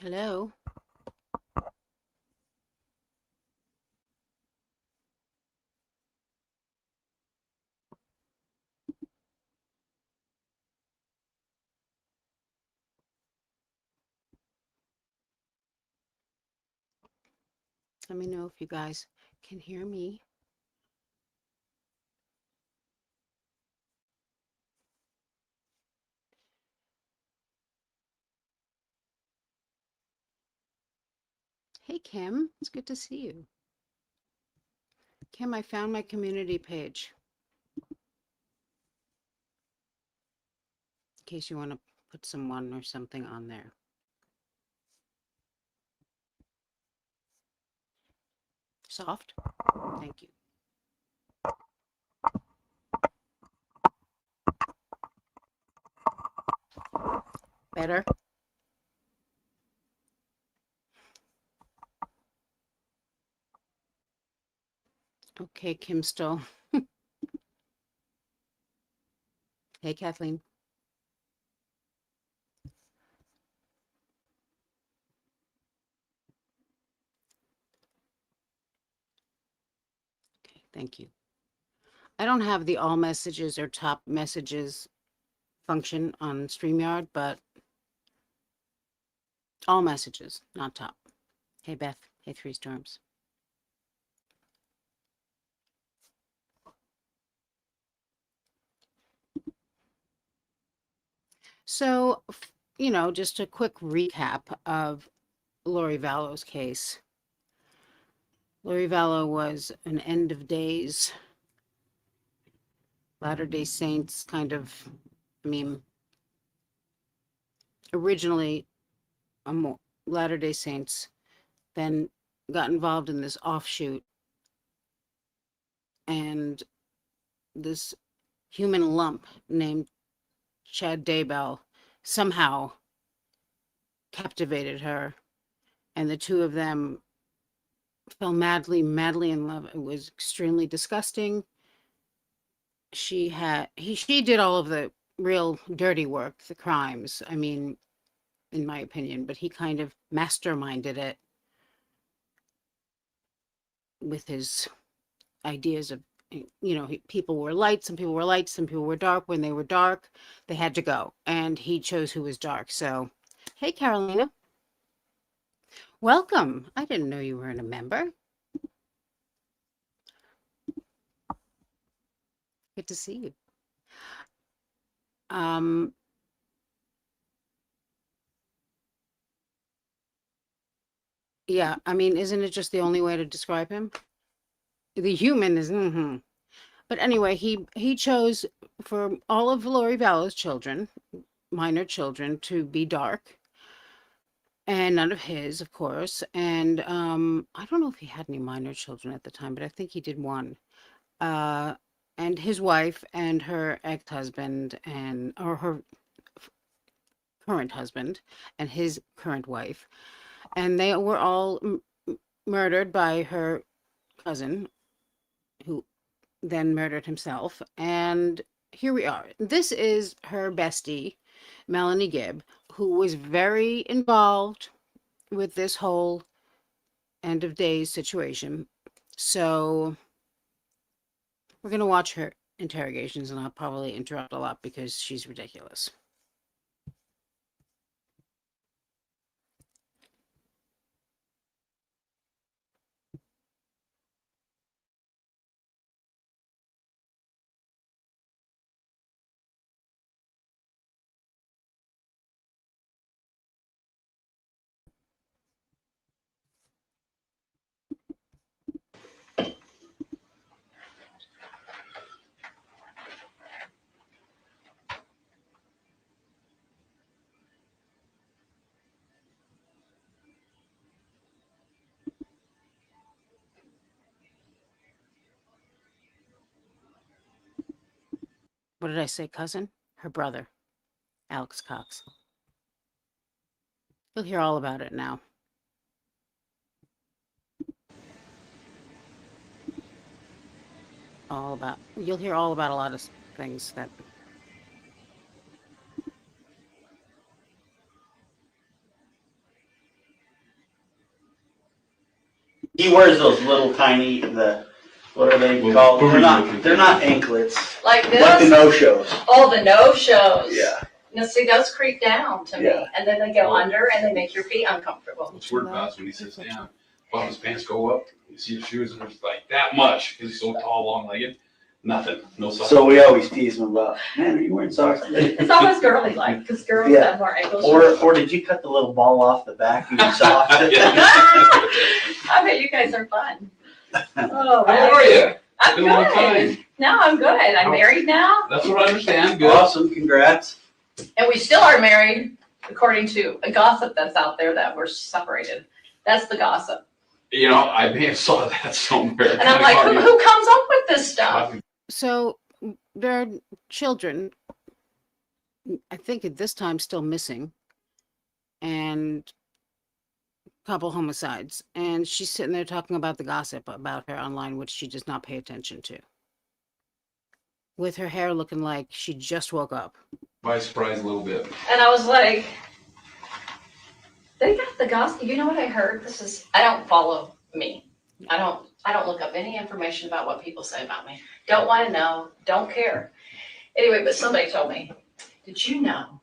Hello. Let me know if you guys can hear me. Hey, Kim. It's good to see you. Kim, I found my community page in case you want to put someone or something on there. Soft? Thank you. Better? Okay, Kim still. Hey, Kathleen. Okay, thank you. I don't have the all messages or top messages function on StreamYard, but all messages, not top. Hey, Beth. Hey, Three Storms. So, just a quick recap of Lori Vallow's case. Lori Vallow was an end of days, Latter-day Saints kind of, I mean, originally a Latter-day Saints, then got involved in this offshoot, and this human lump named Chad Daybell somehow captivated her, and the two of them fell madly in love. It was extremely disgusting. She did all of the real dirty work, the crimes. I mean, in my opinion, but he kind of masterminded it with his ideas of, people were light, some people were light, some people were dark. When they were dark, they had to go, and he chose who was dark. So, hey, Carolina, welcome. I didn't know you weren't a member. Good to see you. Um, yeah, I mean, isn't it just the only way to describe him? The human is, But anyway, he chose for all of Lori Vallow's children, minor children, to be dark, and none of his, of course. And I don't know if he had any minor children at the time, but I think he did one. Uh, and his wife and her ex-husband or her current husband and his current wife, and they were all murdered by her cousin, who then murdered himself. And here we are. This is her bestie, Melanie Gibb, who was very involved with this whole end of days situation. So we're going to watch her interrogations, and I'll probably interrupt a lot because she's ridiculous. What did I say, cousin? Her brother, Alex Cox. You'll hear all about it now. You'll hear all about a lot of things that. He wears those little tiny, what are they called? They're not anklets. Like this? Like the no-shows. Oh, the no-shows. Yeah. Now, see, those creep down to me. And then they go under and they make your feet uncomfortable. What's weird about it is when he sits down, Bob's pants go up, you see his shoes, and there's like that much, because he's so tall, long-legged. Nothing. No socks. So we always tease him about, man, are you wearing socks today? It's almost girly-like, because girls have more ankles. Or did you cut the little ball off the back of your socks? I bet you guys are fun. Oh, How are you? I'm Been a long good. time. No, I'm good. I'm married now. That's what I understand. Good. Awesome, congrats. And we still are married, according to a gossip that's out there that we're separated. That's the gossip. You know, I may have saw that somewhere. And I'm like, who comes up with this stuff? So there are children, I think at this time still missing, and a couple homicides. And she's sitting there talking about the gossip about her online, which she does not pay attention to. With her hair looking like she just woke up. By surprise a little bit. And I was like, they got the gossip. You know what I heard? I don't follow me. I don't look up any information about what people say about me. Don't want to know. Don't care. Anyway, but somebody told me, did you know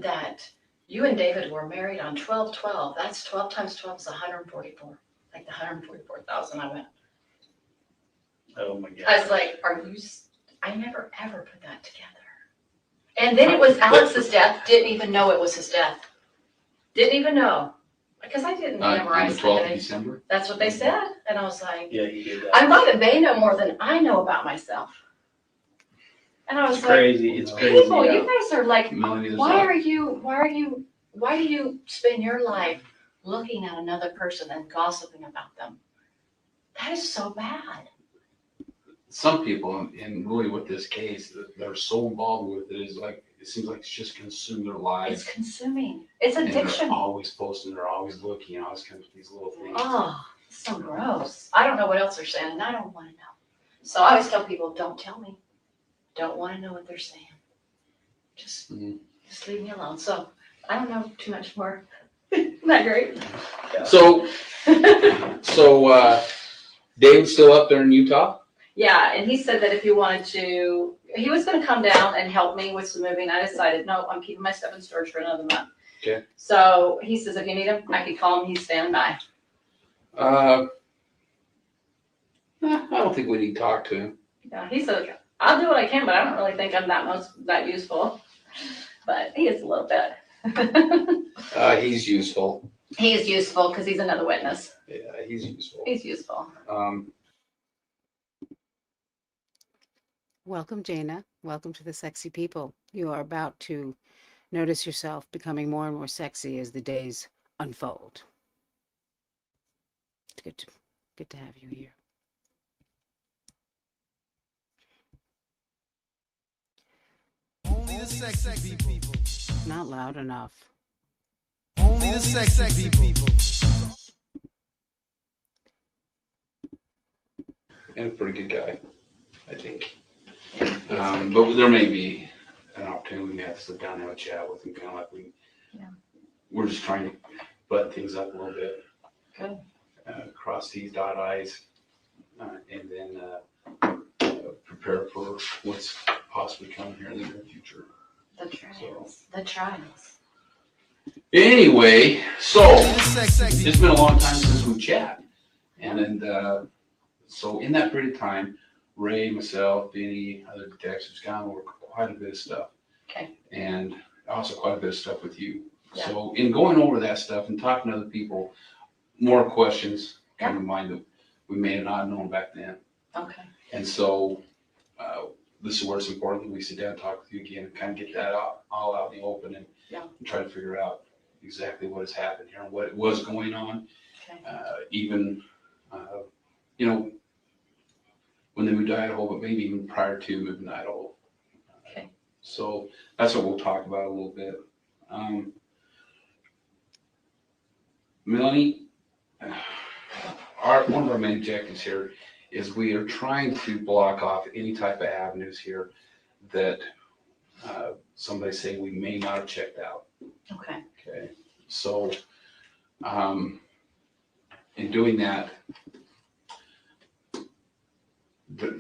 that you and David were married on 12/12? That's 12 times 12 is 144. Like the 144,000. I went. Oh my God. I was like, I never ever put that together. And then it was Alex's death. Didn't even know it was his death. Didn't even know. Because I didn't On memorize the 12th of anything. December? That's what they said. And I was like, Yeah, you did that. I might have they know more than I know about myself. And I was It's like, crazy. It's crazy. people, Yeah. you guys are like, Melanie, why do you spend your life looking at another person and gossiping about them? That is so bad. Some people, and really with this case, they're so involved with it, is like, it seems like it's just consumed their lives. It's consuming. It's And addiction. they're always posting, they're always looking, always kind of these little things. Oh, it's so gross. I don't know what else they're saying, and I don't want to know. So I always tell people, don't tell me. Don't want to know what they're saying. Just leave me alone. So I don't know too much more. Isn't that great? Yeah. So David's still up there in Utah? Yeah, and he said that if you wanted to, he was going to come down and help me with some moving. I decided, no, I'm keeping my stuff in storage for another month. Okay. So he says, if you need him, I could call him. He's standing by. I don't think we need to talk to him. Yeah, he said, I'll do what I can, but I don't really think I'm that useful. But he is a little bit. He's useful. He is useful because he's another witness. Yeah, he's useful. He's useful. Welcome, Jana. Welcome to the Sexy People. You are about to notice yourself becoming more and more sexy as the days unfold. It's good to have you here. Only the sexy people. Not loud enough. Only the sexy people. And a pretty good guy, I think. But there may be an opportunity, we may have to sit down and have a chat with him, kind of like we're just trying to button things up a little bit. Good. Cross T's, dot I's, and then prepare for what's possibly coming here in the near future. The trials. The trials. Anyway, so it's been a long time since we chat, and so in that period of time, Ray, myself, Benny, other detectives gone over quite a bit of stuff. Okay. And also quite a bit of stuff with you. Yeah. So in going over that stuff and talking to other people, more questions come to mind that we may have not known back then. Okay. And so this is where it's important that we sit down and talk with you again and kind of get that all out in the open and try to figure out exactly what has happened here and what was going on. Okay. Even, when they moved to Idaho, but maybe even prior to moving to Idaho. Okay. So that's what we'll talk about a little bit. Melanie, one of our main objectives here is we are trying to block off any type of avenues here that somebody's saying we may not have checked out. Okay. Okay. So in doing that,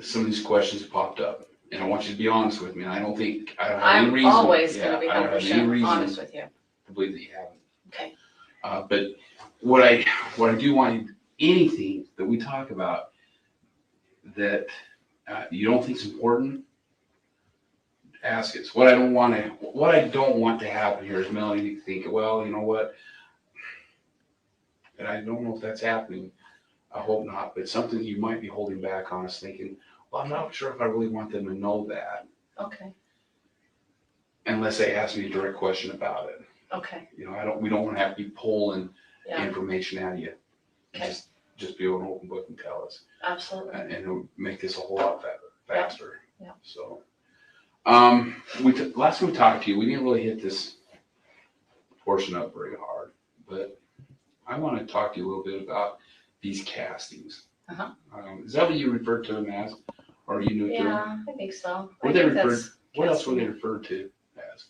some of these questions popped up, and I want you to be honest with me. And I don't have any I'm reason. always gonna be I don't have any 100% reason honest with you. to believe that you haven't. Okay. But what I do want anything that we talk about that you don't think is important, ask us. What I don't want to happen here is Melanie to think, well, you know what? And I don't know if that's happening. I hope not, but something you might be holding back on us thinking, well, I'm not sure if I really want them to know that Okay, unless they ask me a direct question about it. okay, You know, we don't want to have to be pulling yeah, information out of you. okay, Just be an open book and tell us. absolutely. And it'll make this a whole lot faster. Yeah. So, last time we talked to you, we didn't really hit this portion up very hard, but I want to talk to you a little bit about these castings. Uh-huh. Is that what you referred to them as, or are you new to them? Yeah, I think so. What I they think referred? that's What else were they casting. referred to as?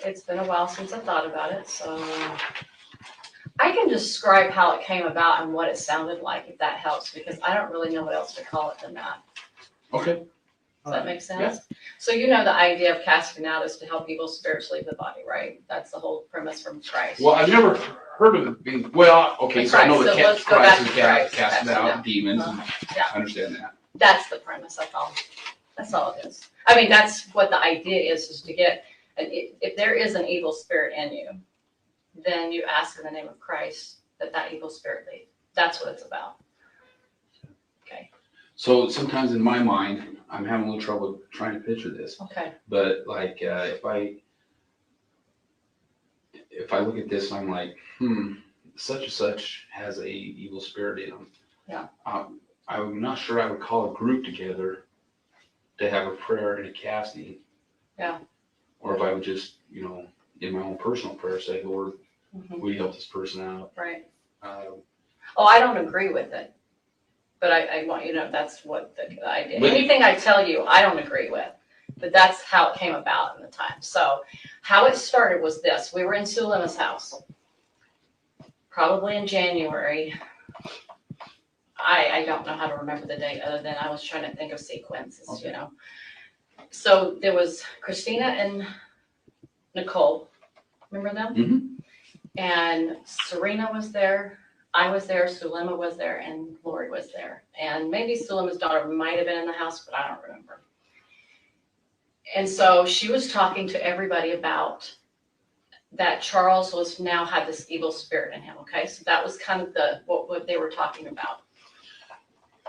It's been a while since I thought about it, so I can describe how it came about and what it sounded like, if that helps, because I don't really know what else to call it than that. Okay. Does that make sense? So you know the idea of casting out is to help evil spirits leave the body, right? That's the whole premise from Christ. Well, I've never heard of it being, well, okay, The so I know Christ, that so let's go back Christ is to Christ, casting casting out out. demons. Yeah. I understand that. That's the premise, that's all. That's all it is. I mean, that's what the idea is to get, if there is an evil spirit in you, then you ask in the name of Christ that evil spirit leave. That's what it's about. Okay, So sometimes in my mind, I'm having a little trouble trying to picture this, okay, but like, if I look at this, I'm like, such and such has a evil spirit in them. Yeah. I'm not sure I would call a group together to have a prayer and a casting. Yeah. Or if I would just, in my own personal prayer, say, Lord, mhm, will you help this person out? right. Um, Oh, I don't agree with it, but I want you to know that's what the idea. But- Anything I tell you, I don't agree with, but that's how it came about in the time. So how it started was this: we were in Sulima's house, probably in January. I don't know how to remember the date other than I was trying to think of sequences, Okay. So there was Christina and Nicole, remember them? Mhm. And Serena was there, I was there, Sulima was there, and Lori was there. And maybe Sulima's daughter might have been in the house, but I don't remember. And so she was talking to everybody about that Charles had this evil spirit in him, okay? So that was kind of what they were talking about.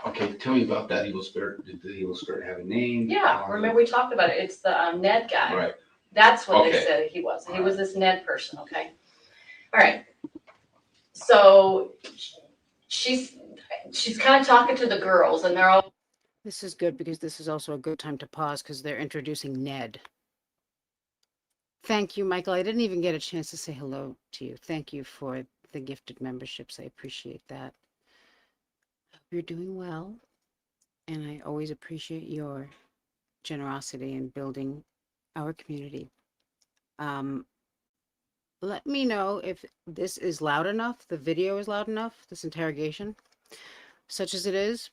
Okay, tell me about that evil spirit. Did the evil spirit have a name? Yeah, remember we talked about it, it's the Ned guy. Right. That's what they Okay. said he was. He All was this Ned person, okay? All right. So she's kind of talking to the girls and they're all, This is good because this is also a good time to pause because they're introducing Ned. Thank you, Michael. I didn't even get a chance to say hello to you. Thank you for the gifted memberships. I appreciate that. Hope you're doing well. And I always appreciate your generosity in building our community. Let me know if this is loud enough, the video is loud enough, this interrogation, such as it is.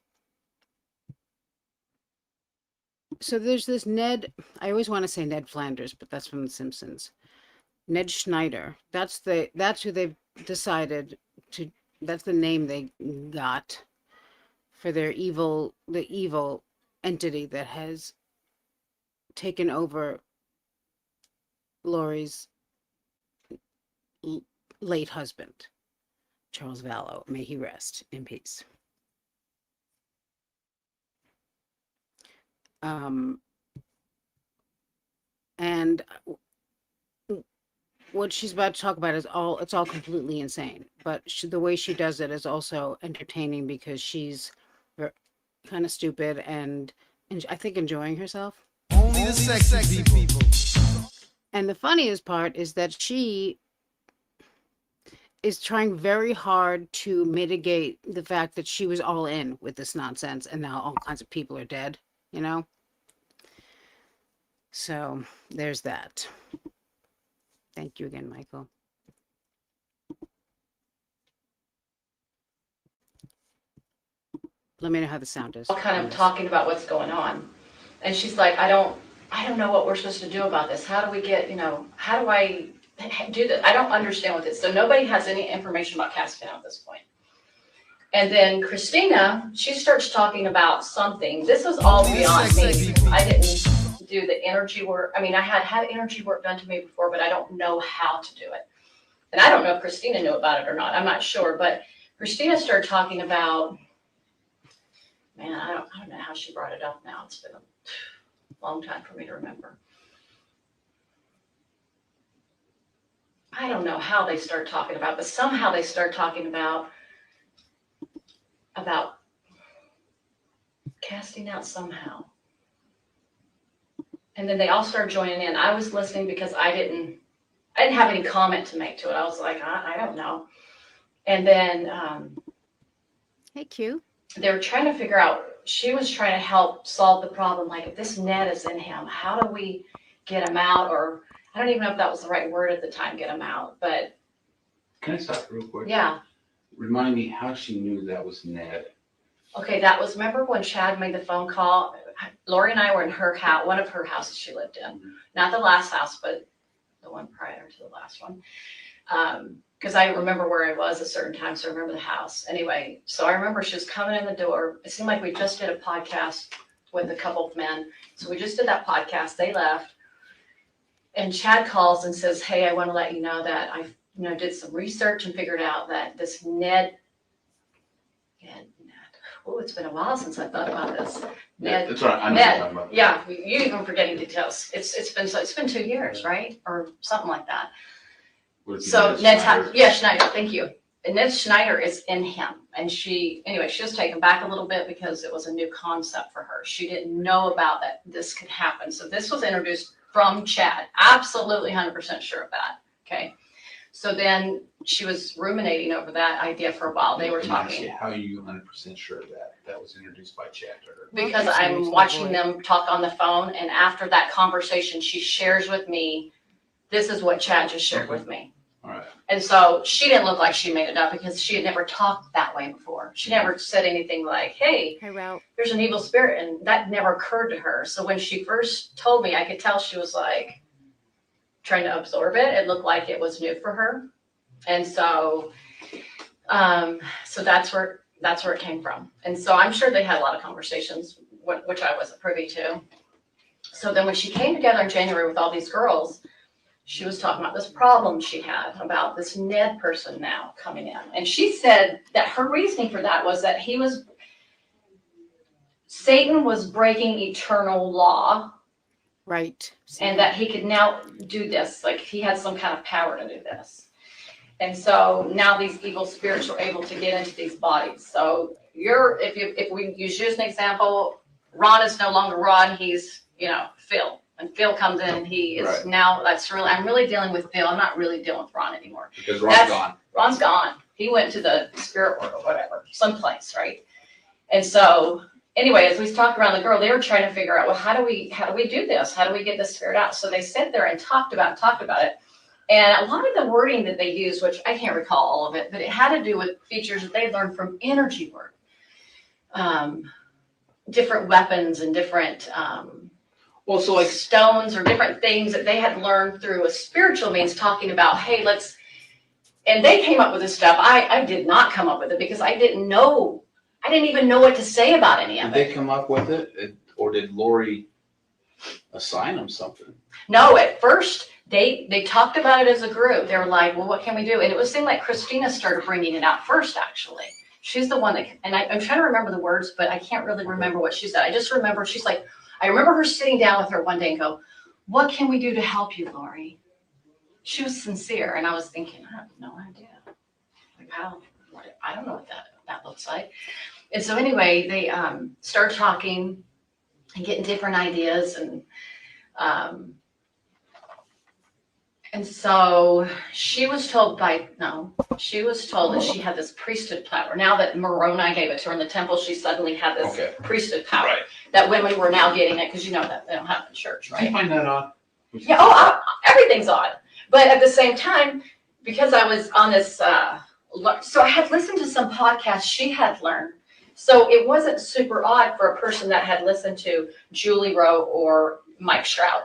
So there's this Ned, I always want to say Ned Flanders, but that's from The Simpsons. Ned Schneider. That's who they've decided to, that's the name they got for the evil entity that has taken over Lori's late husband, Charles Vallow. May he rest in peace. And what she's about to talk about is it's all completely insane, but the way she does it is also entertaining because she's kind of stupid and I think enjoying herself. Only the sexy people. And the funniest part is that she is trying very hard to mitigate the fact that she was all in with this nonsense and now all kinds of people are dead, So there's that. Thank you again, Michael. Let me know how the sound is. kind of talking about what's going on. And she's like, I don't know what we're supposed to do about this. How do we get, how do I do this? I don't understand what this. So nobody has any information about casting out at this point. And then Christina, she starts talking about something. This was all beyond me. I didn't do the energy work. I mean, I had energy work done to me before, but I don't know how to do it. And I don't know if Christina knew about it or not. I'm not sure. But Christina started talking about, man, I don't know how she brought it up now. It's been a long time for me to remember. I don't know how they start talking about, but somehow they start talking about casting out somehow. And then they all start joining in. I was listening because I didn't have any comment to make to it. I was like, I don't know. And then Hey, Q. they were trying to figure out, she was trying to help solve the problem. Like, if this Ned is in him, how do we get him out? Or I don't even know if that was the right word at the time, get him out. But Can I stop real quick? yeah. Remind me how she knew that was Ned. Okay, remember when Chad made the phone call? Lori and I were in her house, one of her houses she lived in. Not the last house, but the one prior to the last one. Because I remember where I was at a certain time, so I remember the house. Anyway, so I remember she was coming in the door. It seemed like we just did a podcast with a couple of men. So we just did that podcast. They left. And Chad calls and says, hey, I want to let you know that I did some research and figured out that this Ned. Oh, it's been a while since I thought about this. Yeah, that's right. I know what Ned, you're talking about. yeah, you even forgetting details. It's been 2 years, right? Or something like that. So Schneider, thank you. And Ned Schneider is in him. And she was taken back a little bit because it was a new concept for her. She didn't know about that this could happen. So this was introduced from Chad. Absolutely 100% sure of that. Okay. So then she was ruminating over that idea for a while. They were talking. How are you 100% sure of that? That was introduced by Chad to her. Because I'm watching them talk on the phone, and after that conversation, she shares with me, this is what Chad just shared with me. All right. And so she didn't look like she made it up because she had never talked that way before. She never said anything like, hey, there's an evil spirit, and that never occurred to her. So when she first told me, I could tell she was like trying to absorb it. It looked like it was new for her. And so so that's where it came from. And so I'm sure they had a lot of conversations, which I wasn't privy to. So then when she came together in January with all these girls, she was talking about this problem she had about this Ned person now coming in. And she said that her reasoning for that was that Satan was breaking eternal law. Right. And that he could now do this, like he had some kind of power to do this. And so now these evil spirits were able to get into these bodies. So if we use you as an example, Ron is no longer Ron, he's, Phil. And Phil comes in and he is right. Now, I'm really dealing with Phil. I'm not really dealing with Ron anymore. Because Ron's gone. Ron's gone. He went to the spirit world or whatever, someplace, right? And so anyway, as we talked around the girl, they were trying to figure out, well, how do we do this? How do we get this spirit out? So they sat there and talked about it. And a lot of the wording that they used, which I can't recall all of it, but it had to do with features that they learned from energy work. Different weapons and different so like stones or different things that they had learned through a spiritual means, talking about, hey, and they came up with this stuff. I did not come up with it because I didn't even know what to say about any of it. Did they come up with it, or did Lori assign them something? No, at first they talked about it as a group. They were like, well, what can we do? And it seemed like Christina started bringing it out first, actually. She's the one that, and I'm trying to remember the words, but I can't really remember what she said. I just remember she's like, I remember her sitting down with her one day and go, what can we do to help you, Lori? She was sincere. And I was thinking, I have no idea. Like I don't know what that looks like. And so anyway, they started talking and getting different ideas. And so she was told that she had this priesthood power. Now that Moroni gave it to her in the temple, she suddenly had this priesthood power that women were now getting it, because that they don't have in church, right? Did you find that odd? Yeah, everything's odd. But at the same time, because I was on this, so I had listened to some podcasts she had learned So it wasn't super odd for a person that had listened to Julie Rowe or Mike Stroud,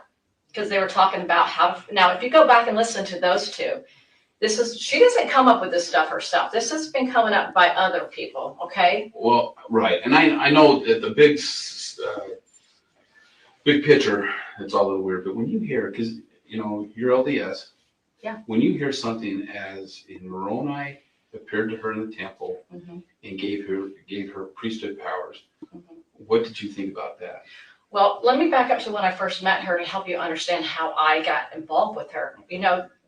because they were talking about how, now if you go back and listen to those two, she doesn't come up with this stuff herself. This has been coming up by other people, okay? Well, right, and I know that the big picture, it's all a little weird, but when you hear, because, you're LDS. Yeah. When you hear something as in Moroni appeared to her in the temple Mhm. and gave her priesthood powers, Mhm. what did you think about that? Well, let me back up to when I first met her to help you understand how I got involved with her.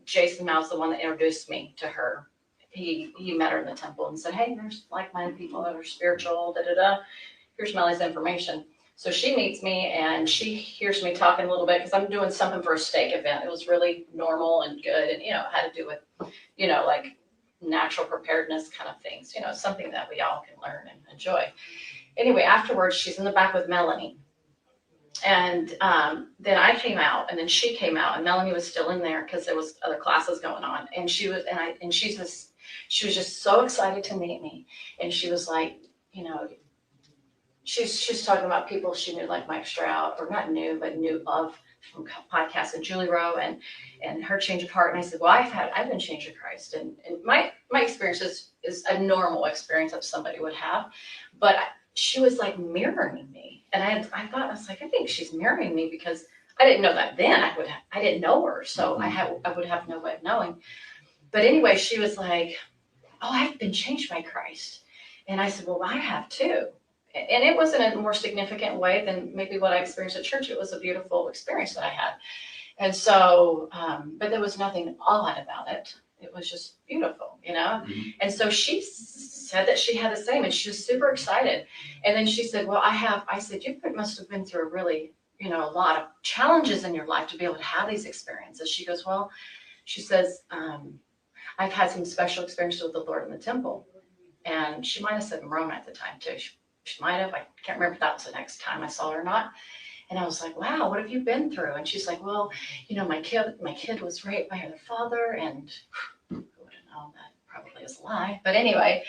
Jason Mouw's the one that introduced me to her. He met her in the temple and said, hey, there's like-minded people that are spiritual, Here's Melly's information. So she meets me and she hears me talking a little bit because I'm doing something for a stake event. It was really normal and good and, it had to do with, like natural preparedness kind of things, something that we all can learn and enjoy. Anyway, afterwards, she's in the back with Melanie. And then I came out, and then she came out, and Melanie was still in there because there was other classes going on. And she was just so excited to meet me. And she was like, she's talking about people she knew, like Mike Stroud, or not knew, but knew of from podcasts, and Julie Rowe, and her change of heart. And I said, well, I've been changed to Christ, and my experience is a normal experience that somebody would have, but she was like mirroring me. And I was like, I think she's mirroring me, because I didn't know that then. I didn't know her, so I would have no way of knowing. But anyway, she was like, oh, I've been changed by Christ. And I said, well, I have too. And it wasn't a more significant way than maybe what I experienced at church. It was a beautiful experience that I had. And so, but there was nothing odd about it. It was just beautiful, Mm-hmm. And so she said that she had the same, and she was super excited. And then she said, well, I said, you must have been through a really, a lot of challenges in your life to be able to have these experiences. She goes, well, she says, I've had some special experiences with the Lord in the temple. And she might have said in Rome at the time too. She might have, I can't remember if that was the next time I saw her or not. And I was like, wow, what have you been through? And she's like, well, my kid was raped by her father, and who would have known that probably is a lie. But anyway,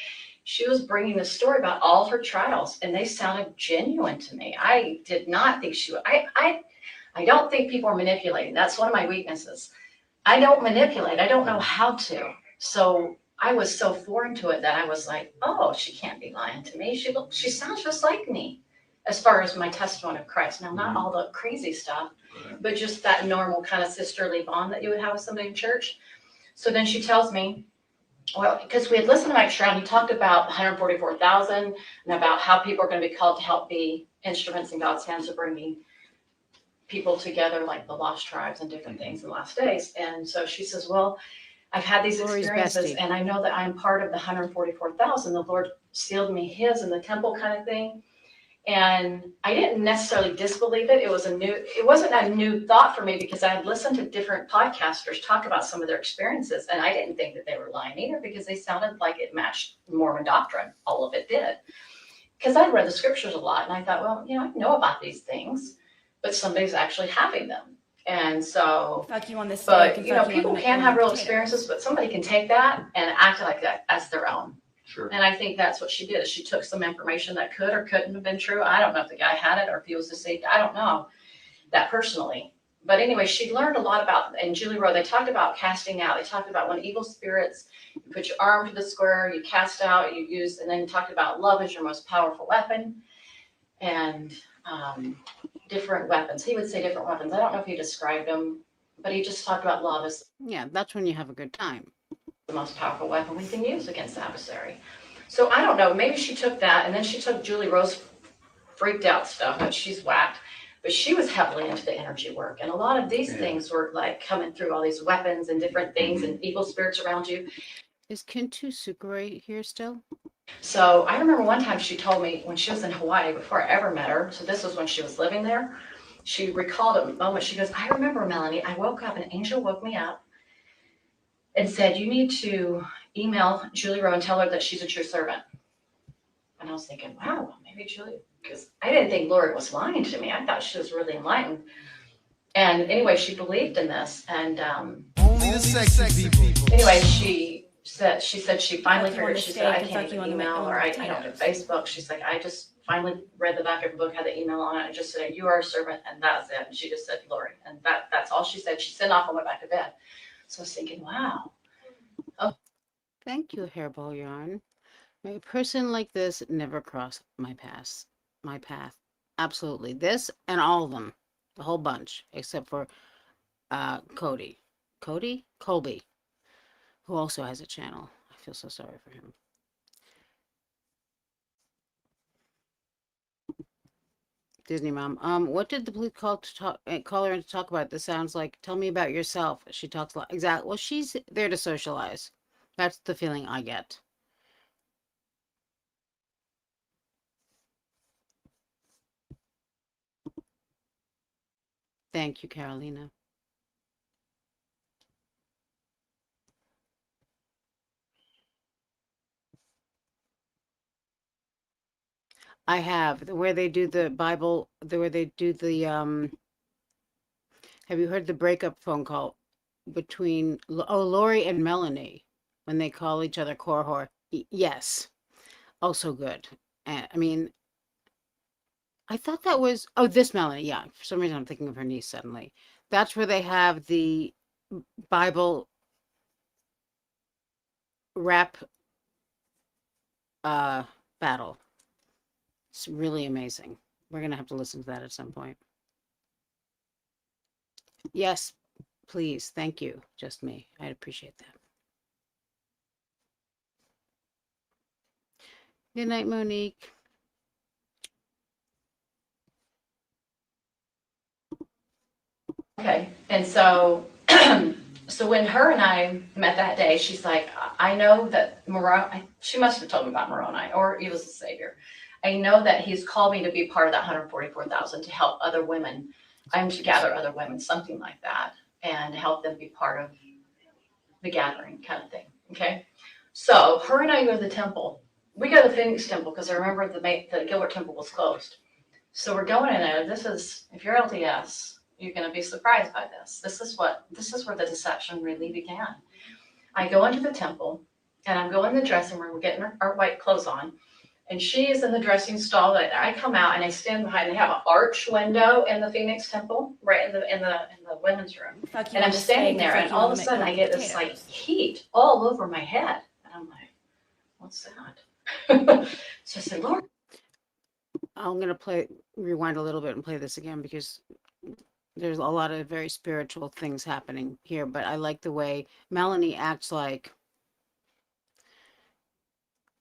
she was bringing the story about all her trials, and they sounded genuine to me. I did not think she would. I don't think people are manipulating. That's one of my weaknesses. I don't manipulate. I don't know how to. So I was so foreign to it that I was like, oh, she can't be lying to me. She sounds just like me, as far as my testimony of Christ. Now, not all the crazy stuff, but just that normal kind of sisterly bond that you would have with somebody in church. So then she tells me, well, because we had listened to Mike Stroud, he talked about 144,000 and about how people are going to be called to help be instruments in God's hands of bringing people together, like the lost tribes and different things in the last days. And so she says, well, I've had these Lori's experiences, Bestie. and I know that I'm part of the 144,000. The Lord sealed me his in the temple kind of thing. And I didn't necessarily disbelieve it. It wasn't a new thought for me, because I had listened to different podcasters talk about some of their experiences, and I didn't think that they were lying either, because they sounded like it matched Mormon doctrine. All of it did. Because I'd read the scriptures a lot, and I thought, well, I know about these things, but somebody's actually having them. And so, Fuck you on this but steak and people can have real experiences, but somebody can take that and act like that as their own. Sure. And I think that's what she did. Is she took some information that could or couldn't have been true. I don't know if the guy had it or if he was deceived. I don't know that personally. But anyway, she learned a lot about, and Julie Rowe, they talked about casting out. They talked about when evil spirits, you put your arm to the square, you cast out, you use, and then talked about love is your most powerful weapon. And different weapons. He would say different weapons. I don't know if he described them, but he just talked about love as Yeah, that's when you have a good time. the most powerful weapon we can use against the adversary. So I don't know, maybe she took that, and then she took Julie Rowe's freaked out stuff, which she's whacked, but she was heavily into the energy work. And a lot of these things were like coming through all these weapons and different things and evil spirits around you. Is Kintu Sukure here still? So I remember one time she told me when she was in Hawaii, before I ever met her, so this was when she was living there, she recalled a moment. She goes, I remember, Melanie, I woke up, an angel woke me up and said, you need to email Julie Rowe and tell her that she's a true servant. And I was thinking, wow, well, maybe Julie, because I didn't think Lori was lying to me. I thought she was really enlightened. And anyway, she believed in this. And Only the sexy people. anyway, she she said she finally Fuck you on figured, the she said, I steak and can't fuck you even on the email, on or the I don't do potatoes. Facebook. She's like, I just finally read the back of the book, had the email on it, and just said, you are a servant, and that's it. And she just said, Lori, and that's all she said. She sent off and went back to bed. So I was thinking, wow. Thank you, Hairball Yarn. A person like this never crossed my path. My path. Absolutely. This and all of them. The whole bunch. Except for Cody. Cody? Colby. Who also has a channel. I feel so sorry for him. Disney Mom. What did the police call her in to talk about? This sounds like, tell me about yourself. She talks a lot. Exactly. Well, she's there to socialize. That's the feeling I get. Thank you, Carolina. I have where they do the Bible, where they do the have you heard the breakup phone call between Lori and Melanie when they call each other core whore? Yes. Also good. I mean, I thought that was this Melanie. Yeah, for some reason I'm thinking of her niece suddenly. That's where they have the Bible rap uh battle. It's really amazing. We're gonna have to listen to that at some point. Yes, please. Thank you. Just me. I'd appreciate that. Good night, Monique. Okay, and so, so when her and I met that day, she's like, I know that she must have told me about Moroni, or he was the savior. I know that he's called me to be part of that 144,000 to help other women. I'm to gather other women, something like that, and help them be part of the gathering kind of thing, okay? So her and I go to the temple. We go to the Phoenix temple because I remember the Gilbert temple was closed. So we're going in there. This is, if you're LDS, you're going to be surprised by this. This is where the deception really began. I go into the temple and I'm going in the dressing room. We're getting our white clothes on. And she is in the dressing stall. I come out and I stand behind. They have an arch window in the Phoenix temple, right in the women's room. Fuck you And on I'm the standing steak there, fuck and you all on of a the sudden on I the get this like potatoes. heat all over my head. And I'm like, what's that? So I said, Lord. I'm gonna rewind a little bit and play this again because there's a lot of very spiritual things happening here. But I like the way Melanie acts like.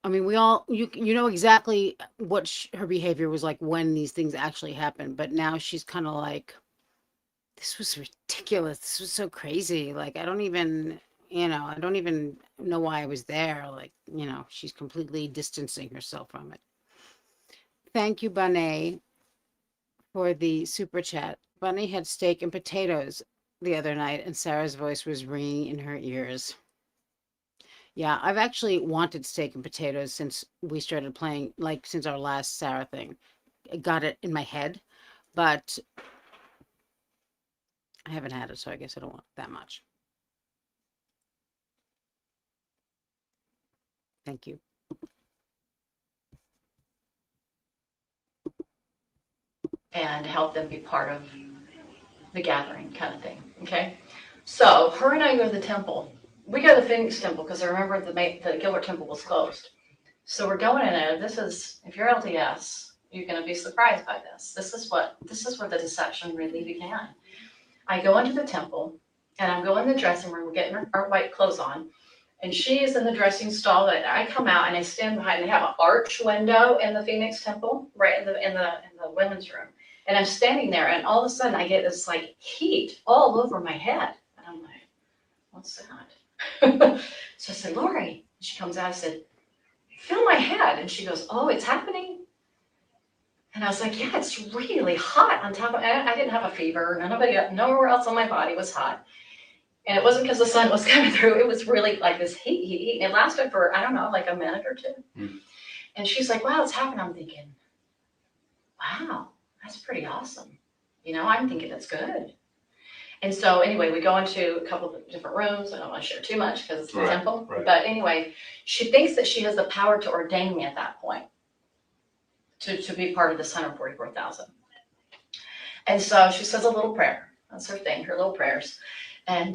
I mean, we all you know exactly what her behavior was like when these things actually happened. But now she's kind of like, this was ridiculous. This was so crazy. Like I don't even know why I was there. Like she's completely distancing herself from it. Thank you, Bane, for the super chat. Bunny had steak and potatoes the other night, and Sarah's voice was ringing in her ears. Yeah, I've actually wanted steak and potatoes since we started playing, like since our last Sarah thing. I got it in my head, but I haven't had it, so I guess I don't want that much. Thank you. And help them be part of the gathering kind of thing, okay? So her and I go to the temple. We go to the Phoenix temple because I remember the Gilbert temple was closed. So we're going in there. This is, if you're LDS, you're going to be surprised by this. This is where the deception really began. I go into the temple and I'm going in the dressing room. We're getting our white clothes on. And she is in the dressing stall. I come out and I stand behind. They have an arch window in the Phoenix temple, right in the women's room. And I'm standing there, and all of a sudden I get this like heat all over my head, and I'm like, "What's that?" So I said, "Lori." She comes out. I said, "Feel my head," and she goes, "Oh, it's happening." And I was like, "Yeah, it's really hot on top of." I didn't have a fever. Nowhere else on my body was hot. And it wasn't because the sun was coming through. It was really like this heat. And it lasted for, I don't know, like a minute or two. Mm. And she's like, wow, it's happening. I'm thinking, wow, that's pretty awesome. I'm thinking that's good. And so anyway, we go into a couple of different rooms. I don't want to share too much because it's a Right, temple. right. But anyway, she thinks that she has the power to ordain me at that point to be part of this 144,000. And so she says a little prayer. That's her thing, her little prayers. And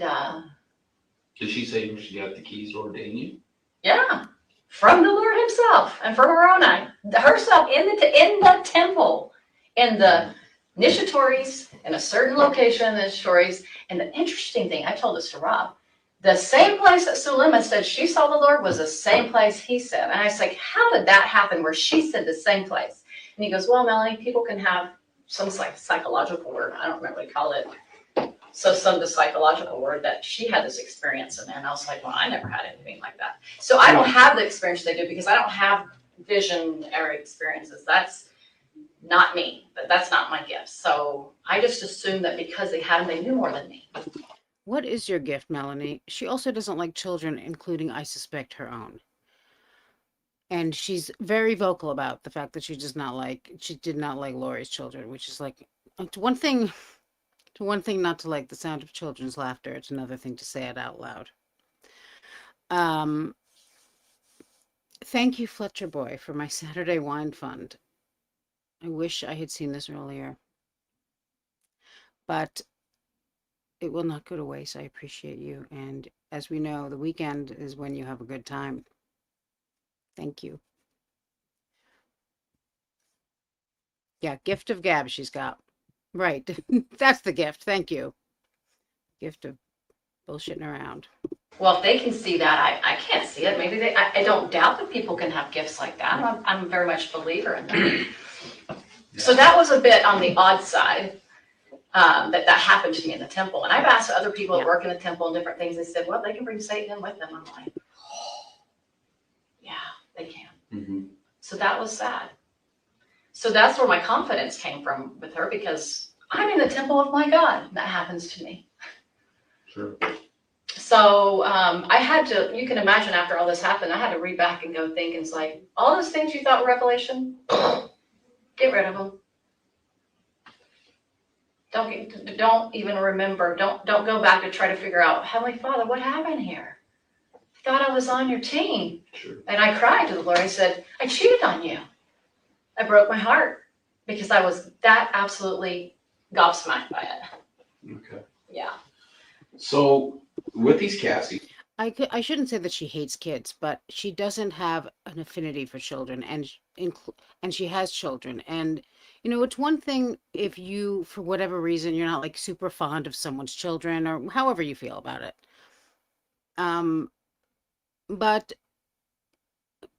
Did she say she got the keys to ordain you? yeah, from the Lord himself and from her own eye, herself in the temple, in the initiatories, in a certain location in the initiatories. And the interesting thing, I told this to Rob, the same place that Sulema said she saw the Lord was the same place he said. And I was like, how did that happen where she said the same place? And he goes, well, Melanie, people can have some psychological word. I don't remember what they call it. So the psychological word that she had this experience. And then I was like, well, I never had anything like that. So I don't have the experience they do because I don't have visionary experiences. That's not me, but that's not my gift. So I just assumed that because they had them, they knew more than me. What is your gift, Melanie? She also doesn't like children, including, I suspect, her own. And she's very vocal about the fact that she did not like Lori's children, which is like, it's one thing not to like the sound of children's laughter. It's another thing to say it out loud. Thank you, Fletcher Boy, for my Saturday wine fund. I wish I had seen this earlier, but it will not go to waste. I appreciate you. And as we know, the weekend is when you have a good time. Thank you. Yeah, gift of gab she's got. Right. That's the gift. Thank you. Gift of bullshitting around. Well, if they can see that, I can't see it. Maybe I don't doubt that people can have gifts like that. I'm very much a believer in that. So that was a bit on the odd side. That happened to me in the temple. And I've asked other people that work in the temple and different things. They said, well, they can bring Satan in with them. I'm like, oh, yeah, they can. Mm-hmm. So that was sad. So that's where my confidence came from with her, because I'm in the temple of my God. That happens to me. Sure. So I had to, you can imagine after all this happened, I had to read back and go think, and it's like, all those things you thought were revelation, get rid of them. Don't even remember. Don't go back to try to figure out, Heavenly Father, what happened here? I thought I was on your team. Sure. And I cried to the Lord. I said, I cheated on you. I broke my heart because I was that absolutely gobsmacked by it. Okay. Yeah. So with these castings, I shouldn't say that she hates kids, but she doesn't have an affinity for children, and she has children. And it's one thing if you, for whatever reason, you're not like super fond of someone's children or however you feel about it. But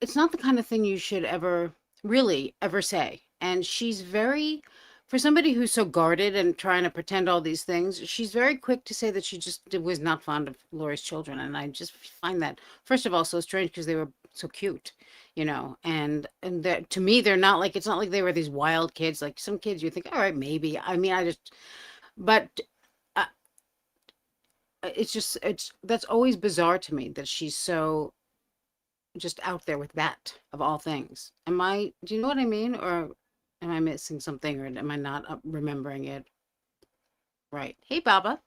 it's not the kind of thing you should ever really ever say. And she's very, for somebody who's so guarded and trying to pretend all these things, she's very quick to say that she just was not fond of Laura's children. And I just find that, first of all, so strange because they were so cute, and that, to me, they're not like, it's not like they were these wild kids. Like some kids you think, all right, maybe. I mean, but uh, that's always bizarre to me that she's so just out there with that, of all things. Do you know what I mean? Or am I missing something, or am I not remembering it right? Hey, Baba.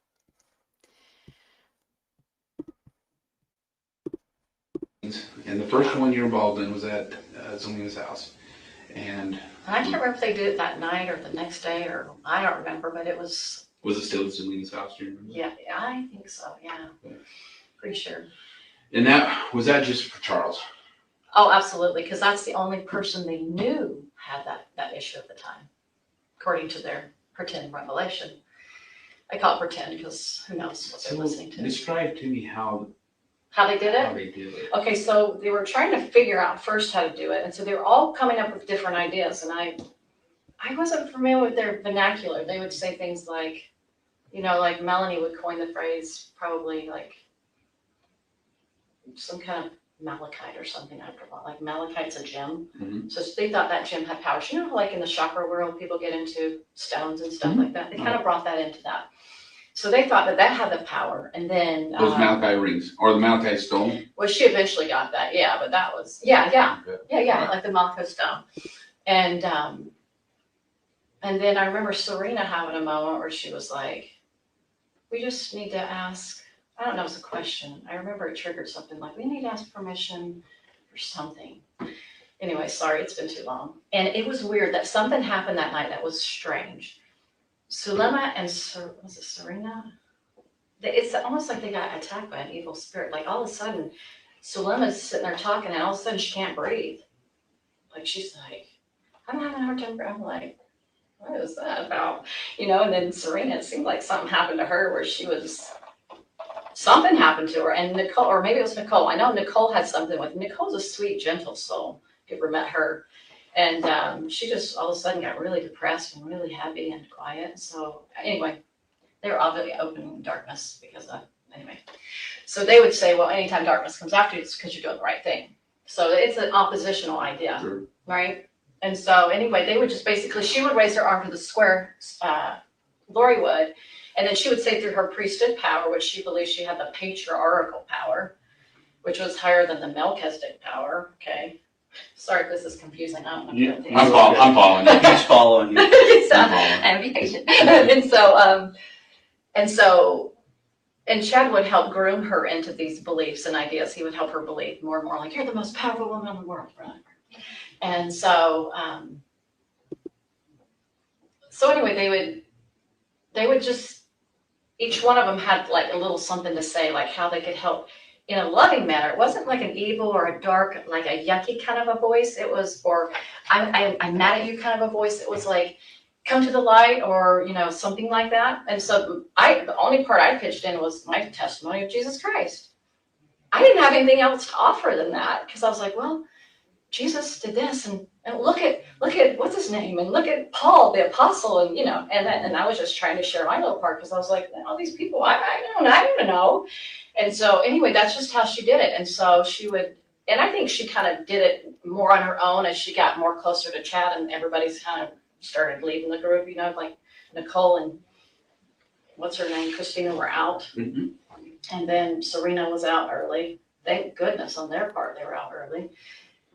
and the first one you're involved in was at Zelina's house. And I can't remember if they did it that night or the next day, or I don't remember, but it was. was it still at Zelina's house? Do you remember? Yeah, I think so. Yeah. Pretty sure. And was that just for Charles? Oh, absolutely, because that's the only person they knew had that issue at the time, according to their pretend revelation. I call it pretend because who knows what they're listening to. Describe to me how they did it? How they did it. Okay, so they were trying to figure out first how to do it, and so they were all coming up with different ideas, and I wasn't familiar with their vernacular. They would say things like, like Melanie would coin the phrase, probably like some kind of malachite or something. I forgot. Like malachite's a gem. Mm-hmm. So they thought that gem had powers. How like in the chakra world, people get into stones and stuff like that. They kind of brought that into that. So they thought that had the power. And then those malachite rings or the malachite stone. Well, she eventually got that. Yeah, but that was yeah, Right. like the malachite stone. And then I remember Serena having a moment where she was like, we just need to ask, I don't know, it's a question. I remember it triggered something like, we need to ask permission for something. Anyway, sorry, it's been too long. And it was weird that something happened that night that was strange. Sulema and was it Serena? It's almost like they got attacked by an evil spirit. Like all of a sudden, Sulema's sitting there talking and all of a sudden she can't breathe. Like she's like, I'm having a hard time breathing. I'm like, what is that about? And then Serena, it seemed like something happened to her where something happened to her. And Nicole, or maybe it was Nicole. I know Nicole had something with, Nicole's a sweet, gentle soul, if you ever met her. And she just all of a sudden got really depressed and really heavy and quiet. So anyway, they were obviously opening darkness anyway. So they would say, well, anytime darkness comes after you, it's because you're doing the right thing. So it's an oppositional idea, Sure. right? And so anyway, they would just basically, she would raise her arm to the square, Lori would, and then she would say through her priesthood power, which she believed she had the patriarchal power, which was higher than the Melchizedek power, okay? Sorry if this is confusing, I don't know. I'm following you. He's following you. So, and be patient. And Chad would help groom her into these beliefs and ideas. He would help her believe more and more, like, you're the most powerful woman in the world, brother. And so anyway, they would just, each one of them had like a little something to say, like how they could help in a loving manner. It wasn't like an evil or a dark, like a yucky kind of a voice. It was, or I'm mad at you kind of a voice. It was like, come to the light, or something like that. And so the only part I pitched in was my testimony of Jesus Christ. I didn't have anything else to offer than that, because I was like, well, Jesus did this, and look at what's his name, and look at Paul the apostle, and I was just trying to share my little part, because I was like, all these people I don't know. And so anyway, that's just how she did it. And so she would, and I think she kind of did it more on her own as she got more closer to Chad, and everybody's kind of started leaving the group, like Nicole and what's her name, Christina, were out. Mm-hmm. And then Serena was out early. Thank goodness on their part they were out early.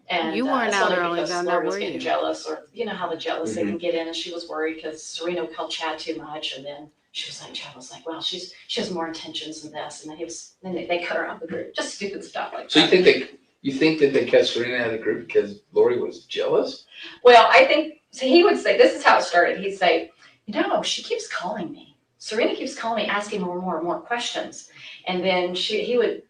And You weren't it's out only early, because though, now Lori was were getting you? jealous, or how the jealous they can get in, and she was worried because Serena would call Chad too much, and then she was like, Chad was like, well, she has more intentions than this, and then they cut her out of the group, just stupid stuff like So that. you think that they cut Serena out of the group because Lori was jealous? Well, I think, so he would say, this is how it started. He'd say, she keeps calling me. Serena keeps calling me, asking more and more questions. And then he would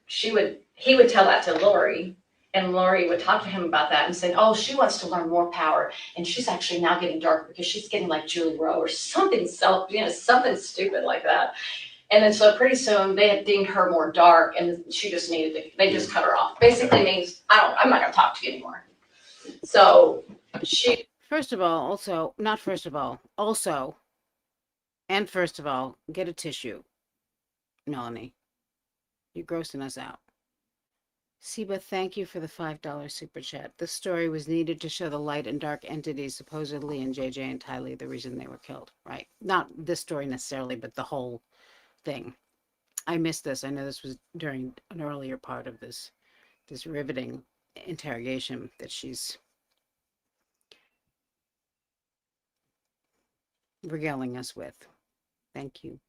tell that to Lori, and Lori would talk to him about that and say, oh, she wants to learn more power. And she's actually now getting dark because she's getting like Julie Rowe or something something stupid like that. And then so pretty soon they had deemed her more dark, and she just they just cut her off. Basically means, I'm not going to talk to you anymore. So First of all, get a tissue, Melanie. You're grossing us out. Siba, thank you for the $5 super chat. This story was needed to show the light and dark entities, supposedly in JJ and Tylee, the reason they were killed. Right. Not this story necessarily, but the whole thing. I missed this. I know this was during an earlier part of this riveting interrogation that she's regaling us with. Thank you.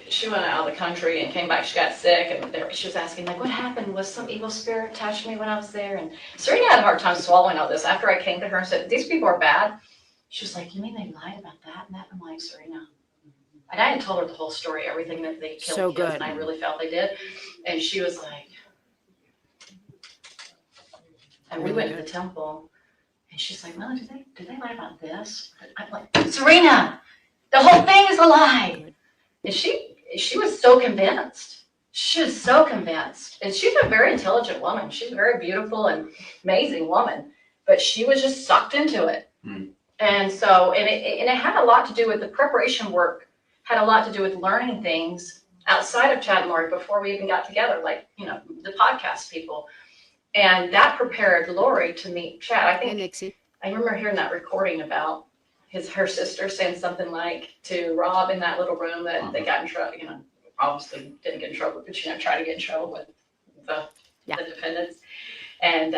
she went out of the country and came back. She got sick, and she was asking, like, what happened? Was some evil spirit attached to me when I was there? And Serena had a hard time swallowing all this. After I came to her and said, these people are bad, she was like, you mean they lied about that and that? I'm like, Serena. And I had told her the whole story, everything that they killed So kids, good. and I really felt they did. And she was like, and we went to the temple, and she's like, Melanie, did they lie about this? I'm like, Serena, the whole thing is a lie. And she was so convinced. She was so convinced. And she's a very intelligent woman. She's a very beautiful and amazing woman. But she was just sucked into it. Mm. And so, and it had a lot to do with the preparation work, had a lot to do with learning things outside of Chad and Lori before we even got together, like, the podcast people. And that prepared Lori to meet Chad. I think Nixie. I remember hearing that recording about her sister saying something like to Rob in that little room that they got in trouble, obviously didn't get in trouble, but tried to get in trouble with the defendants. And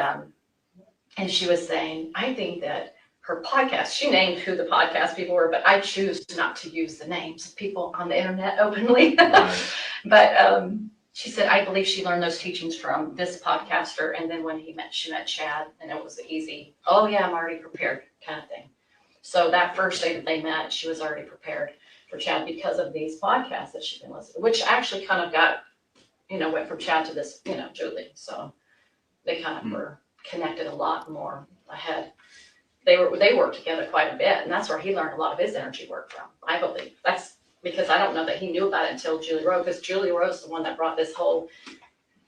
she was saying, I think that her podcast. She named who the podcast people were, but I choose not to use the names of people on the internet openly. Right. But she said, I believe she learned those teachings from this podcaster. And then when she met Chad, and it was easy, oh yeah, I'm already prepared kind of thing. So that first day that they met, she was already prepared for Chad because of these podcasts that she'd been listening, which actually kind of got, went from Chad to this, Julie. So they kind of were connected a lot more ahead. They worked together quite a bit, and that's where he learned a lot of his energy work from, I believe. That's because I don't know that he knew about it until Julie Rowe, because Julie Rowe's the one that brought this whole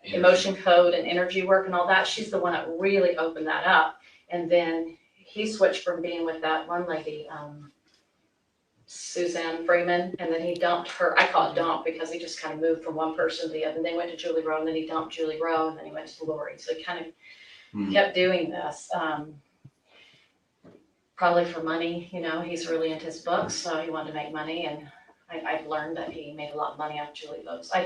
emotion code and energy work and all that. She's the one that really opened that up. And then he switched from being with that one lady, Suzanne Freeman, and then he dumped her. I call it dump because he just kind of moved from one person to the other. And they went to Julie Rowe, and then he dumped Julie Rowe, and then he went to Lori. So he kind of kept doing this. Probably for money, he's really into his books, so he wanted to make money, and I've learned that he made a lot of money off Julie books. I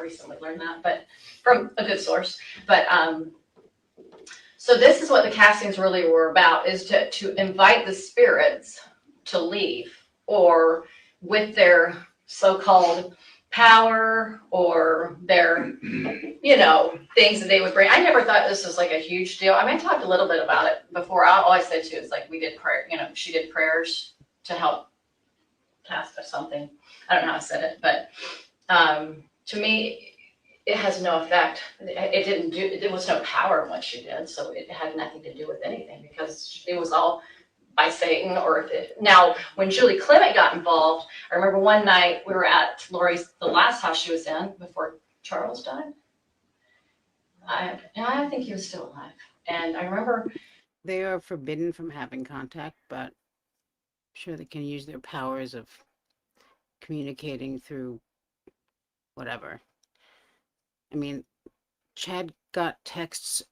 recently learned that, but from a good source. But so this is what the castings really were about, is to invite the spirits to leave, or with their so-called power or their, things that they would bring. I never thought this was like a huge deal. I mean, I talked a little bit about it before. All I said too is like we did prayer, she did prayers to help cast or something. I don't know how I said it, but to me, it has no effect. There was no power in what she did, so it had nothing to do with anything because it was all by Satan. Now, when Julie Clement got involved, I remember one night we were at Lori's, the last house she was in before Charles died. I think he was still alive. And I remember They are forbidden from having contact, but I'm sure they can use their powers of communicating through whatever. I mean, Chad got texts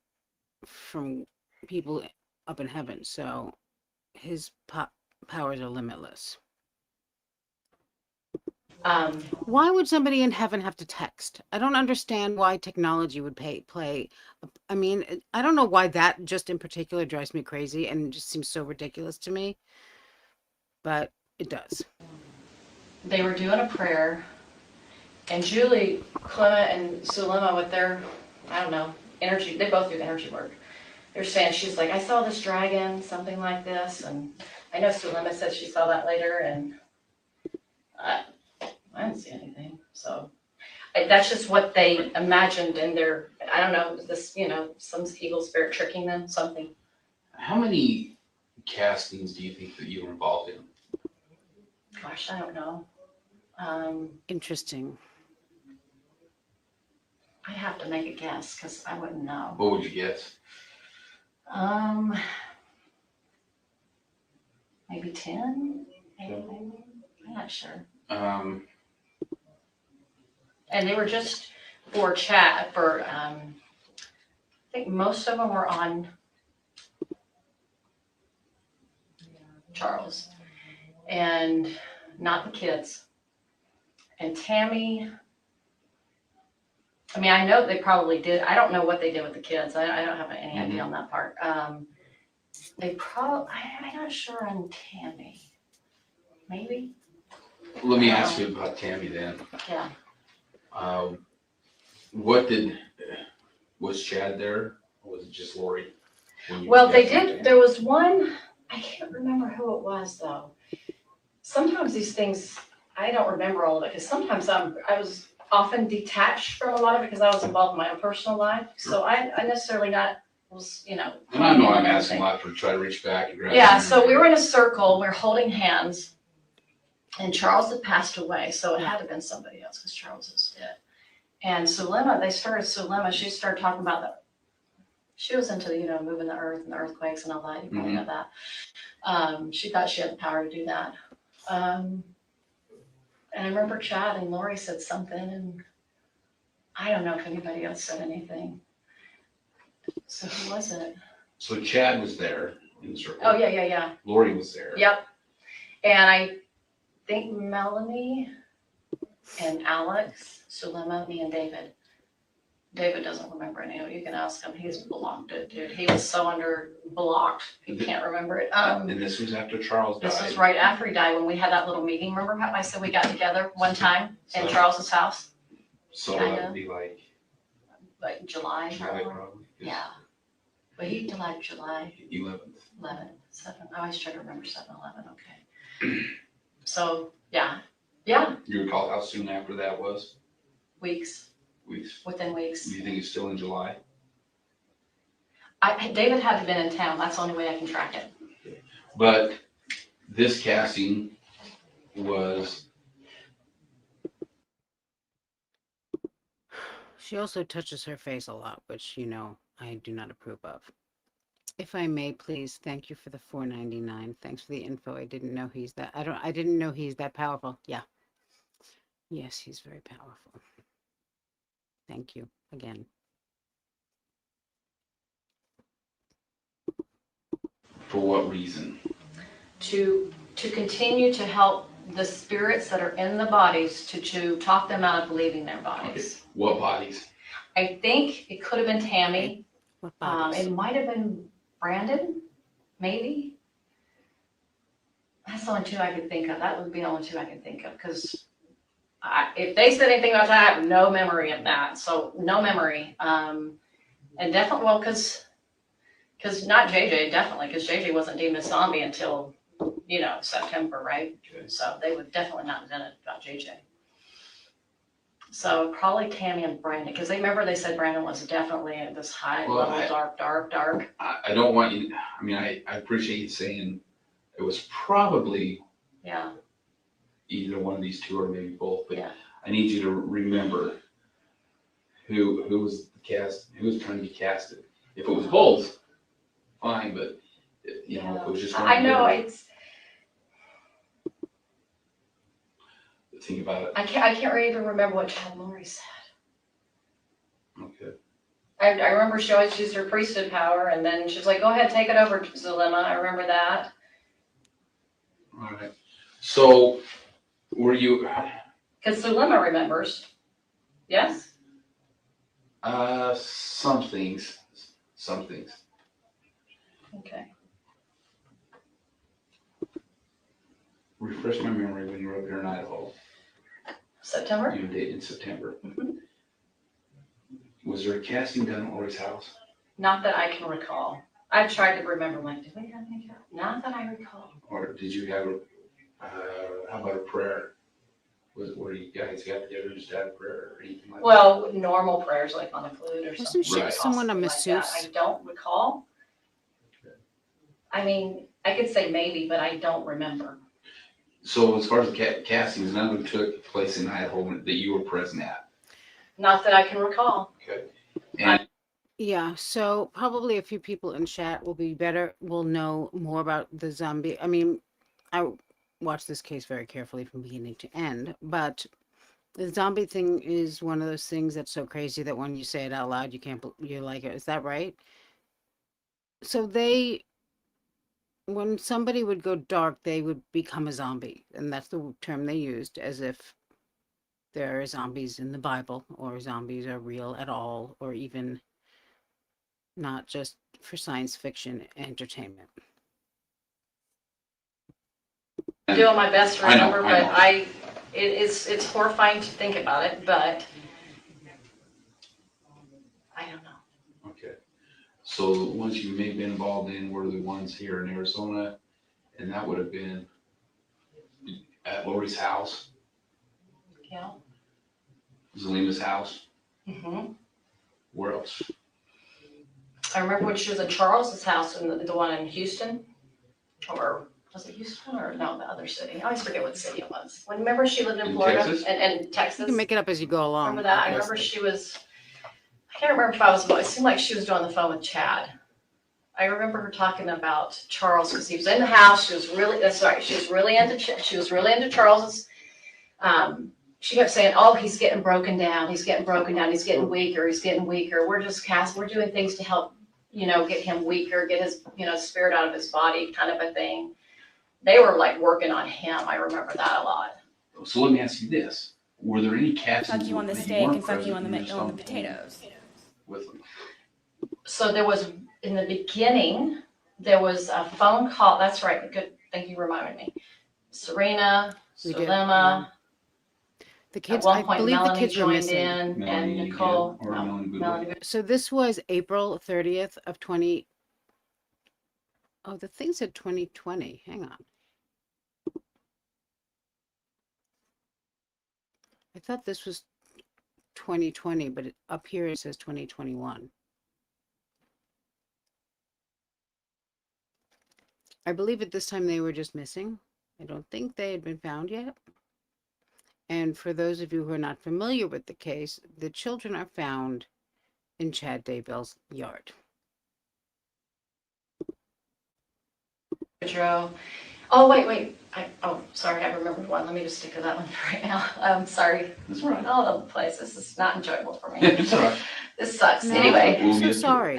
from people up in heaven, so his powers are limitless. Why would somebody in heaven have to text? I don't understand why technology would play. I mean, I don't know why that just in particular drives me crazy and just seems so ridiculous to me, but it does. they were doing a prayer, and Julie Clement and Sulema with their, I don't know, energy, they both do energy work. They're saying, she's like, I saw this dragon, something like this, and I know Sulema said she saw that later, and I didn't see anything. So that's just what they imagined in their, I don't know, this, some evil spirit tricking them, something. How many castings do you think that you were involved in? Gosh, I don't know. Interesting. I have to make a guess because I wouldn't know. What would you guess? Maybe 10? Maybe. I'm not sure. And they were just for chat, I think most of them were on Charles and not the kids. And Tammy, I mean, I know they probably did. I don't know what they did with the kids. I don't have any idea on that part. I'm not sure on Tammy. Maybe? Let me ask you about Tammy then. Yeah. Was Chad there, or was it just Lori? Well, they did, there was one, I can't remember who it was though. Sometimes these things, I don't remember all of it, because sometimes I was often detached from a lot of it because I was involved in my own personal life. So I necessarily was. And I know I'm asking a lot for try to reach back and grab. Yeah, so we were in a circle, we were holding hands, and Charles had passed away, so it had to have been somebody else because Charles was dead. And Sulema, she started talking about that. She was into, moving the earth and the earthquakes and all that. You probably know that. She thought she had the power to do that. And I remember Chad and Lori said something, and I don't know if anybody else said anything. So who was it? So Chad was there in the circle. Oh, yeah. Lori was there. Yep. And I think Melanie and Alex, Sulema, me and David. David doesn't remember any of it. You can ask him. He's blocked it, dude. He was so blocked. He can't remember it. And this was after Charles died. This was right after he died when we had that little meeting. Remember how I said we got together one time in So- Charles's house? So Kinda. that would be like July. July probably. Yeah. But he died July 11th. 11, 7. I always try to remember 7/11. Okay. So, yeah. Yeah. You recall how soon after that was? Weeks. Weeks. Within weeks. Do you think it's still in July? David had been in town. That's the only way I can track it. But this casting was, She also touches her face a lot, which, I do not approve of. If I may, please, thank you for the $4.99. Thanks for the info. I didn't know he's that. I didn't know he's that powerful. Yeah. Yes, he's very powerful. Thank you again. for what reason? To continue to help the spirits that are in the bodies to talk them out of leaving their Okay, bodies. what bodies? I think it could have been Tammy. What bodies? It might have been Brandon, maybe. That's the only two I could think of. That would be the only two I could think of, because if they said anything about that, I have no memory of that. So no memory. And definitely, well, because not JJ, definitely, because JJ wasn't deemed a zombie until, September, right? Okay. So they would definitely not have done it about JJ. So probably Tammy and Brandon, because they said Brandon was definitely at this high Well, level, dark. I don't want you, I appreciate you saying it was probably Yeah, either one of these two or maybe both, but Yeah. I need you to remember who was who was trying to be casted. If it was both, fine, but if it was just one. I know, of them, think about it. I can't even remember what Chad Lori said. Okay. I remember she always used her priesthood power, and then she's like, go ahead, take it over, Zulema. I remember that. All right. So, were you? Because Zulema remembers. Yes? Some things. Okay. Refresh my memory when you were up here in Idaho. September? You dated in September. Mhm. Was there a casting done at Lori's house? Not that I can recall. I've tried to remember, like, did we have any? Not that I recall. Or did you have how about a prayer? Was it where you guys got together and just had a prayer or anything like that? Well, normal prayers like on a flute or Wasn't something. she Right. someone a possibly like that. masseuse? I don't recall. I mean, I could say maybe, but I don't remember. So as far as the castings, none of them took place in Idaho that you were present at. Not that I can recall. Okay. And Yeah, so probably a few people in chat will know more about the zombie. I mean, I watched this case very carefully from beginning to end, but the zombie thing is one of those things that's so crazy that when you say it out loud, you're like, is that right? So when somebody would go dark, they would become a zombie, and that's the term they used, as if there are zombies in the Bible, or zombies are real at all, or even not just for science fiction entertainment. I'm doing my best to I know, remember, I but know. it's horrifying to think about it, but I don't know. okay. So the ones you may have been involved in were the ones here in Arizona, and that would have been at Lori's house, Yeah. Zelena's house. Mm-hmm. Where else? I remember when she was in Charles's house, and the one in Houston, or was it Houston or no, the other city? I always forget what city it was. Remember she lived in In Florida Texas? and You Texas. can make it up as you go along. Remember that? I remember I can't remember if it seemed like she was doing the phone with Chad. I remember her talking about Charles because he was in the house. She was really into Charles's. She kept saying, "Oh, he's getting broken down. He's getting broken down. He's getting weaker. He's getting weaker. We're doing things to help, get him weaker, get his, spirit out of his body, kind of a thing." They were like working on him. I remember that a lot. So let me ask you this: were there any castings? Fuck you on the that steak weren't and fuck you present on in your the stomach? potatoes. with them. So there was, in the beginning, there was a phone call. That's right. Good. Thank you for reminding me. Serena, We did, Salima. The At kids, one I point, believe the Melanie kids were joined missing. in, Melanie and Nicole. Gibb or No, Melanie Gibb. Melanie. So this was April 30th of 20. Oh, the thing said 2020. Hang on. I thought this was 2020, but up here it says 2021. I believe at this time they were just missing. I don't think they had been found yet. And for those of you who are not familiar with the case, the children are found in Chad Daybell's yard. Joe. Oh, wait. Sorry, I remembered one. Let me just stick to that one for right now. Sorry. That's all right. All over the place. This is not enjoyable for me. It's all right. This sucks. No, Anyway, I'm so We'll get to it. sorry.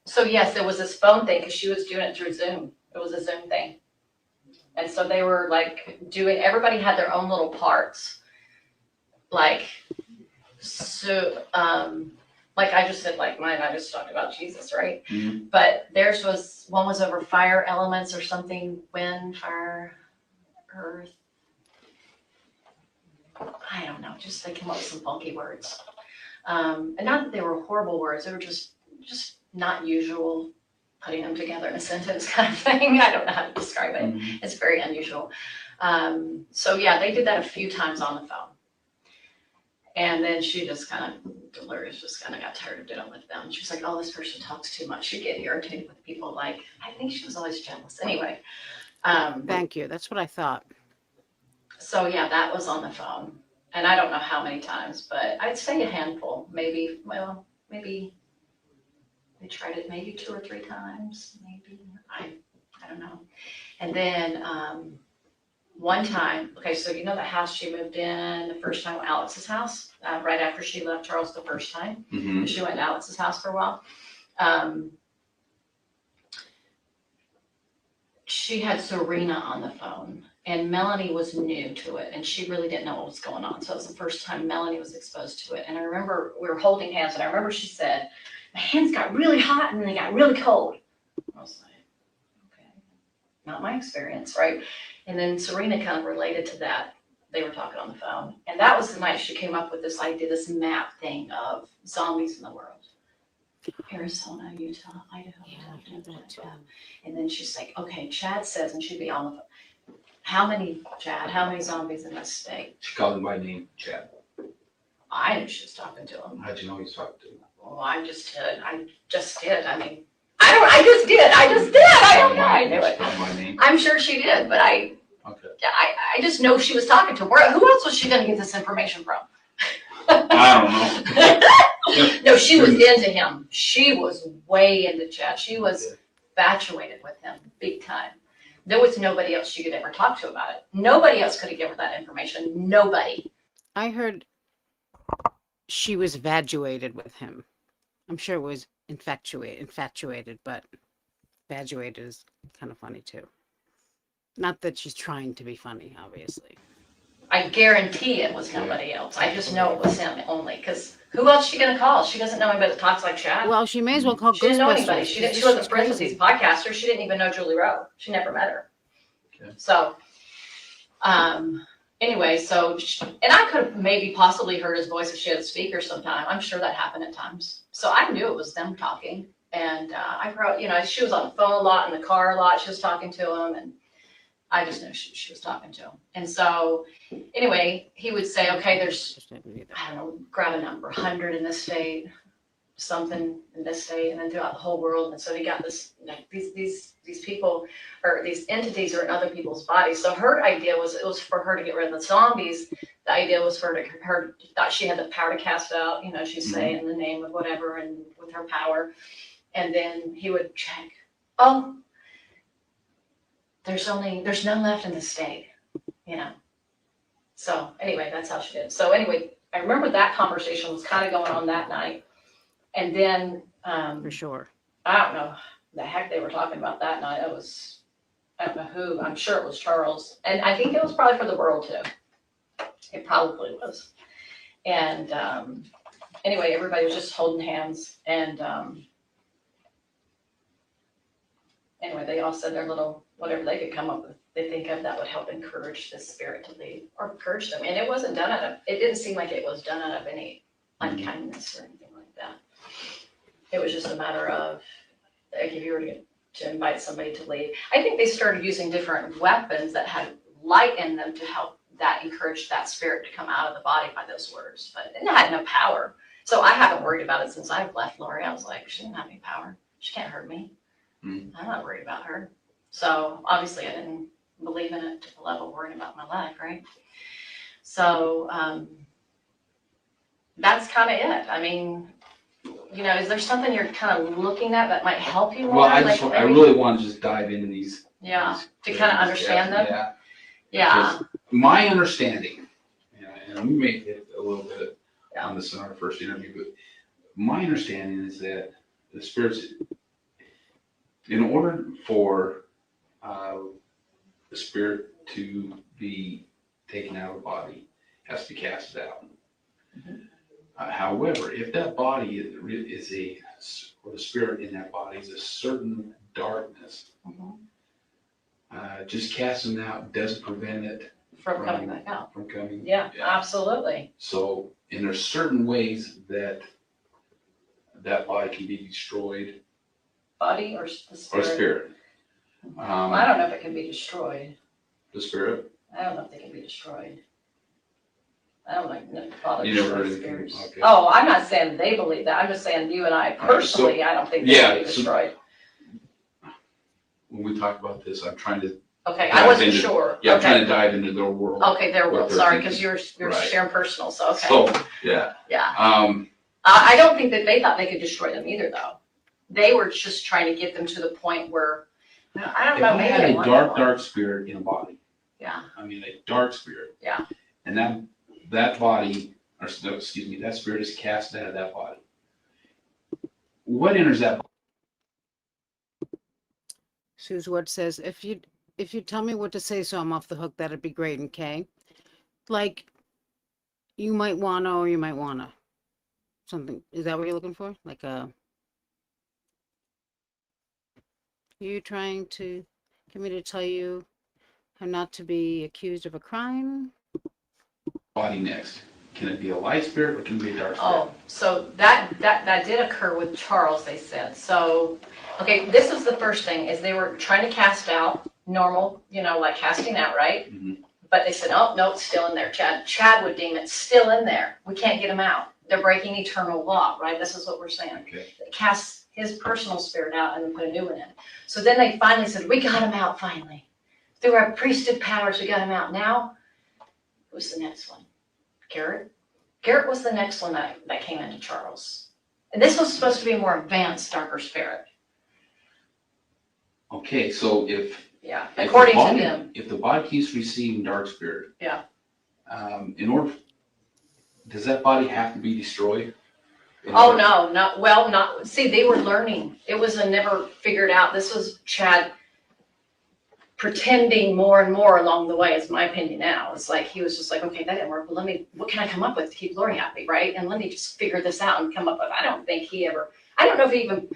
so yes, there was this phone thing because she was doing it through Zoom. It was a Zoom thing. And so they were like everybody had their own little parts. Like, so, like I just said, like mine, I just talked about Jesus, right? Mhm. But one was over fire elements or something, wind, fire, earth. I don't know, just they came up with some funky words. And not that they were horrible words, they were just not usual, putting them together in a sentence kind of thing. I don't know how to describe it. Mhm. It's very unusual. So yeah, they did that a few times on the phone. And then she just kind of, Dolores just kind of got tired of dealing with them. She was like, oh, this person talks too much. She'd get irritated with people. Like, I think she was always jealous. Anyway. Thank you. That's what I thought. So yeah, that was on the phone. And I don't know how many times, but I'd say a handful. Maybe they tried it maybe 2 or 3 times. Maybe, I don't know. And then one time, okay, so you know the house she moved in the first time, Alex's house, right after she left Charles the first time. Mhm. She went to Alex's house for a while. She had Serena on the phone, and Melanie was new to it, and she really didn't know what was going on. So it was the first time Melanie was exposed to it. And I remember we were holding hands, and I remember she said, my hands got really hot and they got really cold. I was like, okay, not my experience, right? And then Serena kind of related to that. They were talking on the phone. And that was the night she came up with this idea, this map thing of zombies in the world. Arizona, Utah, Idaho. Yeah, I know that too. And then she's like, okay, Chad says, and she'd be on the phone. How many zombies in this state? She called him by name, Chad. I knew she was talking to him. How'd you know he was talking to him? Well, I just did. I mean, I just did. I don't know. I knew it. She called him by name? I'm sure she did, but I Okay. just know she was talking to him. Who else was she going to get this information from? I don't know. No, she was into him. She was way into Chad. She was infatuated with him big time. There was nobody else she could ever talk to about it. Nobody else could have given her that information. Nobody. I heard she was vaduated with him. I'm sure it was infatuated, but vaduated is kind of funny too. Not that she's trying to be funny, obviously. I guarantee it was nobody else. I just know it was him only. Because who else is she going to call? She doesn't know anybody that talks like Chad. Well, she may as well call She didn't know anybody. Ghostbusters. She 'cause this wasn't is friends with crazy. these podcasters. She didn't even know Julie Rowe. She never met her. Okay. So, anyway, and I could have maybe possibly heard his voice if she had a speaker sometime. I'm sure that happened at times. So I knew it was them talking. And I probably, she was on the phone a lot, in the car a lot. She was talking to him, and I just knew she was talking to him. And so, anyway, he would say, okay, there's, I don't know, grab a number, 100 in this state, something in this state, and then throughout the whole world. And so he got this, these people, or these entities are in other people's bodies. So her idea was, it was for her to get rid of the zombies. The idea was for her thought she had the power to cast out, she'd say in the name of whatever and with her power. And then he would check, oh, there's none left in the state, So anyway, that's how she did. So anyway, I remember that conversation was kind of going on that night. And then, For sure. I don't know the heck they were talking about that night. I don't know who, I'm sure it was Charles. And I think it was probably for the world too. It probably was. And anyway, everybody was just holding hands and, anyway, they all said their little, whatever they could come up with, they think of that would help encourage the spirit to leave or encourage them. And it wasn't done it didn't seem like it was done out of any unkindness or anything like that. It was just a matter of, like, if you were to invite somebody to leave. I think they started using different weapons that had light in them to help that encourage that spirit to come out of the body by those words, but it had no power. So I haven't worried about it since I've left Lori. I was like, she didn't have any power. She can't hurt me. I'm not worried about her. So obviously I didn't believe in it to the level of worrying about my life, right? So that's kind of it. I mean, you know, is there something you're kind of looking at that might help you more? Well, I Like really want to just dive into these. Yeah, these to kind of things. understand them. Yeah. Yeah, Because my understanding, and we may hit a little bit Yeah. on this in our first interview, but my understanding is that the spirits, in order for the spirit to be taken out of the body, has to be casted out. Mhm. However, if that body or the spirit in that body is a certain darkness, Mhm. just casting it out doesn't prevent it From coming back out. from coming. Yeah, absolutely. So, and there's certain ways that that body can be destroyed, Body or the or spirit? spirit. Well, I don't know if it can be destroyed. The spirit. I don't know if they can be destroyed. I don't like bother You never heard destroyed anything? spirits. Okay. Oh, I'm not saying they believe that. I'm just saying you and I personally, I don't think they yeah, can be so- destroyed. When we talk about this, I'm trying to, Okay, I dive wasn't into- sure. I'm Okay. trying to dive into their world. Okay, there, what they're sorry, thinking. because you're Right. sharing personal, so okay. So, yeah. Yeah. I I don't think that they thought they could destroy them either, though. They were just trying to get them to the point where, I don't if know, I maybe had they a wanted dark, one. dark spirit in a body, Yeah, I mean, a dark spirit. Yeah. And that body, or no, excuse me, that spirit is cast out of that body. What enters that? Sue's what says, if you tell me what to say so I'm off the hook, that'd be great, okay? Like, you might wanna or you might wanna. Something, is that what you're looking for? Like you trying to get me to tell you how not to be accused of a crime? Body next? Can it be a light spirit or can it be a dark spirit? oh, so that did occur with Charles, they said. So, okay, this was the first thing, is they were trying to cast out normal, like casting out, right? Mhm. But they said, oh, no, it's still in there. Chad would deem it still in there. We can't get them out. They're breaking eternal law, right? This is what we're saying. Okay. They cast his personal spirit out and then put a new one in. So then they finally said, we got him out finally. Through our priesthood powers, we got him out. Now, who's the next one? Garrett? Garrett was the next one that came into Charles. And this was supposed to be a more advanced, darker spirit. Okay, so if Yeah, the according to body- them. if the body keeps receiving dark spirit. Yeah. Does that body have to be destroyed? Oh, no, see, they were learning. It was a never figured out. This was Chad pretending more and more along the way, is my opinion now. It's like, he was just like, okay, that didn't work, but what can I come up with to keep Lori happy, right? And let me just figure this out and come up with, I don't know if he even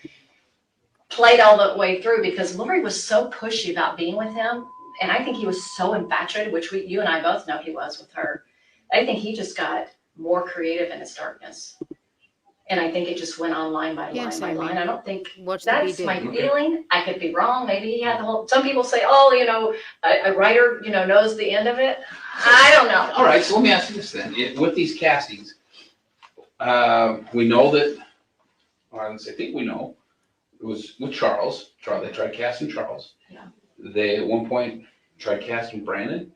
played all the way through, because Lori was so pushy about being with him. And I think he was so infatuated, which you and I both know he was with her. I think he just got more creative in his darkness. And I think it just went on line by Yes, line by Amy. line. I don't think What's to be that's my did? Okay. feeling. I could be wrong. Maybe he had the whole, some people say, oh, a writer, knows the end of it. I don't know. All right, so let me ask you this then. With these castings, we know that, I think we know, it was with Charles. They tried casting Charles. Yeah. They, at one point, tried casting Brandon.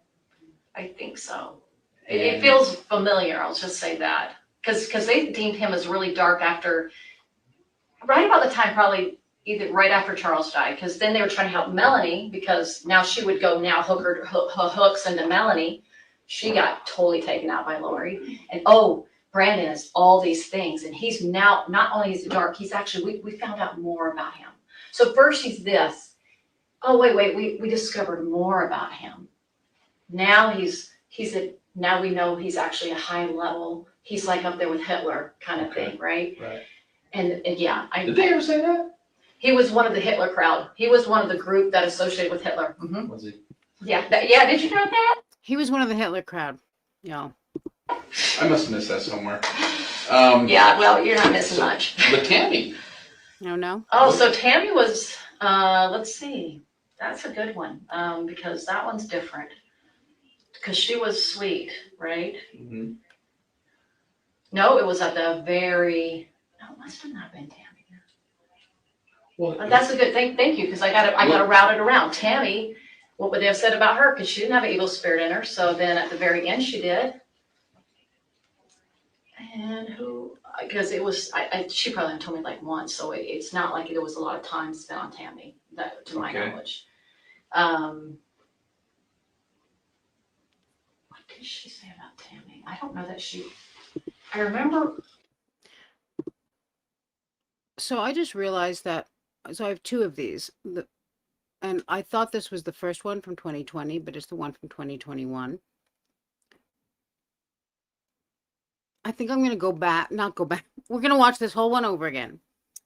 I think so. It feels familiar. I'll just say that. Because they deemed him as really dark right about the time, probably either right after Charles died, because then they were trying to help Melanie, because now she would go hook her hooks into Melanie. She got totally taken out by Lori. And Brandon is all these things. And he's now, not only is he dark, he's actually, we found out more about him. So first he's this. Oh, wait, we discovered more about him. Now he's a Now we know he's actually a high level, he's like up there with Hitler kind of Okay. thing, right? Right. And yeah, Did they ever say that? he was one of the Hitler crowd. He was one of the group that associated with Hitler. Was he? Yeah, yeah, did you know that? He was one of the Hitler crowd. Yeah. I must have missed that somewhere. Yeah, well, you're not missing much. But Tammy. No. Oh, so Tammy was, let's see, that's a good one, because that one's different. Because she was sweet, right? Mhm. No, it was at the very, no, it must have not been Tammy. Well, But that's a good thing, thank you, because I gotta route it around. Tammy, what would they have said about her? Because she didn't have an evil spirit in her, so then at the very end she did. And who, because it was, she probably only told me like once, so it's not like there was a lot of time spent on Tammy, that, to my Okay. knowledge. What did she say about Tammy? I don't know that I remember, So I just realized that. So I have two of these. And I thought this was the first one from 2020, but it's the one from 2021. I think I'm going to go back, not go back. We're going to watch this whole one over again.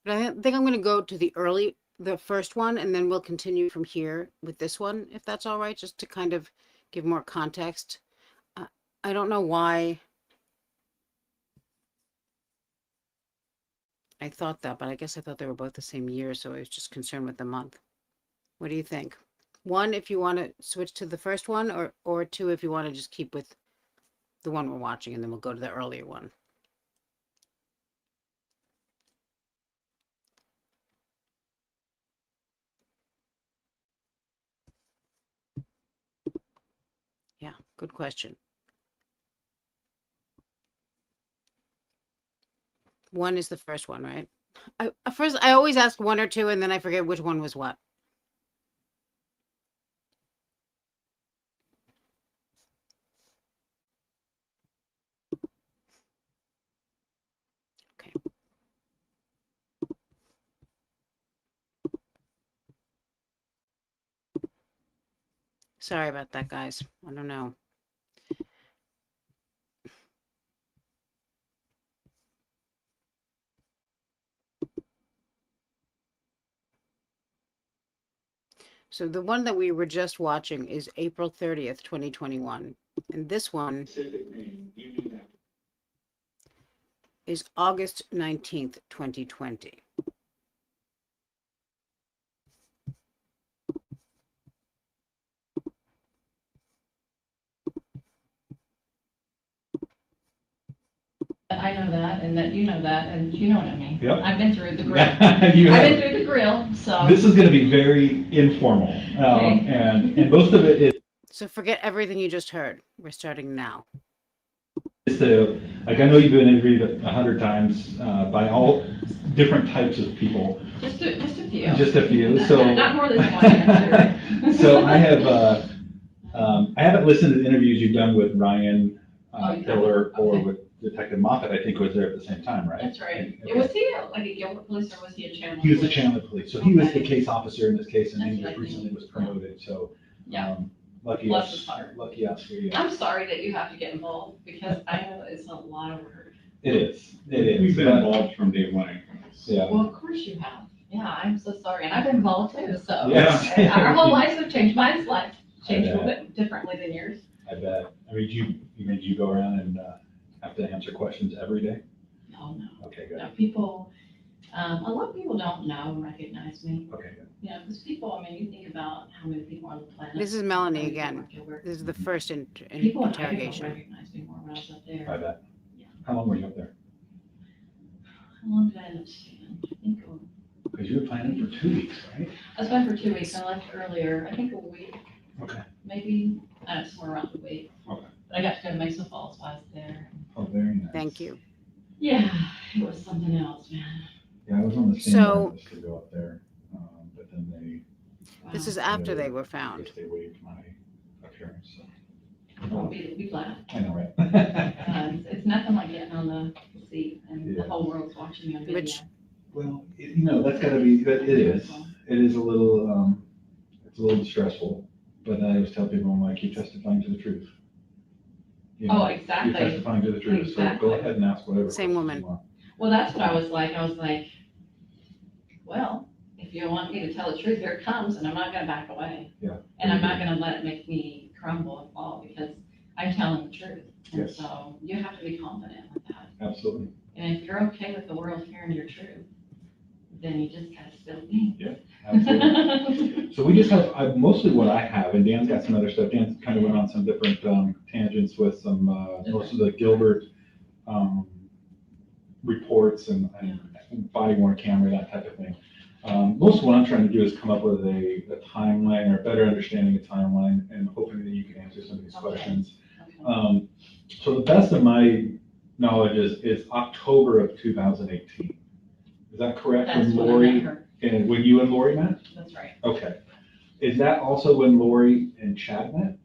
But I think I'm going to go to the first one, and then we'll continue from here with this one, if that's all right, just to kind of give more context. I don't know why I thought that, but I guess I thought they were both the same year, so I was just concerned with the month. What do you think? One, if you want to switch to the first one, or two, if you want to just keep with the one we're watching, and then we'll go to the earlier one. Yeah, good question. One is the first one, right? I always ask one or two, and then I forget which one was what. Okay. Sorry about that, guys. I don't know. So the one that we were just watching is April 30th, 2021. And this one is August 19th, 2020. I know that, and that you know that, and you know what I mean. Yep. I've been through the grill. You I've have. been through the grill, so. This is going to be very informal, Okay. and most of it So forget everything you just heard. We're starting now. is like I know you've been interviewed 100 times by all different types of people. Just a few. Just a few. So Not more than one. so I haven't listened to the interviews you've done with Ryan Hiller or Okay. with Detective Moffat. I think was there at the same time, right? That's right. Okay. Was he like a Gilbert police or was he a Chandler? He was the police? Chandler police, so he was the Okay. case officer in this case, and That's he what I recently think. was promoted. So Yeah. lucky Bless us. his heart. Lucky us. I'm sorry that you have to get involved because I know it's a lot of work. It is. It is. We've been But- involved from day one. Yeah. Well, of course you have. Yeah, I'm so sorry. And I've been involved too, so. Yes. Our whole lives have changed. Mine's life changed a I little bit differently than yours. I bet. I mean, you go around and have to answer questions every day? No, no. Okay, good. No, people, a lot of people don't know and recognize me. Okay, good. You know, because people, I mean, you think about how many people on the planet. This is Melanie how many people again. are Gilbert. This is the first People in Idaho interrogation. recognize me more when I was up there. I bet. Yeah. How long were you up there? How long did I end up staying? I think, Because you were planning for 2 weeks, right? I was gone for 2 weeks. I left earlier, I think a week. Okay. Maybe, somewhere around a week. Okay. But I got to go to Mesa Falls while I was there. Oh, very nice. Thank you. Yeah, it was something else, man. Yeah, I was on the So- standby list to go up there, but then This Wow. is after they were I found. guess they waived my appearance, so. Don't be glad. I know, right? It's nothing like getting on the seat and the Yeah. whole world's watching you on video. Which- Well, that's gotta be, it is. It is a little, it's a little stressful, but I always tell people, I'm like, keep testifying to the truth. you Oh, know, exactly. you're testifying to the truth, so go Exactly. ahead and ask whatever Same questions woman. you want. Well, that's what I was like, well, if you want me to tell the truth, here it comes, and I'm not gonna back away. Yeah. And I'm not gonna let it make me crumble and fall, because I'm telling the truth. And Yes. so you have to be confident with that. Absolutely. And if you're okay with the world hearing your truth, then you just gotta spill beans. Yeah, absolutely. So we just have, mostly what I have, and Dan's got some other stuff. Dan kind of went on some different tangents with some, most of the Gilbert reports and body worn camera, that type of thing. Most of what I'm trying to do is come up with a timeline or a better understanding of timeline, and hoping that you can answer some of these Okay. questions. Okay. So the best of my knowledge is October of 2018. Is that correct? That's When when I Lori, met her. and when you and Lori met? That's right. Okay. Is that also when Lori and Chad met?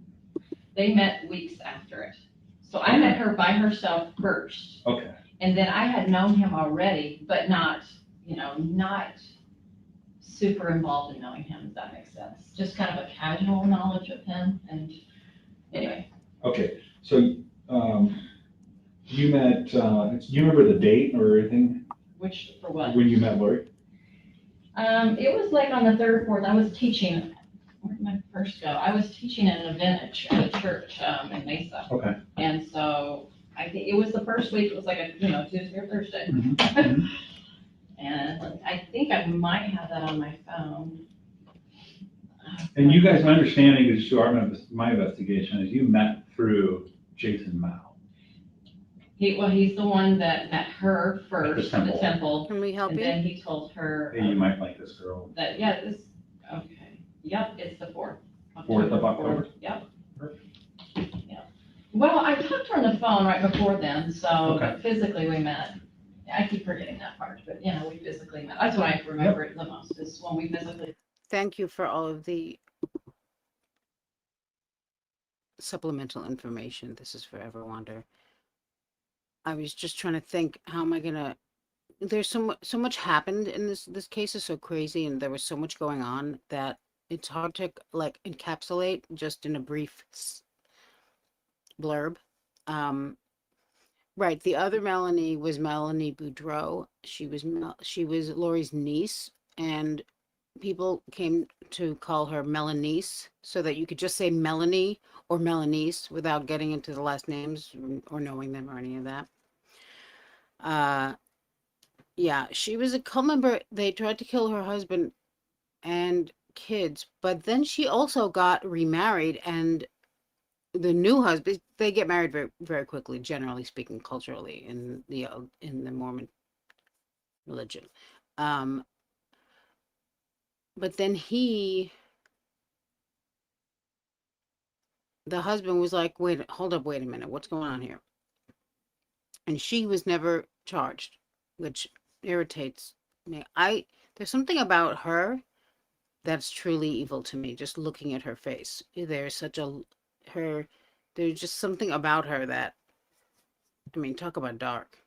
They met weeks after it. So I met her by herself first. Okay. And then I had known him already, but not, not super involved in knowing him, if that makes sense. Just kind of a casual knowledge of him, and anyway. Okay, so, you met, do you remember the date or anything Which, for what? when you met Lori? It was like on the third or fourth, I was teaching, where did I first go? I was teaching at an event at a church, in Mesa. Okay. And so I think it was the first week, it was like a, Tuesday or Thursday. Mhm. And I think I might have that on my phone. And you guys, my understanding is through my investigation is you met through Jason Mao. He's the one that met her first at the temple. temple, Can we help and you? then he told her Hey, you might like this girl. that, okay, yep, it's the 4th. 4th of October? 4th, Yep. Perfect. Yep. Well, I talked to her on the phone right before then, so Okay. but physically we met. I keep forgetting that part, but we physically met. That's what I remember it the most, is when we physically. Thank you for all of the supplemental information. This is Forever Wonder. I was just trying to think, how am I gonna, there's so much happened in this case is so crazy, and there was so much going on that it's hard to like encapsulate just in a brief blurb. Right, the other Melanie was Melanie Boudreau. She was Lori's niece, and people came to call her Melanice, so that you could just say Melanie or Melanice without getting into the last names or knowing them or any of that. Yeah, she was a cult member. They tried to kill her husband and kids, but then she also got remarried, and the new husband, they get married very, very quickly, generally speaking, culturally in the Mormon religion. But then the husband was like, wait, hold up, wait a minute, what's going on here? And she was never charged, which irritates me. There's something about her that's truly evil to me, just looking at her face. There's just something about her that, I mean, talk about dark.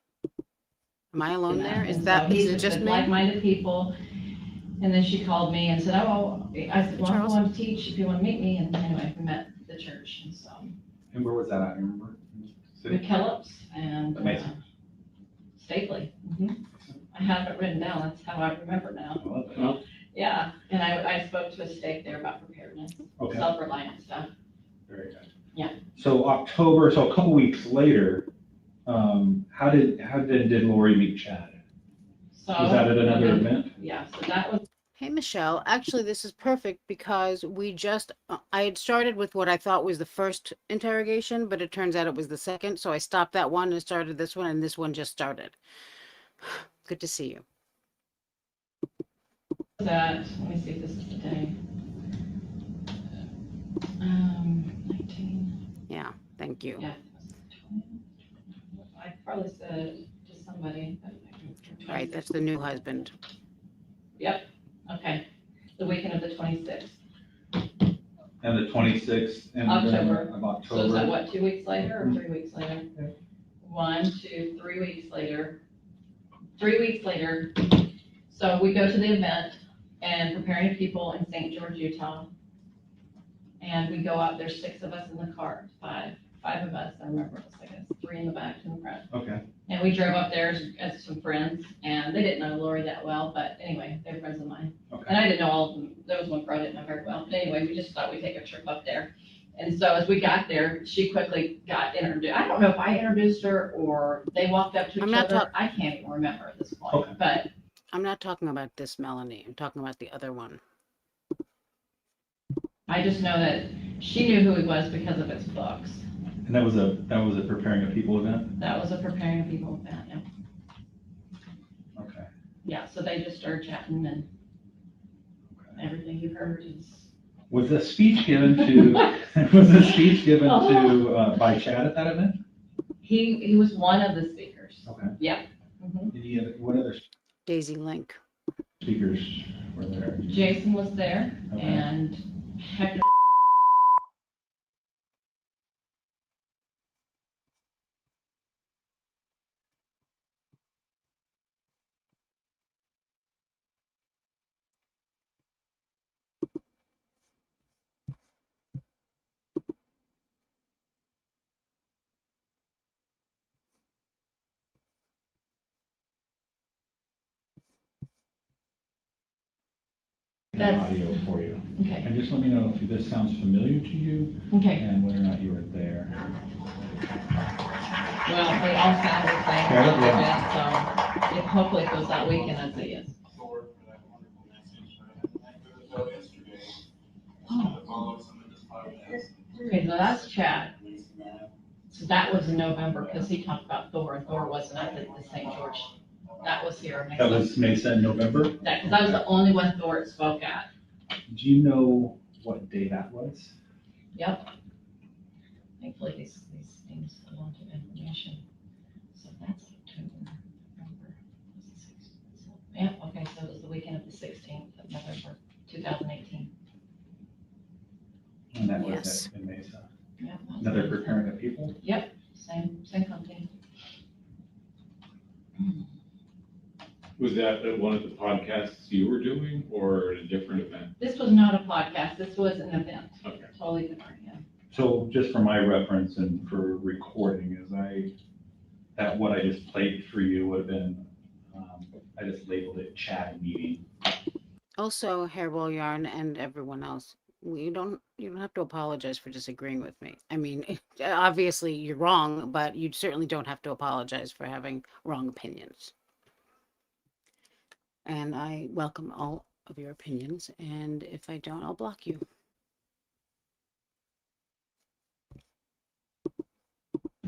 Am I alone there? Is it just me? Like-minded people. And then she called me and said, I said, well, I'm Charles? going to teach if you want to meet me. And anyway, we met at the church, and so. And where was that at, you remember? City? McKellips and Amazing. Stapley. I have it written down, that's how I remember now. I love it. Yeah, and I spoke to a stake there about preparedness, Okay. self-reliant stuff. Very good. Yeah. So October, so a couple weeks later, how did Lori meet Chad? So. Was that at another event? Yeah, so that was. Hey, Michelle, actually, this is perfect because I had started with what I thought was the first interrogation, but it turns out it was the second. So I stopped that one and started this one, and this one just started. Good to see you. Let me see if this is the day. 19. Yeah, thank you. Yeah. I probably said to somebody. But Right, that's the new husband. Yep, okay. The weekend of the 26th. And the 26th October. of So October. is that what, 2 weeks later or 3 weeks later? 1, 2, 3 weeks later. 3 weeks later. So we go to the event and preparing people in St. George, Utah. And we go out, there's 6 of us in the car, 5. 5 of us, I remember it was like us, 3 in the back, 2 in the front. Okay. And we drove up there as some friends, and they didn't know Lori that well, but anyway, they're friends of mine. Okay. And I didn't know all of them, there was one girl I didn't know very well, but anyway, we just thought we'd take a trip up there. And so as we got there, she quickly got introduced. I don't know if I introduced her or they walked up to I'm each not other. I can't even remember at this point, Okay. but I'm not talking about this Melanie. I'm talking about the other one. I just know that she knew who he was because of his books. And that was a preparing a people event? That was a preparing people event, yeah. Okay. Yeah, so they just started chatting and everything you've heard is. Was a speech given to, by Chad at that event? He was one of the speakers. Okay. Yeah. Mhm. Did he have, what other Daisy Link. speakers were there? Jason was there Okay. and Hector. That's- Audio for you. Okay, And just let me know if this sounds familiar to you okay. and whether or not you were there. Well, they all sound the same, Yeah. so if hopefully it goes that weekend, I'd say yes. Okay, so that's Chad. So that was in November, because he talked about Thor, and Thor wasn't at the St. George. That was here. next That month. was Mesa in November? That, because that was the only one Thor spoke at. Do you know what day that was? Yep. Thankfully, these things go on to information. So that's October, November, this is 16th. So, yeah, okay, so it was the weekend of the 16th of November, 2018. And that was Yes. in Mesa. Yeah. Another preparing of people? Yep, same company. Was that at one of the podcasts you were doing or at a different event? This was not a podcast, this was an event. Okay. Totally different, yeah. So just for my reference and for recording, that what I just played for you would have been, I just labeled it chat meeting. Also, Hairball Yarn and everyone else. You don't have to apologize for disagreeing with me. I mean, obviously you're wrong, but you certainly don't have to apologize for having wrong opinions. And I welcome all of your opinions, and if I don't, I'll block you.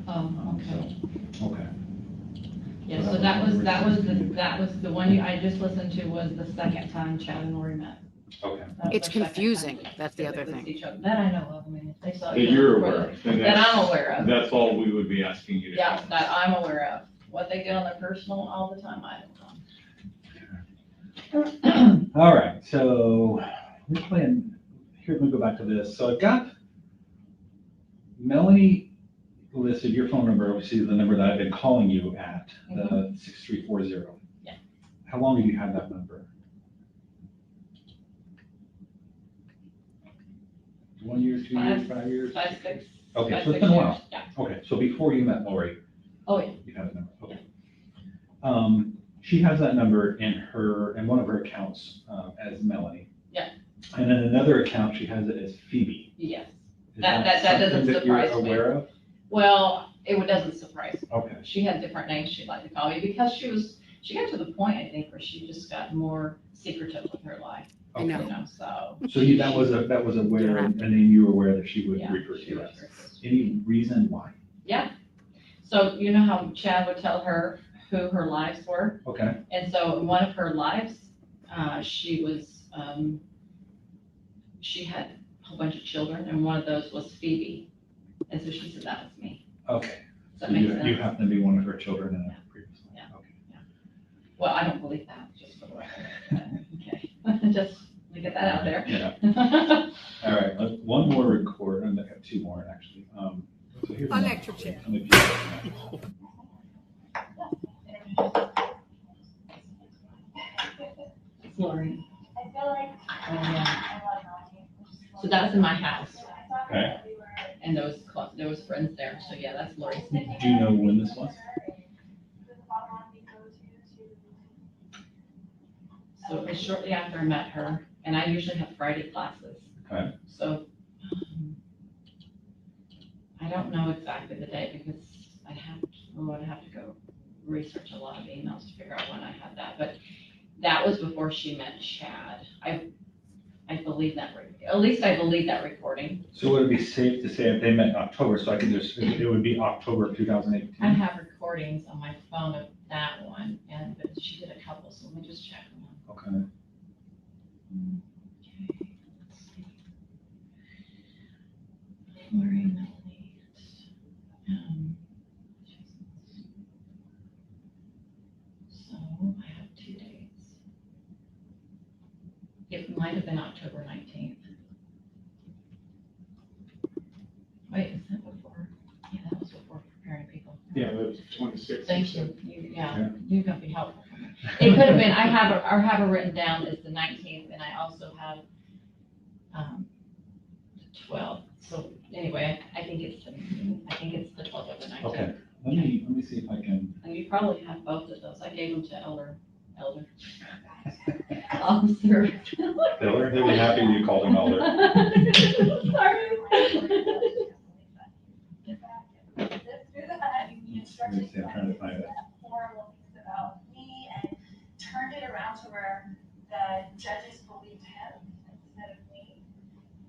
Okay. Okay. Yeah, so that was the one I just listened to was the second time Chad and Lori met. Okay. That was It's their second confusing. time That's the other physically thing. see each other. That I know of, I mean, if they saw. That each other you're before aware they- of. And That I'm that's- aware of. That's all we would be asking you to. Yeah, tell us. that I'm aware of. What they do on their personal all the time, I don't know. All right, so we're playing, here, let me go back to this. So I've got Melanie listed, your phone number, obviously is the number that I've been calling you at, the 6340. Yeah. How long have you had that number? 1 year, 2 years, 5 years? 5, 6. Okay, 5, so it's 6 been a while. years. Yeah. Okay, so before you met Lori, Oh, yeah. you had a number, okay. She has that number in one of her accounts as Melanie. Yeah. And in another account, she has it as Phoebe. Yes. Is That doesn't something that you're surprise me. aware of? Well, it doesn't surprise me. Okay, She had different names she'd like to call me because she got to the point, I think, where she just got more secretive with her life, I you know. know, so. so that was aware, and then you were aware that she would Yeah, refer to she you was as. her sister. Any reason why? Yeah. So you know how Chad would tell her who her lives were? Okay, And so in one of her lives, she had a whole bunch of children, and one of those was Phoebe. And so she said, that was me. okay. Does that So make you sense? happen to be one of her children in a previous life? Yeah. Okay. Well, I don't believe that, just for the record. Okay, just to get that out there. Yeah. All right, one more record, and I have 2 more actually. So here's one. Electric chair. Let me do that. It's Lori. Oh, yeah. So that was in my house, Okay, and there was friends there. So it was shortly after I met her, and I usually have Friday classes. Okay. So, I don't know exactly the date because I'd have to go research a lot of emails to figure out when I had that, but that was before she met Chad. I believe that, at least I believe that recording. So would it be safe to say if they met in October, so I can just, it would be October of 2018? I have recordings on my phone of that one, but she did a couple, so let me just check them. Okay. Okay, let's see. Lori, Melanie. So I have 2 dates. It might have been October 19th. Wait, is that before? Yeah, that was before preparing people. Yeah, that was 26. Thank you. Yeah, Yeah. you're gonna be helpful for me. It could have been, I have it written down as the 19th, and I also have, the 12th. So anyway, I think it's the 12th or the 19th. Okay, let me see if I can. And you probably have both of those. I gave them to Elder. Officer. They'll be happy you called him Elder. Sorry. Let me see, I'm trying to find it. Horrible things about me and turned it around to where the judges believed him instead of me.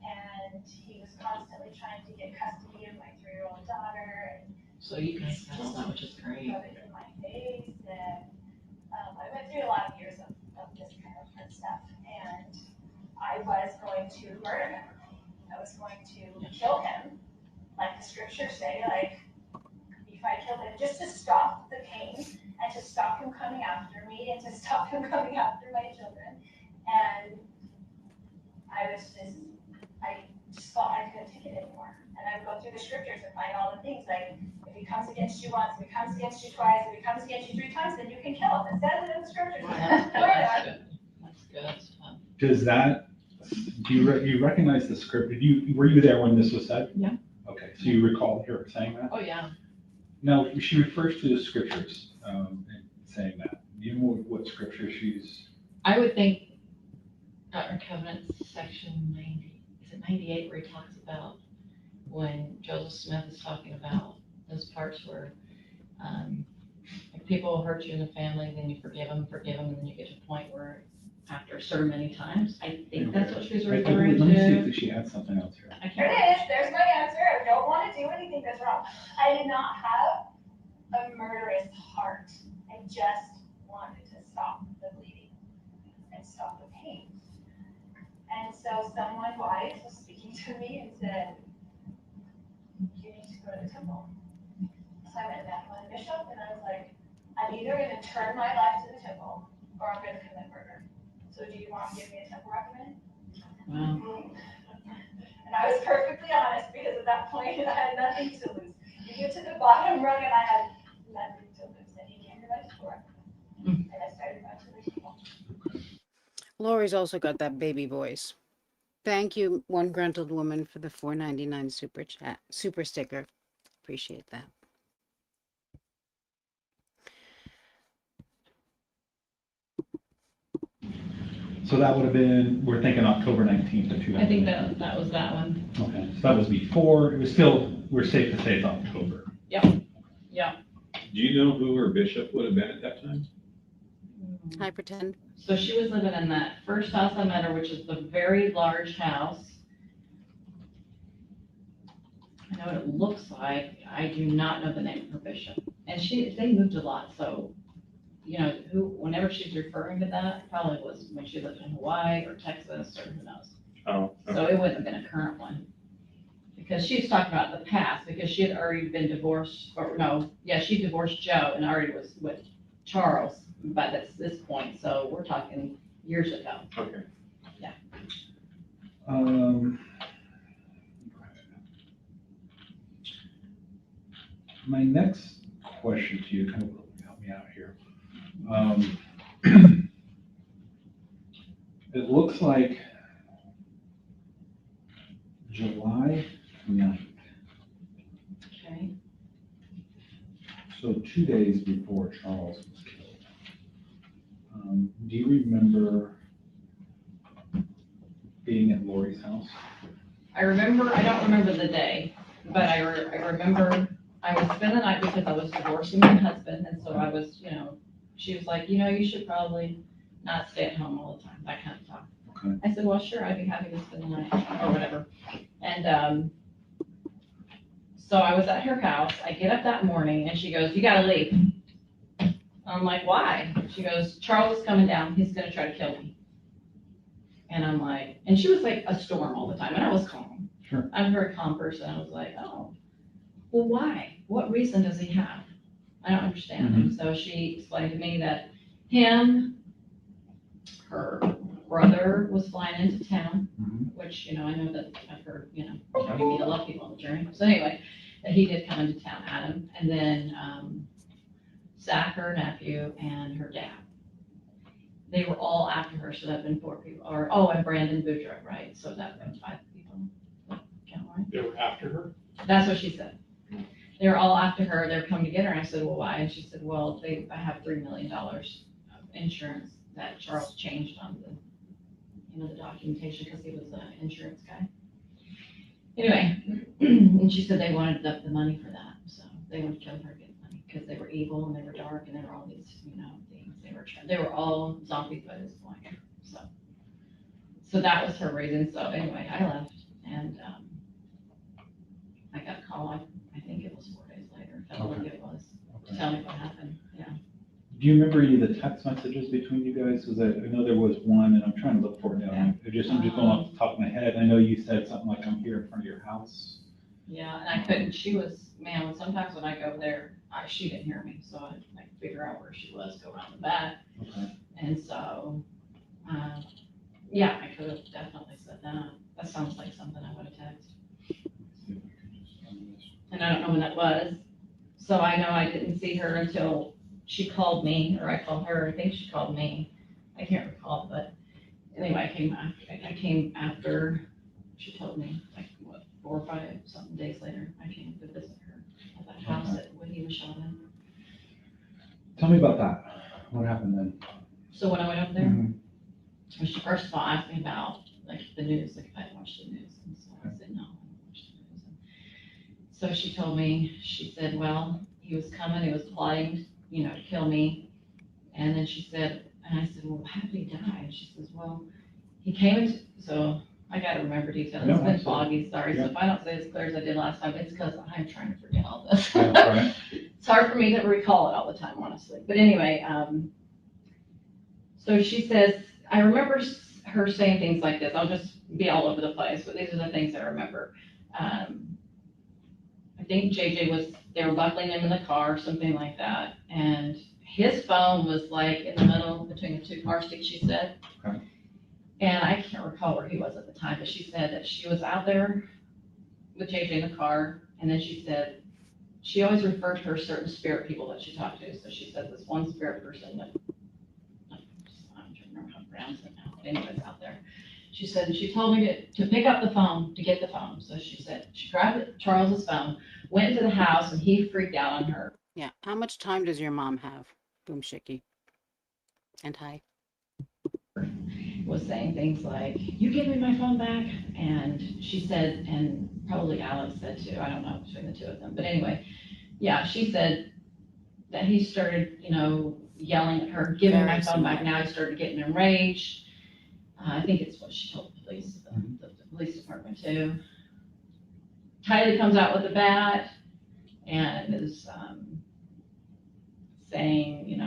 And he was constantly trying to get custody of my 3-year-old daughter and So you guys got all that, which is great. shove it in my face. And I went through a lot of years of this kind of hard stuff. And I was going to murder him. I was going to kill him, like the scriptures say, like, if I killed him, just to stop the pain and to stop him coming after me and to stop him coming after my children. And I just thought I couldn't take it anymore. And I would go through the scriptures and find all the things like, if he comes against you once, if he comes against you twice, if he comes against you 3 times, then you can kill him. It says it in the scriptures. That's good stuff. Does that, do you recognize the script? Were you there when this was said? Yeah. Okay, so you recall her saying that? Oh, yeah. Now, she refers to the scriptures, and saying that. Do you know what scripture she's? I would think, our covenant section 90, is it 98, where he talks about when Joseph Smith is talking about those parts where, if people hurt you in the family, then you forgive them, and then you get to a point where after a certain many times, I think that's what she's referring Let me see to. if she had something else here. I There can't. it is. There's my answer. I don't want to do anything that's wrong. I did not have a murderous heart. I just wanted to stop the bleeding and stop the pain. And so someone wise was speaking to me and said, you need to go to the temple. So I went back to my bishop and I was like, I'm either going to turn my life to the temple or I'm going to commit murder. So do you want to give me a temple recommend? Wow. And I was perfectly honest because at that point I had nothing to lose. You get to the bottom rung and I had nothing to lose. And he gave me my temple recommend. And I started going to the temple. Lori's also got that baby voice. Thank you, One Gruntled Woman, for the $4.99 super sticker. Appreciate that. So that would have been, we're thinking October 19th of 2000. I think that was that one. Okay, so that was before, it was still, we're safe to say it's October. Yeah. Do you know who her bishop would have been at that time? Hi, pretend. So she was living in that first house I met her, which is the very large house. I know what it looks like. I do not know the name of her bishop. And they moved a lot, so, whenever she's referring to that, probably was when she lived in Hawaii or Texas or who knows. Oh, So it wouldn't have been a current one. Because she was talking about the past, because she had already been divorced, she divorced Joe and already was with Charles by this point, so we're talking years ago. okay. My next question to you, kind of help me out here. It looks like July 9th, Okay. so 2 days before Charles was killed. Do you remember being at Lori's house? I don't remember the day, but I remember I would spend the night because I was divorcing my husband, and so I was, she was like, you should probably not stay at home all the time, that kind of talk. Okay. I said, well, sure, I'd be happy to spend the night, or whatever. And, so I was at her house, I get up that morning, and she goes, you gotta leave. I'm like, why? She goes, Charles is coming down, he's gonna try to kill me. And I'm like, and she was like a storm all the time, and I was calm. Sure. I'm a very calm person. I was like, oh, well, why? What reason does he have? I don't understand. And so she explained to me that her brother was flying into town, which, I know that I've heard, you meet a lot of people on the journey. So anyway, that he did come into town, Adam, and then Zach, her nephew, and her dad. They were all after her, so that'd been 4 people, and Brandon Boudreaux, right? So that'd been 5 people. Count right? They were after her? That's what she said. They were all after her, they were coming to get her, and I said, well, why? And she said, well, I have $3 million of insurance that Charles changed on the documentation, because he was an insurance guy. Anyway, and she said they wanted the money for that, so they would kill her to get the money, because they were evil, and they were dark, and they were all these, things. They were all zombies by this point, so that was her reason. So anyway, I left, and I got a call, I think it was 4 days later, felt like it was, to tell me what happened, yeah. Do you remember any of the text messages between you guys? Because I know there was one, and I'm trying to look for it now. I'm just going off the top of my head. I know you said something like, I'm here in front of your house. Yeah, and I couldn't, she was, man, sometimes when I go there, she didn't hear me, so I'd like figure out where she was, go around the back. Okay. And so, yeah, I could have definitely said that. That sounds like something I would have texted. And I don't know when that was. So I know I didn't see her until she called me, or I called her. I think she called me. I can't recall, but anyway, I came after she told me, like, 4 or 5 something days later. I came to visit her at that house that he was shot in. Tell me about that. What happened then? So when I went up there, she first of all asked me about like the news, like if I watched the news, and so I said no, I don't watch the news. So she told me, she said, well, he was coming, he was plotting, to kill me. And then she said, and I said, well, how did he die? And she says, well, he came into, so I gotta remember details. It's been foggy, sorry. So if I don't say as clear as I did last time, it's because I'm trying to forget all this. It's hard for me to recall it all the time, honestly. But anyway, so she says, I remember her saying things like this. I'll just be all over the place, but these are the things I remember. I think they were buckling him in the car, something like that. And his phone was like in the middle between the 2 car seats, she said. Okay. And I can't recall where he was at the time, but she said that she was out there with JJ in the car. And then she said, she always referred to her certain spirit people that she talked to. So she said this one spirit person that, I'm trying to remember how to pronounce it now, but anyways, out there. She said, she told me to pick up the phone, to get the phone. So she said, she grabbed Charles's phone, went into the house, and he freaked out on her. Yeah. How much time does your mom have? Boom Shicky. And hi. Was saying things like, you give me my phone back. And she said, and probably Alex said too, I don't know, between the 2 of them. But anyway, yeah, she said that he started, yelling at her, give me my phone back. Now he started getting enraged. I think it's what she told the police, the police department too. Kylie comes out with a bat and is saying,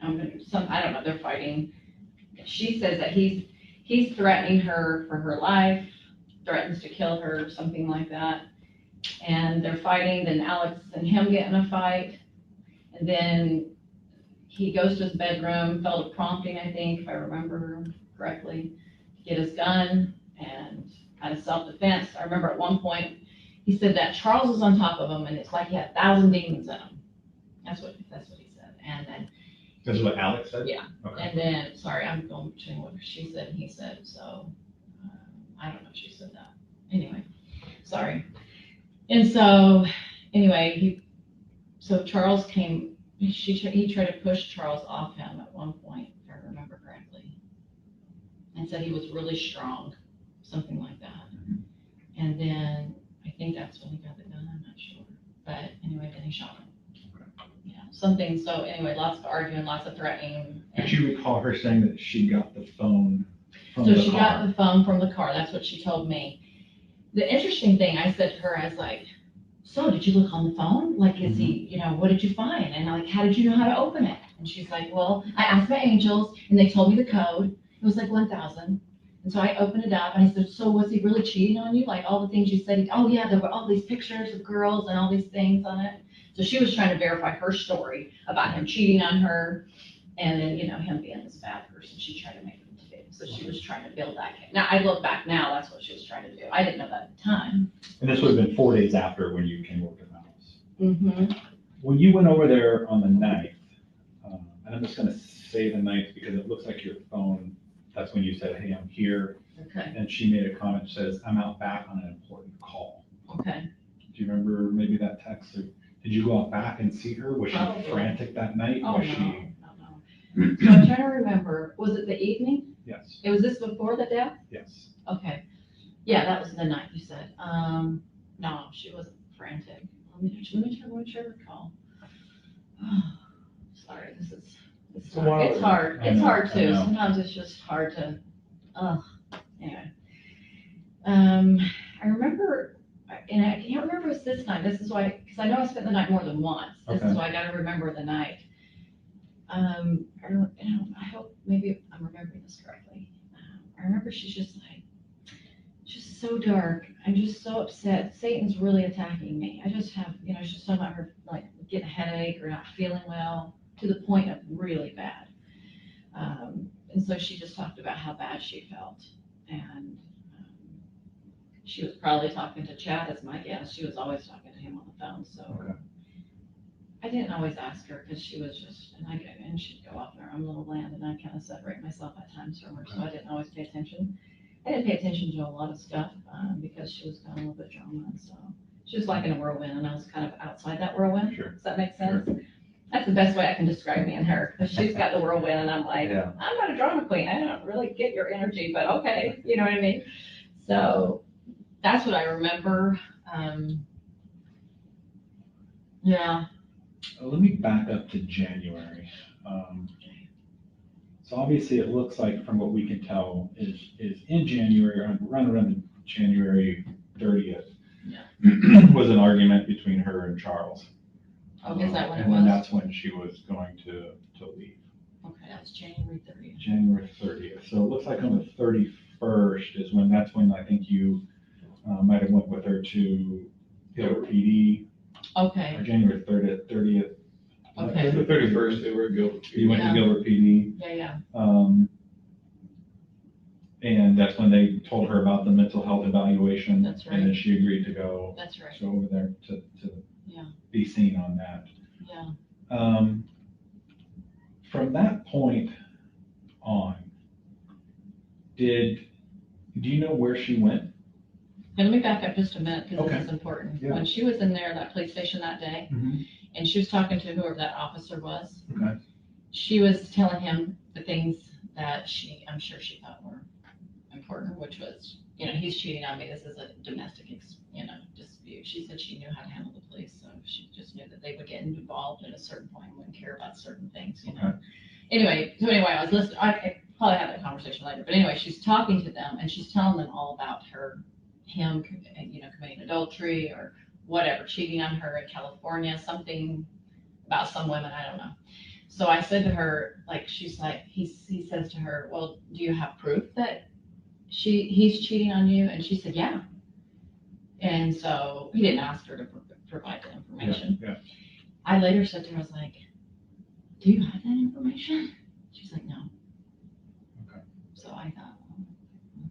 I don't know, they're fighting. She says that he's threatening her for her life, threatens to kill her, something like that. And they're fighting, then Alex and him get in a fight. And then he goes to his bedroom, felt a prompting, I think, if I remember correctly, to get his gun and out of self-defense. I remember at one point, he said that Charles was on top of him and it's like he had 1,000 demons in him. That's what he said. And then This is what Alex said? Yeah. Okay. And then, sorry, I'm going between what she said and he said, so I don't know if she said that. Anyway, sorry. And so, anyway, so Charles came he tried to push Charles off him at one point, if I remember correctly. And said he was really strong, something like that. And then I think that's when he got the gun, I'm not sure. But anyway, then he shot him. Yeah, something, so anyway, lots of arguing, lots of threatening. Did you recall her saying that she got the phone from So the she car? got the phone from the car, that's what she told me. The interesting thing, I said to her, I was like, so did you look on the phone? Like, is he, what did you find? And like, how did you know how to open it? And she's like, well, I asked my angels and they told me the code. It was like 1,000. And so I opened it up and I said, so was he really cheating on you? Like all the things you said, oh yeah, there were all these pictures of girls and all these things on it. So she was trying to verify her story about him cheating on her and then, him being this bad person she tried to make him to be. So she was trying to build that case. Now, I look back now, that's what she was trying to do. I didn't know that at the time. And this would have been 4 days after when you came over to the house. Mm-hmm. When you went over there on the 9th, and I'm just gonna say the 9th because it looks like your phone, that's when you said, hey, I'm here. Okay, And she made a comment that says, I'm out back on an important call. okay. Do you remember maybe that text? Or did you go out back and see her? Was she Probably. frantic that night? Oh, Was no, she? no. So I'm trying to remember, was it the evening? Yes, Was this before the death? yes. Okay. Yeah, that was the night you said. No, she wasn't frantic. Let me try to recall. Sorry, it's a while hard. It's ago. hard. I It's know, hard I too. know. Sometimes it's just hard to, anyway. I remember, and I can't remember if it's this night. This is why, because I know I spent the night more than once. This Okay. is why I gotta remember the night. I hope maybe I'm remembering this correctly. I remember she's just so dark. I'm just so upset. Satan's really attacking me. I just have, she's talking about her like getting a headache or not feeling well to the point of really bad. And so she just talked about how bad she felt. And she was probably talking to Chad, as my guess. She was always talking to him on the phone. So Okay. I didn't always ask her because she was just, and she'd go off in her own little land and I kind of separate myself at times from her. So I didn't always pay attention. I didn't pay attention to a lot of stuff because she was kind of a little bit drama. So she was like in a whirlwind and I was kind of outside that whirlwind. Sure. Does that make sense? That's the best way I can describe me and her because she's got the whirlwind and I'm like, Yeah. I'm not a drama queen. I don't really get your energy, but okay. You know what I mean? So that's what I remember. Yeah. Let me back up to January. So obviously it looks like from what we can tell is in January, around the January 30th, was an argument between her and Charles. Oh, is that when it And then was? that's when she was going to leave. Okay, that was January 30th. January 30th. So it looks like on the 31st is when, that's when I think you might have went with her to Gilbert PD. Okay, Or January 30th. Okay. The 31st, they were at Gilbert. You went to Yeah. Gilbert PD. yeah. And that's when they told her about the mental health evaluation. That's right. And then she agreed to go That's right. over there to Yeah. be seen on that. Yeah. From that point on, do you know where she went? And let me back up just a minute because Okay. this is important. Yeah. When she was in there, that police station that day, and she was talking to whoever that officer was, Okay. she was telling him the things that I'm sure she thought were important, which was, he's cheating on me. This is a domestic, dispute. She said she knew how to handle the police, so she just knew that they would get involved at a certain point and wouldn't care about certain things, Okay. Anyway, I was listening. I probably have that conversation later, but anyway, she's talking to them and she's telling them all about him, committing adultery or whatever, cheating on her in California, something about some women, I don't know. So I said to her, she's like, he says to her, well, do you have proof that he's cheating on you? And she said, yeah. And so he didn't ask her to provide the information. Yeah. I later said to her, I was like, do you have that information? She's like, no. Okay. So I thought,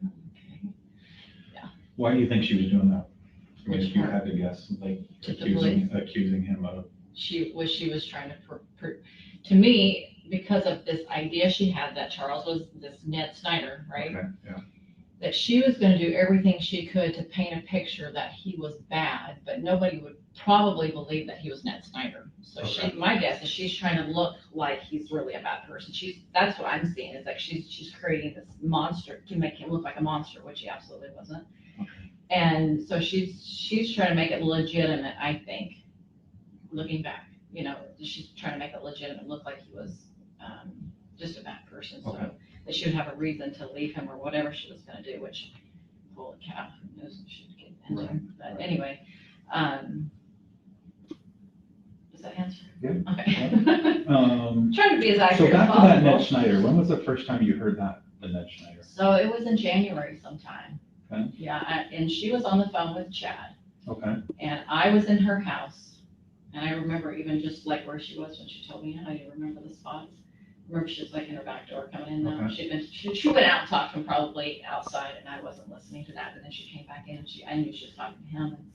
okay. Why do you think she was doing that? I mean, Which if you part? had to guess, To the police. accusing him of. She was trying to, to me, because of this idea she had that Charles was this Ned Snyder, right? Okay, yeah. that she was gonna do everything she could to paint a picture that he was bad, but nobody would probably believe that he was Ned Snyder. So Okay. my guess is she's trying to look like he's really a bad person. That's what I'm seeing, is like she's creating this monster to make him look like a monster, which he absolutely wasn't. And so she's trying to make it legitimate, I think, looking back, she's trying to make it legitimate, look like he was, just a bad person. So Okay. that she would have a reason to leave him or whatever she was gonna do, which, holy cow, who knows what she would get into. Right, But right. anyway, does that answer? Yeah. Okay. Trying to be as So accurate as back to that Ned possible. Schneider, when was the first time you heard the Ned Schneider? So it was in January sometime. Okay. Yeah, and she was on the phone with Chad, Okay, and I was in her house, and I remember even just like where she was when she told me, how do you remember the spots? Remember, she was like in her back door coming in now. Okay. She went out and talked to him probably outside, and I wasn't listening to that, but then she came back in, and I knew she was talking to him. And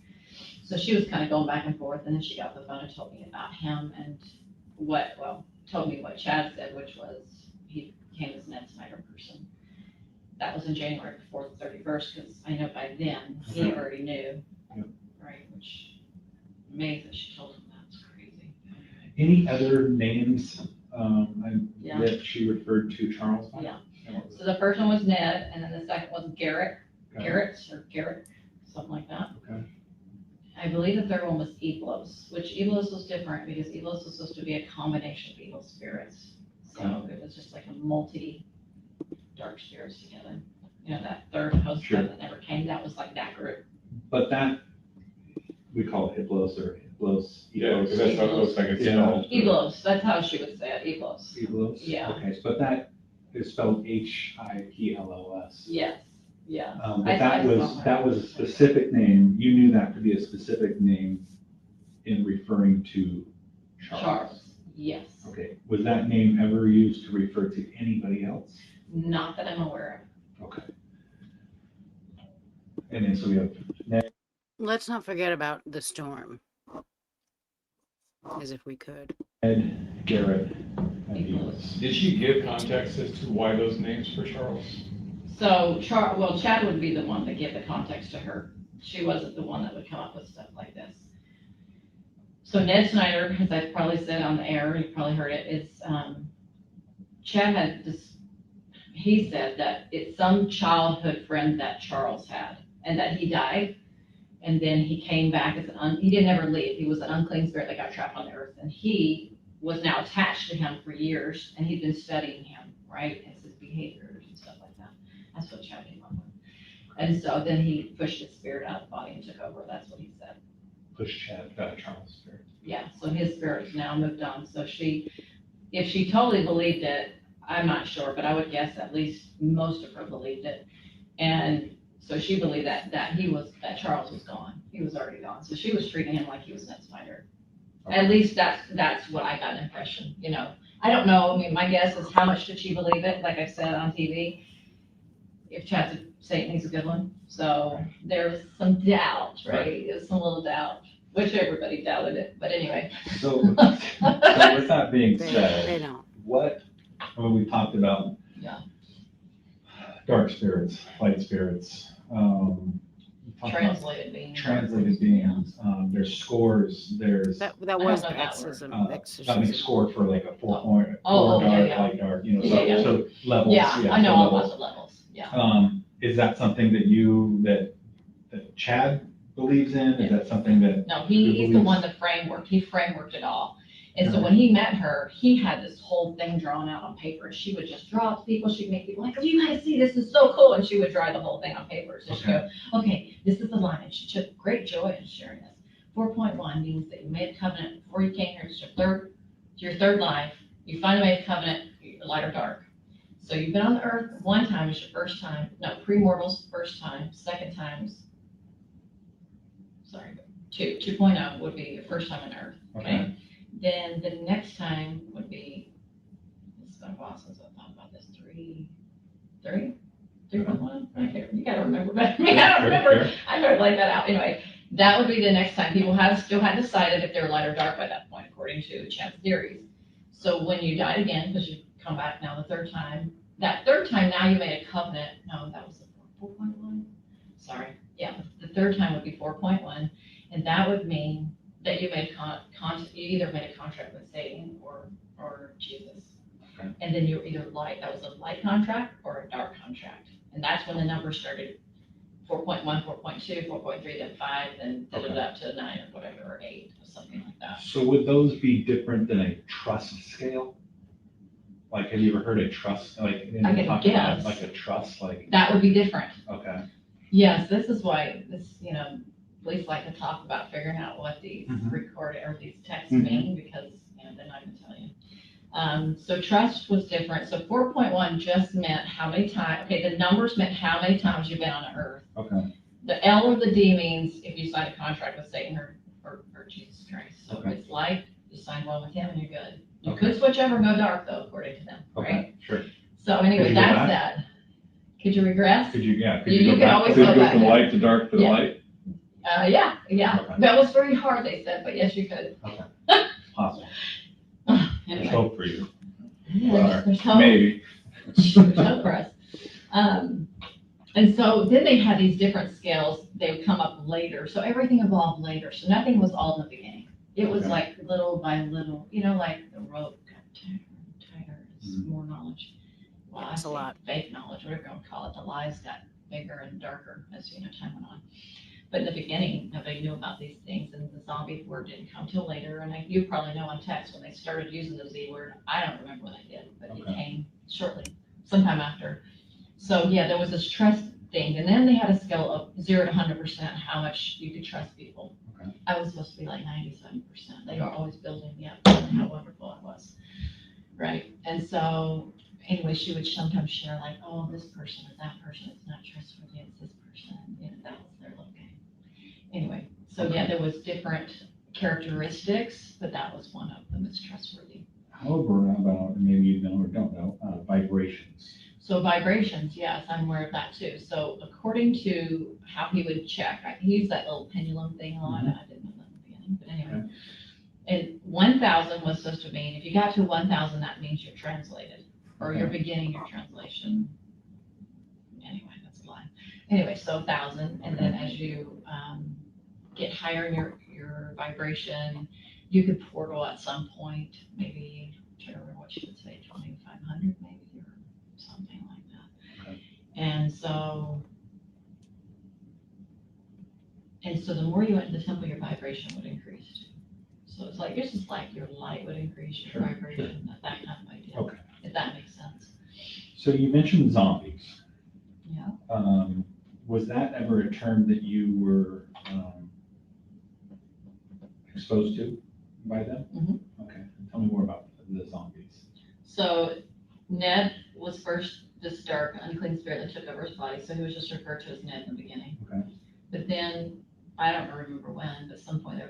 so she was kind of going back and forth, and then she got the phone and told me about him and told me what Chad said, which was he became this Ned Snyder person. That was in January before the 31st, because I know by then he Okay. already knew, Yep. right, which amazing that she told him that. It's crazy. any other names Yeah. that she referred to Charles by? Yeah. And what was So the first one was Ned, and then the second was Garrett, it? Garrett, something like that. Okay. I believe the third one was Eblos, which Eblos was different because Eblos was supposed to be a combination of evil spirits. So it was just like a dark spirits together. That third host Sure. that never came, that was like that group. But that, we call it Hiplos or Hiplos. Yeah, because that's how it looks like it's Yeah. spelled. Eblos, that's how she would say it, Eblos. Hiplos? Yeah. Okay, but that is spelled Hiplos. Yes, yeah. But I saw that was a specific name, you knew that to be a specific name in referring to Charles? Charles, yes. Okay, was that name ever used to refer to anybody else? Not that I'm aware Okay. And then so we have Let's not forget about the storm. As if we could. Ned, Garrett, and Hiplos. Hiplos. Did she give context as to why those names for Charles? of. So Chad would be the one that gave the context to her. She wasn't the one that would come up with stuff like this. So Ned Snyder, as I probably said on the air, you probably heard it, is, Chad had this, he said that it's some childhood friend that Charles had, and that he died. And then he came back as he didn't ever leave. He was an unclean spirit that got trapped on the earth, and he was now attached to him for years, and he'd been studying him, right? As his behaviors and stuff like that. That's what Chad came up with. And so then he pushed his spirit out of the body and took over. That's what he said. Push Chad, Charles' spirit. Yeah, so his spirit's now moved on. So if she totally believed it, I'm not sure, but I would guess at least most of her believed it. And so she believed that Charles was gone. He was already gone. So she was treating him like he was Ned Snyder. At least that's what I got an impression, I don't know. I mean, my guess is how much did she believe it? Like I said on TV, if Chad's Satan, he's a good one. So there's some doubt, right? There's some little doubt, which everybody doubted it. But anyway. So with that being They said, don't. when we talked about Yeah. dark spirits, light spirits, we talked about Translated beings. translated beings, there's scores, there's, That I was don't the know that exorcism. that makes exorcism. score for like a 4 Oh, dark, yeah, yeah. light dark, Yeah, yeah. so levels. Yeah, I know so all levels. about the levels. Yeah. Is that something that Chad believes in? Is that something that, No, he's the one that he frameworked it all. And so when he met her, he had this whole thing drawn out on paper. She would just draw it to people. She'd make people like, oh, you guys see, this is so cool. And she would draw the whole thing on paper. So she'd go, okay, this is the line. And she took great joy in sharing this. 4.1 means that you made a covenant before you came here. It's your third life. You finally made a covenant, light or dark. So you've been on the earth one time is your first time. No, pre-mortals, first time. Second time's, 2.0 would be your first time on earth. Okay. Then the next time would be, it's been a while since I thought about this, 3.1? I can't, you gotta remember better. I don't remember. I better lay that out. Anyway, that would be the next time. People still had decided if they were light or dark by that point, according to Chad's theories. So when you died again, because you come back now the third time, that third time now you made a covenant. No, that was the 4.1? Sorry, yeah, the third time would be 4.1, and that would mean that you made you either made a contract with Satan or Jesus. Okay. And then you're either that was a light contract or a dark contract. And that's when the numbers started 4.1, 4.2, 4.3, then 5, then did it up to 9 or whatever, or 8, or something like that. So would those be different than a trust scale? Like, have you ever heard a trust, like, I could guess. like a trust, like, That would be different. okay, Yes, this is why police like to talk about figuring out what these recorded or these texts mean, because, they're not gonna tell you. So trust was different. So 4.1 just meant how many times, the numbers meant how many times you've been on earth. okay, The L or the D means if you sign a contract with Satan or Jesus Christ. So Okay. if it's light, you sign one with him and you're good. You Okay. could switch over and go dark though, according to them, right? okay, sure. So anyway, Could you go that's back? that. Could you regress? Could you You go could back? always Could you go back, from yeah. light to dark to Yeah. light? Yeah. Okay. That was very hard, they said, but yes, you could. Possible. There's Anyway. hope for you. Yeah, there's hope. Maybe. There's hope for us. And so then they had these different scales. They would come up later. So everything evolved later. So nothing was all in the beginning. It was Okay. like little by little, like the rope got tighter and tighter. It's more knowledge. Well, That's a lot. Fake knowledge, whatever you want to call it. The lies got bigger and darker as time went on. But in the beginning, nobody knew about these things, and the zombie word didn't come till later. And you probably know on text when they started using the Z word. I don't remember when they did, but it came shortly, sometime after. So yeah, there was this trust thing, and then they had a scale of 0 to 100% how much you could trust people. Okay. I was supposed to be like 97%. They were always building me up on how wonderful I was, right? And so anyway, she would sometimes share like, oh, this person or that person is not trustworthy. It's this person. That was their little game. Anyway, so yeah, there was different characteristics, but that was one of them. Is trustworthy. However, about, maybe you know or don't know, vibrations. So vibrations, yes, I'm aware of that too. So according to how he would check, he used that little pendulum thing a lot. I didn't know that in the beginning, but anyway. And 1,000 was supposed to mean, if you got to 1,000, that means you're translated, or you're beginning your translation. Anyway, that's a lie. Anyway, so 1,000, and then as you get higher in your vibration, you could portal at some point, maybe, I can't remember what she would say, 2,500 maybe, or something like that. Okay. And so the more you went in the temple, your vibration would increase too. So it's just like your light would increase, your vibration, that kind of idea. Okay. If that makes sense. So you mentioned zombies. Yeah. Was that ever a term that you were exposed to by them? Mm-hmm. Okay. Tell me more about the zombies. So Ned was first this dark, unclean spirit that took over his body, so he was just referred to as Ned in the beginning. Okay. But then, I don't remember when, but at some point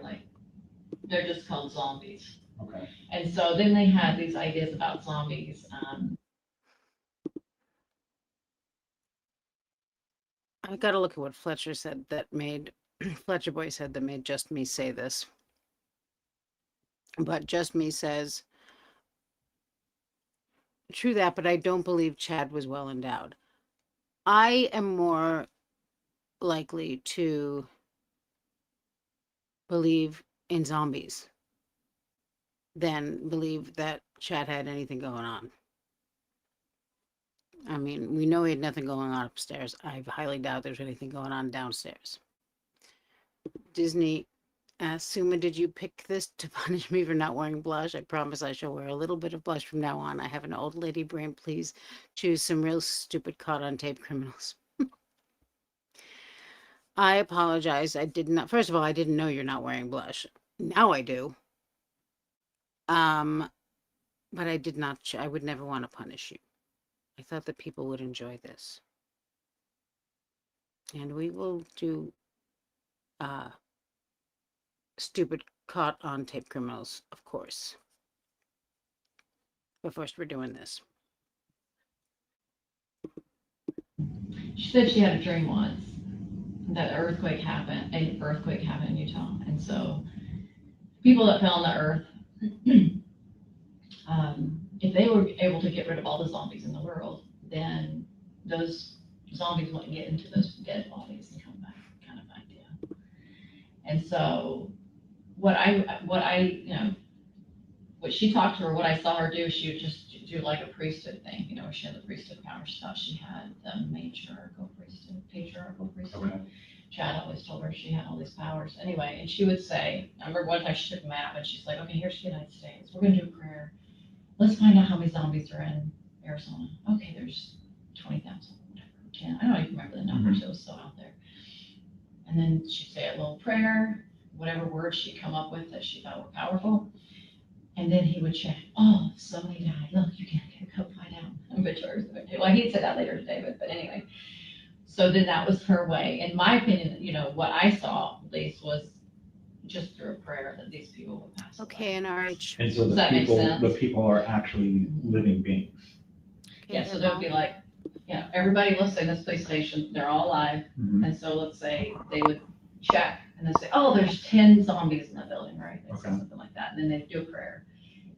they're just called zombies. Okay. And so then they had these ideas about zombies. I gotta look at what Fletcher said that made Fletcher Boy said that made Just Me say this. But Just Me says, true that, but I don't believe Chad was well endowed. I am more likely to believe in zombies than believe that Chad had anything going on. I mean, we know he had nothing going on upstairs. I highly doubt there's anything going on downstairs. Disney asks, Suma, did you pick this to punish me for not wearing blush? I promise I shall wear a little bit of blush from now on. I have an old lady brain. Please choose some real stupid caught on tape criminals. I apologize. I did not. First of all, I didn't know you're not wearing blush. Now I do. But I did not. I would never want to punish you. I thought that people would enjoy this. And we will do stupid caught on tape criminals, of course. But first we're doing this. She said she had a dream once that an earthquake happened in Utah. And so people that fell on the earth, if they were able to get rid of all the zombies in the world, then those zombies wouldn't get into those dead bodies and come back, kind of idea. And so what she talked to her, what I saw her do, she would just do like a priesthood thing, she had the priesthood power. She thought she had the patriarchal priesthood. Okay. Chad always told her she had all these powers. Anyway, and she would say, I remember one time she took a map and she's like, okay, here's the United States. We're gonna do a prayer. Let's find out how many zombies are in Arizona. Okay, there's 20,000, whatever, 10. I don't even remember the numbers. It was so out there. And then she'd say a little prayer, whatever words she'd come up with that she thought were powerful. And then he would check, oh, somebody died. Look, you can't go find out. Well, he'd say that later to David, but anyway. So then that was her way. In my opinion, what I saw at least was just through a prayer that these people would pass Okay, away. NRH. And so Does that make sense? the people are actually living beings. Okay, Yeah, so they'll be like, everybody, let's say this police station, they're all alive. Mhm. And so let's say they would check and then say, oh, there's 10 zombies in the building, right? They'd say Okay. something like that. And then they'd do a prayer.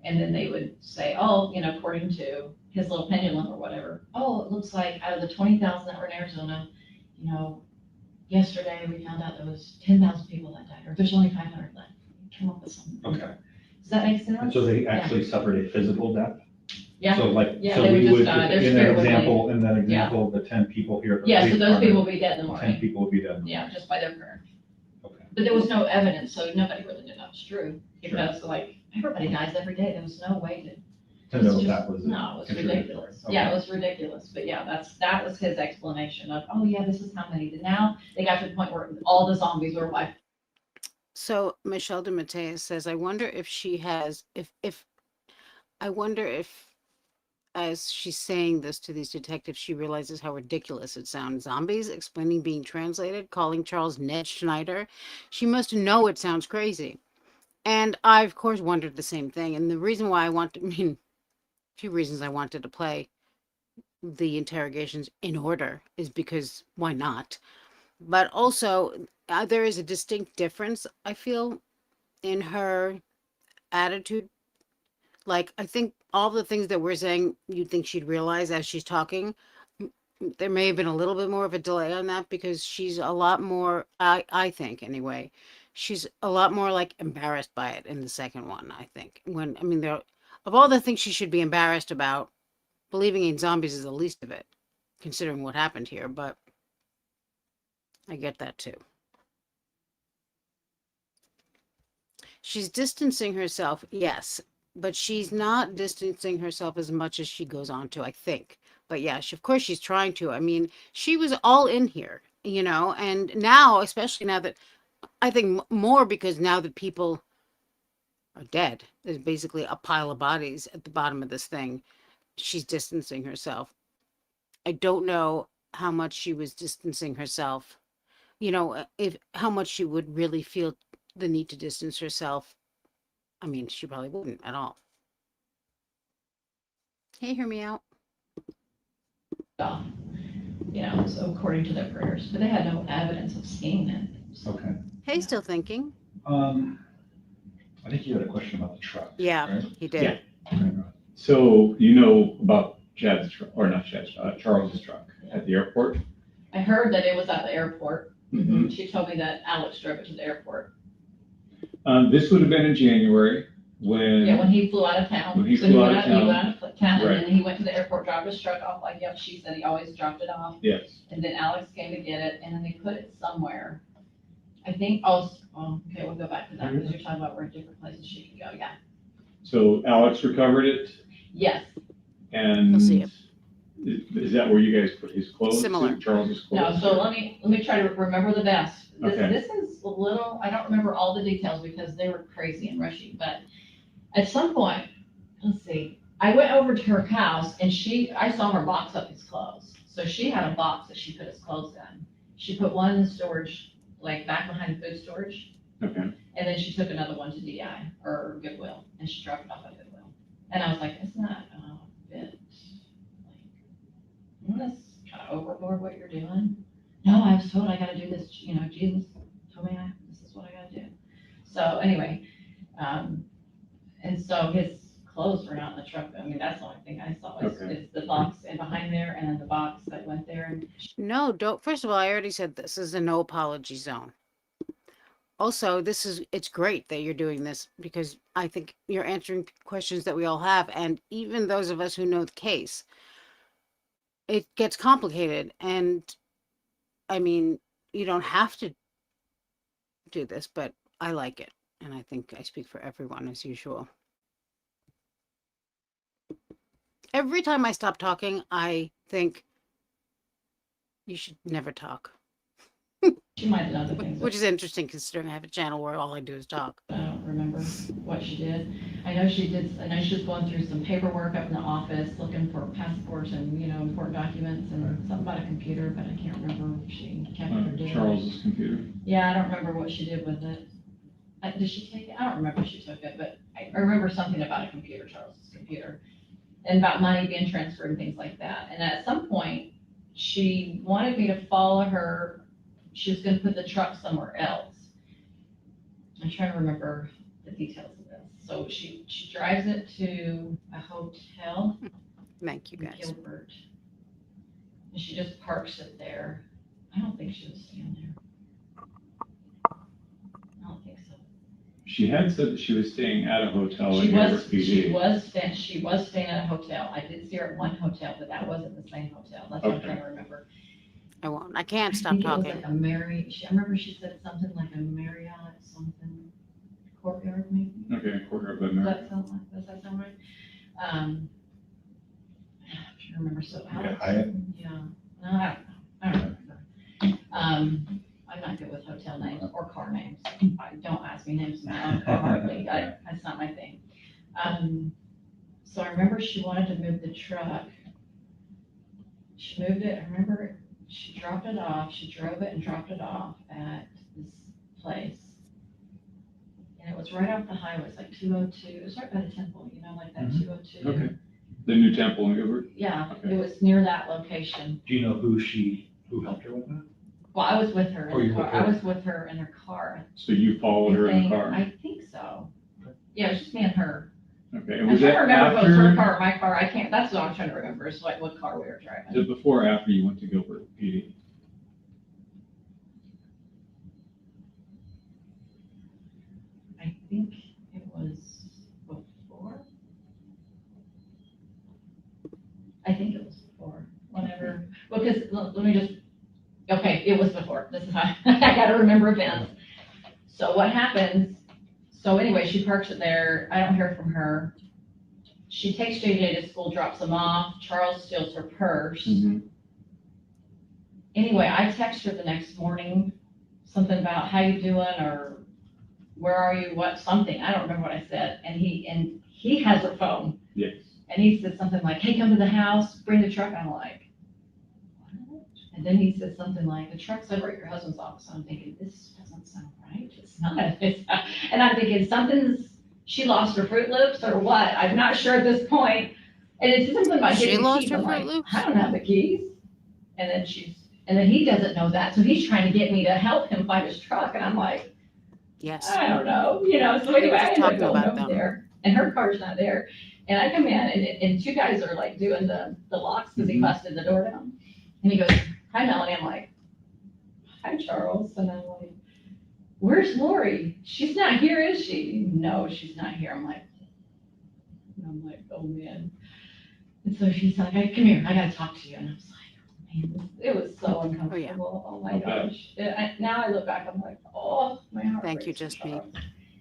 And then they would say, oh, according to his little pendulum or whatever, oh, it looks like out of the 20,000 that were in Arizona, yesterday we found out there was 10,000 people that died, or there's only 500 left. Come up with something. Okay. Does that make And sense? so they actually suffered a physical death? Yeah. So like, Yeah, so they would we just would, die. Their in that spirit would example, the 10 people here. at the Yeah, so police those people department, will be dead in the 10 morning. people would be dead. Yeah, just by their prayer. Okay. But there was no evidence, so nobody really knew that was true. Sure. Because everybody dies every day. There was no way To It's know just- that was. No, it was contributory. ridiculous. Okay. Yeah, it was ridiculous. But yeah, that was his explanation of, oh yeah, this is how many. And now they got to the point where all the zombies were wiped. So Michelle de Mateus says, I wonder if she has, I wonder if, as she's saying this to these detectives, she realizes how ridiculous it sounds. Zombies explaining being translated, calling Charles Ned Schneider. She must know it sounds crazy. And I, of course, wondered the same thing. And the reason why a few reasons I wanted to play the interrogations in order is because why not? But also, there is a distinct difference, I feel, in her attitude. Like, I think all the things that we're saying, you'd think she'd realize as she's talking. There may have been a little bit more of a delay on that because she's a lot more, I think anyway, she's a lot more like embarrassed by it in the second one, I think. Of all the things she should be embarrassed about, believing in zombies is the least of it, considering what happened here, but I get that too. She's distancing herself, yes, but she's not distancing herself as much as she goes on to, I think. But yeah, of course she's trying to. I mean, she was all in here, and now, especially now that, I think more because now that people are dead, there's basically a pile of bodies at the bottom of this thing. She's distancing herself. I don't know how much she was distancing herself, if how much she would really feel the need to distance herself. I mean, she probably wouldn't at all. Hey, hear me out. So according to their prayers, but they had no evidence of seeing it. So, Okay. Hey, still thinking? I think you had a question about the truck. Yeah, right? he did. Yeah. So you know about Chad's truck, or not Chad's, Charles's truck at the airport? I heard that it was at the airport. Mhm. She told me that Alex drove it to the airport. This would have been in January when. Yeah, when he flew out of town. When he So flew out of He town. went out of town and Right. then he went to the airport, dropped his truck off, like, yep, she said he always dropped it off. Yes. And then Alex came to get it, and then they put it somewhere. I think, okay, we'll go back to that, because you're talking about where different places she could go, yeah. So Alex recovered it Yes, and. You'll see it. Is that where you guys put his clothes? Similar. Charles's no, clothes? so let me try to remember the best. Okay. This is a little, I don't remember all the details because they were crazy and rushy, but at some point, let's see, I went over to her house and I saw her box up his clothes. So she had a box that she put his clothes in. She put one in the storage, like back behind food storage. Okay. And then she took another one to DI or Goodwill and she dropped it off at Goodwill. And I was like, isn't that a bit like, isn't this kind of overboard what you're doing? No, I was told I gotta do this, Jesus told me this is what I gotta do. So anyway, and so his clothes clothes were not in the truck. I mean, that's the only thing I saw is, Okay. is the box and behind there and then the box that went there. And No, don't. First of all, I already said this is a no apology zone. Also, it's great that you're doing this because I think you're answering questions that we all have. And even those of us who know the case, it gets complicated. And I mean, you don't have to do this, but I like it. And I think I speak for everyone as usual. Every time I stop talking, I think you should never talk, she might have done other things. which is interesting considering I have a channel where all I do is talk. I don't remember what she did. I know she was going through some paperwork up in the office, looking for passports and, important documents and something about a computer, but I can't remember if she kept it or did. Charles's computer. Yeah, I don't remember what she did with it. Did she take it? I don't remember if she took it, but I remember something about a computer, Charles's computer, and about money being transferred and things like that. And at some point, she wanted me to follow her. She was gonna put the truck somewhere else. I'm trying to remember the details of this. So she drives it to a hotel Thank you in guys. Gilbert. And she just parks it there. I don't think she was staying there. I don't think so. She had said that she was staying at a hotel She in Gilbert was PD. she was staying at a hotel. I did see her at one hotel, but that wasn't the same hotel. That's what I'm Okay. trying to remember. I won't. I can't I stop think it talking. was like I remember she said something like a Marriott something courtyard maybe. Okay, quarter of a Does minute. that sound right? I'm trying to remember. So Alex, Hyatt? yeah, no, I don't remember. I'm not good with hotel names or car names. Don't ask me names now, hardly. That's not my thing. So I remember she wanted to move the truck. She moved it. I remember she dropped it off. She drove it and dropped it off at this place. And it was right off the highway. It's like 202. It was right by the temple, like that Mhm. 202. Okay. The new temple in Gilbert? Yeah, Okay. it was near that location. Do you know who helped her with that? Well, I was with her Oh, in you the were car. with I her? was with her in her car. So you followed her in the car? I think so. Yeah, it was just me and her. Okay, and I'm was trying that to remember if it was her after, car or my car. I can't, that's what I'm trying to remember is what car we were driving. is it before or after you went to Gilbert PD? I think it was before. I think it was before, whenever, because, let me just, okay, it was before. This is how, I gotta remember events. So what happens, so anyway, she parks it there. I don't hear from her. She takes JJ to school, drops him off. Charles steals her purse. Mhm. Anyway, I text her the next morning, something about how you doing or where are you, what, something. I don't remember what I said. And he has her phone. Yes. And he said something like, hey, come to the house, bring the truck. I'm like, what? And then he said something like, the truck's over at your husband's office. I'm thinking, this doesn't sound right. It's not. And I'm thinking she lost her Fruit Loops or what? I'm not sure at this point. And it's something about She getting the lost keys. her I'm Fruit like, Loops? I don't have the keys. And then he doesn't know that. So he's trying to get me to help him find his truck. And I'm like, Yes. I don't know, so anyway, I just ended up talking going about over them. there, and her car's not there. And I come in, and two guys are like doing the locks, because he Mhm. busted the door down. And he goes, hi, Melanie. I'm like, hi, Charles. And I'm like, where's Lori? She's not here, is she? No, she's not here. I'm like, oh, man. And so she's like, hey, come here, I gotta talk to you. And I was like, man, it was so uncomfortable. Oh, my gosh. Now I look back, I'm like, oh, my heart Thank you, breaks for just me. Charles.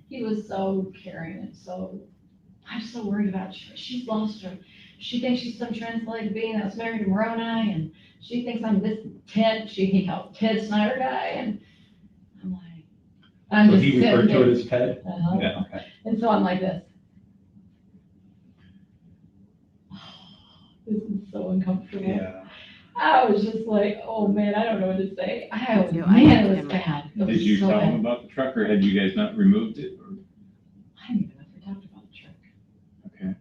He was so caring and I'm so worried about her. She's lost her. She thinks she's some translated being that was married to Moroni, and she thinks I'm this Ted, he called Ted Snyder guy, and I'm like, I'm So just he referred sitting to there. it as Ted? Uh-huh. Yeah, okay. And so I'm like this. This is so uncomfortable. Yeah. I was just like, oh man, I don't know what to say. I Man, hate it was him. bad. It was Did you so tell bad. him about the truck or had you guys not removed it? Or- I don't even know if we talked about the truck. Okay.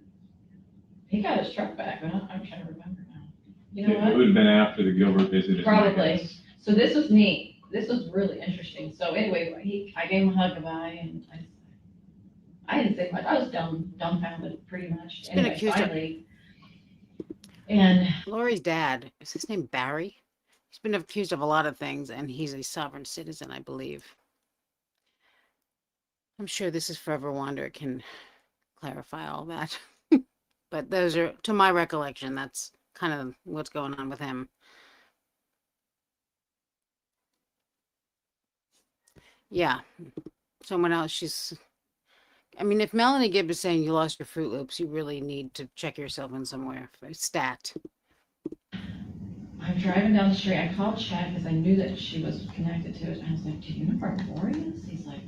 He got his truck back, but I'm trying to remember now. You know It what? would have been after the Gilbert visit. is my Probably. guess. So this was neat. This was really interesting. So anyway, I gave him a hug goodbye and I didn't say much. I was dumbfounded pretty much. been Anyway, accused of- finally. And Lori's dad, is his name Barry? He's been accused of a lot of things, and he's a sovereign citizen, I believe. I'm sure this is Forever Wander can clarify all that. But those are, to my recollection, that's kind of what's going on with him. Yeah. Someone else, I mean, if Melanie Gibb is saying you lost your Fruit Loops, you really need to check yourself in somewhere. Stat. I'm driving down the street. I called Chad because I knew that she was connected to it. And I was like, do you know where Lori is? He's like,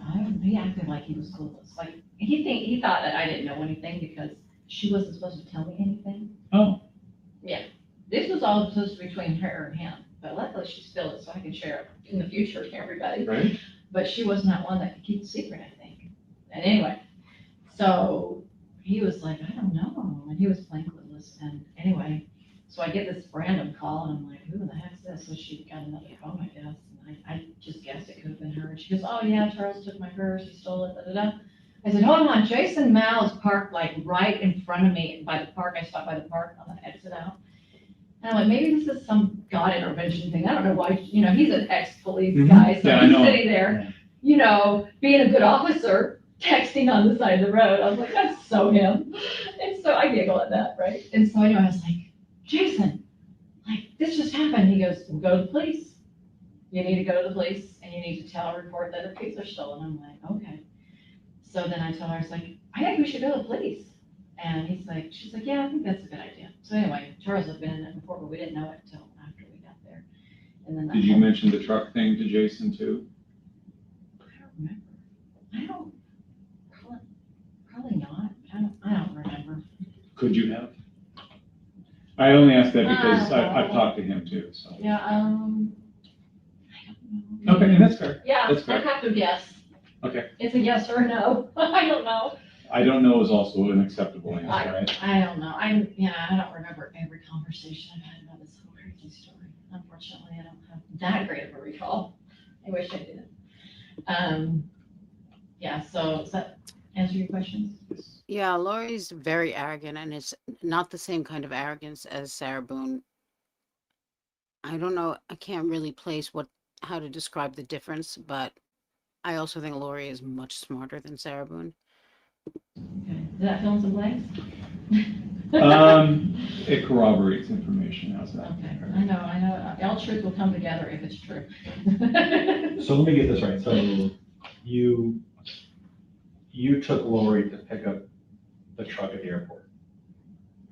he acted like he was clueless. Like, he thought that I didn't know anything because she wasn't supposed to tell me anything. Oh. Yeah. This was all supposed to be between her and him. But luckily she spilled it so I can share it in the future to everybody. Right? But she was not one that could keep a secret, I think. And anyway, so he was like, I don't know. And he was playing clueless. And anyway, so I get this random call and I'm like, who the heck's this? So she got another phone, I guess. And I just guessed it could have been her. And she goes, oh yeah, Charles took my purse. He stole it, da da da. I said, hold on, Jason Mal is parked like right in front of me by the park. I stopped by the park on the exit out. And I'm like, maybe this is some God intervention thing. I don't know why, he's an ex-police guy. So Yeah, I he's know. sitting there, being a good officer, texting on the side of the road. I was like, that's so him. And so I giggle at that, right? And so anyway, I was like, Jason, like, this just happened. He goes, well, go to the police. You need to go to the police and you need to report that the keys are stolen. I'm like, okay. So then I told her, I was like, I think we should go to the police. And she's like, yeah, I think that's a good idea. So anyway, Charles had been in it before, but we didn't know it until after we got there. And then Did you mention the truck thing to Jason too? I don't remember. Probably not. I don't remember. Could you have? I only asked that because I don't I've know. talked to him too, so. Yeah, I don't know. Okay, that's fair. Yeah, That's fair. I have to guess. Okay. It's a yes or a no. I don't know. I don't know is also an acceptable answer, right? I don't know. I don't remember every conversation I've had about this whole crazy story. Unfortunately, I don't have that great of a recall. I wish I did. Yeah, so does that answer your questions? Yeah, Lori's very arrogant, and it's not the same kind of arrogance as Sarah Boone. I don't know. I can't really place how to describe the difference, but I also think Lori is much smarter than Sarah Boone. Okay. Does that fill in some blanks? It corroborates information, how's that? Okay, I know. All truth will come together if it's true. So let me get this right. So you took Lori to pick up the truck at the airport.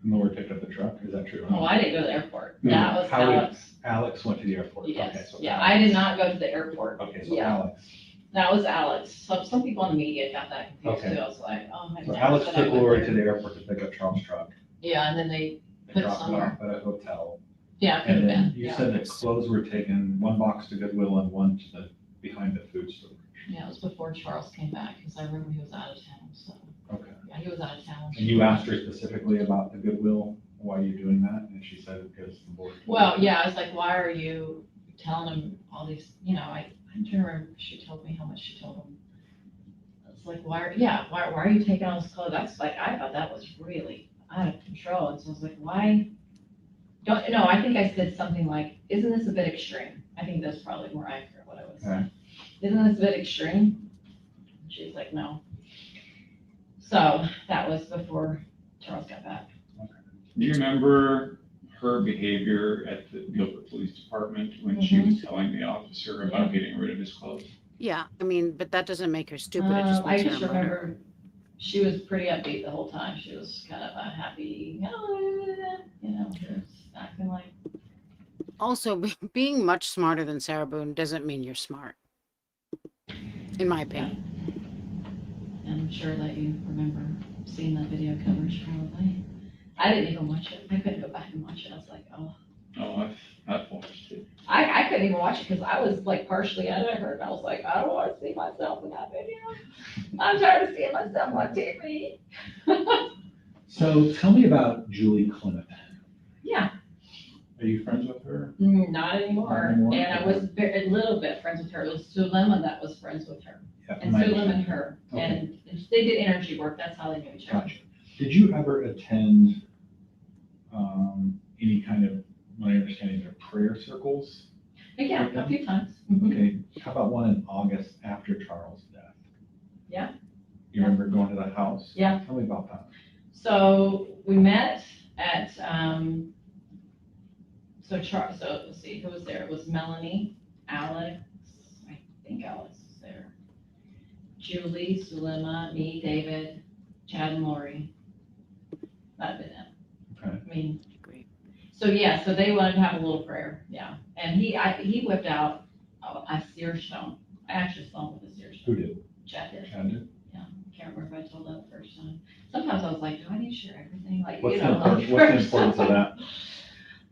And Lori picked up the truck, is that true? Oh, I didn't go to the airport. No, That was how did- Alex. Alex went to the airport. Okay, Yes, so yeah, Alex. I did not go to the airport. Okay, so Yeah. Alex. That was Alex. Some people in the media got that confused Okay. too. I was like, oh my So God. Alex But I took went Lori there. to the airport to pick up Charles' truck. Yeah, and then they and Put dropped it somewhere. off at a hotel. Yeah, it could And have then been. you Yeah. said that clothes were taken, one box to Goodwill and one to behind the food storage. Yeah, it was before Charles came back, because I remember he was out of town, so, Okay. yeah, he was out of town. And you asked her specifically about the Goodwill, why are you doing that? And she said because the board. Well, yeah, I was like, why are you telling him all these, I'm trying to remember, if she told me how much she told him. It's like, why are you taking all this clothes? That's like, I thought that was really out of control, and so I was like, why? I think I said something like, isn't this a bit extreme? I think that's probably more accurate what I would say. Okay. Isn't this a bit extreme? She's like, no. So that was before Charles got back. Do you remember her behavior at the Guilford Police Department when she was telling the officer about getting rid of his clothes? Yeah, I mean, but that doesn't make her stupid. It just I makes her just a murderer. remember she was pretty upbeat the whole time. She was kind of a happy, just acting like. Also, being much smarter than Sarah Boone doesn't mean you're smart, in my opinion. And I'm sure that you remember seeing that video coverage probably. I didn't even watch it. I couldn't go back and watch it. I was like, oh. Oh, I've watched it. I couldn't even watch it because I was like partially out of it. And I was like, I don't want to see myself in that video. I'm tired of seeing myself on TV. So tell me about Julie Clement. Yeah, Are you friends with her? not anymore. Not anymore? And I was a little bit friends with her. It was Sulema that was friends with her. Yeah, And my- Sue Lim and her, Okay. and they did energy work, that's how they knew each other. Gotcha. Did you ever attend any kind of, my understanding, of prayer circles? Yeah, a few times. Mhm. Okay, how about one in August after Charles' death? Yeah. You remember going to the house? Yeah. Tell me about that. So we met at, so let's see, who was there? It was Melanie, Alex, I think Alex was there. Julie, Sulema, me, David, Chad and Lori. That'd been it. Okay. I mean, Great. so yeah, so they wanted to have a little prayer, yeah. And he whipped out a seer stone. I actually saw him with a seer Who stone. did? Chad did. Chad did? Can't remember if I told that the first time. Sometimes I was like, do I need to share everything? Like, What's you the know, importance, like, what's the importance of that?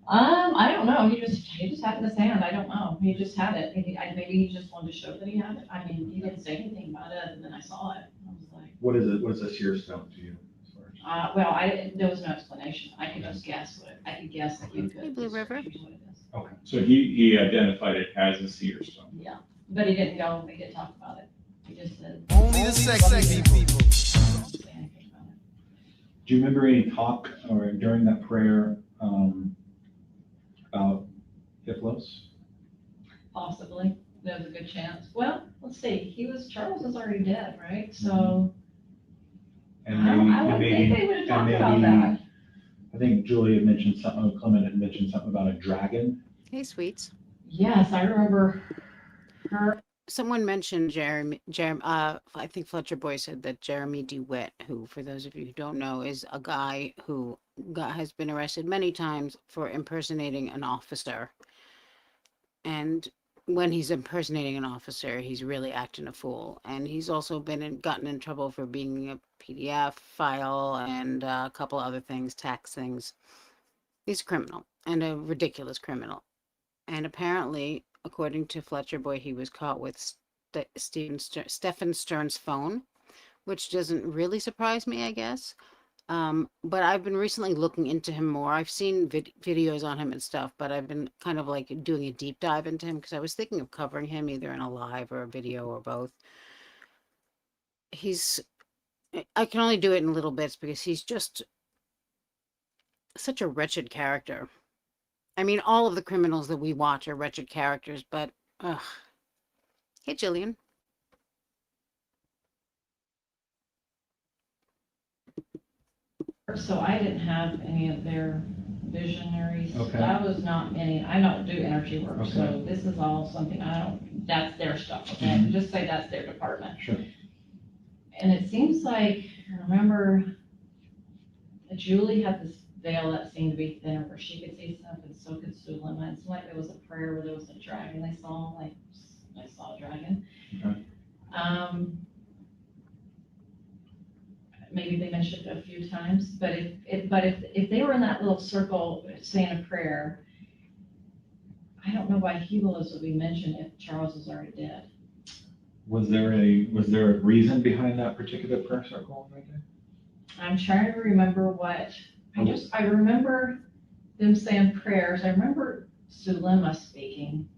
I don't know. He just had it in his hand. I don't know. He just had it. Maybe he just wanted to show that he had it. I mean, he didn't say anything about it, and then I saw it. I was like, What is it, what is a seer stone to you? As far as- well, there was no explanation. I could just guess I could guess that you Hey, could. Blue River. research what it is. Okay. So he identified it as a cedar stone. Yeah, but he didn't talk about it. He just said. Only the sexy people. Didn't say anything about it. Do you remember any talk or during that prayer about Hiplos? Possibly. There's a good chance. Well, let's see. Charles is already dead, right? So And I maybe, would and think maybe, they would have and talked about maybe, that. I think Julie had mentioned something, Clement had mentioned something about a dragon. Hey, sweets. Yes, I remember her. Someone mentioned I think Fletcher Boy said that Jeremy DeWitt, who, for those of you who don't know, is a guy who has been arrested many times for impersonating an officer. And when he's impersonating an officer, he's really acting a fool. And he's also gotten in trouble for being a PDF file and a couple other things, tax things. He's a criminal and a ridiculous criminal. And apparently, according to Fletcher Boy, he was caught with Stephen Stern's phone, which doesn't really surprise me, I guess. But I've been recently looking into him more. I've seen videos on him and stuff, but I've been kind of like doing a deep dive into him because I was thinking of covering him either in a live or a video or both. I can only do it in little bits because he's just such a wretched character. I mean, all of the criminals that we watch are wretched characters, but, ugh. Hey, Jillian. So I didn't have any of their visionaries. Okay. That was not any, I don't do energy work, so Okay. this is all something that's their stuff, okay? Mhm. Just say that's their department. Sure. And it seems like, I remember that Julie had this veil that seemed to be thinner where she could see stuff and so could Sue Lima. It seemed like there was a prayer where there was a dragon they saw, like, I saw a dragon. Okay. Maybe they mentioned it a few times, but if they were in that little circle saying a prayer, I don't know why Helos would be mentioned if Charles is already dead. Was there a reason behind that particular prayer circle right there? I'm trying to remember I remember them saying prayers. I remember Sulema speaking.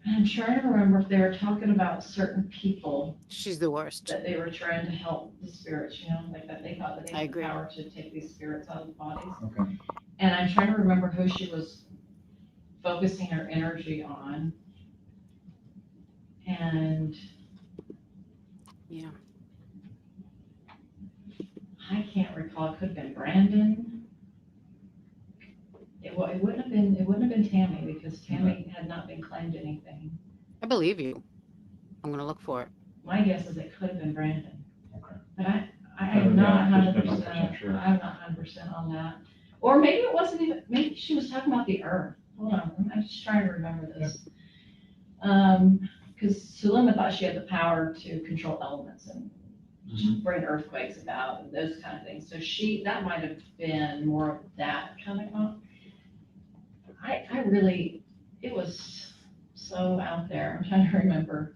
And I'm trying to remember if they were talking about certain people She's the worst. that they were trying to help the spirits, like that they thought that they I had the agree. power to take these spirits out of the bodies. Okay. And I'm trying to remember who she was focusing her energy on. And Yeah. I can't recall, it could have been Brandon. It wouldn't have been Tammy because Tammy had not been claimed anything. I believe you. I'm going to look for it. My guess is it could have been Brandon. Okay. But I am not 100%, sure. I'm not 100% on that. Or maybe it wasn't even, maybe she was talking about the earth. Hold on, I'm just trying to remember this. Because Sulema thought she had the power to control elements and Mhm. bring earthquakes about and those kind of things. So that might have been more of that kind of, it was so out there. I'm trying to remember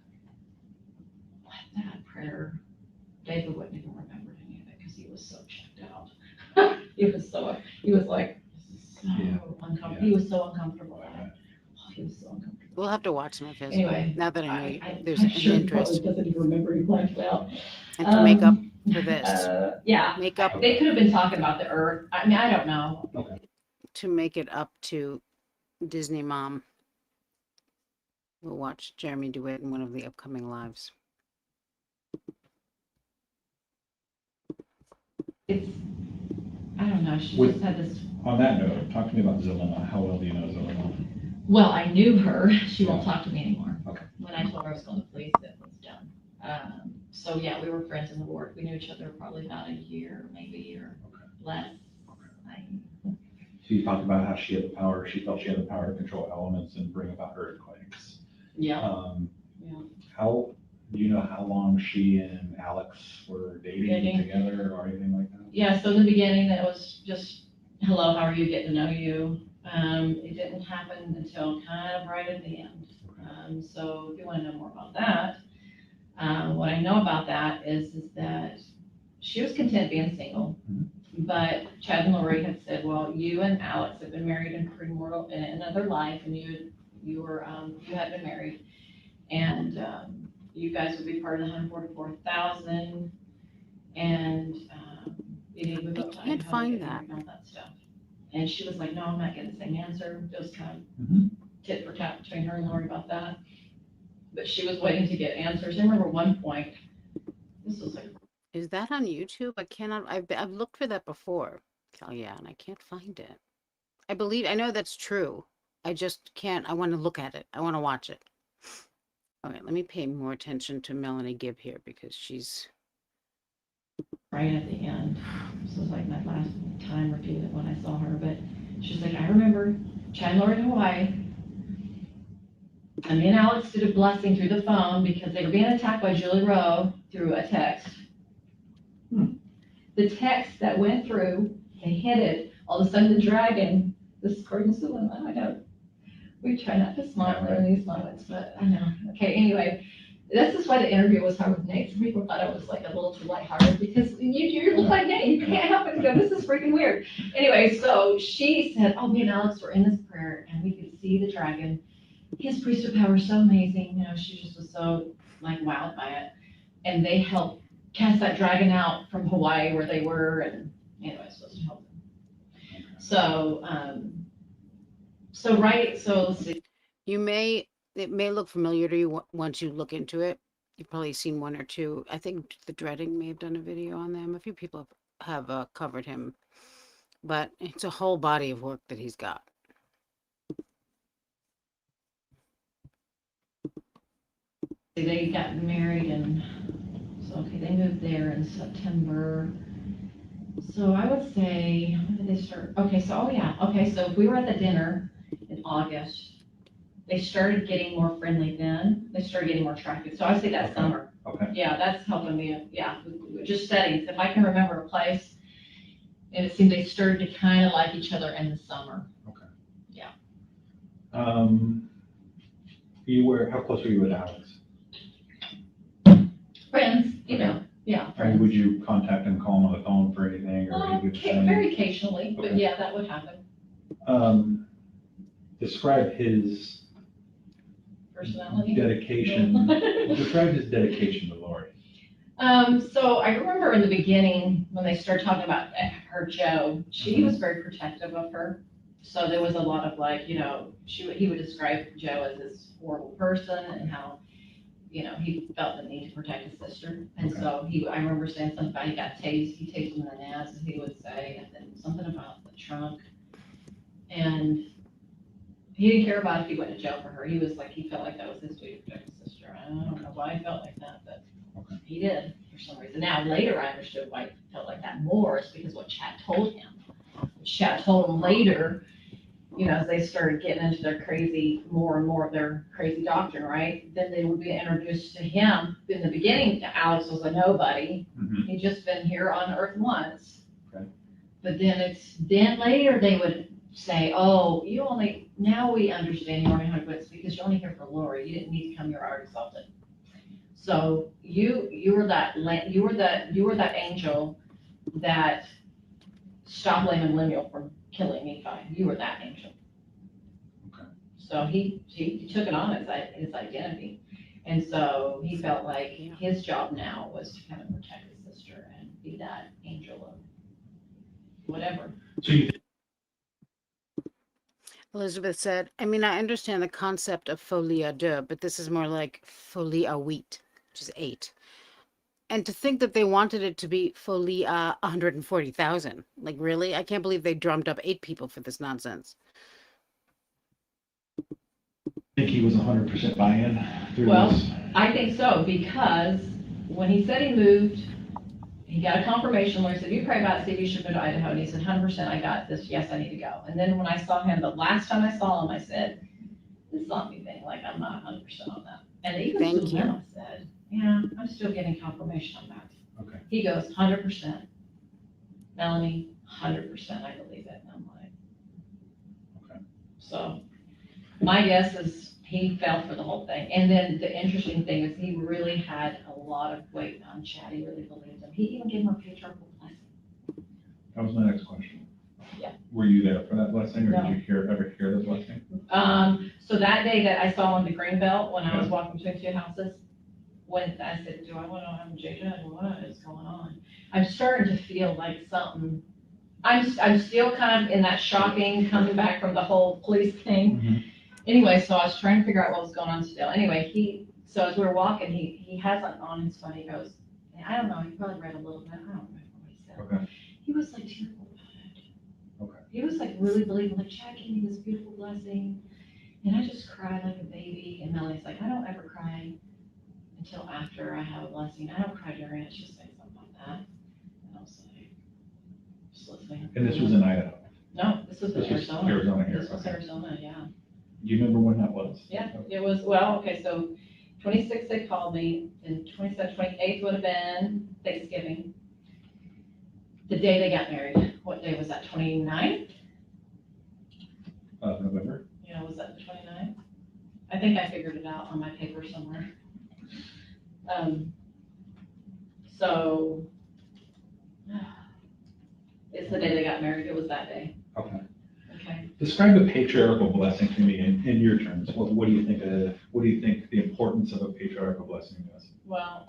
what that prayer, David wouldn't even remember any of it because he was so checked out. He was like, so Yeah. uncomfortable. He was so uncomfortable. Oh, he was so uncomfortable. We'll have to watch some of his. Anyway, Now that I know there's I'm an sure he probably interest. doesn't even remember he blanked out. And to make up for this, Yeah, make up they could have been talking about the Earth. I mean, I don't know. to make it up to Disney Mom. We'll watch Jeremy do it in one of the upcoming lives. It's, I don't know, she With- just had this, On that note, talk to me about Zelina. How well do you know Zelina? well, I knew her, she won't talk to me anymore. Okay. When I told her I was going to police, it was done. So yeah, we were friends in the ward. We knew each other probably about a year, maybe a year less. So you talked about how she had the power, she felt she had the power to control elements and bring about earthquakes. Yeah. Yeah. How, do you know how long she and Alex were dating together or anything like that? Yeah, so in the beginning, it was just, hello, how are you, get to know you. It didn't happen until kind of right at the end. So if you want to know more about that, what I know about that is that she was content being single, but Chad and Lori had said, well, you and Alex have been married in premortal, in another life, and you had been married, and you guys would be part of the 144,000, and you need to move up to I can't Idaho, find get married, that. and all that stuff. And she was like, no, I'm not getting the same answer. It was kind Mhm. of tit for tat between her and Lori about that. But she was waiting to get answers. I remember one point, this was like, Is that on YouTube? I cannot. I've looked for that before, Kellyanne, and I can't find it. I know that's true. I just can't. I want to look at it. I want to watch it. Okay, let me pay more attention to Melanie Gibb here because she's. right at the end. This was like my last time repeating when I saw her, but she's like, I remember Chad and Lori in Hawaii. And me and Alex did a blessing through the phone because they were being attacked by Julie Rowe through a text. The text that went through, they hit it. All of a sudden the dragon, this is according to Selena, I know. We try not to smile in these moments, but I know. Okay, anyway, this is why the interview was hard with Nate. Some people thought I was like a little too lighthearted because you look like Nate. You can't help but go, this is freaking weird. Anyway, so she said, oh, me and Alex were in this prayer and we could see the dragon. His priesthood power is so amazing. You know, she just was so like wowed by it. And they helped cast that dragon out from Hawaii where they were. And anyway, supposed to help them. So, so let's see. It may look familiar to you once you look into it. You've probably seen one or two. I think the Dreading may have done a video on them. A few people have covered him, but it's a whole body of work that he's got. They got married and so, okay, they moved there in September. So I would say, when did they start? Okay, so, oh yeah, okay, so if we were at the dinner in August, they started getting more friendly then. They started getting more attractive. So I would say that summer. Okay. Yeah, that's helping me, yeah, just settings. If I can remember a place, and it seemed they started to kind of like each other in the summer. Okay. Yeah. How close were you with Alex? Friends, you know, yeah, I mean, friends. would you contact him, call him on the phone for anything, or he would send? Very occasionally, but Okay. yeah, that would happen. Describe his Personality. dedication. Describe his dedication to Lori. So I remember in the beginning, when they started talking about her Joe, she was very protective of her. So there was a lot of like, you know, he would describe Joe as this horrible person and how, you know, he felt the need to protect his sister. And Okay. so I remember saying something about he got tased, he tased him in the nads, and he would say, and then something about the trunk. And he didn't care about if he went to jail for her. He was like, he felt like that was his duty to protect his sister. I don't know why he felt like that, but he did for some reason. Now, later I understood why he felt like that more is because what Chad told him. Chad told him later, you know, as they started getting into their crazy, more and more of their crazy doctrine, right? Then they would be introduced to him. In the beginning, Alex was a nobody. Mhm. He'd just been here on earth once. Okay. But then later they would say, oh, now we understand you only have wits because you're only here for Lori. You didn't need to come here already exalted. So you were that angel that stopped Laman and Lemuel from killing Nephi. You were that angel. Okay. So he took it on as his identity. And so he felt like Yeah. his job now was to kind of protect his sister and be that angel of whatever. So you Elizabeth said, I mean, I understand the concept of folie à deux, but this is more like folie à huit, which is 8. And to think that they wanted it to be folie à 140,000. Like, really? I can't believe they drummed up 8 people for this nonsense. think he was 100% buy-in through Well, this? I think so, because when he said he moved, he got a confirmation where he said, you pray about it, see if you should move to Idaho. And he said, 100%, I got this. Yes, I need to go. And then when I saw him, the last time I saw him, I said, this is not me thing. Like, I'm not 100% on that. And even Thank you. Susanna said, yeah, I'm still getting confirmation on that. Okay. He goes, 100%. Melanie, 100%, I believe it. And I'm like, Okay. So my guess is he fell for the whole thing. And then the interesting thing is he really had a lot of weight on Chad. He really believed him. He even gave him a patriarchal blessing. That was my next question. Yeah. Were you there for that blessing, or No. did you ever hear the blessing? So that day that I saw him in the Greenbelt, when I was walking between 2 houses, when I said, do I want to have JJ? What is going on? I'm starting to feel like something, I'm still kind of in that shocking, coming back from the whole police thing. Mhm. Anyway, so I was trying to figure out what was going on still. Anyway, so as we were walking, he has something on his phone. He goes, I don't know, he probably read a little bit. I don't remember what he said. Okay. He was like tearful about it. Okay. He was like really believing, like, Chad gave me this beautiful blessing. And I just cried like a baby. And Melanie's like, I don't ever cry until after I have a blessing. I don't cry during it. Just say something like that. And I was like, just listening. And this was in Idaho? No, this was in This was Arizona. Arizona here, This was okay. Arizona, yeah. Do you remember when that was? Yeah, it was, well, okay, so 26th they called me, and 27th, 28th would have been Thanksgiving. The day they got married, what day was that, 29th? November? You know, was that the 29th? I think I figured it out on my paper somewhere. So, it's the day they got married, it was that day. Okay. Okay. Describe the patriarchal blessing to me in your terms. What do you think the importance of a patriarchal blessing is? Well,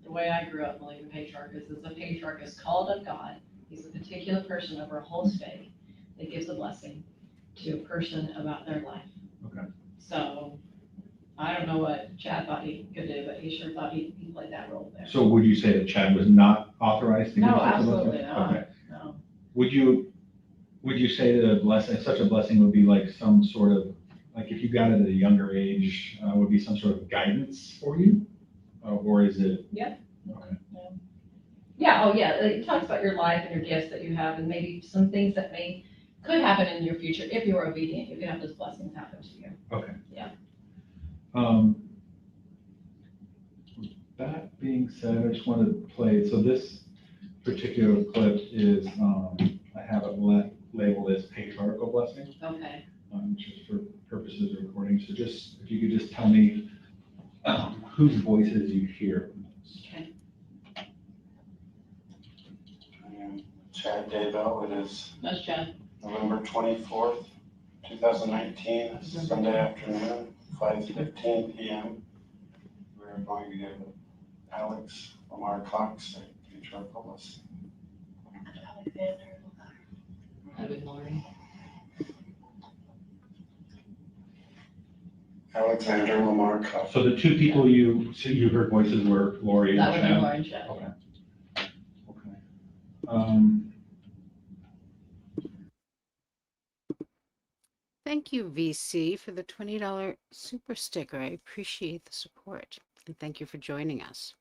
the way I grew up believing patriarch is a patriarch is called of God. He's a particular person over a whole state that gives a blessing to a person about their life. Okay. So I don't know what Chad thought he could do, but he sure thought he played that role there. So would you say that Chad was not authorized to give No, such a absolutely blessing? not. Okay. No. Would you say that such a blessing would be like some sort of, like if you got it at a younger age, would be some sort of guidance for you? Or is it? Yeah. Okay. Yeah, oh yeah, it talks about your life and your gifts that you have and maybe some things that could happen in your future if you are obedient. You could have those blessings happen to you. Okay. Yeah. That being said, I just wanted to play, so this particular clip is, I have it labeled as patriarchal blessing, Okay. just for purposes of recording. So just, if you could just tell me whose voices you hear. Okay. Chad Daybell, it is That's Chad. November 24th, 2019, Sunday afternoon, 5:15 p.m. We're going to give Alex Lamar Cox a patriarchal blessing. Good morning. Alexander Lamar Cox. So the two people you heard voices were Lori and That would be Chad? Lauren Chad. Okay. Okay. Thank you, VC, for the $20 super sticker. I appreciate the support. And thank you for joining us.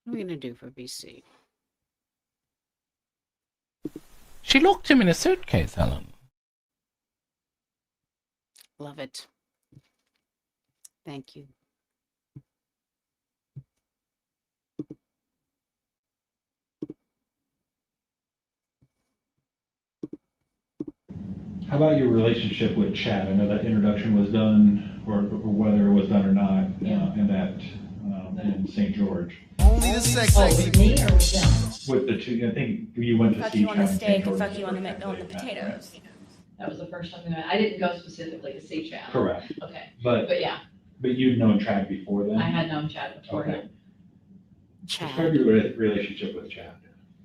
What are we going to do for VC? She locked him in a suitcase, Helen. Love it. Thank you. How about your relationship with Chad? I know that introduction was done, or whether it was done or not, in St. George. Only the sex Oh, with me or with them? With the two, I think you went to Fuck see you on the Chad in St. steak and George fuck you on that the day. potatoes. That was the first time we met. I didn't go specifically to see Chad. Correct. Okay, But yeah, you'd known Chad before then? I had known Chad before Okay. him. Describe Chad. your relationship with Chad.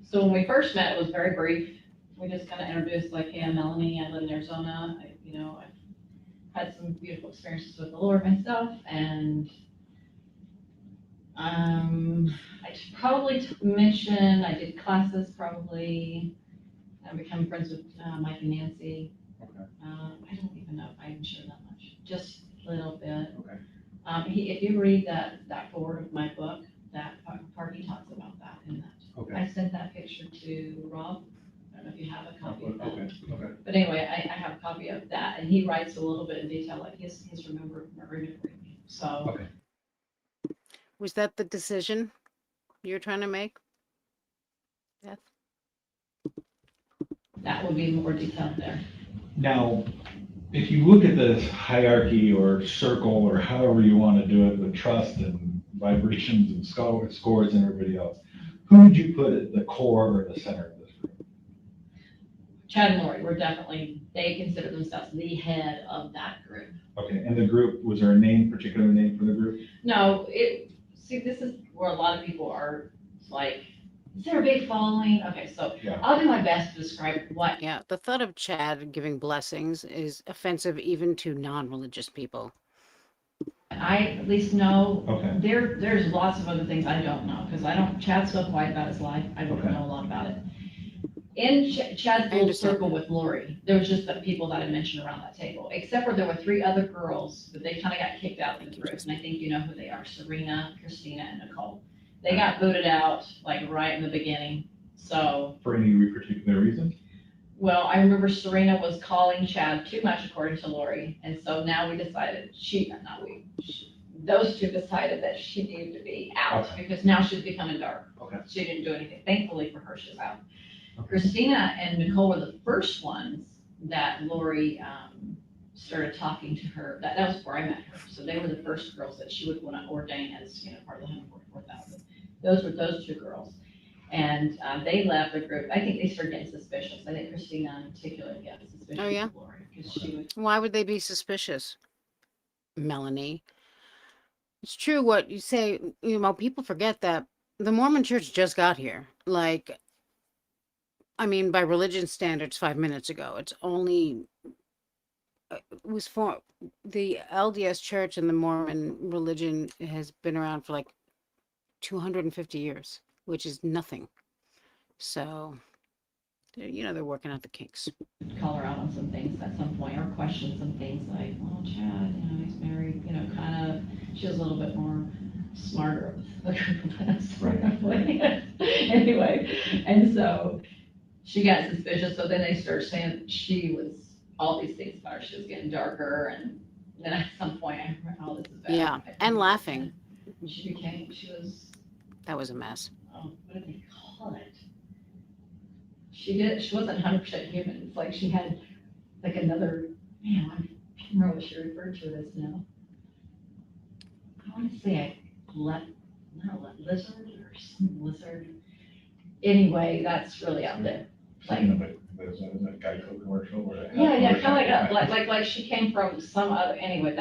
So when we first met, it was very brief. We just kind of introduced, like, hey, I'm Melanie, I live in Arizona. I've had some beautiful experiences with the Lord myself, and I should probably mention I did classes probably. I become friends with Mike and Nancy. Okay. I don't even know if I even shared that much, just a little bit. Okay. If you read that forward of my book, that part, he talks about that in that. Okay. I sent that picture to Rob. I don't know if you have a copy of that. Okay. But anyway, I have a copy of that, and he writes a little bit in detail, like his remembering me. So. Okay. Was that the decision you're trying to make? Beth? That would be more detailed there. Now, if you look at this hierarchy or circle or however you want to do it with trust and vibrations and scores and everybody else, who would you put at the core or the center of this group? Chad and Lori were definitely, they consider themselves the head of that group. Okay, and the group, was there a particular name for the group? No, this is where a lot of people are like, is there a big following? Okay, so Yeah. I'll do my best to describe what. Yeah, the thought of Chad giving blessings is offensive even to non-religious people. I at least know. Okay. There's lots of other things I don't know, because Chad's so quiet about his life, I don't Okay. know a lot about it. In Chad's little understand. circle with Lori, there was just the people that I mentioned around that table, except for there were 3 other girls, but they kind of got kicked out of the group, and I think you know who they are, Serena, Christina, and Nicole. They got booted out, like, right in the beginning, so. For any particular reason? Well, I remember Serena was calling Chad too much, according to Lori, and so now we decided, those two decided that she needed to be out, Okay. because now she's becoming dark. Okay. She didn't do anything. Thankfully for her, she's out. Okay. Christina and Nicole were the first ones that Lori started talking to her. That was before I met her. So they were the first girls that she would want to ordain as, part of the 144,000. Those were those 2 girls. And they left the group. I think they started getting suspicious. I think Christina in particular got suspicious Oh, yeah? of Lori, because she would. Why would they be suspicious, Melanie? It's true what you say. People forget that the Mormon Church just got here. Like, I mean, by religion standards, 5 minutes ago. It's only it was for the LDS Church, and the Mormon religion has been around for like 250 years, which is nothing. So, they're working out the kinks. Call her out on some things at some point, or question some things like, well, Chad, he's married, kind of, she was a little bit more smarter of the group of us. Right. Anyway, and so she got suspicious, so then they started saying she was, all these things about her, she was getting darker, and then at some point, I remember, oh, this is bad. Yeah, and laughing. That was a mess. Oh, what did they call it? She wasn't 100% human. It's like she had like another, I can't remember what she referred to it as now. I want to say not a lizard or some lizard. Anyway, that's really out there. Like, There's a Geico commercial where yeah, kind of like she came from some other, anyway,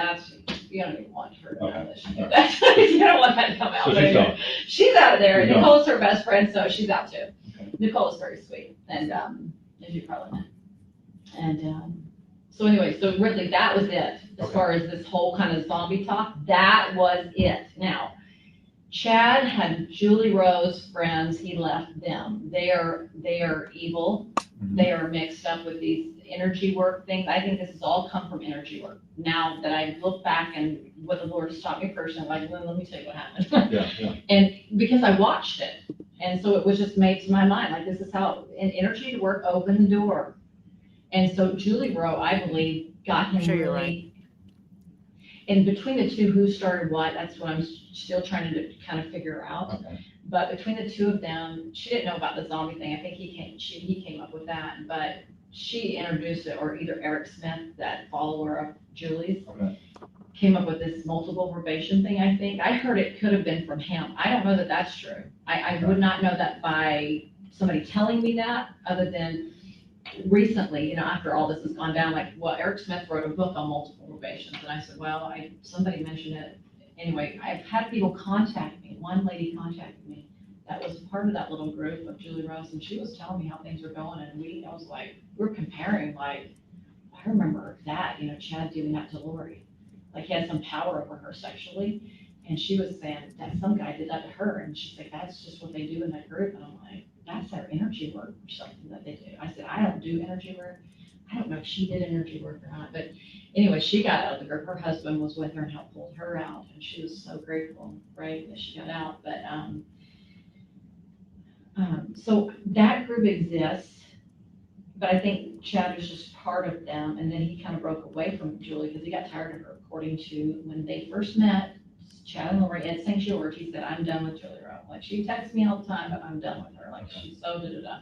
you don't even want her to know that she did that. You don't want that to come out. So she's out. She's out of there. She's out. Nicole's her best friend, so she's out too. Okay. Nicole is very sweet, and as you probably know. And so anyway, so really that was it as far as this whole kind of zombie talk. That was it. Now, Chad had Julie Rose friends. He left them. They are evil. Mhm. They are mixed up with these energy work things. I think this has all come from energy work. Now that I look back and what the Lord has taught me personally, like, well, let me tell you what happened. Yeah. And because I watched it. And so it was just made to my mind, like, this is how an energy work opened the door. And so Julie Rowe, I believe, got him Sure, you're really. And between the 2, who started what, that's what I'm still trying to kind of figure out. Okay. But between the 2 of them, she didn't know about the zombie thing. I think he came up with that, but she introduced it, or either Eric Smith, that follower of Julie's, came up with this multiple probation thing, I think. I heard it could have been from him. I don't know that that's true. I would not know that by somebody telling me that, other than recently, after all this has gone down, like, well, Eric Smith wrote a book on multiple probations, and I said, well, somebody mentioned it. Anyway, I've had people contact me. One lady contacted me that was part of that little group of Julie Rose, and she was telling me how things were going, and I was like, we're comparing, like, I remember that, Chad doing that to Lori. Like, he had some power over her sexually, and she was saying that some guy did that to her, and she's like, that's just what they do in that group, and I'm like, that's their energy work or something that they do. I said, I don't do energy work. I don't know if she did energy work or not, but anyway, she got out of the group. Her husband was with her and helped pull her out, and she was so grateful, right, that she got out. But so that group exists, but I think Chad was just part of them, and then he kind of broke away from Julie because he got tired of her. According to when they first met, Chad and Lori at St. George, he said, I'm done with Julie Rowe. Like, she texts me all the time, but I'm done with her. Like, she's so da-da-da.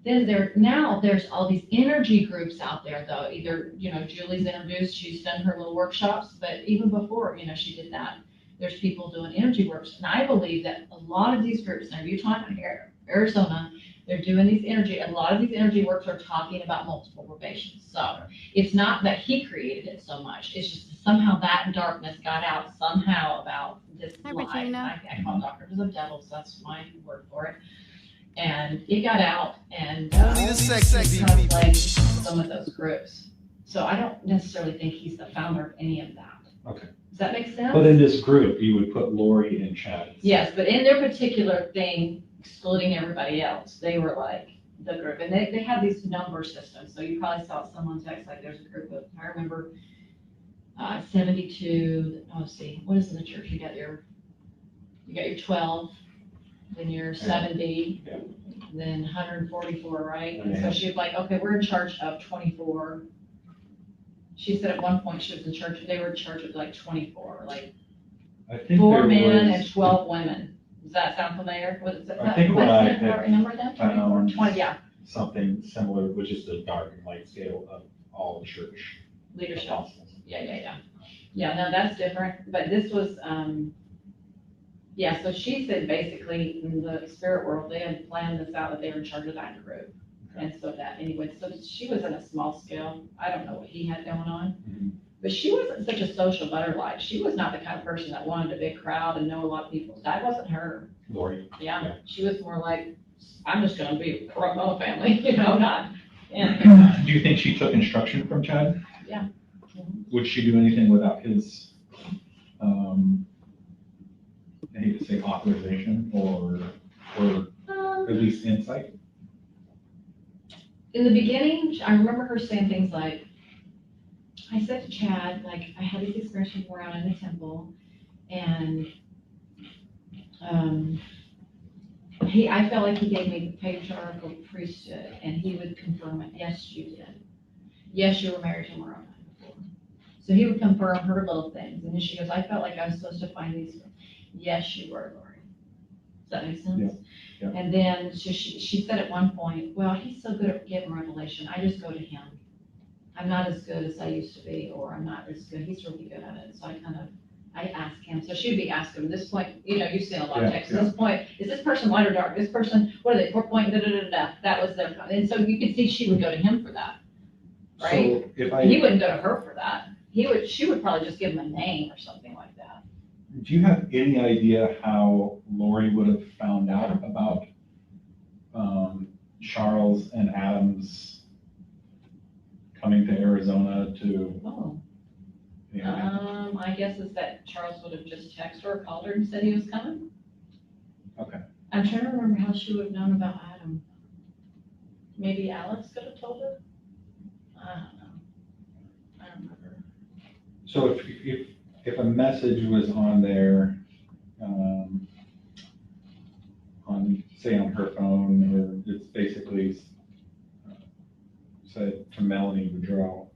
Then there's all these energy groups out there, though. Either, Julie's introduced, she's done her little workshops, but even before, she did that. There's people doing energy works. And I believe that a lot of these groups, now you're talking here, Arizona, they're doing a lot of these energy works are talking about multiple probations. So it's not that he created it so much. It's just somehow that darkness got out somehow about this Hi, life. Regina. I call doctors of devils, that's my word for it. And it got out, and Only the sexy kind of people. led some of those groups. So I don't necessarily think he's the founder of any of that. Okay. Does that make sense? But in this group, you would put Lori and Chad. Yes, but in their particular thing, excluding everybody else, they were like the group. And they have these number systems. So you probably saw someone text, like, there's a group of, I remember 72, let's see, what is in the church? You got your 12, then your 70, Yeah. then 144, right? And Yeah. so she was like, okay, we're in charge of 24. She said at one point she was in charge, they were in charge of like 24, like I think 4 there men was- and 12 women. Does that sound familiar? I think what I had remember that? 24, 20, yeah, something similar, which is the dark and light scale of all the church leadership. apostles. Yeah. Yeah, no, that's different, but this was, yeah, so she said basically in the spirit world, they had planned this out that they were in charge of that group. Okay. And so that, anyway, so she was in a small scale. I don't know what he had going on. Mhm. But she wasn't such a social butterfly. She was not the kind of person that wanted a big crowd and know a lot of people. That wasn't her. Lori. Yeah, Yeah. she was more like, I'm just gonna be pro bono family, not, yeah. Do you think she took instruction from Chad? Yeah. Would she do anything without his, I hate to say authorization or at least insight? In the beginning, I remember her saying things like, I said to Chad, like, I had these experiences around in the temple, and I felt like he gave me the patriarchal priesthood, and he would confirm it. Yes, you did. Yes, you were married to Moroni before. So he would confirm her little things, and then she goes, I felt like I was supposed to find these. Yes, you were, Lori. Does that make sense? Yeah. And then she said at one point, well, he's so good at getting revelation, I just go to him. I'm not as good as I used to be, or I'm not as good, he's really good at it, so I ask him, so she'd be asking him, this point, you've seen a lot of Yeah, texts, this point, is this person light or dark, this person, what are they, 4 point, da-da-da-da, that was their, and so you could see she would go to him for that, right? So if He wouldn't go to her for that, she would probably just give him a name or something like that. do you have any idea how Lori would have found out about Charles and Adam's coming to Arizona to? Oh. Yeah. I guess it's that Charles would have just texted her or called her and said he was coming. Okay. I'm trying to remember how she would have known about Adam. Maybe Alex could have told her? I don't know. I don't remember. So if a message was on there, say on her phone, or it's basically said to Melanie Gibb,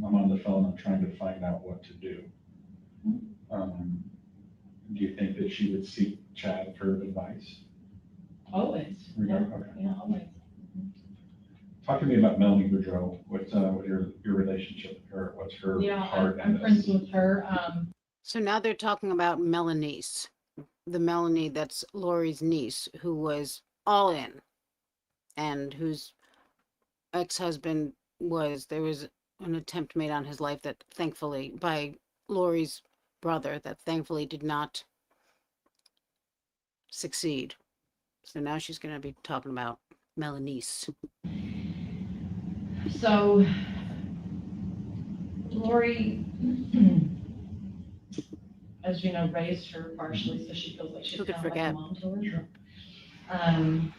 I'm on the phone, I'm trying to find out what to do. Do you think that she would seek Chad for advice? Always. Yeah, Okay. yeah, always. Talk to me about Melanie Gibb. What's your relationship with her? What's her Yeah, heart in I'm this? friends with her. So now they're talking about Melanie's, the Melanie that's Lori's niece, who was all in and who's ex-husband there was an attempt made on his life that thankfully, by Lori's brother, that thankfully did not succeed. So now she's going to be talking about Melanice. So Lori, as you know, raised her partially, so she feels like she's Who could kind of like a forget? mom to her.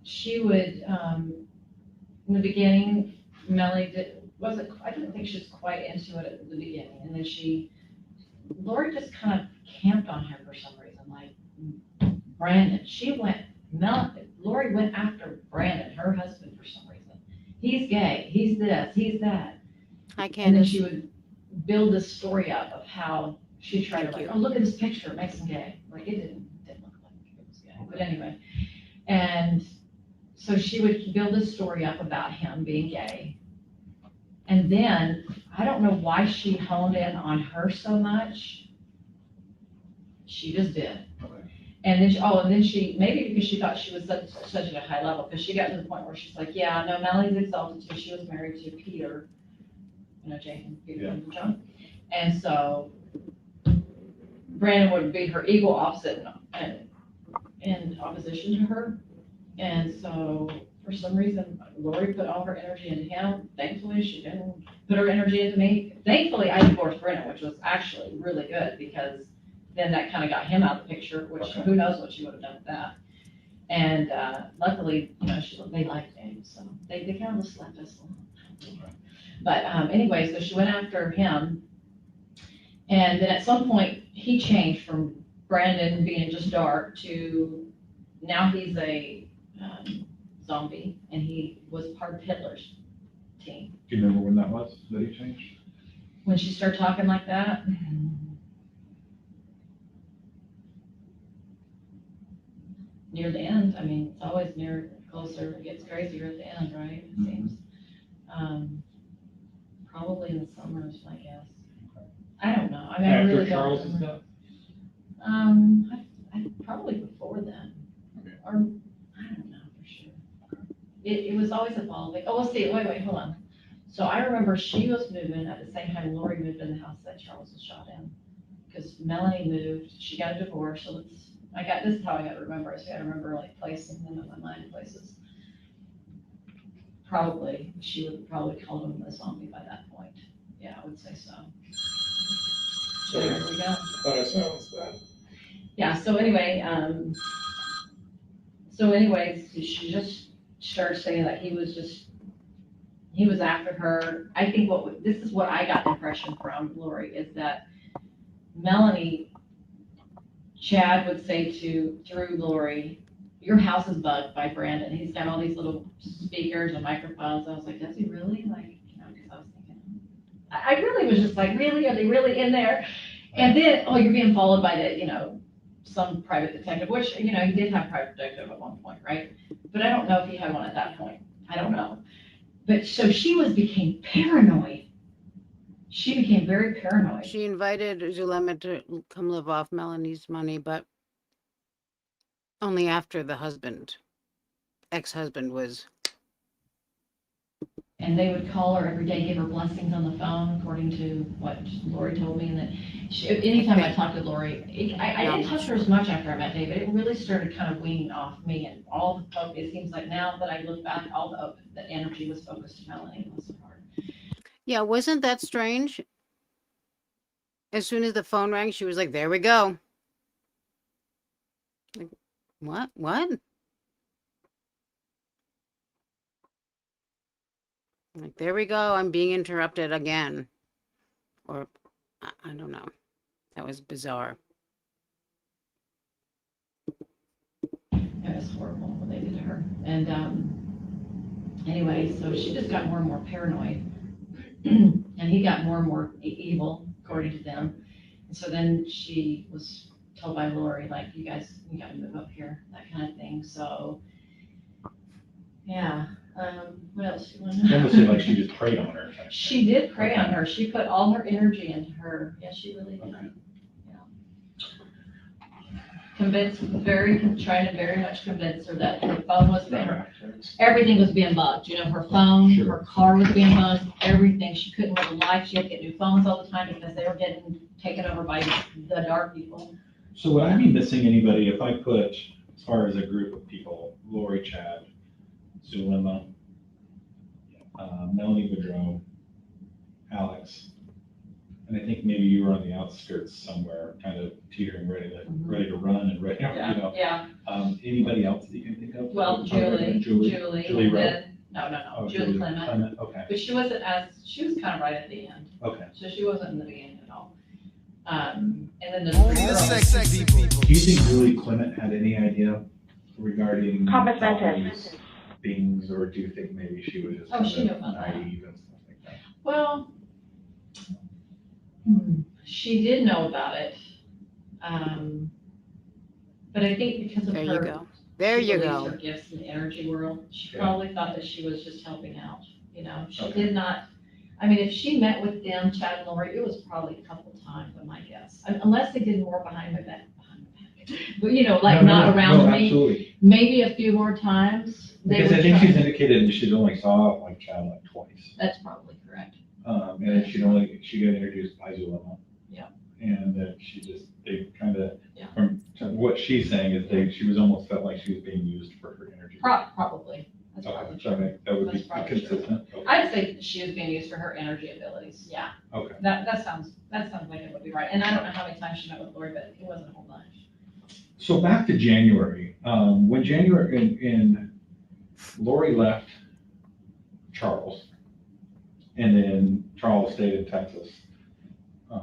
She would, in the beginning, Melanie I didn't think she was quite into it at the beginning, and then Lori just kind of camped on her for some reason, like Brandon. Lori went after Brandon, her husband, for some reason. He's gay, he's this, he's that. Hi, And then Candace. she would build this story up of how she tried Thank to, like, you. oh, look at this picture, it makes him gay. Like, it didn't look like it was gay, but anyway. And so she would build this story up about him being gay. And then, I don't know why she honed in on her so much. She just did. And then she, maybe because she thought she was such at a high level, because she got to the point where she's like, yeah, no, Melanie's exalted too. She was married to Peter, Jason, Peter and John. And so Brandon would be her equal opposite and in opposition to her. And so for some reason, Lori put all her energy into him. Thankfully, she didn't put her energy into me. Thankfully, I divorced Brandon, which was actually really good, because then that kind of got him out of the picture, which who knows what she would have done with that. And luckily, they liked him, so they kind of just left us alone. But anyway, so she went after him. And then at some point, he changed from Brandon being just dark to now he's a zombie, and he was part of Hitler's team. Do you remember when that was, that he changed? When she started talking like that, near the end, I mean, it's always closer, it gets crazier at the end, right, it seems. Probably in the summers, I guess. I don't know, I mean, I After really don't Charles's remember. death? I probably before then, Okay. or, I don't know for sure. It was always evolving. Oh, let's see, wait, hold on. So I remember she was moving at the same time Lori moved in the house that Charles was shot in. Because Melanie moved, she got a divorce, so this is how I got to remember it. So I got to remember like placing them in my mind places. Probably, she would probably call him a zombie by that point. Yeah, I would say so. So there we go. That sounds bad. Yeah, so anyway, she just started saying that he was after her. I think this is what I got the impression from Lori, is that Melanie, Chad would say through Lori, your house is bugged by Brandon. He's got all these little speakers and microphones. I was like, does he really? Like, because I was thinking, I really was just like, really? Are they really in there? And then, you're being followed by some private detective, which, he did have a private detective at one point, right? But I don't know if he had one at that point. I don't know. But so she became paranoid. She became very paranoid. She invited Zulema to come live off Melanie's money, but only after the ex-husband was. And they would call her every day, give her blessings on the phone, according to what Lori told me. And that anytime I talked to Lori, I didn't touch her as much after I met David. It really started kind of weaning off me, and all the focus. It seems like now that I look back, all the energy was focused to Melanie. It was hard. Yeah, wasn't that strange? As soon as the phone rang, she was like, there we go. Like, what? Like, there we go. I'm being interrupted again. Or, I don't know. That was bizarre. It was horrible what they did to her. And anyway, so she just got more and more paranoid. And he got more and more evil, according to them. And so then she was told by Lori, like, you got to move up here, that kind of thing. So, yeah. What else do you want to know? It almost seemed like she just preyed on her. She did prey on her. She put all her energy into her. Yeah, she really did. Okay. Yeah. Trying to very much convince her that the phone was there. everything was being bugged, you know, her phone, Sure. her car was being bugged, everything. She couldn't live a life. She had to get new phones all the time because they were getting taken over by the dark people. So would I be missing anybody if I put, as far as a group of people, Lori, Chad, Zulema, Melanie Boudreau, Alex, and I think maybe you were on the outskirts somewhere, kind of teetering, ready to run and ready, you know. Yeah, Anybody else that you can think of? well, Julie. Julie, Rowe? then, no, Julie Clement. Okay, But she wasn't she was kind of right at the end, okay. so she wasn't in the beginning at all. And then the Only three the girls. sexy people. Do you think Julie Clement had any idea regarding Compass all mentis. these things, or do you think maybe she was just Oh, she kind knew of about that. naive and stuff like that? Well, she did know about it. But I think because of There her. you go. There she you believes go. Her gifts in the energy world, she Yeah. probably thought that she was just helping out, you know, she Okay. did not, I mean, if she met with them, Chad and Lori, it was probably a couple times, I might guess. Unless they did more behind my back, but you know, like No, not around no, me, absolutely. maybe a few more times. They Because would I think try. she's indicated that she's only saw like Chad like twice. That's probably correct. And then she got introduced by Zulema. Yeah. And that they kind of, Yeah. from what she's saying is she was almost felt like she was being used for her energy. Probably, that's Okay, probably so I true. think that would be That's probably true. consistent. Okay. I'd say she was being used for her energy abilities, yeah. Okay. That sounds like it would be right, and I don't know how many times she met with Lori, but it wasn't a whole bunch. So back to January, when in Lori left Charles, and then Charles stayed in Texas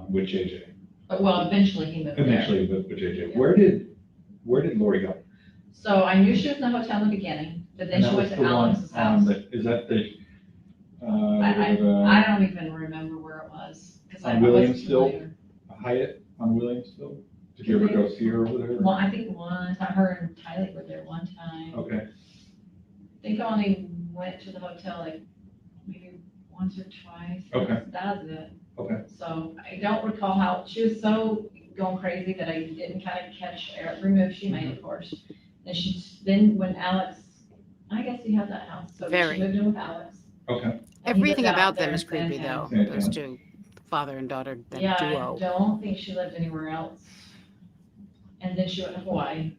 with JJ. But, well, eventually he moved there. Eventually with JJ. Yeah. Where did Lori go? So I knew she was in the hotel in the beginning, but then And she that went was to the one Alex's on house. Is that the? I don't even remember where it was, because I On wasn't Williamsville? familiar. Hyatt on Williamsville? Did you ever go see her over there? Well, I think one time, her and Tyler were there one time. Okay, I think I only went to the hotel like maybe once or twice. Okay. That was it. Okay. So I don't recall how, she was so going crazy that I didn't kind of catch every move she made, of course. And then when Alex, I guess he had that house, so Very. she moved in with Alex. okay. And he Everything lived out about them there is in creepy, San though. Yeah. Those two, father and daughter, that Yeah, duo. I don't think she lived anywhere else. And then she went to Hawaii.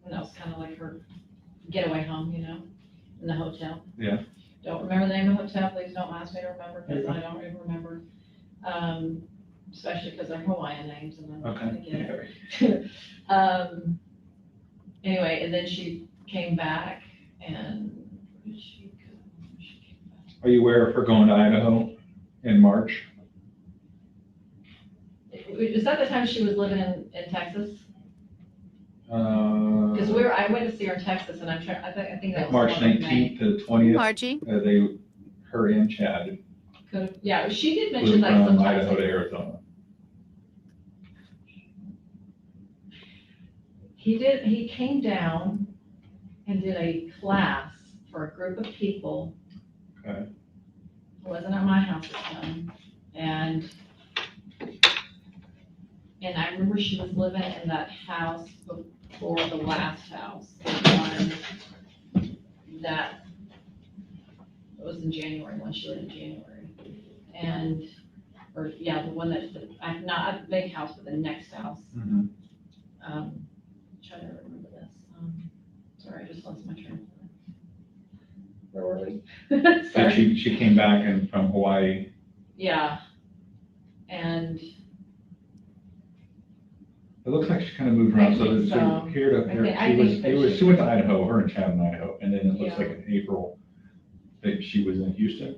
And that was kind of like her getaway home, you know, in the hotel. Yeah. Don't remember the name of the hotel, please don't ask me to remember, because I don't even remember. Especially because they're Hawaiian names and I'm not gonna get it. Anyway, and then she came back and where did she go? She came back. Are you aware of her going to Idaho in March? Is that the time she was living in Texas? Uh, Because I went to see her in Texas and I think that was. March the one in May. 19th to the 20th. Margie, Her and Chad Yeah, she did flew mention like from sometimes. Idaho to Arizona. He came down and did a class for a group of people. Okay. It wasn't at my house this time. And I remember she was living in that house before the last house, the one that it was in January, when she lived in January. The one that, not a big house, but the next house. Mhm. Trying to remember this. Sorry, I just lost my train of thought. Where were we? And Sorry. she came back from Hawaii. Yeah. And It looks like she kind of moved around, I think so. Here to here. I think that She went to Idaho, her and Chad in Idaho, and then it looks Yeah. like in April that she was in Houston.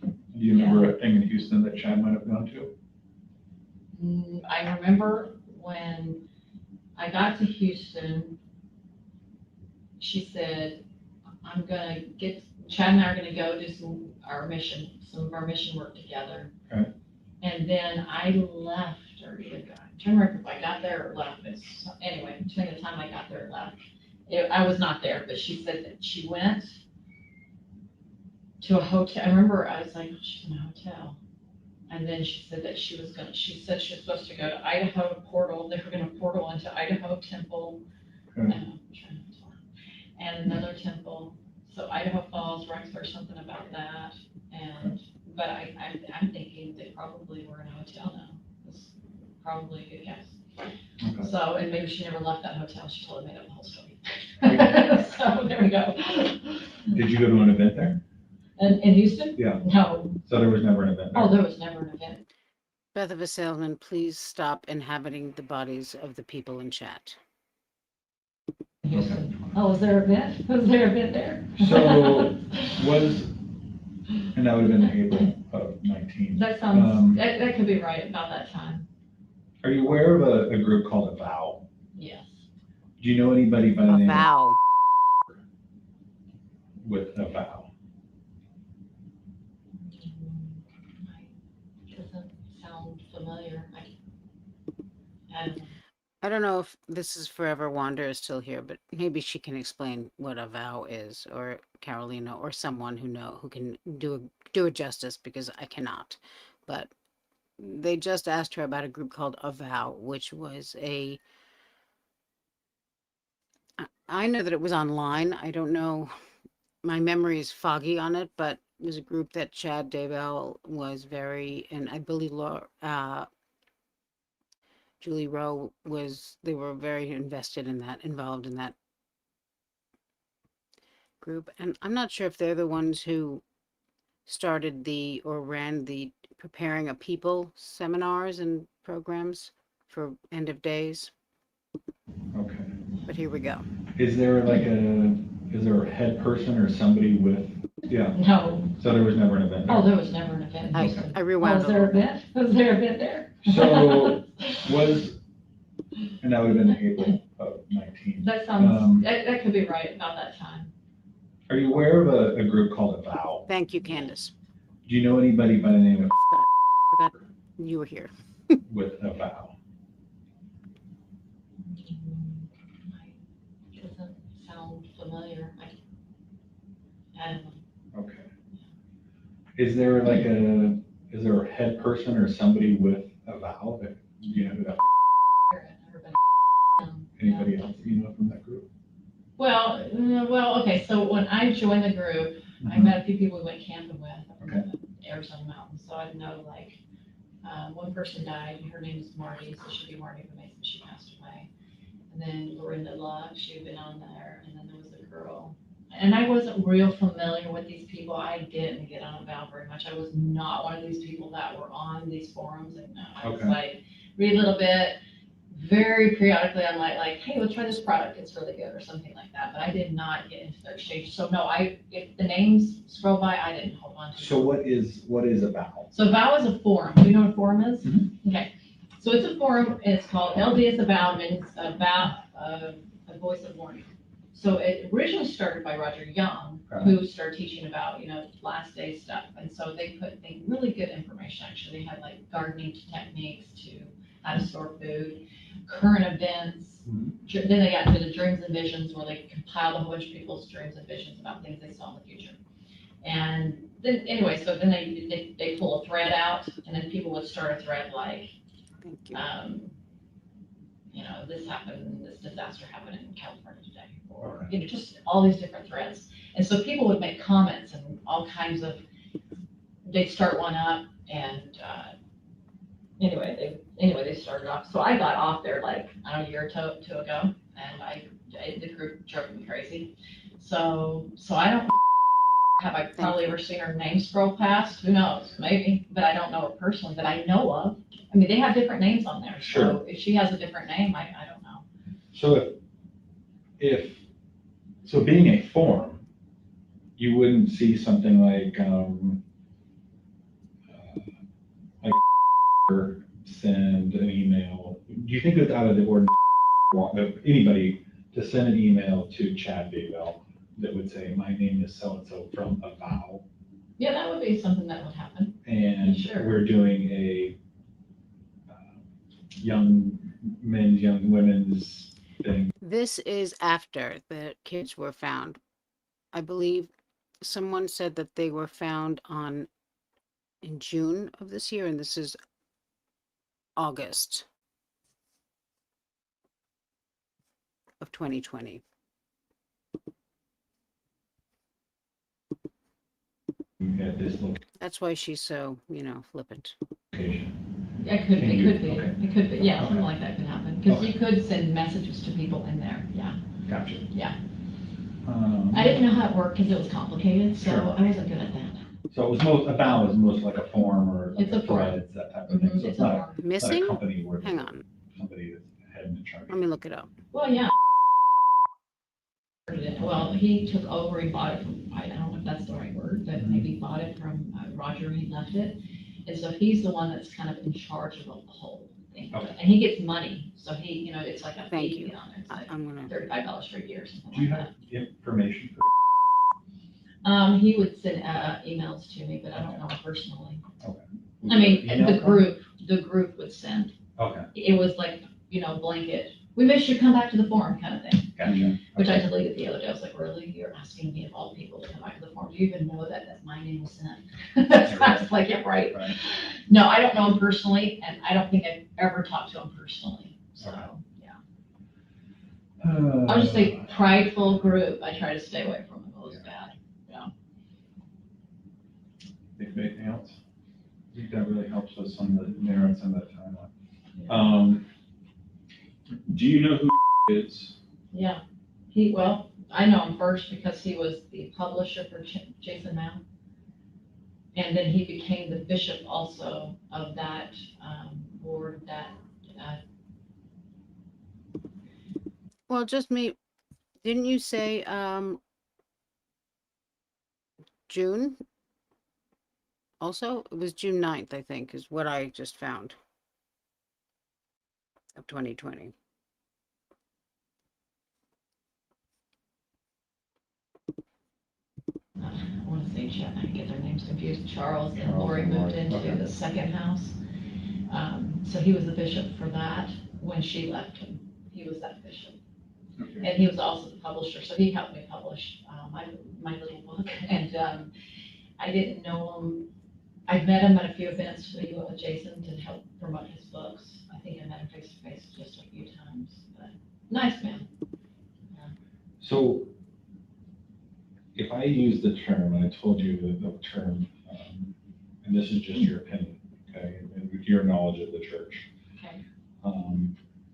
Do you remember a thing in Houston that Chad might have gone to? I remember when I got to Houston, she said, Chad and I are gonna go do some of our mission work together. Okay. And then I left, or either got, I'm trying to remember if I got there or left, but anyway, between the time I got there and left, I was not there, but she said that she went to a hotel. I remember I was like, oh, she's in a hotel. And then she said that she said she was supposed to go to Idaho portal, they were gonna portal into Idaho Temple. Okay. and another temple. So Idaho Falls, Rexburg, something about that. And, but I'm thinking they probably were in a hotel now. That's probably a good guess. Okay. So, and maybe she never left that hotel. She totally made up the whole story. So there we go. Did you go to an event there? In Houston? Yeah. No. So there was never an event there? Oh, there was never an event. Beth of a salesman, please stop inhabiting the bodies of the people in chat. Houston. Oh, was there an event? Was there an event there? So and that would have been April of 19. That sounds, that could be right about that time. Are you aware of a group called a Vow? Yes. Do you know anybody by the A name vow. with a Vow? Doesn't sound familiar. I don't know. I don't know if this is Forever Wander is still here, but maybe she can explain what a vow is, or Carolina, or someone who can do it justice, because I cannot. But they just asked her about a group called A Vow, which was I know that it was online. I don't know. My memory is foggy on it, but it was a group that Chad Daybell was and I believe Julie Rowe they were very involved in that group. And I'm not sure if they're the ones who started or ran the Preparing a People seminars and programs for end of days. Okay. But here we go. Is there a head person or somebody with, yeah, No. so there was never an event there? Oh, there was never an event in Houston. I rewound Oh, was there an event? Was there an event there? So and that would have been April of 19. That sounds, that could be right about that time. Are you aware of a group called a Vow? Thank you, Candace. Do you know anybody by the name of Forgot you were here. with a Vow? Doesn't sound familiar. I don't know. Okay. Is there a head person or somebody with a Vow that, you know, who that, anybody else that you know from that group? Well, okay, so when I joined the group, I met a few people we went camping with up in the Arizona mountains, so I know, like, one person died, her name is Marty, so she'd be Marty from Mason, she passed away. And then Lorinda Luck, she had been on there, and then there was a girl. And I wasn't real familiar with these people, I didn't get on Val very much, I was not one of these people that were on these forums, and I was like, read a little bit, very periodically, I'm like, hey, let's try this product, it's really good, or something like that, but I did not get into their exchange. So no, if the names scroll by, I didn't hold on to them. So what is a Vow? So Vow is a forum. Do you know what a forum is? Mhm. Okay. So it's a forum, and it's called LD is a Vow, means a voice of warning. So it originally started by Roger Young, who started teaching about, last day stuff. And so they put really good information, actually. They had like gardening techniques to how to store food, current events. Then they got to the dreams and visions, where they compiled a whole bunch of people's dreams and visions about things they saw in the future. And then, anyway, so then they pull a thread out, and then people would start a thread like, Thank you. This happened, this disaster happened in California today, or, just all these different threads. And so people would make comments and all kinds of, they'd start one up, and, they started off. So I got off there like, I don't know, a year or two ago, and the group drove me crazy. So I don't, have I probably ever seen her name scroll past? Who knows? Maybe, but I don't know her personally, that I know of. I mean, they have different names on there. Sure. So if she has a different name, I don't know. So so being a forum, you wouldn't see something like, send an email. Do you think it's out of the ordinary of anybody to send an email to Chad Daybell that would say, my name is so-and-so from a Vow? Yeah, that would be something that would happen. And Sure. we're doing a young men's, young women's thing. This is after the kids were found. I believe someone said that they were found in June of this year, and this is August of 2020. meeting at this That's why she's so, flippant. location. It could Can you- be, okay. it could be, yeah, something Okay. like that could happen, because Okay. you could send messages to people in there, yeah. Gotcha. Yeah. I I didn't know how it worked, because it was complicated, so Sure. I wasn't good at that. So it was a BAL is most like a form or like It's a form. threads, that type of thing. Mhm, So it's it's a not, form. not a Missing? company where Hang on. somebody that's head in charge. Let me look it up. Well, yeah. Well, he took over, he bought it from, I don't know if that's the right word, but maybe he bought it from Roger, he left it. And so he's the one that's kind of in charge of the whole thing. Okay. And he gets money, so he, it's like a Thank fee you. on it. It's like I'm gonna, $35 for a year or something Do you like have that. information for? He would send emails to me, but I don't know him personally. Okay. I mean, Email the group would send. Okay, It was like, blanket, we wish you'd come back to the forum kind of thing, gotcha. which I Okay. deleted the other day. I was like, really? You're asking me of all people to come back to the forum? Do you even know that my name was sent? I was like, yeah, right. Right. No, I don't know him personally, and I don't think I've ever talked to him personally, so, Okay. yeah. I'll just say prideful group, I try to stay away from it, it was bad. Think of anything else? I think that really helps us on the narrow some of that timeline. Do you know who is? Yeah, I know him first because he was the publisher for Jason Mao. And then he became the bishop also of that board that, well, just me, didn't you say, June? Also, it was June 9th, I think, is what I just found. Of 2020. I want to say, I get their names confused, Charles and Charles Lori and moved Lori, into okay. the second house. So he was the bishop for that when she left him. He was that bishop. Okay. And he was also the publisher, so he helped me publish my little book. And I didn't know him. I've met him at a few events, so he went with Jason to help promote his books. I think I met him face to face just a few times, but nice man. So if I use the term, and I told you the term, and this is just your opinion, okay, and with your knowledge of the church, Okay.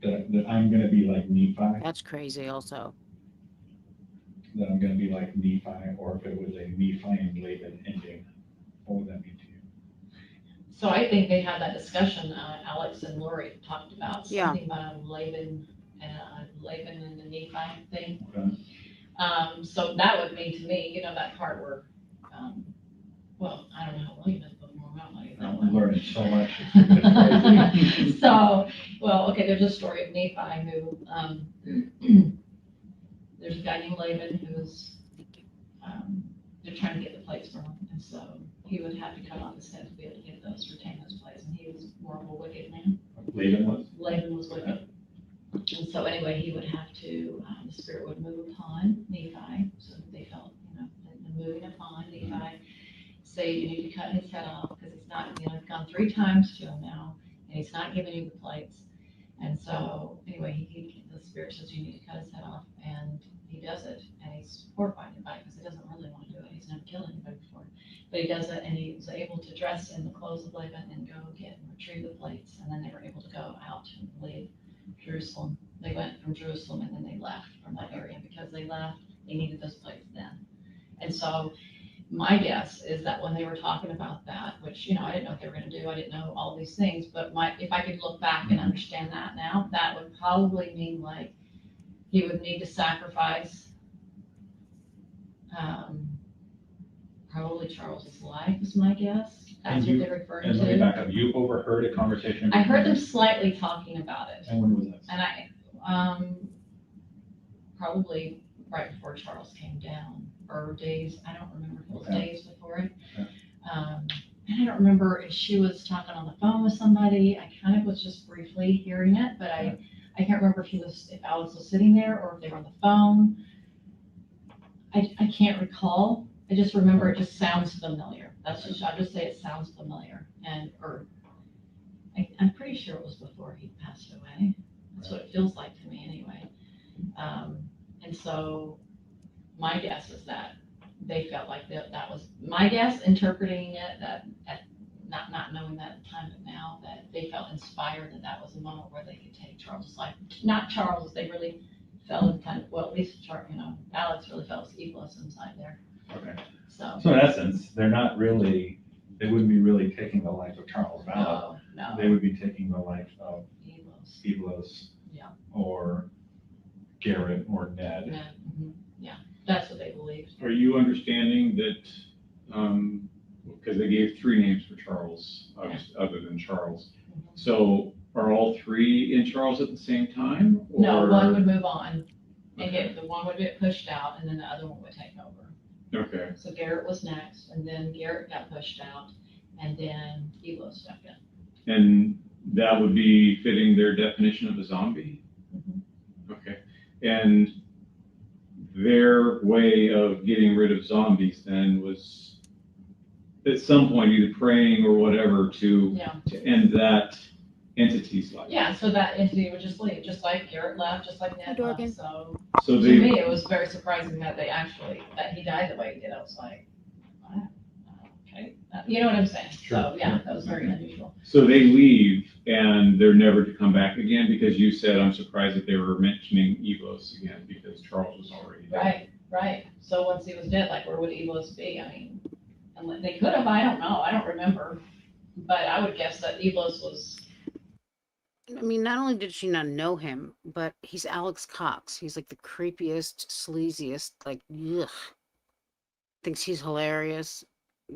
that I'm gonna be like Nephi, That's crazy also. that I'm gonna be like Nephi, or if it was a Nephi and Laban ending, what would that mean to you? So I think they had that discussion, Alex and Lori talked about Yeah. something about Laban and the Nephi thing. Okay. So that would mean to me, that part where, I don't know how long you've been before, I'm learning so much. It's crazy. So, okay, there's a story of Nephi who, there's a guy named Laban who's, they're trying to get the plates from him, and so he would have to cut off his head to be able to get retain those plates, and he was more of a wicked man. Laban was? Laban was wicked. And so anyway, he would have to, the spirit would move upon Nephi, so that they felt, the moving upon Nephi, say you need to cut his head off, because he's not, it's gone 3 times to him now, and he's not giving you the plates. And so, anyway, the spirit says you need to cut his head off, and he does it, and he's horrified by it, because he doesn't really want to do it, he's never killed anybody before. But he does it, and he was able to dress in the clothes of Laban and go get and retrieve the plates, and then they were able to go out and leave Jerusalem. They went from Jerusalem, and then they left from that area, because they left, they needed those plates then. And so, my guess is that when they were talking about that, which, I didn't know what they were gonna do, I didn't know all these things, but if I could look back and understand that now, that would probably mean like, he would need to sacrifice, probably Charles's life is my guess. That's what they're referring And let me to. back up, you overheard a conversation? I heard them slightly talking about it, And when was this? and I, probably right before Charles came down, or days, I don't remember if it was Okay. days before it. Okay. And I don't remember if she was talking on the phone with somebody, I kind of was just briefly hearing it, but I can't remember if Alex was sitting there or if they were on the phone. I can't recall, I just remember it just sounds familiar, I'll just say it sounds familiar, I'm pretty sure it was before he passed away, that's what it feels like to me anyway. And so, my guess is that they felt like that was, my guess, interpreting it, that, not knowing that at the time, but now, that they felt inspired that that was a moment where they could take Charles's life. Not Charles, they really felt kind of, well, at least Alex really felt his egoist inside there, Okay. so. So in essence, they're not really, they wouldn't be really taking the life of Charles Vallow. No, They would be taking the life of Eagles. Eblos. Yeah. Or Garrett or Ned. Yeah, yeah, that's what they believed. Are you understanding that, because they gave 3 names for Charles, other than Charles. So are all 3 in Charles at the same time? No, or- one would move on and Okay. the one would get pushed out and then the other one would take over. Okay, So Garrett was next and then Garrett got pushed out and then Elo stepped in. and that would be fitting their definition of a zombie? Mhm. Okay, and their way of getting rid of zombies then was at some point either praying or whatever to Yeah, end that entity's life. yeah, so that entity would just leave, just like Garrett left, just like Ned Dorgan. left, so. So To they, me, it was very surprising that that he died the way he did. I was like, wow, okay, you know what I'm saying? So, Sure, yeah, sure. that was very unusual. so they leave and they're never to come back again, because you said, I'm surprised that they were mentioning Evos again, because Charles was already dead. Right. So once he was dead, like, where would Elos be? I mean, and they could have, I don't know, I don't remember. But I would guess that Elos was, I mean, not only did she not know him, but he's Alex Cox. He's like the creepiest, sleaziest, like, ugh. Thinks he's hilarious.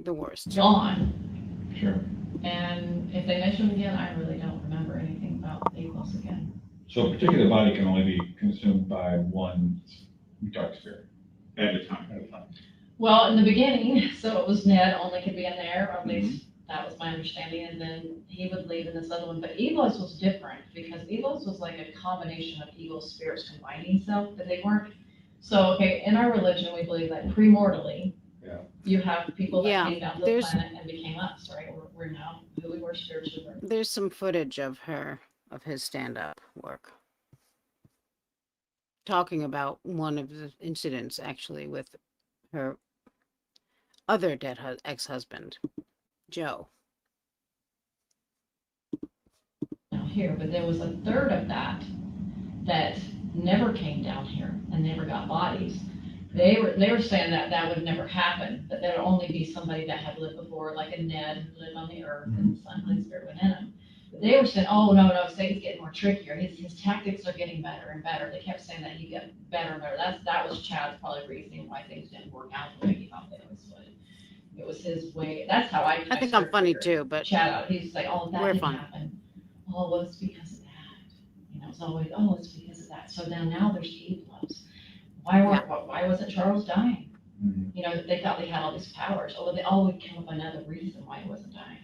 The worst. gone. Sure. And if they mention him again, I really don't remember anything about Elos again. So a particular body can only be consumed by one dark spirit At a time. at a time. Well, in the beginning, so it was Ned only could be in there, or at least that was my understanding, and then he would leave in this other one. But Elos was different because Elos was like a combination of evil spirits combining itself, but they weren't. So, okay, in our religion, we believe that premortally, Yeah. you have people that Yeah, came down to the there's- planet and became us, right? We're now who we were spiritually. There's some footage of his stand-up work. Talking about one of the incidents, actually, with her other dead ex-husband, Joe. Down here, but there was a third of that never came down here and never got bodies. They were saying that that would never happen, that there would only be somebody that had lived before, like a Ned who lived on the earth and the Holy Spirit went in him. But they were saying, oh, no, Satan's getting more trickier. His tactics are getting better and better. They kept saying that he'd get better and better. That was Chad's probably reasoning why things didn't work out the way he thought they always would. It was his way. That's how I I think I'm started funny figuring too, but Chad out. He's like, oh, that We're didn't fun. happen. Oh, well, it's because of that. It's always, oh, it's because of that. So now there's Eblos. Why wasn't Charles dying? Mhm. They thought they had all these powers. Oh, they all would come up with another reason why he wasn't dying.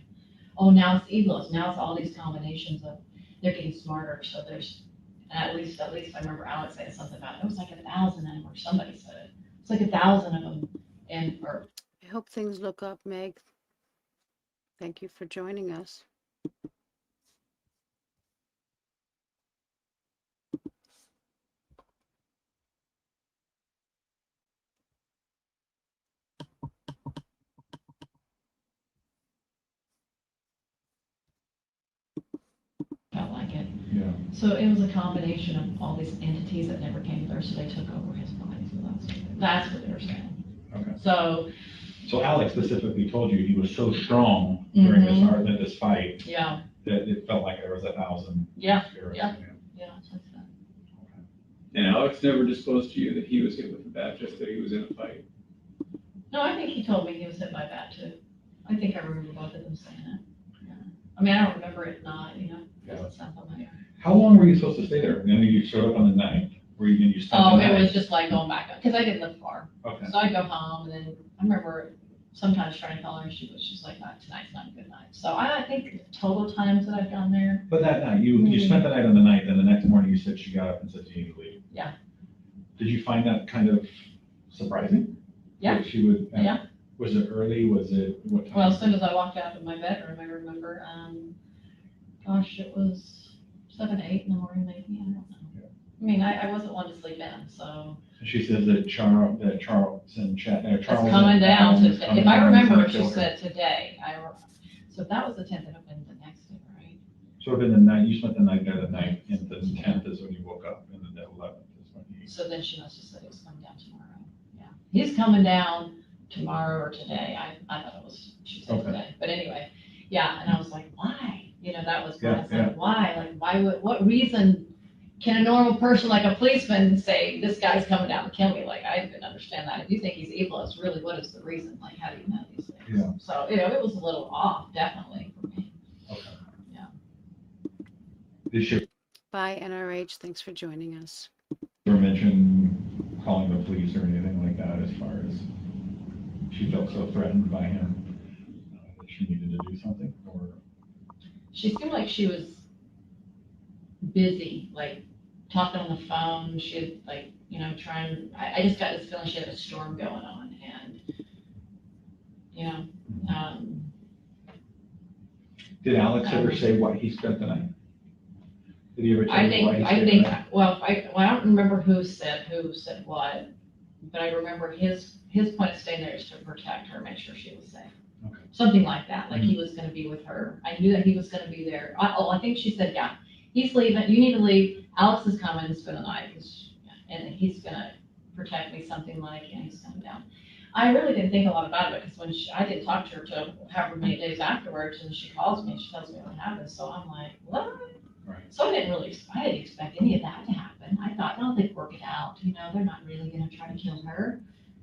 Oh, now it's Eblos. Now it's all these combinations of, they're getting smarter. So there's, and at least I remember Alex saying something about, it was like 1,000 of them, or somebody said it. It's like 1,000 of them. Or I hope things look up, Meg. Thank you for joining us. felt like it. Yeah. So it was a combination of all these entities that never came there, so they took over his body. So that's what they were saying. Okay. So, So Alex specifically told you he was so strong during this fight yeah, that it felt like there was 1,000 yeah, spirits yeah. in him. yeah. It's like that. And Alex never disclosed to you that he was hit with a bat, just that he was in a fight. No, I think he told me he was hit by a bat too. I think I remember both of them saying it. Yeah. I mean, I don't remember it not, doesn't sound familiar. How long were you supposed to stay there? And then you showed up on the 9th? You spent the Oh, night? it was just like going back, because I didn't live far. Okay. So I'd go home, and then I remember sometimes trying to call her, and she's like, not tonight's not a good night. So I think total times that I've gone there. But that night, you spent the night on the 9th, and the next morning you said she got up and said you need to leave. Yeah. Did you find that kind of surprising? Yeah. That she would, Yeah. Was it early? Was it, what time? Well, as soon as I walked out of my bedroom, I remember, it was 7, 8 in the morning, maybe, I don't know. Yeah. I mean, I wasn't one to sleep in, so. She says that Charles and It's Charles. coming and down Adam to, is coming if I down and remember, gonna she kill her. said today. So if that was the 10th, it would have been the next day, right? So then the night, you spent the night there the night, and the 10th is when you woke up, and then the 11th is when you. So then she must have said it was coming down tomorrow. Yeah. He's coming down tomorrow or today. I thought it was, she said Okay. today. But anyway, yeah, and I was like, why? You know, that was, I Yeah, was like, why? Like, why would, what reason can a normal person like a policeman say, this guy's coming down to kill me? Like, I didn't understand that. If you think he's evil, it's really, what is the reason? Like, how do you know these things? Yeah. So, you know, it was a little off, definitely, for me. Okay. Yeah. Did she Bye, NRH. Thanks for joining us. ever mention calling the police or anything like that as far as she felt so threatened by him that she needed to do something, or? She seemed like she was busy, like talking on the phone. She had like, you know, I just got this feeling she had a storm going on and, you know, Did Alex ever say why he spent the night? Did he ever tell I you think, why he I stayed the think, night? well, I don't remember who said what, but I remember his point of staying there is to protect her, make sure she was safe. Okay. Something like that, like he was gonna be with her. I knew that he was gonna be there. I think she said, yeah, he's leaving, you need to leave. Alex is coming to spend the night, and he's gonna protect me, something like, and he's coming down. I really didn't think a lot about it, because when I didn't talk to her till however many days afterwards, and she calls me and she tells me what happened, so I'm like, what? Right. So I didn't expect any of that to happen. I thought, oh, they'd work it out, you know, they're not really gonna try to kill her.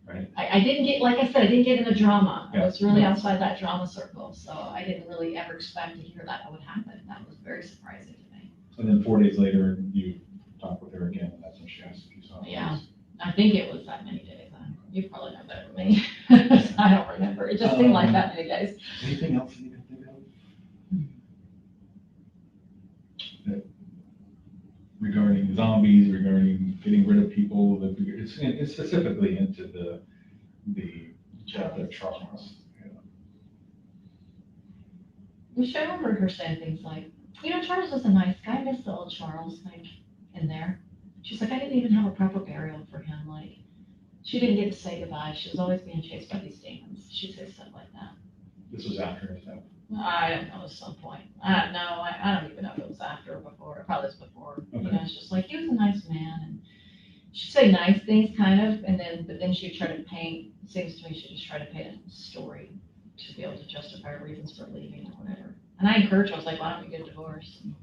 Right. I didn't get, like I said, I didn't get in the drama. I Yeah. was really outside that drama circle, so I didn't really ever expect to hear that would happen. That was very surprising to me. And then 4 days later, you talked with her again, and that's when she asked if you saw her. Yeah, I think it was that many days. You probably know better than me. I don't remember. It just seemed like that many days. Anything else that you can think of? That regarding zombies, regarding getting rid of people, it's specifically into the death of Charles. I remember her saying things like, you know, Charles was a nice guy. I miss the old Charles, like, in there. She's like, I didn't even have a proper burial for him. Like, she didn't get to say goodbye. She was always being chased by these demons. She'd say stuff like that. This was after his death. I don't know, at some point. I don't even know if it was after or before. It probably was before. You know, it's just like, he was a nice man. And she'd say nice things, kind of, but then she'd try to paint, it seems to me she just tried to paint a story to be able to justify her reasons for leaving or whatever. And I encouraged her, I was like, why don't we get a divorce? And,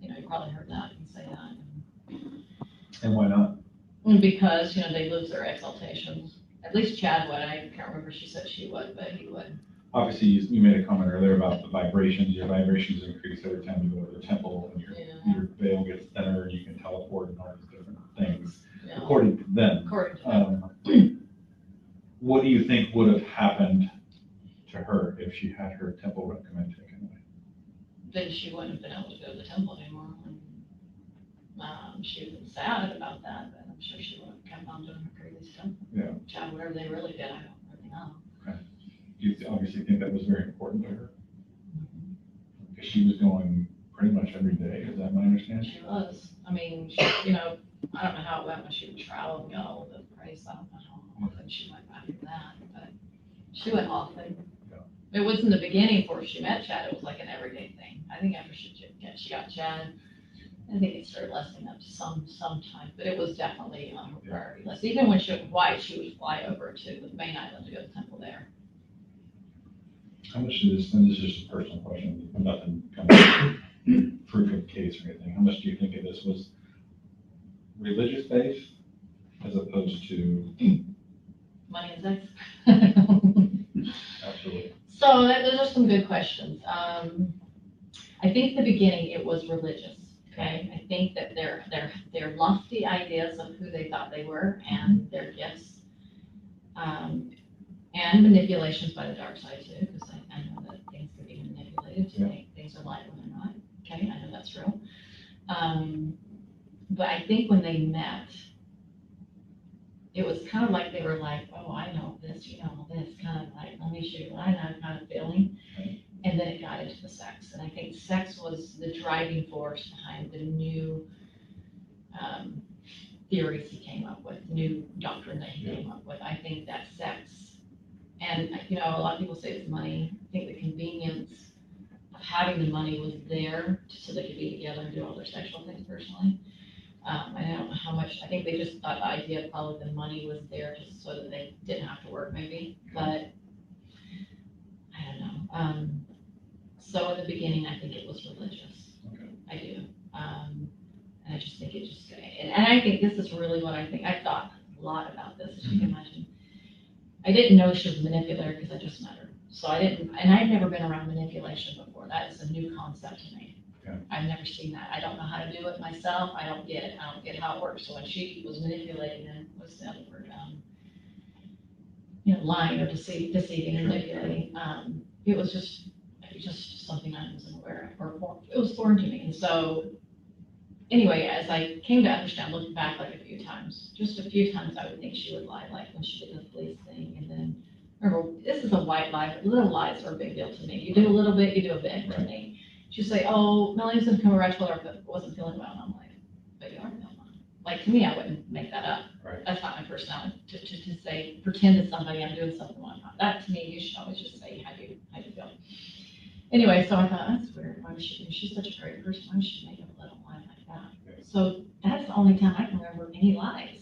you know, you probably heard that, you can say that. And why not? Because, you know, they lose their exaltations. At least Chad would. I can't remember if she said she would, but he would. Obviously, you made a comment earlier about the vibrations. Your vibrations increase every time you go to the temple, and your veil gets thinner, and you can teleport and all these different things, according to them. According to them. What do you think would have happened to her if she had her temple recommend taken away? Then she wouldn't have been able to go to the temple anymore. She would have been sad about that, but I'm sure she would have kept on doing her crazy stuff. Yeah. Chad, whatever they really did, I don't really know. Okay. You obviously think that was very important to her? Because she was going pretty much every day, is that my understanding? She was. I mean, you know, I don't know how it went when she would travel and get all of the praise. I don't know how often she went back to that, but she went often. Yeah. It was in the beginning before she met Chad, it was like an everyday thing. I think after she got Chad, I think it started lessening up sometimes, but it was definitely on her priority list. Even when she was white, she would fly over to the main island to go to the temple there. How much did this, and this is just a personal question, nothing kind of proof of the case or anything, how much do you think of this was religious based as opposed to? Money and sex? Absolutely. So those are some good questions. I think the beginning it was religious. Okay, I think that their lofty ideas of who they thought they were and their gifts, and manipulations by the dark side too, because I know that things can be manipulated to make things are light when they're not. Okay, I know that's real. But I think when they met, it was kind of like they were like, oh, I know this, you know this, kind of like, let me show you what I know kind of feeling. Right. And then it got into the sex. And I think sex was the driving force behind the new theories he came up with, new doctrine that he came up with. I think that sex, and, you know, a lot of people say it's money. I think the convenience of having the money was there so they could be together and do all their sexual things personally. I don't know how much, I think they just thought the idea of probably the money was there just so that they didn't have to work maybe, but I don't know. So in the beginning, I think it was religious. Okay. I do. And I just think it just, and I think this is really what I think. I thought a lot about this, as you can imagine. I didn't know she was a manipulator because I just met her. So I didn't, and I'd never been around manipulation before. That is a new concept to me. Okay. I've never seen that. I don't know how to do it myself. I don't get it. I don't get how it works. So when she was manipulating them, what's the other word? You know, lying or deceiving and manipulating. It was just something I wasn't aware of, or it was foreign to me. And so anyway, as I came to understand, looking back like a few times, just a few times I would think she would lie, like when she did the police thing. And then, remember, this is a white lie, but little lies are a big deal to me. You do a little bit, you do a bit to me. She'd say, oh, Melanie's gonna come over, I told her I wasn't feeling well. And I'm like, but you are feeling well. Like, to me, I wouldn't make that up. Right. That's not my personality, to say, pretend to somebody I'm doing something wrong. That, to me, you should always just say, how do you feel? Anyway, so I thought, that's weird. Why was she's such a great person, why would she make up a little lie like that? So that's the only time I can remember any lies.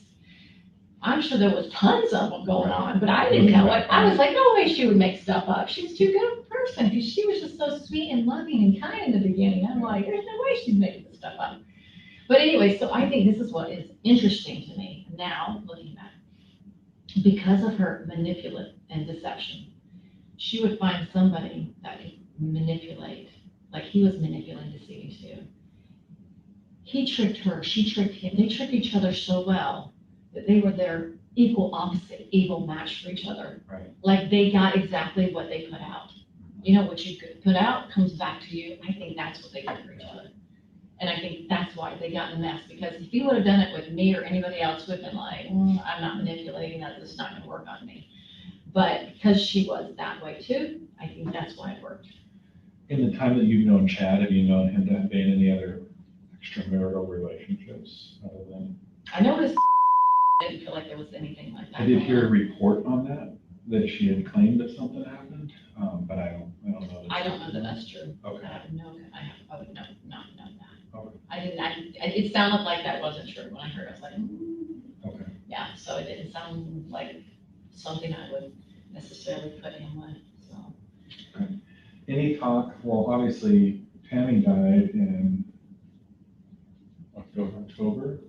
I'm sure there was tons of them going on, but I didn't know it. I was like, no way she would make stuff up. She's too good of a person, because she was just so sweet and loving and kind in the beginning. I'm like, there's no way she's making this stuff up. But anyway, so I think this is what is interesting to me now, looking back. Because of her manipulation and deception, she would find somebody that could manipulate, like he was manipulating, deceiving too. He tricked her, she tricked him. They tricked each other so well that they were their equal opposite, evil match for each other. Right. Like they got exactly what they put out. You know, what you put out comes back to you. I think that's what they did for each other. And I think that's why they got in the mess, because if he would have done it with me or anybody else, would have been like, I'm not manipulating that, this is not gonna work on me. But because she was that way too, I think that's why it worked. In the time that you've known Chad, have you known him to have been in any other extramarital relationships other than? I noticed I didn't feel like there was anything like that. I did hear a report on that she had claimed that something happened, but I don't know. I don't know that that's true. Okay. I have no, I would not know that. Okay. It sounded like that wasn't true when I heard it. I was like, Okay. yeah, so it didn't sound like something I would necessarily put him with, so. Okay. Any talk, well, obviously Tammy died in October.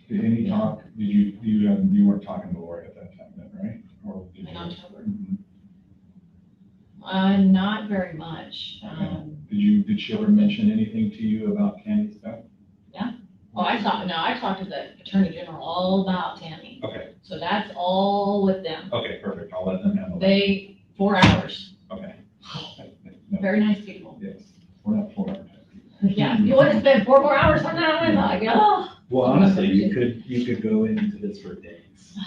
Did any talk, you weren't talking to Lori at that time then, right? Or did In you? October? Mhm. Not very much. Okay. Did she ever mention anything to you about Tammy's death? Oh, I talked to the Attorney General all about Tammy. Okay, So that's all with them. okay, perfect. I'll let them handle that. 4 hours, Okay. No, very nice people. yes, we're not 4 hours. Yeah, you want to spend 4 more hours on that one? Like, oh, Well, honestly, you could go into this for days.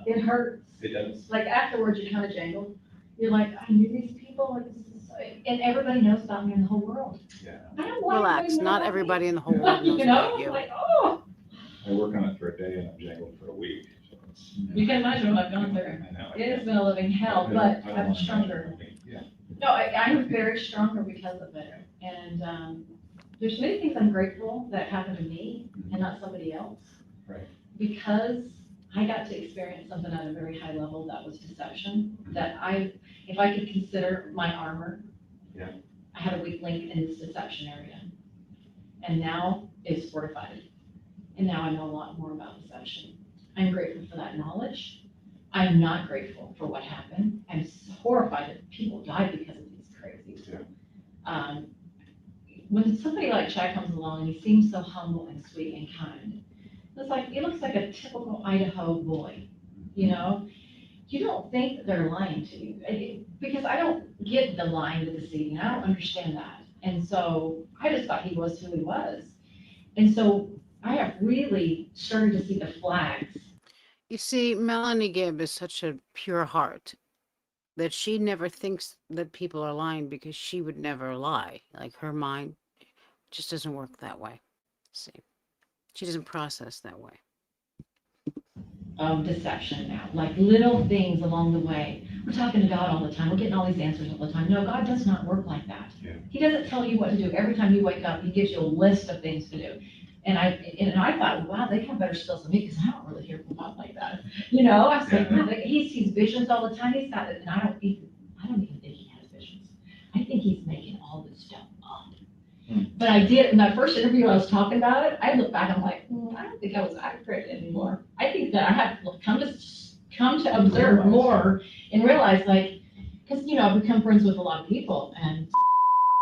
it hurts. It does. Like afterwards, you kind of jangle. You're like, I knew these people, like, this is, and everybody knows about me in the whole world. Yeah. I don't want Relax, anybody to know not about me. everybody in the whole world knows You know, about you. like, oh, I work on it for a day and I'm jangled for a week. So it's, you can imagine what I've gone through. I know. It has been a living hell, I but don't I'm want to stronger. Yeah. No, I'm very stronger because of it. And there's many things I'm grateful that happened to me and not somebody else. Right. Because I got to experience something at a very high level that was deception, that if I could consider my armor, Yeah. I had a weak link in this deception area. And now it's fortified. And now I know a lot more about deception. I'm grateful for that knowledge. I'm not grateful for what happened. I'm horrified that people died because of these crazies. Yeah. When somebody like Chad comes along and he seems so humble and sweet and kind, it's like, he looks like a typical Idaho boy, you know? You don't think that they're lying to you, because I don't get the lying, the deceiving. I don't understand that. And so I just thought he was who he was. And so I have really started to see the flags. You see, Melanie Gibb is such a pure heart that she never thinks that people are lying, because she would never lie. Like, her mind just doesn't work that way. See, She doesn't process that way. Deception now, like little things along the way. We're talking to God all the time. We're getting all these answers all the time. No, God does not work like that. Yeah. He doesn't tell you what to do. Every time you wake up, he gives you a list of things to do. And I thought, wow, they have better skills than me because I don't really hear from God like that. You know, I was like, wow, he sees visions all the time. He's got it, and I don't even think he has visions. I think he's making all this stuff up. But I did, in that first interview, I was talking about it, I look back, I'm like, I don't think I was accurate anymore. I think that I have come to observe more and realize, like, because, you know, I've become friends with a lot of people, and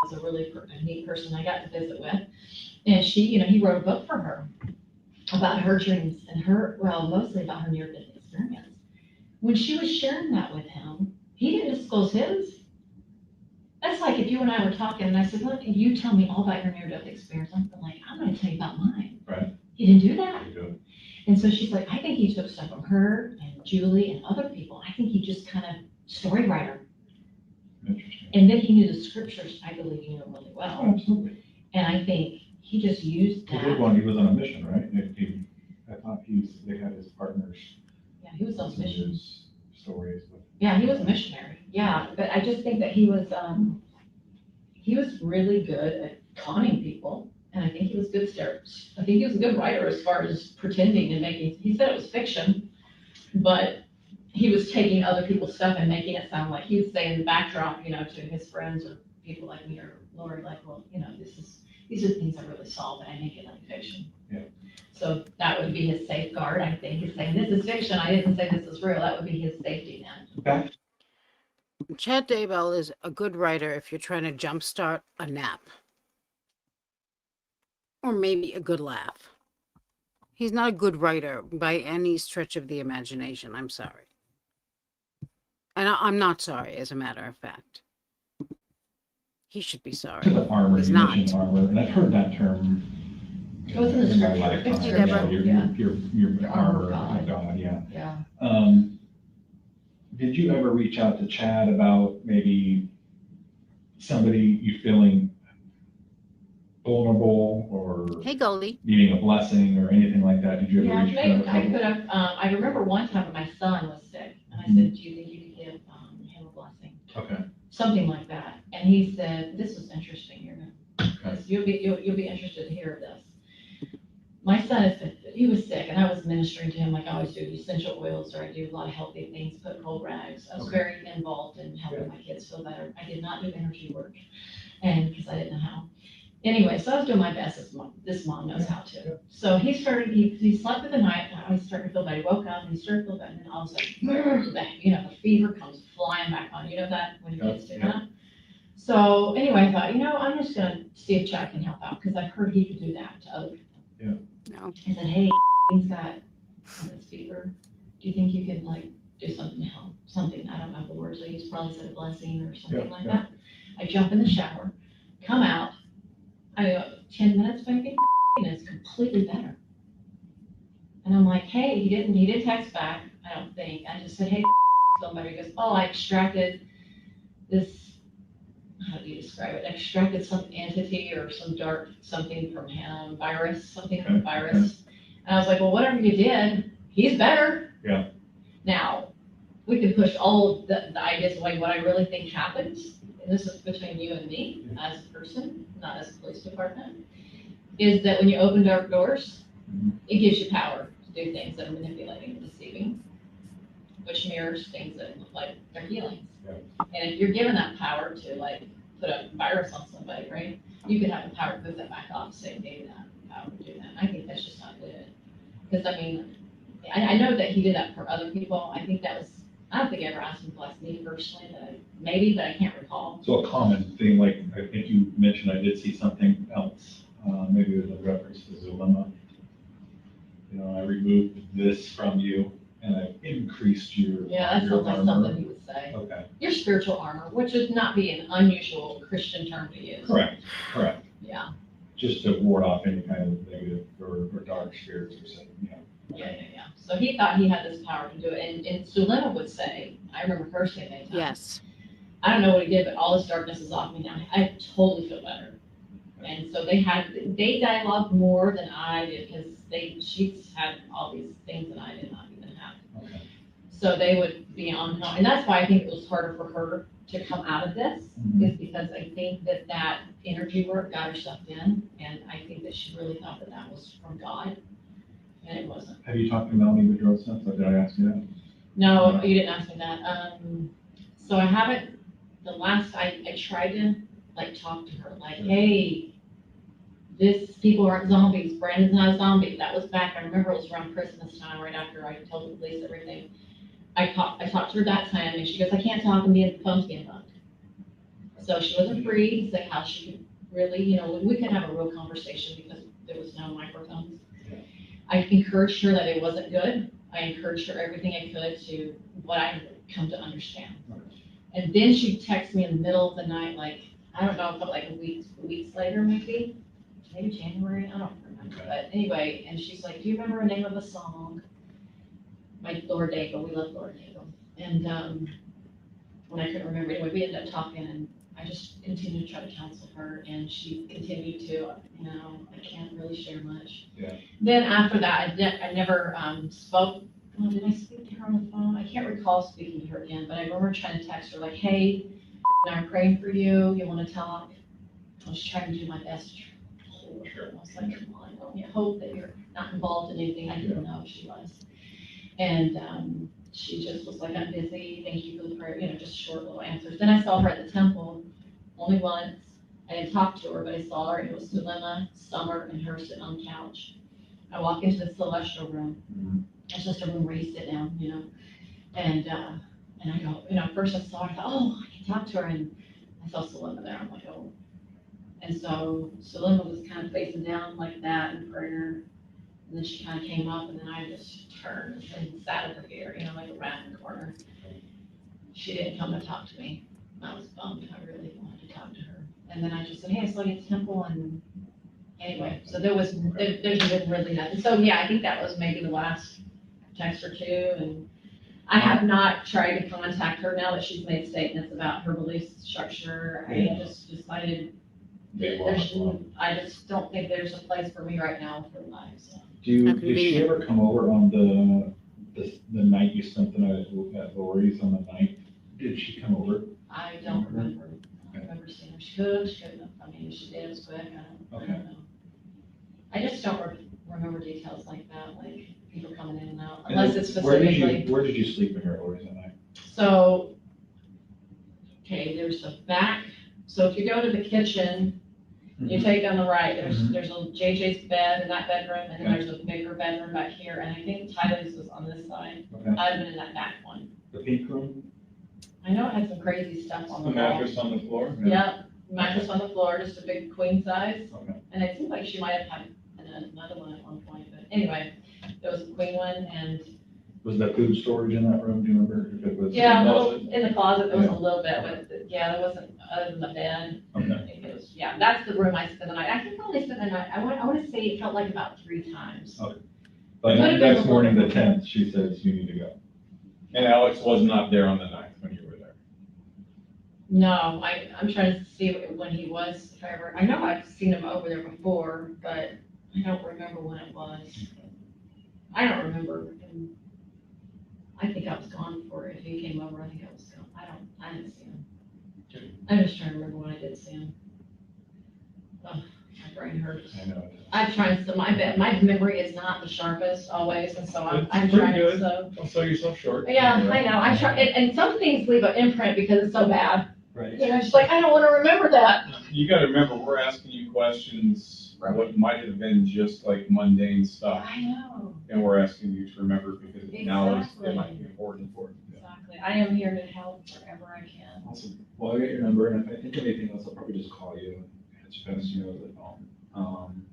was a really neat person I got to visit with. And she, you know, he wrote a book for her about her dreams and mostly about her near-death experience. When she was sharing that with him, he didn't disclose his. That's like if you and I were talking and I said, look, you tell me all about your near-death experience. I'm like, I'm going to tell you about mine. Right. He didn't do that. You do. And so she's like, I think he took stuff from her and Julie and other people. I think he just kind of story writer. Interesting. And then he knew the scriptures, I believe he knew them really well. Oh, absolutely. And I think he just used He that. did one, he was on a mission, right? I thought they had his partners. Yeah, he was on a mission. His stories. Yeah, he was a missionary. Yeah, but I just think that he was really good at conning people. And I think he was I think he was a good writer as far as pretending and making, he said it was fiction, but he was taking other people's stuff and making it sound like he was saying the backdrop, you know, to his friends or people like me or Lori, like, well, you know, these are things I really saw, but I make it like fiction. Yeah. So that would be his safeguard. I think he's saying, this is fiction. I didn't say this is real. That would be his safety net. Okay. Chad Daybell is a good writer if you're trying to jumpstart a nap. Or maybe a good laugh. He's not a good writer by any stretch of the imagination. I'm sorry. And I'm not sorry, as a matter of fact. He should be sorry. To the armor, He's you not. mentioned armor, and I've heard that term. Oh, it's in the in my scripture. lifetime. It's in Deborah. Your armor of God, yeah. Did you ever reach out to Chad about maybe somebody you feeling vulnerable or Hey, Goldie. needing a blessing or anything like that? Did you ever Yeah, reach maybe out? I could have, I remember one time when my son was sick, and I said, do you think you could give him a blessing? Okay. Something like that. And he said, this was interesting, Okay. you'll be interested to hear this. My son he was sick, and I was ministering to him like I always do, essential oils, or I do a lot of healthy things, put cold rags. I was Okay. very involved in helping my kids feel better. I did not do energy work, and because I didn't know how. Anyway, so I was doing my best as this mom knows how to. So he slept through the night, and I was starting to feel better. He woke up, and he started to feel better, and then all of a sudden, you know, the fever comes flying back on. You know that when your kids do that? So anyway, I thought, I'm just gonna see if Chad can help out, because I've heard he could do that to other people. Yeah. No. I said, hey, he's got this fever. Do you think you could like do something to help? Something, I don't know the words I used, probably said a blessing or something like that. I jump in the shower, come out, 10 minutes maybe, and it's completely better. And I'm like, hey, he didn't text back, I don't think. I just said, hey, somebody. He goes, oh, I extracted this, how do you describe it? Extracted some entity or some dark something from him, something from virus. And I was like, well, whatever you did, he's better. Yeah. Now, we can push all of the ideas away. What I really think happens, and this is between you and me as a person, not as a police department, is that when you open dark doors, it gives you power to do things that are manipulating and deceiving, which mirrors things that look like they're healings. Yeah. And if you're given that power to like put a virus on somebody, right, you could have the power to put that back off, say, gave that power to do that. I think that's just not good. Because I mean, I know that he did that for other people. I think that was, I don't think I ever asked him to bless me personally, but maybe, but I can't recall. So a common thing, like I think you mentioned, I did see something else, maybe it was a reference to Zulema. I removed this from you and I increased your Yeah, that's your something armor. he would say. Okay, Your spiritual armor, which would not be an unusual Christian term to use. correct. Yeah, Just to ward off any kind of negative or dark spirits or something, yeah. So he thought he had this power to do it. And Sulema would say, I remember her saying many times, Yes. I don't know what he did, but all this darkness is off me now. I totally feel better. And so they dialogued more than I did, because she's had all these things that I did not even have. Okay. So they would be on, and that's why I think it was harder for her to come out of this, is because I think that energy work got her sucked in, and I think that she really thought that that was from God, and it wasn't. Have you talked to Melanie Gibb since, or did I ask you that? No, you didn't ask me that. So I haven't, I tried to like talk to her, like, hey, people aren't zombies, Brandon's not a zombie. That was back, I remember it was around Christmas time, right after I told the police everything. I talked to her that time, and she goes, I can't talk, the phone's being bugged. So she wasn't free, to say how she could really, we could have a real conversation because there was no microphones. I encouraged her that it wasn't good. I encouraged her everything I could to what I had come to understand. And then she texted me in the middle of the night, like, I don't know, like weeks later, maybe January, I don't remember. But anyway, and she's like, do you remember the name of a song? By Lord Daigle, we love Lord Daigle. And when I couldn't remember, anyway, we ended up talking, and I just continued to try to counsel her, and she continued to, I can't really share much. Yeah. Then after that, I never spoke. Oh, did I speak to her on the phone? I can't recall speaking to her again, but I remember trying to text her like, hey, I'm praying for you. You want to talk? I was trying to do my best to hold her. I was like, come on, I hope that you're not involved in anything. I didn't know if she was. And she just was like, I'm busy. Thank you for the prayer. Just short little answers. Then I saw her at the temple only once. I didn't talk to her, but I saw her, and it was Sulema, Summer, and her sitting on the couch. I walk into the celestial room. It's just a room where you sit down, and I go, first I saw her, I thought, oh, I can talk to her, and I saw Sulema there. I'm like, oh. And so Sulema was kind of facing down like that in prayer. And then she kind of came up, and then I just turned and sat over here, like around the corner. She didn't come to talk to me. I was bummed. I really wanted to talk to her. And then I just said, hey, I saw you at the temple, and anyway, so there's been really nothing. So yeah, I think that was maybe the last text or two, and I have not tried to contact her now that she's made statements about her belief structure. I just decided I just don't think there's a place for me right now for life, so. Did she ever come over on the night you spent the night at Lori's on the night? Did she come over? I don't remember. I remember seeing her. She couldn't have. I mean, she did, it was quick. I don't know. I just don't remember details like that, like people coming in and out, unless it's specifically. Where did you sleep in your Lori's that night? So, okay, there's a back. So if you go to the kitchen, you take on the right, there's a JJ's bed in that bedroom, and then there's a bigger bedroom back here, and I think Tyler's was on this side. I've been in that back one. The pink room? I know it had some crazy stuff on the The wall. mattress on the floor? Yep, mattress on the floor, just a big queen size. Okay. And it seemed like she might have had another one at one point, but anyway, there was a queen one, and Was there food storage in that room? Do you remember if it was? yeah, in the closet, there was a little bit, but yeah, there wasn't, other than the bed. Okay. It was, yeah, that's the room I spent the night. I think I only spent the night, I want to say it felt like about 3 times. Okay. But next morning, the 10th, she says you need to go. And Alex was not there on the 9th when you were there. No, I'm trying to see when he was, if I ever, I know I've seen him over there before, but I don't remember when it was. I don't remember. I think I was gone before, if he came over, I think I was gone. I didn't see him. I'm just trying to remember when I did see him. Oh, my brain hurts. I know. I'm trying, so my memory is not the sharpest always, and so I'm It's pretty trying, good. so. Don't sell yourself short. Yeah, I know, I try, and some things leave an imprint because it's so bad. Right. Just like, I don't wanna remember that. You gotta remember, we're asking you questions, what might have been just like mundane stuff. I know, And we're asking you to remember because now Exactly. it might be important for you. exactly. I am here to help wherever I can. Awesome. Well, I got your number, and if I think of anything else, I'll probably just call you and it's best, the phone.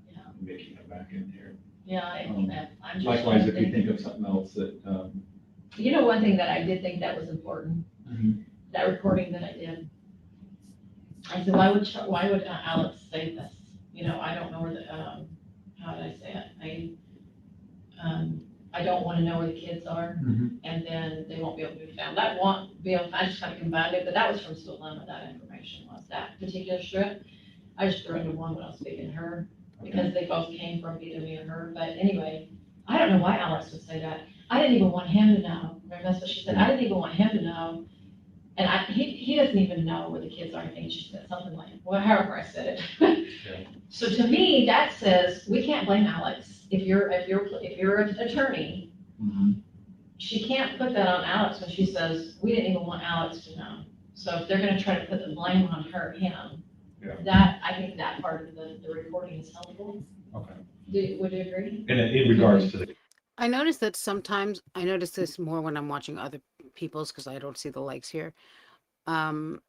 Yeah. Make you come back in here. Yeah, I'm just. Likewise, if you thinking- think of something else that, You know, one thing that I did think that was important, Mhm. that recording that I did. I said, why would Alex say this? I don't know where the, how did I say it? I don't want to know where the kids are, Mhm. and then they won't be able to be found. That won't be able, I just kind of combined it, but that was from Solana, that information was, that particular strip. I just threw into one when I was speaking to her, because they both came from either me or her, but anyway, I don't know why Alex would say that. I didn't even want him to know, remember that's what she said, I didn't even want him to know. And he doesn't even know where the kids are, I think she said something like, well, however I said it. So to me, that says, we can't blame Alex. If you're an attorney, she can't put that on Alex when she says, we didn't even want Alex to know. So if they're gonna try to put the blame on him, I think that part of the recording is helpful. Okay. Would you agree? And in regards to the, I notice that sometimes, I notice this more when I'm watching other people's, because I don't see the likes here. The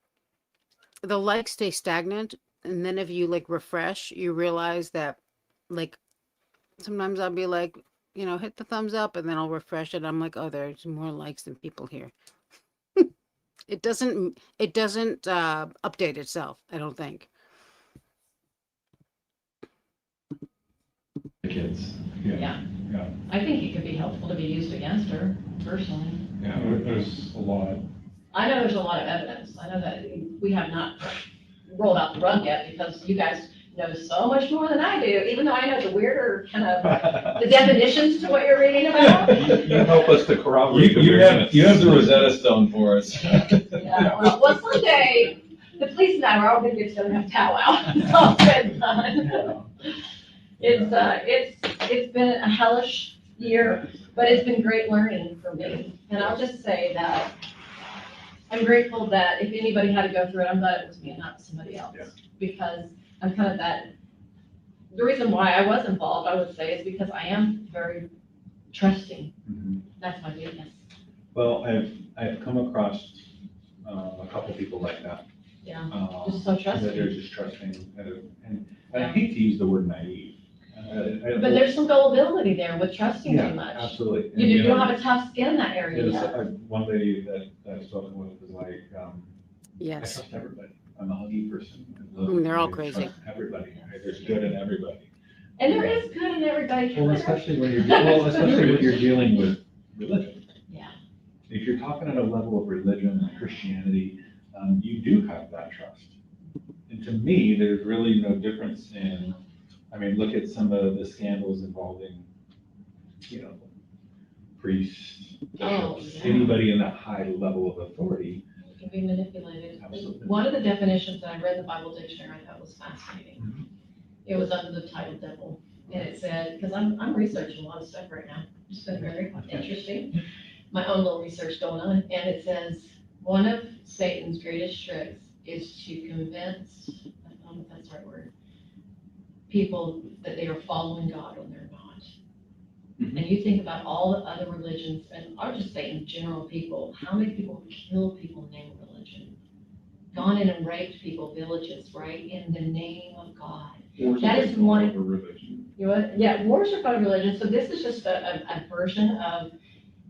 likes stay stagnant, and then if you like refresh, you realize that like sometimes I'll be like, hit the thumbs up, and then I'll refresh it. I'm like, oh, there's more likes than people here. It doesn't update itself, I don't think. the kids. Yeah. Yeah. I think it could be helpful to be used against her, personally. Yeah, there's a lot. I know there's a lot of evidence. I know that we have not rolled out the rug yet, because you guys know so much more than I do, even though I know the weirder kind of, the definitions to what you're reading about. You help us to corroborate. You have the Rosetta Stone for us. Yeah, well, someday, the police and I are all gonna get together and have powwow. It's all said and done. It's been a hellish year, but it's been great learning for me. And I'll just say that I'm grateful that if anybody had to go through it, I'm glad it was me and not somebody else. Because I'm kind of the reason why I was involved, I would say, is because I am very trusting. That's my weakness. Well, I've come across a couple people like that. Yeah, just so trusting. That are just trusting, and I hate to use the word naive. But there's some gullibility there with trusting too much. Absolutely. You don't have a tough skin in that area yet. One lady that I've spoken with was like, I Yes. trust everybody. I'm a huggy person. They're all I crazy. trust everybody. There's good in everybody. And there is good in everybody. Well, especially when you're dealing with religion. Yeah. If you're talking at a level of religion and Christianity, you do have that trust. And to me, there's really no difference in, look at some of the scandals involving, priests, bishops, anybody in that high level of authority. It can be manipulated. Absolutely. One of the definitions that I read in the Bible dictionary I thought was fascinating. It was under the title devil. And it said, because I'm researching a lot of stuff right now. It's been very interesting. My own little research going on. And it says, one of Satan's greatest tricks is to convince, I don't know if that's the right word, people that they are following God when they're not. And you think about all the other religions, and I'll just say in general people, how many people have killed people in the name of religion? Gone in and raped people, villages, right, in the name of God. That is one of religion. Yeah, wars are part of religion. So this is just a version of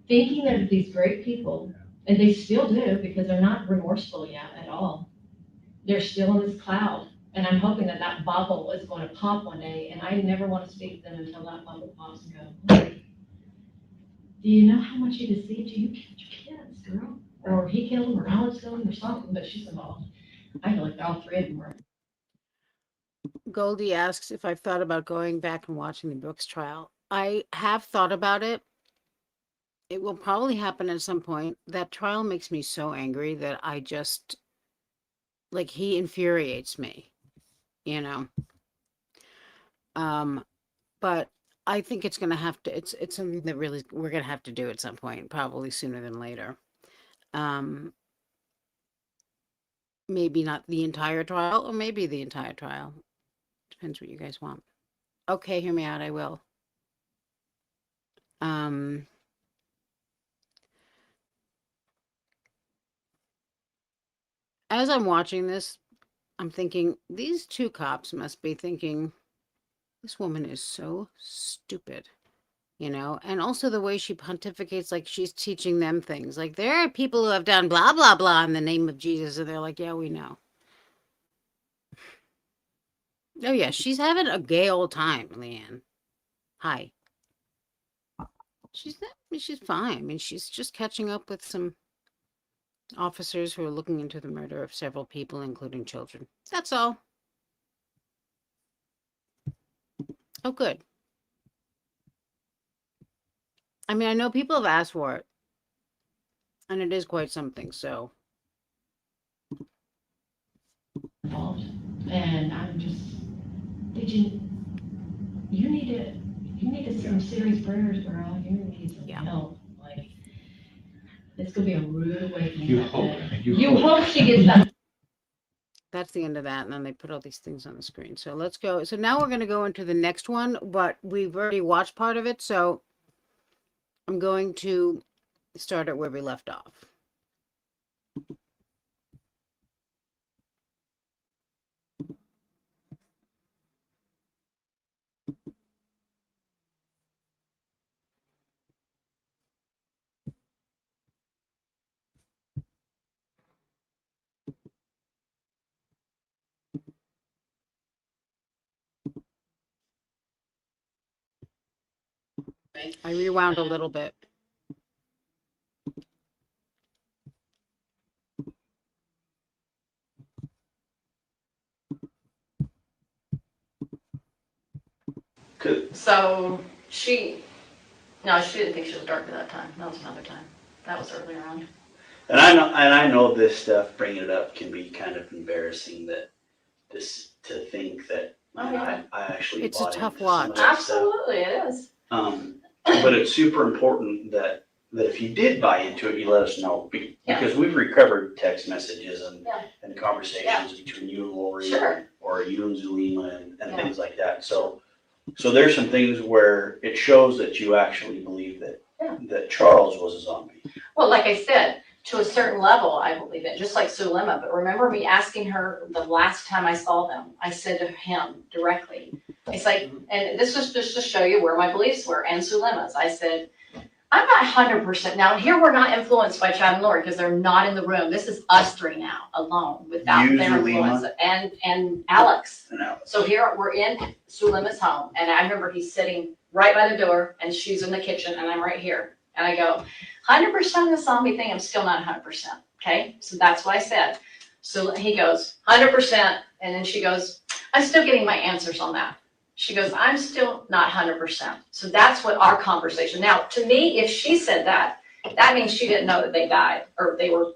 thinking they're these great people, and they still do, because they're not remorseful yet at all. They're still in this cloud. And I'm hoping that that bubble is going to pop one day, and I never want to speak to them until that bubble pops and go, hey, do you know how much he deceived you? You killed your kids, girl. Or he killed them, or Alex killed them, or something, but she's involved. I feel like all three of them were. Goldie asks if I've thought about going back and watching the Brooks trial. I have thought about it. It will probably happen at some point. That trial makes me so angry that I just, like, he infuriates me, but I think it's going to have to, it's something that really we're going to have to do at some point, probably sooner than later. Maybe not the entire trial, or maybe the entire trial. Depends what you guys want. Okay, hear me out. I will. As I'm watching this, I'm thinking these two cops must be thinking, this woman is so stupid, and also the way she pontificates, like she's teaching them things. Like, there are people who have done blah, blah, blah in the name of Jesus. And they're like, yeah, we know. Oh, yeah, she's having a gay old time, Leanne. Hi. She's fine. I mean, she's just catching up with some officers who are looking into the murder of several people, including children. That's all. Oh, good. I mean, I know people have asked for it, and it is quite something, so. Involved. And I'm just, you needed some serious prayers, girl. You need some Yeah. help. Like, it's gonna be a rude awakening. You that hope, day. you You hope. hope she gets that. That's the end of that, and then they put all these things on the screen. So let's go. So now we're going to go into the next one, but we've already watched part of it, so I'm going to start it where we left off. I rewound a little bit. So no, she didn't think she was dark at that time. That was another time. That was earlier on. And I know this stuff, bringing it up can be kind of embarrassing to think that, Oh, man, yeah. I actually It's a bought tough into some of watch. that stuff. Absolutely, it is. But it's super important that if you did buy into it, you let us know, Yeah. because we've recovered text messages Yeah. and conversations between you and Lori, Sure. or you and Zulema and Yeah. things like that. So there's some things where it shows that you actually believe that Charles was a zombie. Well, like I said, to a certain level, I believe it, just like Sulema. But remember me asking her the last time I saw them, I said to him directly, it's like, and this was just to show you where my beliefs were, and Sulema's. I said, I'm not 100%. Now, here we're not influenced by Chad and Lori because they're not in the room. This is us three now, alone, without You, their Zulema. influence, and Alex. No. So here we're in Sulema's home, and I remember he's sitting right by the door, and she's in the kitchen, and I'm right here. And I go, 100% of the zombie thing, I'm still not 100%, okay? So that's what I said. So he goes, 100%, and then she goes, I'm still getting my answers on that. She goes, I'm still not 100%. So that's what our conversation. Now, to me, if she said that, that means she didn't know that they died, or they were,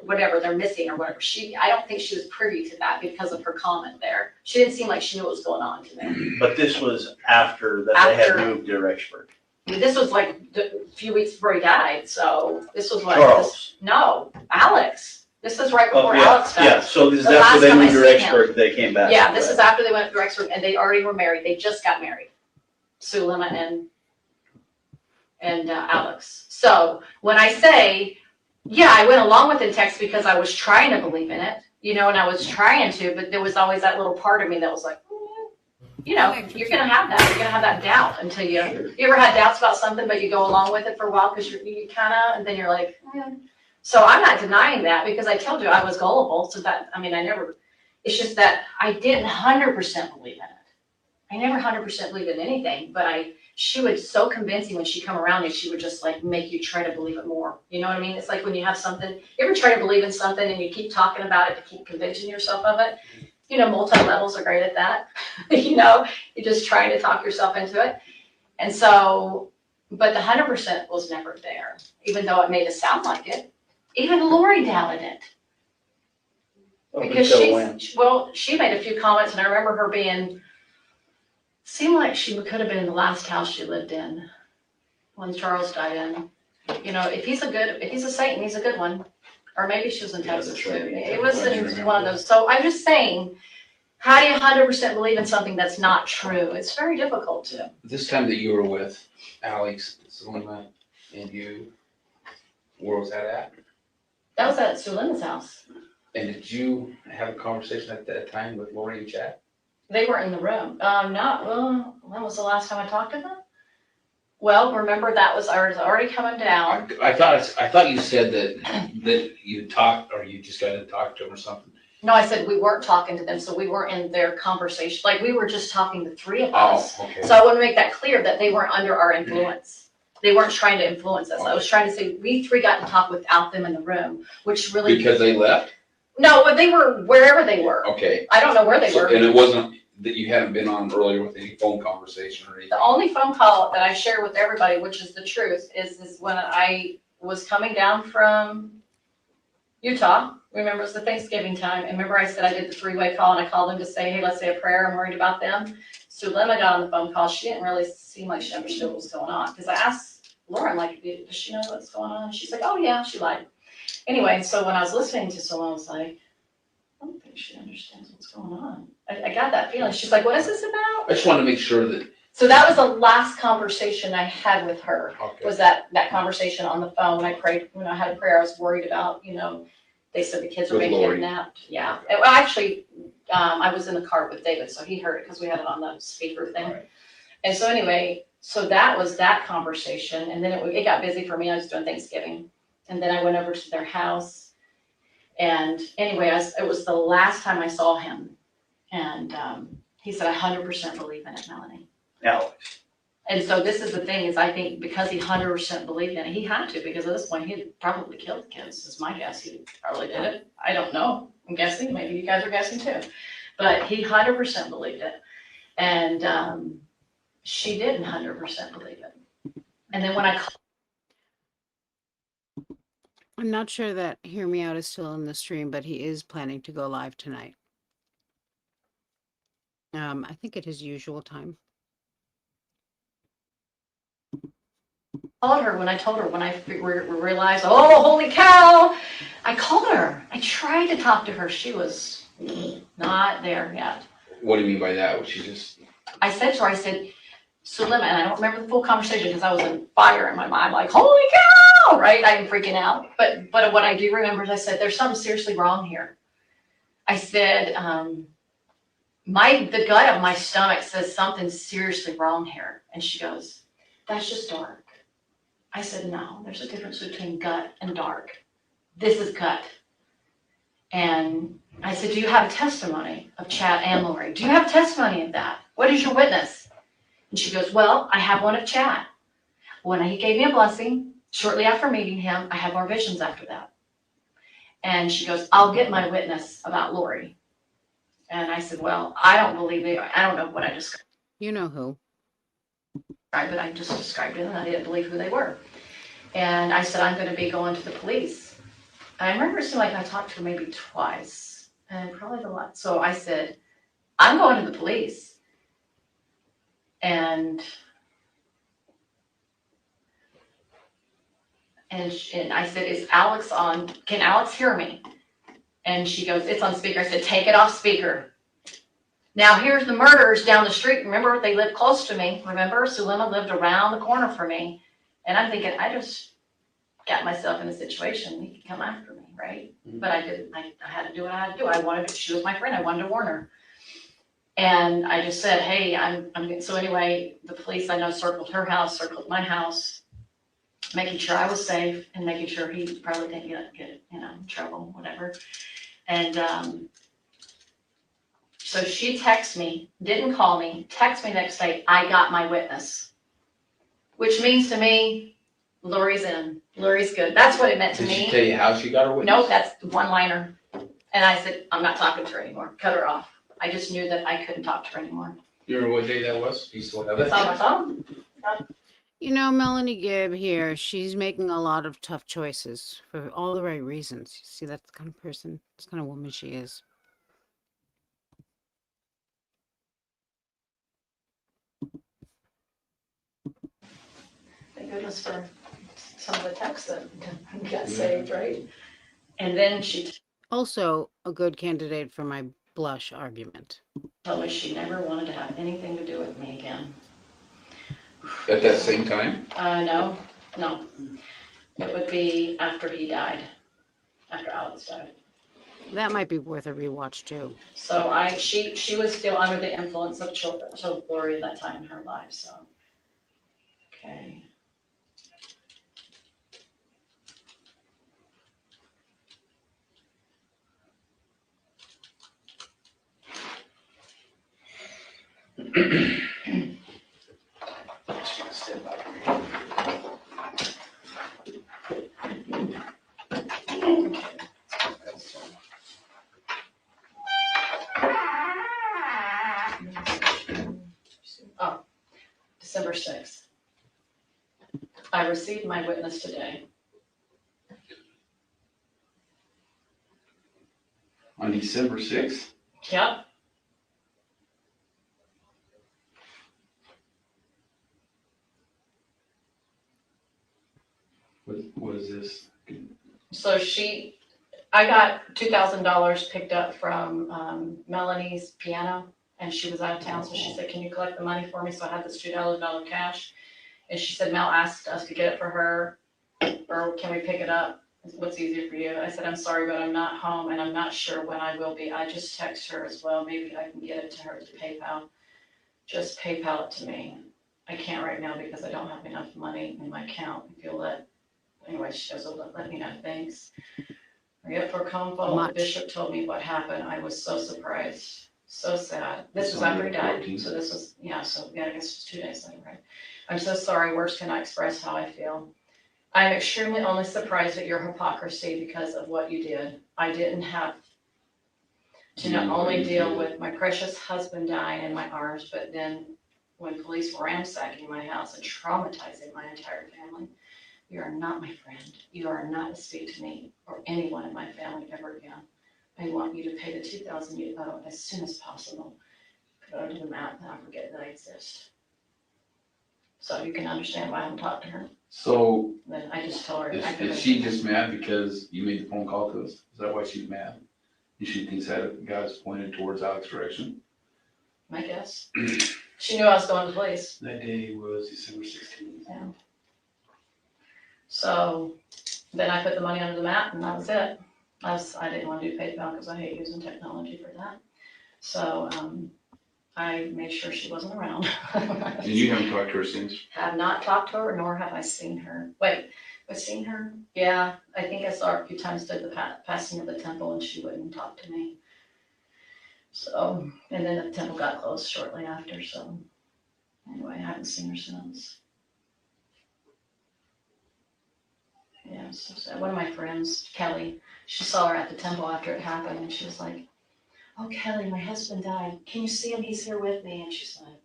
whatever, they're missing or whatever. I don't think she was privy to that because of her comment there. She didn't seem like she knew what was going on to me. But this was after that they had moved to Rexburg. This was like a few weeks before he died, so this was what? Charles. No, Alex. This is right before Oh, yeah, Alex died. yeah, so this is The after last they time I moved to seen him. Rexburg, they came back. Yeah, this is after they went to Rexford, and they already were married. They just got married. Sulema and Alex. So when I say, yeah, I went along with the text because I was trying to believe in it, and I was trying to, but there was always that little part of me that was like, you're gonna have that. You're gonna have that doubt until you ever had doubts about something, but you go along with it for a while because you kind of, and then you're like, So I'm not denying that because I told you I was gullible. So that, I never, it's just that I didn't 100% believe in it. I never 100% believe in anything, but she was so convincing when she come around and she would just like make you try to believe it more. You know what I mean? It's like when you have something, you ever try to believe in something and you keep talking about it to keep convincing yourself of it? Multi-levels are great at that. You're just trying to talk yourself into it. And so, but the 100% was never there, even though it made it sound like it. Even Lori doubted it. Because she made a few comments and I remember her seemed like she could have been in the last house she lived in when Charles died in. If he's a Satan, he's a good one. Or maybe she was in Texas too. It was one of those. So I'm just saying, how do you 100% believe in something that's not true? It's very difficult to. This time that you were with Alex, Sulema, and you, where was that at? That was at Sulema's house. And did you have a conversation at that time with Lori and Chad? They weren't in the room. When was the last time I talked to them? Well, remember I was already coming down. I thought you said that you talked, or you just got to talk to them or something. No, I said we weren't talking to them, so we weren't in their conversation. Like we were just talking, the three of us. Oh, okay. So I want to make that clear that they weren't under our influence. They weren't trying to influence us. I was trying to say we three got to talk without them in the room, which really. Because they left? No, but they were wherever they were. Okay. I don't know where they were. And it wasn't that you haven't been on earlier with any phone conversation or anything? The only phone call that I share with everybody, which is the truth, is when I was coming down from Utah. Remember, it was the Thanksgiving time. And remember I said I did the 3-way call and I called them to say, hey, let's say a prayer. I'm worried about them. So Lemma got on the phone call. She didn't really seem like she understood what was going on. Because I asked Lauren, like, does she know what's going on? She's like, oh yeah, she lied. Anyway, so when I was listening to someone, I was like, I don't think she understands what's going on. I got that feeling. She's like, what is this about? I just wanted to make sure that. So that was the last conversation I had with her. Okay. Was that conversation on the phone when I prayed, when I had a prayer, I was worried about, they said the kids were With being Lori. kidnapped. Yeah. Well, actually, I was in the car with David, so he heard it because we had it on the speaker thing. Right. And so anyway, so that was that conversation. And then it got busy for me. I was doing Thanksgiving. And then I went over to their house. And anyway, it was the last time I saw him. And he said, I 100% believe in it, Melanie. Alex. And so this is the thing, is I think because he 100% believed in it, he had to, because at this point, he had probably killed the kids, is my guess. He probably did it. I don't know. I'm guessing. Maybe you guys are guessing too. But he 100% believed it. And she didn't 100% believe it. And then when I'm not sure that Hear Me Out is still in the stream, but he is planning to go live tonight. I think at his usual time. called her, when I realized, oh, holy cow, I called her. I tried to talk to her. She was not there yet. What do you mean by that? Was she just? I said to her, I said, Sulema, and I don't remember the full conversation because I was on fire in my mind, like, holy cow, right? I'm freaking out. But what I do remember is I said, there's something seriously wrong here. I said, the gut of my stomach says something's seriously wrong here. And she goes, that's just dark. I said, no, there's a difference between gut and dark. This is gut. And I said, do you have a testimony of Chad and Lori? Do you have a testimony of that? What is your witness? And she goes, well, I have one of Chad. When he gave me a blessing, shortly after meeting him, I had more visions after that. And she goes, I'll get my witness about Lori. And I said, well, I don't believe it. I don't know what I described. You know who. But I just described it and I didn't believe who they were. And I said, I'm going to be going to the police. And I remember it seemed like I talked to her maybe twice and probably the last. So I said, I'm going to the police. And I said, is Alex on? Can Alex hear me? And she goes, it's on speaker. I said, take it off speaker. Now here's the murderers down the street. Remember, they lived close to me. Remember, Sulema lived around the corner from me. And I'm thinking, I just got myself in a situation. He could come after me, right? Mhm. But I didn't. I had to do what I had to do. She was my friend. I wanted to warn her. And I just said, hey, so anyway, the police, I know, circled her house, circled my house, making sure I was safe and making sure he probably didn't get in trouble, whatever. And so she texted me, didn't call me, texted me the next day, I got my witness. Which means to me, Lori's in. Lori's good. That's what it meant to Did me. she tell you how she got her witness? Nope, that's one-liner. And I said, I'm not talking to her anymore. Cut her off. I just knew that I couldn't talk to her anymore. You remember what day that was? You still have it? It's on my phone. You know, Melanie Gibb here, she's making a lot of tough choices for all the right reasons. You see, that's the kind of person, that's the kind of woman she is. Thank goodness for some of the texts that got saved, right? And then she Also, a good candidate for my blush argument. told me she never wanted to have anything to do with me again. At that same time? No. It would be after he died, after Alex died. That might be worth a rewatch too. So she was still under the influence of children, so Lori at that time in her life, so. Okay. 6th. I received my witness today. On December 6th? Yep. What is this? So I got $2,000 picked up from Melanie's piano, and she was out of town, so she said, can you collect the money for me? So I had this $2,000 cash, and she said, Mel asked us to get it for her, or can we pick it up? What's easier for you? I said, I'm sorry, but I'm not home, and I'm not sure when I will be. I just text her as well. Maybe I can get it to her to PayPal. Just PayPal it to me. I can't right now because I don't have enough money in my account. If you'll anyway, she goes, oh, let me know, thanks. Right up for a phone call, the Much. bishop told me what happened. I was so surprised, so sad. This It's was on after he the died, 14th. so this was, I guess it's 2 days later, right? I'm so sorry, words cannot express how I feel. I am extremely only surprised at your hypocrisy because of what you did. I didn't have to not only deal with my precious husband dying in my arms, but then when police were ransacking my house and traumatizing my entire family. You are not my friend. You are not to speak to me or anyone in my family ever again. I want you to pay the $2,000 you owe as soon as possible. Put it onto the map and I forget that I exist. So you can understand why I haven't talked to her. So Then I just told her. is she just mad because you made the phone call to us? Is that why she's mad? And she thinks that God's pointed towards Alex's direction? I guess. She knew I was going to the police. That day was December 16th. Yeah. So then I put the money under the mat and that was it. I didn't want to do PayPal because I hate using technology for that. So I made sure she wasn't around. And you haven't talked to her since? Have not talked to her, nor have I seen her. Wait, I've seen her? Yeah, I think I saw her a few times at the passing of the temple and she wouldn't talk to me. So, and then the temple got closed shortly after, so anyway, I haven't seen her since. Yeah, so sad. One of my friends, Kelly, she saw her at the temple after it happened and she was like, oh, Kelly, my husband died. Can you see him? He's here with me. And she's like,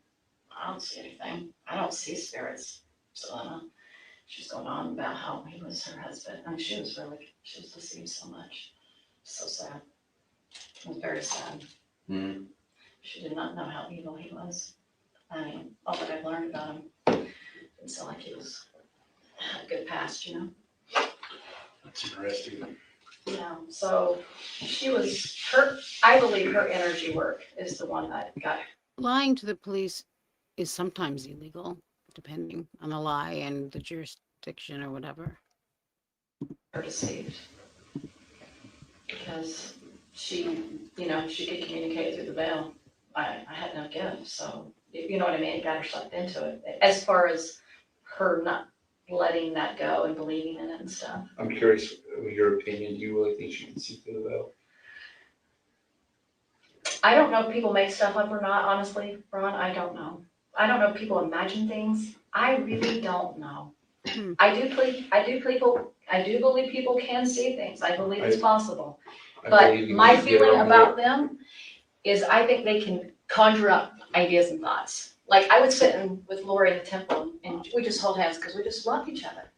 I don't see anything. I don't see spirits. So she's going on about how he was her husband. I mean, she was deceived so much. So sad. It was very sad. Mm-hmm. She did not know how evil he was. I mean, all that I've learned about him didn't sound like he had a good past, you know? That's interesting. Yeah, so I believe her energy work is the one that got Lying to the police is sometimes illegal, depending on the lie and the jurisdiction or whatever. her deceived. Because she could communicate through the veil. I had no gift, so, you know what I mean? It got her sucked into it. As far as her not letting that go and believing in it and stuff. I'm curious, your opinion, do you really think she can see through the veil? I don't know if people make stuff up or not, honestly, Ron, I don't know. I don't know if people imagine things. I really don't know. I do believe people can see things. I believe it's possible. But my feeling about them is I think they can conjure up ideas and thoughts. Like I would sit with Lori in the temple and we just hold hands because we just love each other.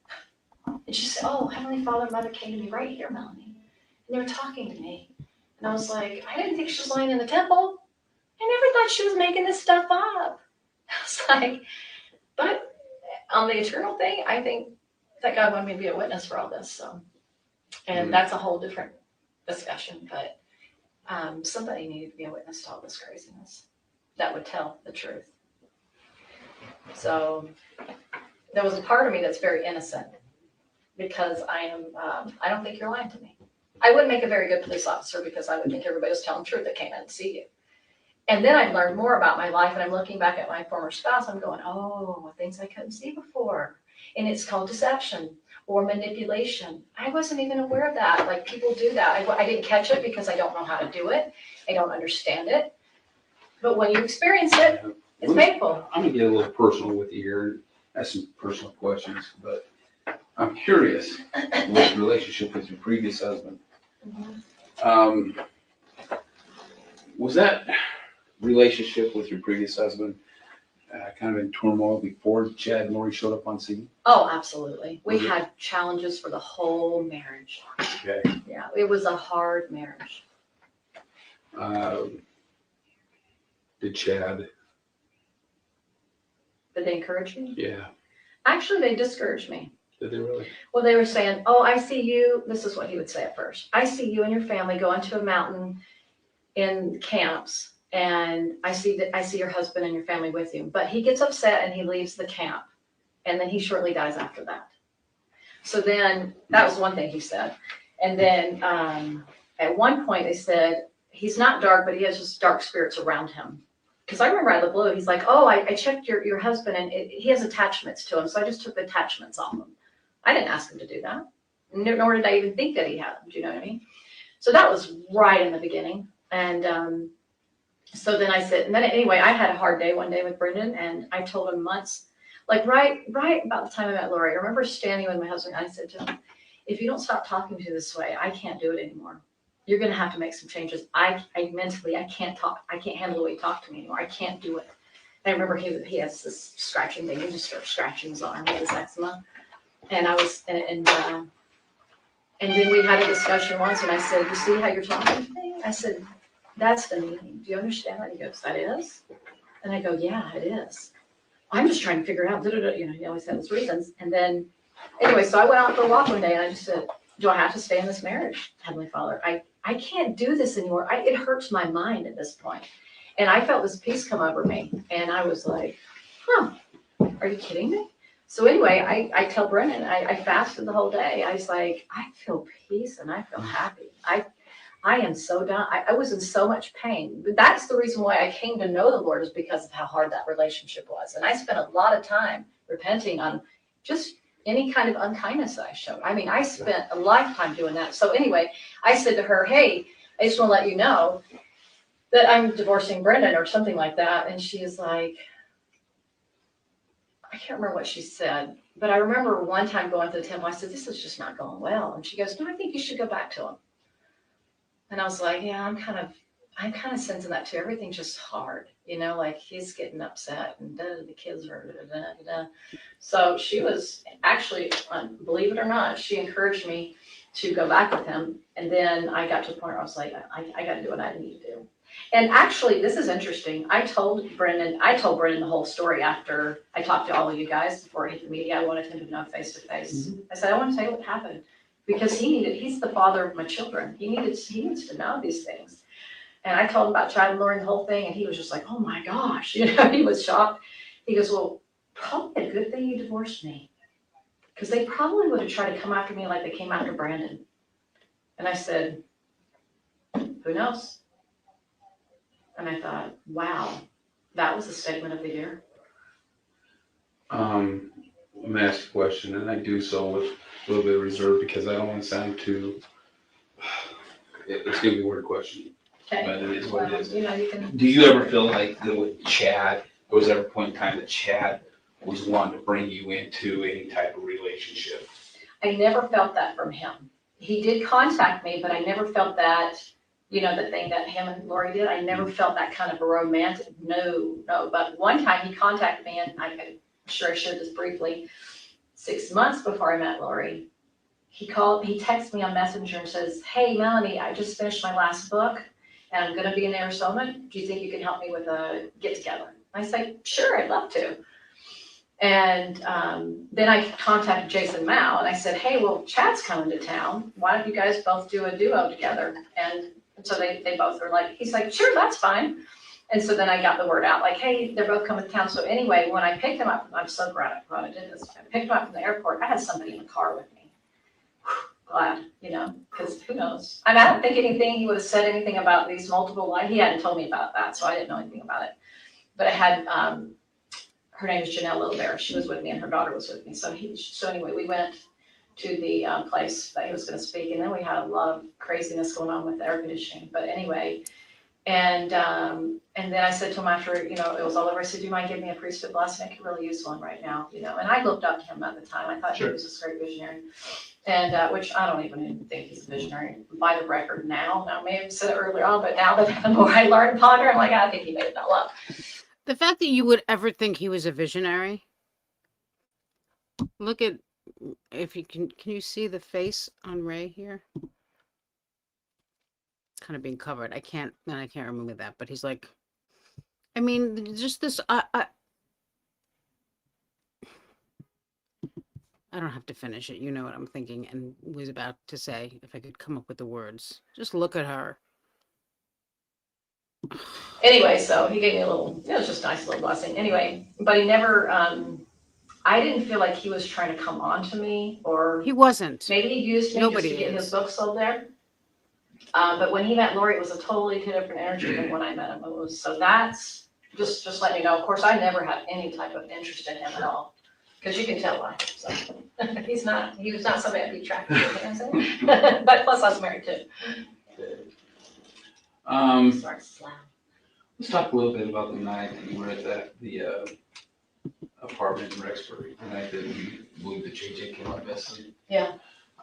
And she said, oh, Heavenly Father, Mother came to me right here, Melanie. And they were talking to me. And I was like, I didn't think she was lying in the temple. I never thought she was making this stuff up. I was like, but on the eternal thing, I think that God wanted me to be a witness for all this. So, and that's a whole different discussion, but somebody needed to be a witness to all this craziness that would tell the truth. So there was a part of me that's very innocent because I don't think you're lying to me. I wouldn't make a very good police officer because I would think everybody was telling the truth that came in to see you. And then I've learned more about my life and I'm looking back at my former spouse. I'm going, oh, things I couldn't see before. And it's called deception or manipulation. I wasn't even aware of that. Like people do that. I didn't catch it because I don't know how to do it. I don't understand it. But when you experience it, it's painful. I'm gonna get a little personal with you here and ask some personal questions, but I'm curious with the relationship with your previous husband. Was that relationship with your previous husband kind of in turmoil before Chad and Lori showed up on scene? Oh, absolutely. We Was it? had challenges for the whole marriage. Okay. Yeah, it was a hard marriage. Did Chad? Did they encourage me? Yeah. Actually, they discouraged me. Did they really? Well, they were saying, oh, I see you. This is what he would say at first. I see you and your family going to a mountain in camps, and I see your husband and your family with you. But he gets upset and he leaves the camp, and then he shortly dies after that. So then that was one thing he said. And then at one point they said, he's not dark, but he has just dark spirits around him. Because I remember out of the blue, he's like, oh, I checked your husband and he has attachments to him. So I just took the attachments off him. I didn't ask him to do that. Nor did I even think that he had them. Do you know what I mean? So that was right in the beginning. And so then I said, and then anyway, I had a hard day one day with Brendan, and I told him months, like right about the time I met Lori, I remember standing with my husband, and I said to him, if you don't stop talking to me this way, I can't do it anymore. You're going to have to make some changes. I mentally, I can't talk. I can't handle the way you talk to me anymore. I can't do it. And I remember he has this scratching thing. He just started scratching his arm with his eczema. And I was, and then we had a discussion once, and I said, you see how you're talking to me? I said, that's the meaning. Do you understand that? He goes, that is? And I go, yeah, it is. I'm just trying to figure out, you know, he always had his reasons. And then, anyway, so I went out for a walk one day, and I just said, do I have to stay in this marriage, Heavenly Father? I can't do this anymore. It hurts my mind at this point. And I felt this peace come over me. And I was like, huh, are you kidding me? So anyway, I tell Brennan, I fasted the whole day. I was like, I feel peace and I feel happy. I am so done. I was in so much pain. But that's the reason why I came to know the Lord, is because of how hard that relationship was. And I spent a lot of time repenting on just any kind of unkindness that I showed. I mean, I spent a lifetime doing that. So anyway, I said to her, hey, I just want to let you know that I'm divorcing Brendan or something like that. And she is like, I can't remember what she said, but I remember one time going to the temple, I said, this is just not going well. And she goes, no, I think you should go back to him. And I was like, yeah, I'm kind of sensing that too. Everything's just hard, you know, like he's getting upset and the kids are So she was actually, believe it or not, she encouraged me to go back with him. And then I got to the point where I was like, I got to do what I need to do. And actually, this is interesting. I told Brendan the whole story after I talked to all of you guys before he hit the media. I wanted him to know face to face. I said, I want to tell you what happened, because he's the father of my children. He needs to know these things. And I told him about Chad and Lori and the whole thing, and he was just like, oh my gosh, you know, he was shocked. He goes, well, probably a good thing you divorced me, because they probably would have tried to come after me like they came after Brandon. And I said, who knows? And I thought, wow, that was the statement of the year. I'm gonna ask a question, and I do so with a little bit of reserve because I don't want to sound too. It's gonna be a weird question, Okay. but it is what it is. You know, you can. Do you ever feel like that with Chad, there was ever a point in time that Chad was wanting to bring you into any type of relationship? I never felt that from him. He did contact me, but I never felt that, you know, the thing that him and Lori did. I never felt that kind of a romantic, no. But one time he contacted me, and I'm sure I shared this briefly. 6 months before I met Lori, he texted me on Messenger and says, hey, Melanie, I just finished my last book, and I'm going to be in Arizona. Do you think you can help me with a get together? I said, sure, I'd love to. And then I contacted Jason Mao, and I said, hey, well, Chad's coming to town. Why don't you guys both do a duo together? And so they both were like, he's like, sure, that's fine. And so then I got the word out, like, hey, they're both coming to town. So anyway, when I picked him up, I'm so glad I did this. I picked him up from the airport. I had somebody in the car with me. Glad, you know, because who knows? I don't think he would have said anything about these multiple lives. He hadn't told me about that, so I didn't know anything about it. But I had, her name is Janelle Littlebear. She was with me, and her daughter was with me. So anyway, we went to the place that he was going to speak, and then we had a lot of craziness going on with the air conditioning. But anyway, and then I said to him after, you know, it was all over, I said, do you mind giving me a priesthood blessing? I could really use one right now, you know. And I looked up to him at the time. I thought he was this great visionary, and which I don't even think he's a visionary by the record now. Now, I may have said it earlier on, but now that the more I learn and ponder, I'm like, I think he made it all up. The fact that you would ever think he was a visionary. Look at, if you can you see the face on Ray here? It's kind of being covered. I can't remove that, but he's like, I mean, just this, I don't have to finish it. You know what I'm thinking and was about to say, if I could come up with the words. Just look at her. Anyway, so he gave me a little, it was just a nice little blessing. Anyway, but he never, I didn't feel like he was trying to come on to me, or He wasn't. maybe he used me just Nobody to get his is. book sold there. But when he met Lori, it was a totally different energy than when I met him. It was, so that's, just let me know. Of course, I never had any type of interest in him at all. Because you can tell why. So. he was not somebody I'd be attracted to, you know what I'm saying? But plus I was married too. Sorry, slam. Let's talk a little bit about the night that you were at the apartment in Rexburg, the night that we believe that JJ came on Bestie. Yeah.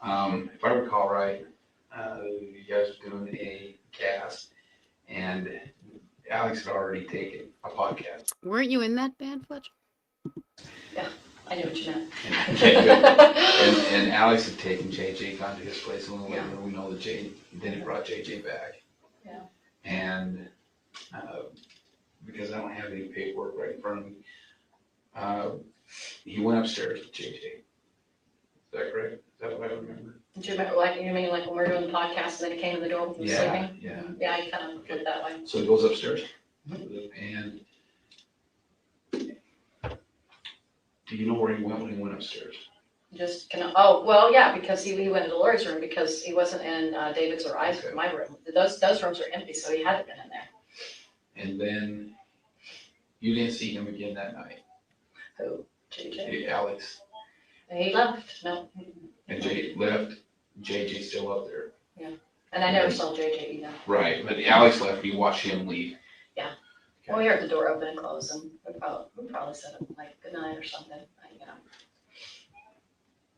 If I recall right, you guys were doing a cast, and Alex had already taken a podcast. Weren't you in that band, Fletcher? I knew what you meant. And Alex had taken JJ gone to his place, and we know that then he brought JJ back. Yeah. And because I don't have any paperwork right in front of me, he went upstairs with JJ. Is that correct? Is that what I remember? Do you remember, like, you mean like when we were doing the podcast and then he came to the door when he was sleeping? Yeah. Yeah, I kind of put it that way. So he goes upstairs, and do you know where he went when he went upstairs? Just kind of, oh, well, yeah, because he went into Lori's room because he wasn't in David's or I's room, my room. Those rooms are empty, so he hadn't been in there. And then you didn't see him again that night. Who? JJ? Hey, Alex. And he left, no. And Jay left, JJ still up there. And I never saw JJ either. Right, but Alex left, you watched him leave. Yeah. Well, we heard the door open and close, and we probably said like good night or something, you know.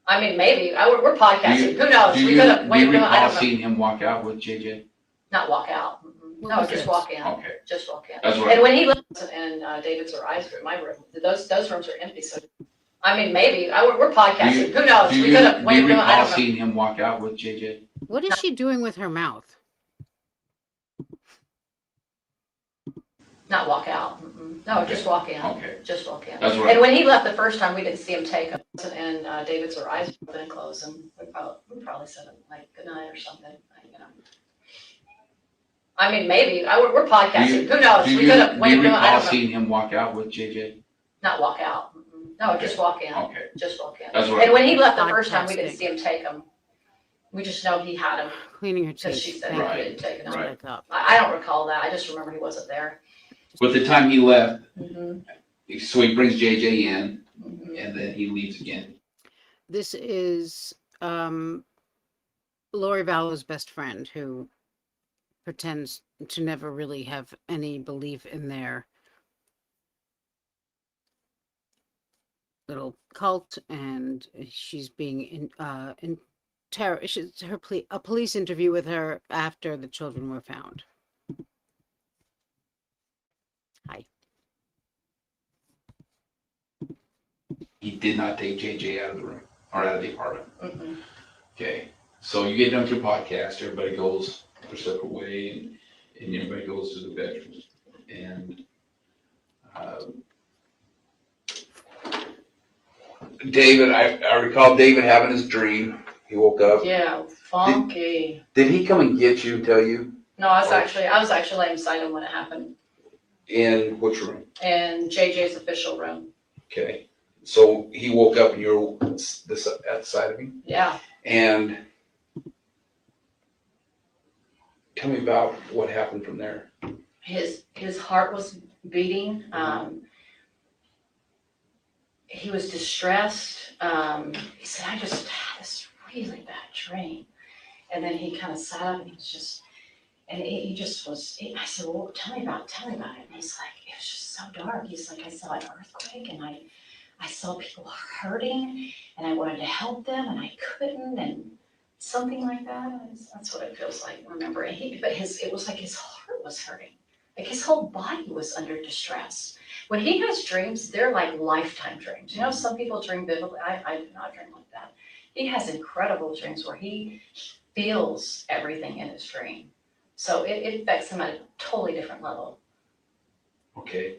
I mean, maybe, we're podcasting, who knows? Do We you could have, I recall don't know. seeing him walk out with JJ? Not walk out. No, was just it? walk in. Okay. Just walk in. That's right. And when he left in David's or I's room, my room, those rooms are empty, so, I mean, maybe, we're podcasting, who knows? Do We could have, you I don't recall know. seeing him walk out with JJ? What is she doing with her mouth? Not walk out. No, Okay. just walk in. Okay. Just walk in. That's right. And when he left the first time, we didn't see him take him. And David's or I's open and close, and we probably said like good night or something, you know. I mean, maybe, we're podcasting, who knows? Do We you could have, I recall don't know. seeing him walk out with JJ? Not walk out. No, just walk in. Okay. Just walk in. That's right. And when he left the first time, we didn't Podcasting. see him take him. We just know he had him Cleaning her because teeth. she said Thank he you. didn't take him. That's what I thought. I don't recall that. I just remember he wasn't there. But the time he left, Mm-hmm. so he brings JJ in, Mm-hmm. and then he leaves again. This is Lori Vallow's best friend who pretends to never really have any belief in their little cult, and she's being a police interview with her after the children were found. Hi. He did not take JJ out of the room, or out of the apartment. Mm-hmm. Okay, so you get done with your podcast, everybody goes their separate way, and everybody goes to the bedrooms. And David, I recall David having his dream. He woke up. Yeah, funky. Did he come and get you and tell you? No, I was actually laying beside him when it happened, In which room? in JJ's official room. Okay, so he woke up and you're at the side of him? Yeah. And tell me about what happened from there. His heart was beating. He was distressed. He said, I just had this really bad dream. And then he kind of sat up and he was just, and he just was, I said, well, tell me about it. And he's like, it was just so dark. He's like, I saw an earthquake and I saw people hurting and I wanted to help them and I couldn't, and something like that. That's what it feels like, remember. It was like his heart was hurting. Like his whole body was under distress. When he has dreams, they're like lifetime dreams. You know, some people dream vividly. I do not dream like that. He has incredible dreams where he feels everything in his dream. So it affects him at a totally different level. Okay.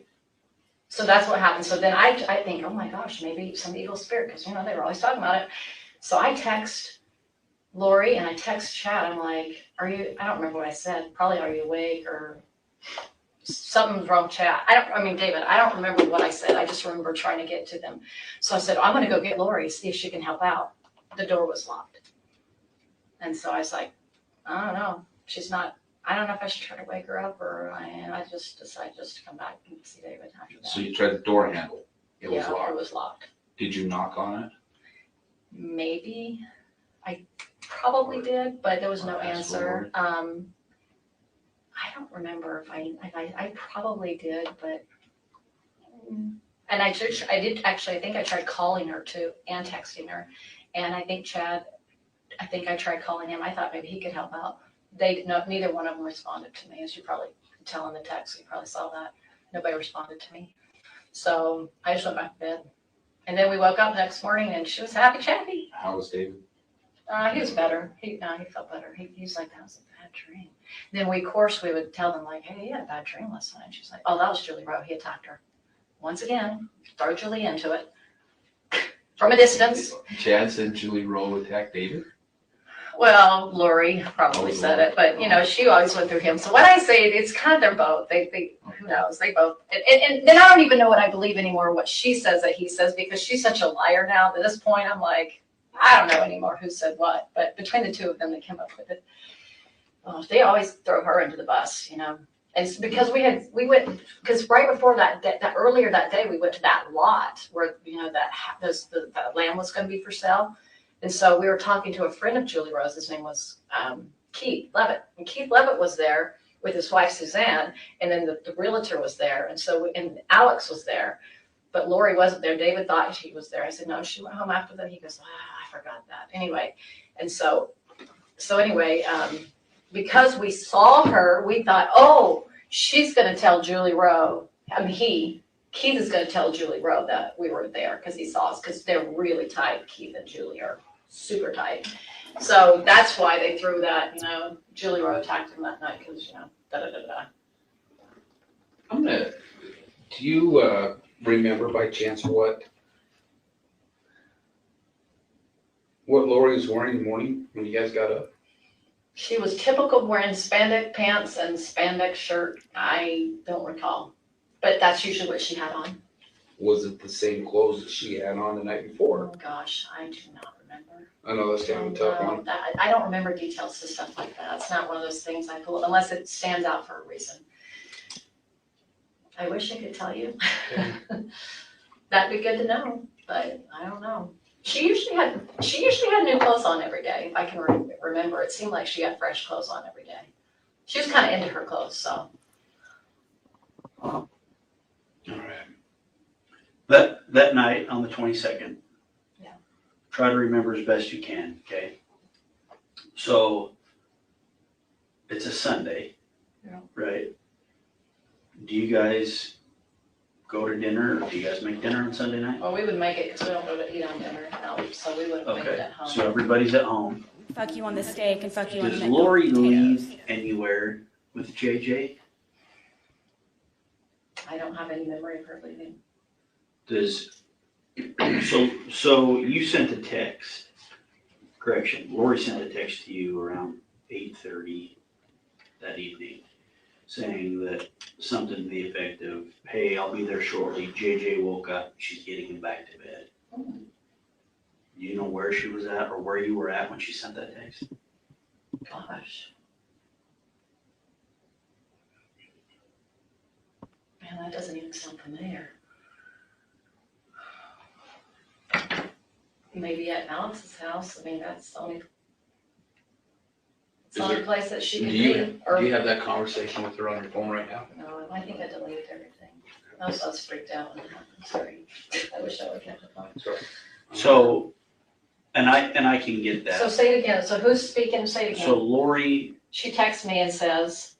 So that's what happened. So then I think, oh my gosh, maybe some evil spirit, because you know they were always talking about it. So I text Lori and I text Chad. I'm like, I don't remember what I said. Probably, are you awake or something's wrong, Chad. David, I don't remember what I said. I just remember trying to get to them. So I said, I'm going to go get Lori, see if she can help out. The door was locked. And so I was like, I don't know. She's not, I don't know if I should try to wake her up and I just decided just to come back and see David after that. So you tried the door handle. It was Yeah, locked. it was locked. Did you knock on it? Maybe. I probably did, but there was no answer. I don't remember if I probably did, but and I think I tried calling her too and texting her, and I think I tried calling him. I thought maybe he could help out. Neither one of them responded to me, as you probably could tell in the text. You probably saw that. Nobody responded to me, so I just went back to bed. And then we woke up next morning and she was happy chappy. How was David? He was better. He felt better. He's like, that was a bad dream. Then we would tell them like, hey, he had a bad dream last night. She's like, oh, that was Julie Rowe. He attacked her. Once again, throw Julie into it from a distance. Chad said Julie Rowe attacked David? Well, Lori probably said it, but you know, she always went through him. So when I say it, it's kind of they're both. They who knows? They both. And then I don't even know what I believe anymore, what she says that he says, because she's such a liar now. At this point, I'm like, I don't know anymore who said what, but between the two of them, they came up with it. They always throw her into the bus, you know. And it's because because right before that earlier that day, we went to that lot where, you know, the land was going to be for sale. And so we were talking to a friend of Julie Rose. His name was Keith Levitt. And Keith Levitt was there with his wife, Suzanne. And then the realtor was there. And Alex was there. But Lori wasn't there. David thought she was there. I said, no, she went home after that. He goes, I forgot that. Anyway, and so anyway, because we saw her, we thought, oh, she's going to tell Julie Rowe. Keith is going to tell Julie Rowe that we were there because he saw us, because they're really tight. Keith and Julie are super tight. So that's why they threw that, you know, Julie Rowe attacked him that night because, you know, Do you remember by chance what Lori was wearing in the morning when you guys got up? She was typical wearing spandex pants and spandex shirt. I don't recall, but that's usually what she had on. Was it the same clothes that she had on the night before? Oh gosh, I do not remember. I know that's kind of a tough one. I don't remember details to stuff like that. It's not one of those things I pull unless it stands out for a reason. I wish I could tell you. That'd be good to know, but I don't know. She usually had new clothes on every day. If I can remember, it seemed like she had fresh clothes on every day. She was kind of into her clothes, so. All right. That night on the 22nd. Yeah. Try to remember as best you can, okay? So it's a Sunday, Yeah. right? Do you guys go to dinner, or do you guys make dinner on Sunday night? Well, we would make it because we don't go to eat on dinner now, so we wouldn't make it Okay, at home. so everybody's at home. Fuck you on the steak and fuck you on the Does baked Lori potatoes. leave anywhere with JJ? I don't have any memory of her leaving. So you sent a text, correction, Lori sent a text to you around 8:30 that evening, saying that something to the effect of, hey, I'll be there shortly, JJ woke up, she's getting him back to bed. Do you know where she was at or where you were at when she sent that text? Gosh. Man, that doesn't even sound familiar. Maybe at Alex's house. I mean, that's the only place that she could be. Do you have that conversation with her on your phone right now? No, I think I deleted everything. I was freaked out when it happened. Sorry. I wish I would have kept it on. Sorry. So, and I can get that. So say it again. So who's speaking? Say it again. So Lori She texts me and says,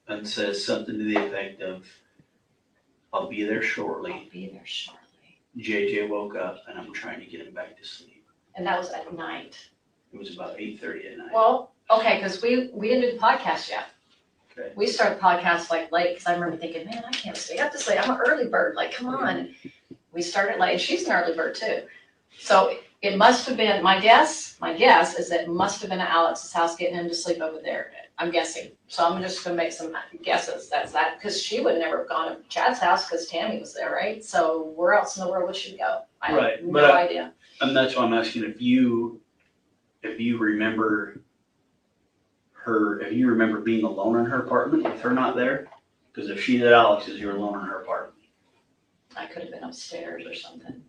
something to the effect of, I'll be there I'll shortly. be there shortly. JJ woke up and I'm trying to get him back to sleep. And that was at night. It was about 8:30 at night. Well, okay, because we didn't do the podcast yet. Okay. We started the podcast like late, because I remember thinking, man, I can't stay up this late. I'm an early bird, like, come on. We started late, and she's an early bird too. So it must have been, my guess is that it must have been at Alex's house getting him to sleep over there. I'm guessing. So I'm just gonna make some guesses. That's that, because she would never have gone to Chad's house because Tammy was there, right? So where else in the world would she go? I Right, have no but idea. And that's why I'm asking if you remember being alone in her apartment with her not there? Because if she's at Alex's, you're alone in her apartment. I could have been upstairs or something.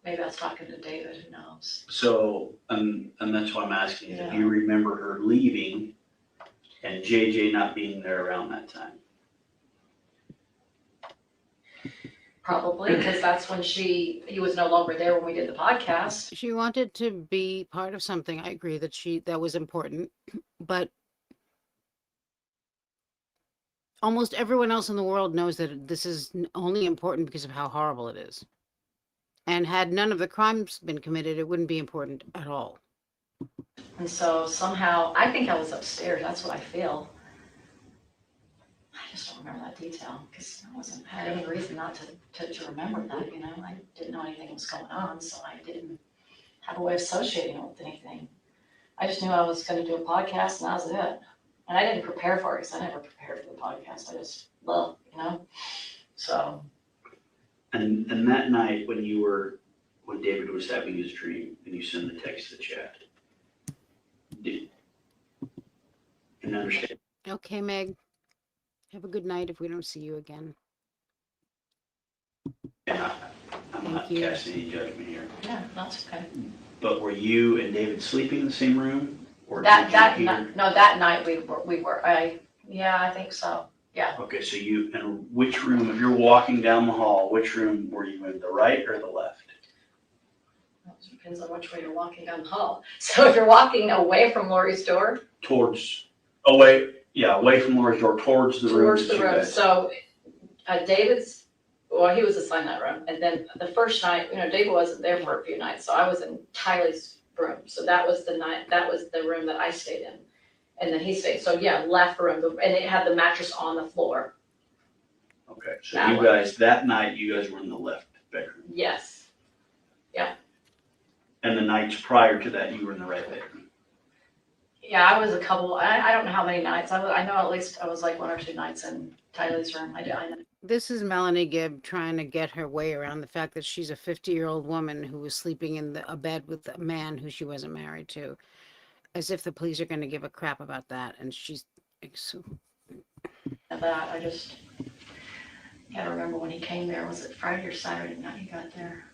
Maybe I was talking to David, who knows? So, and that's why I'm asking, if Yeah. you remember her leaving and JJ not being there around that time. Probably, because that's when he was no longer there when we did the podcast. She wanted to be part of something. I agree that was important, but almost everyone else in the world knows that this is only important because of how horrible it is. And had none of the crimes been committed, it wouldn't be important at all. And so somehow, I think I was upstairs, that's what I feel. I just don't remember that detail, because I had any reason not to remember that, you know? I didn't know anything was going on, so I didn't have a way of associating it with anything. I just knew I was gonna do a podcast, and that was it. And I didn't prepare for it, because I never prepared for the podcast, I just love, you know? So, And that night when David was having his dream and you sent the text to chat, and understand. Okay, Meg. Have a good night if we don't see you again. And I'm not Thank you. casting any judgment here. yeah, that's okay. But were you and David sleeping in the same room? Or That did you hear? night, no, that night we were, I think so. Okay, so and which room, if you're walking down the hall, which room were you in, the right or the left? It depends on which way you're walking down the hall. So if you're walking away from Lori's door, Away from Laura's door, towards the room. towards the room. So David's, well, he was assigned that room. And then the first night, you know, David wasn't there for a few nights, so I was in Tylee's room. So that was the room that I stayed in. And then he stayed, so yeah, left room, and it had the mattress on the floor. Okay, so That that night, you guys were in the left bedroom. Yes. And the nights prior to that, you were in the right bedroom. Yeah, I was I don't know how many nights. I know at least I was like 1 or 2 nights in Tylee's room. I know. This is Melanie Gibb trying to get her way around the fact that she's a 50-year-old woman who was sleeping in a bed with a man who she wasn't married to, as if the police are going to give a crap about that. And she's That I just can't remember when he came there. Was it Friday or Saturday night he got there?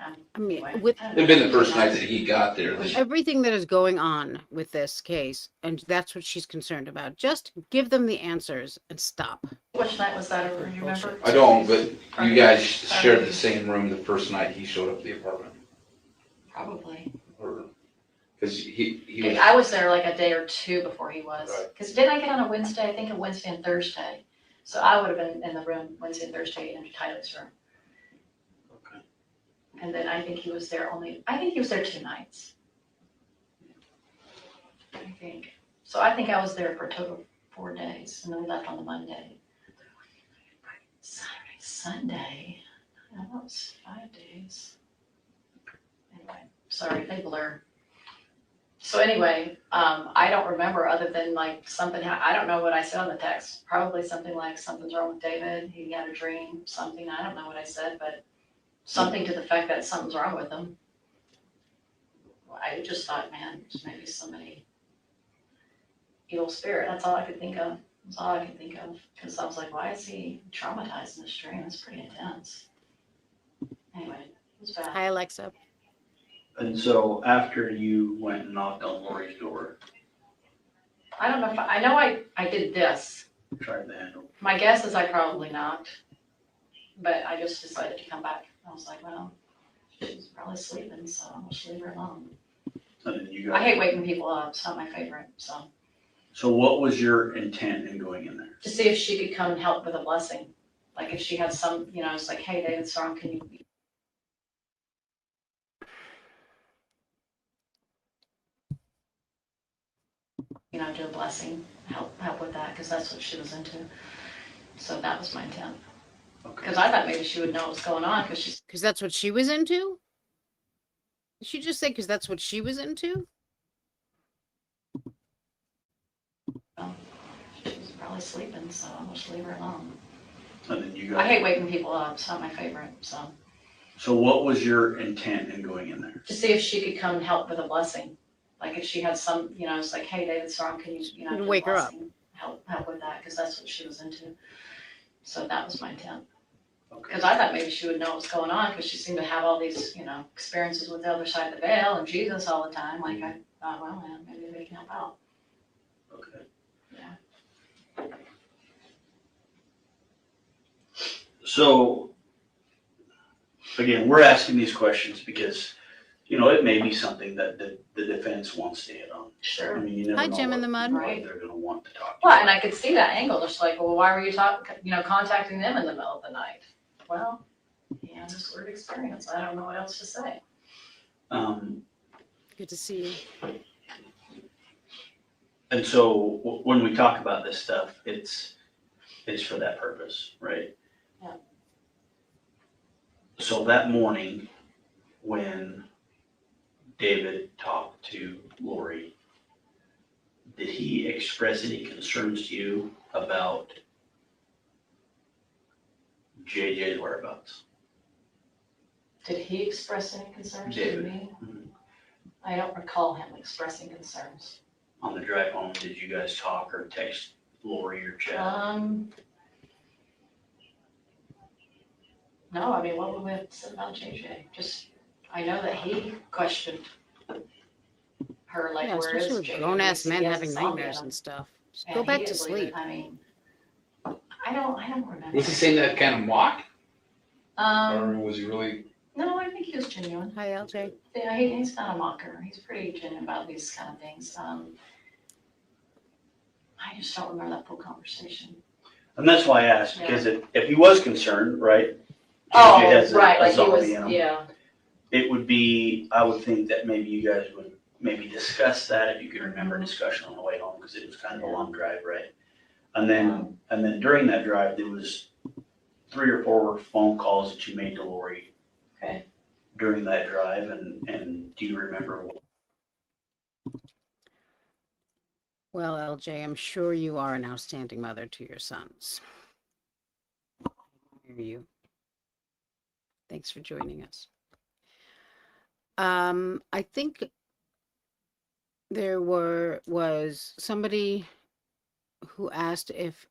I mean, Anyway, with It'd been the first night that he got there. everything that is going on with this case, and that's what she's concerned about. Just give them the answers and stop. Which night was that? Do you remember? I don't, but you guys shared the same room the first night he showed up at the apartment. Probably. Because he was. I was there like a day or two before he was. Right. Because didn't I get on a Wednesday? I think a Wednesday and Thursday. So I would have been in the room Wednesday and Thursday in Tyler's room. Okay. And then I think he was there 2 nights. I think. So I think I was there for a total of 4 days, and then we left on the Monday. Saturday, Sunday, no, that was 5 days. Anyway, sorry, they blur. So anyway, I don't remember other than like something, I don't know what I said on the text. Probably something like something's wrong with David, he had a dream, something, I don't know what I said, but something to the fact that something's wrong with him. I just thought, man, there's maybe somebody evil spirit, that's all I could think of. That's all I could think of, because I was like, why is he traumatized in this dream? It's pretty intense. Anyway, it was bad. Hi, Alexa. And so after you went and knocked on Lori's door, I don't know if, I know I did this. tried the handle. My guess is I probably knocked, but I just decided to come back. I was like, well, she's probably sleeping, so I'll just leave her alone. And then you I guys, hate waking people up, it's not my favorite, so. So what was your intent in going in there? To see if she could come and help with a blessing. Like if she had some, it's like, hey, David Strong, can you, do a blessing, help with that, because that's what she was into. So that was my intent. Okay. Because I thought maybe she would know what's going on, because she's, Because that's what she was into? Did she just say because that's what she was into? she's probably sleeping, so I'm just leave her alone. And then you I guys, hate waking people up, it's not my favorite, so. so what was your intent in going in there? To see if she could come and help with a blessing. Like if she had some, it's like, hey, David Strong, can you, do a Wake her up. blessing, help with that, because that's what she was into. So that was my intent. Okay. Because I thought maybe she would know what's going on, because she seemed to have all these, experiences with the other side of the veil and Jesus all the time. Like I thought, well, man, maybe they can help out. Okay. Yeah. So, again, we're asking these questions because, it may be something that the defense wants to hit on. I Sure. mean, you never Hi, know Jim in the mud. what Right. they're gonna want to talk Well, about. and I could see that angle. Just like, well, why were you contacting them in the middle of the night? Well, this weird experience. I don't know what else to say. Good to see you. And so when we talk about this stuff, it's for that purpose, right? Yeah. So that morning, when David talked to Lori, did he express any concerns to you about JJ's whereabouts? Did he express any concerns to David. me? Mhm. I don't recall him expressing concerns. On the drive home, did you guys talk or text Lori or chat? No, I mean, what would we have said about JJ? Just, I know that he questioned her, like, Yeah, where is especially with JJ? grown-ass He men has a having zombie in nightmares him. and stuff. Just And go he back to didn't believe it. sleep. I mean, I don't remember. Was he saying that kind of mock? Or Um, was he really? no, I think he was genuine. Hi, LJ. Yeah, he's not a mocker. He's pretty genuine about these kind of things. I just don't remember that full conversation. And that's why I asked, because if he was concerned, right? Oh, JJ has right, a like he was, zombie in him. yeah. It would be, I would think that maybe you guys would maybe discuss that if you could remember discussion on the way home, because it was kind of a long drive, right? And then during that drive, there was 3 or 4 phone calls that you made to Lori. Okay. During that drive, and do you remember? Well, LJ, I'm sure you are an outstanding mother to your sons. I hear you. Thanks for joining us. I think there was somebody who asked if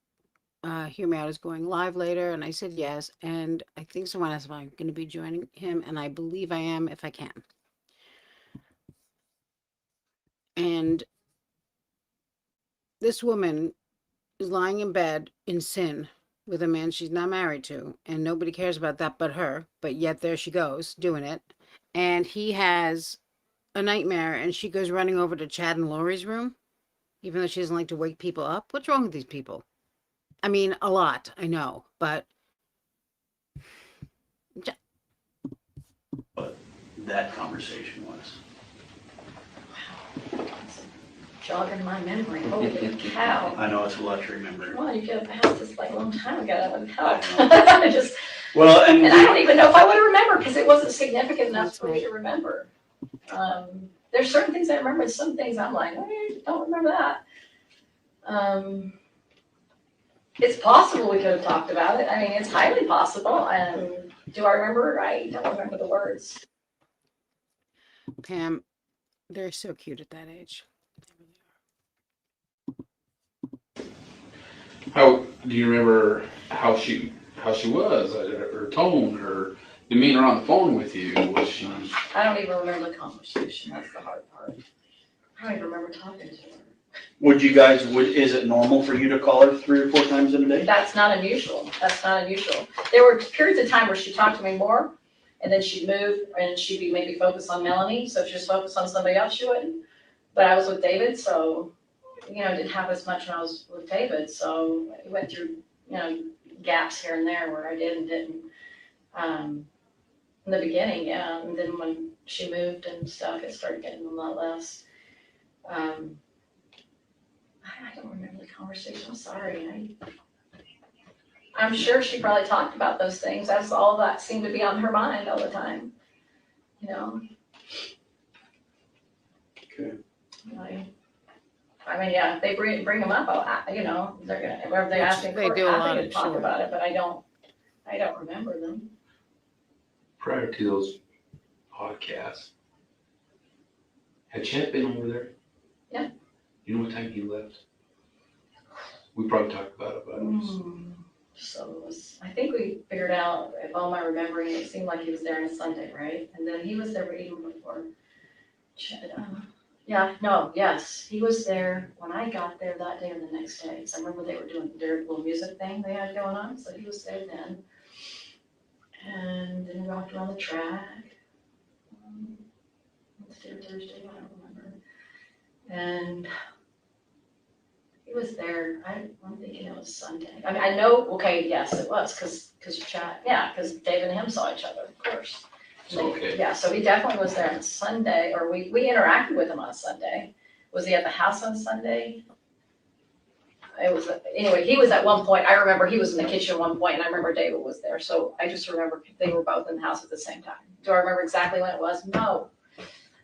Hear Me Out is going live later, and I said yes. And I think someone asked if I'm going to be joining him, and I believe I am if I can. And this woman is lying in bed in sin with a man she's not married to, and nobody cares about that but her, but yet there she goes doing it. And he has a nightmare, and she goes running over to Chad and Lori's room, even though she doesn't like to wake people up. What's wrong with these people? I mean, a lot, I know, but What that conversation was. Jogging my memory. Holy cow. I know it's a lot to remember. Well, you get up past this like a long time ago. That would help. I just, Well, and I don't even know if I would remember because it wasn't significant enough for me to remember. There's certain things I remember, and some things I'm like, don't remember that. It's possible we could have talked about it. I mean, it's highly possible. Do I remember? I don't remember the words. Pam, they're so cute at that age. How do you remember how she was, her tone, her demeanor on the phone with you? Was she? I don't even remember the conversation. That's the hard part. I don't even remember talking to her. Is it normal for you to call her 3 or 4 times in a day? That's not unusual. That's not unusual. There were periods of time where she talked to me more, and then she'd move, and she'd be maybe focused on Melanie. So if she was focused on somebody else, she wouldn't. But I was with David, so didn't have as much when I was with David, so I went through, gaps here and there where I did and didn't. In the beginning, yeah, and then when she moved and stuff, it started getting a lot less. I don't remember the conversation, I'm sorry. I'm sure she probably talked about those things, that's all that seemed to be on her mind all the time, Okay. I mean, yeah, if they bring them up, they're gonna, wherever they ask me, They we're do a lot, happy to I'm talk sure. about it, but I don't remember them. Prior to those podcasts, had Chad been over there? Yeah. You know what time he left? We probably talked about it, but So it was, I think we figured out, if all my remembering, it seemed like he was there on a Sunday, right? And then he was there even before. Yes, he was there when I got there that day and the next day. So I remember they were doing their little music thing they had going on, so he was there then. And then we walked around the track. Wednesday or Thursday, I don't remember. And he was there, I'm thinking it was Sunday. I mean, I know, okay, yes, it was, because you chat, yeah, because David and him saw each other, of course. Okay. Yeah, so he definitely was there on Sunday, or we interacted with him on Sunday. Was he at the house on Sunday? It was, anyway, he was at one point, I remember he was in the kitchen at one point, and I remember David was there, so I just remember they were both in the house at the same time. Do I remember exactly when it was? No.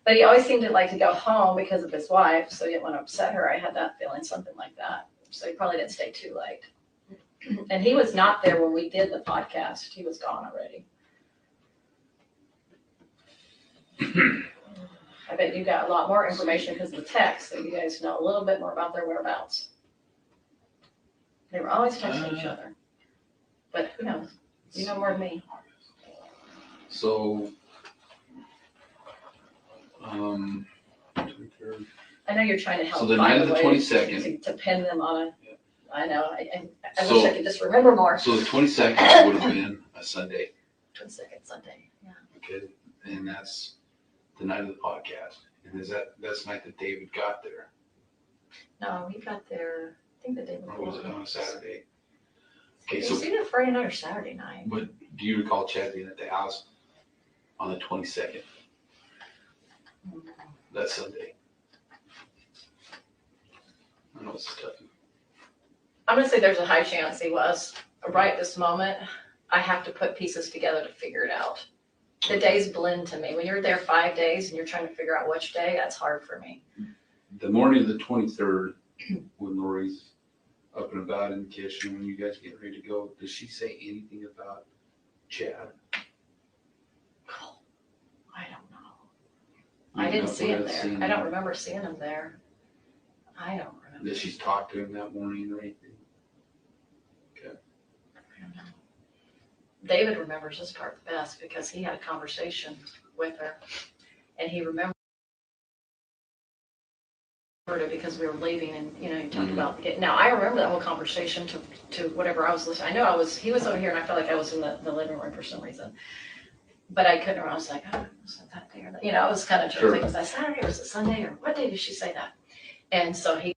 But he always seemed to like to go home because of his wife, so he didn't want to upset her. I had that feeling, something like that. So he probably didn't stay too late. And he was not there when we did the podcast. He was gone already. I bet you got a lot more information because of the text, so you guys know a little bit more about their whereabouts. They were always texting each other. But who knows? You know more than me. So, I know you're trying to help So the night find of a the way 22nd. to pin them on a, I know, I wish So- I could just remember more. so the 22nd would have been a Sunday, 22nd Sunday, yeah. okay? And that's the night of the podcast. And that's the night that David got there, No, he got there, I think the day or before. was it on a Saturday? Okay, It so, was either Friday night or Saturday night. but do you recall Chad being at the house on the 22nd? That Sunday. I know it's tough. I'm gonna say there's a high chance he was. Right this moment, I have to put pieces together to figure it out. The days blend to me. When you're there 5 days and you're trying to figure out which day, that's hard for me. The morning of the 23rd, when Lori's up and about in the kitchen, when you guys get ready to go, does she say anything about Chad? I don't know. I didn't see him there. I don't remember seeing him there. I don't remember. Did she talk to him that morning or anything? Okay. I don't know. David remembers this part the best because he had a conversation with her and he remembered it because we were leaving and, he talked about getting, now I remember that whole conversation to whatever I was listening. I know he was over here and I felt like I was in the living room for some reason. But I couldn't remember. I was like, oh, was it that day or that? I was kind of thinking, was that Saturday or was it Sunday or what day did she say that? And so he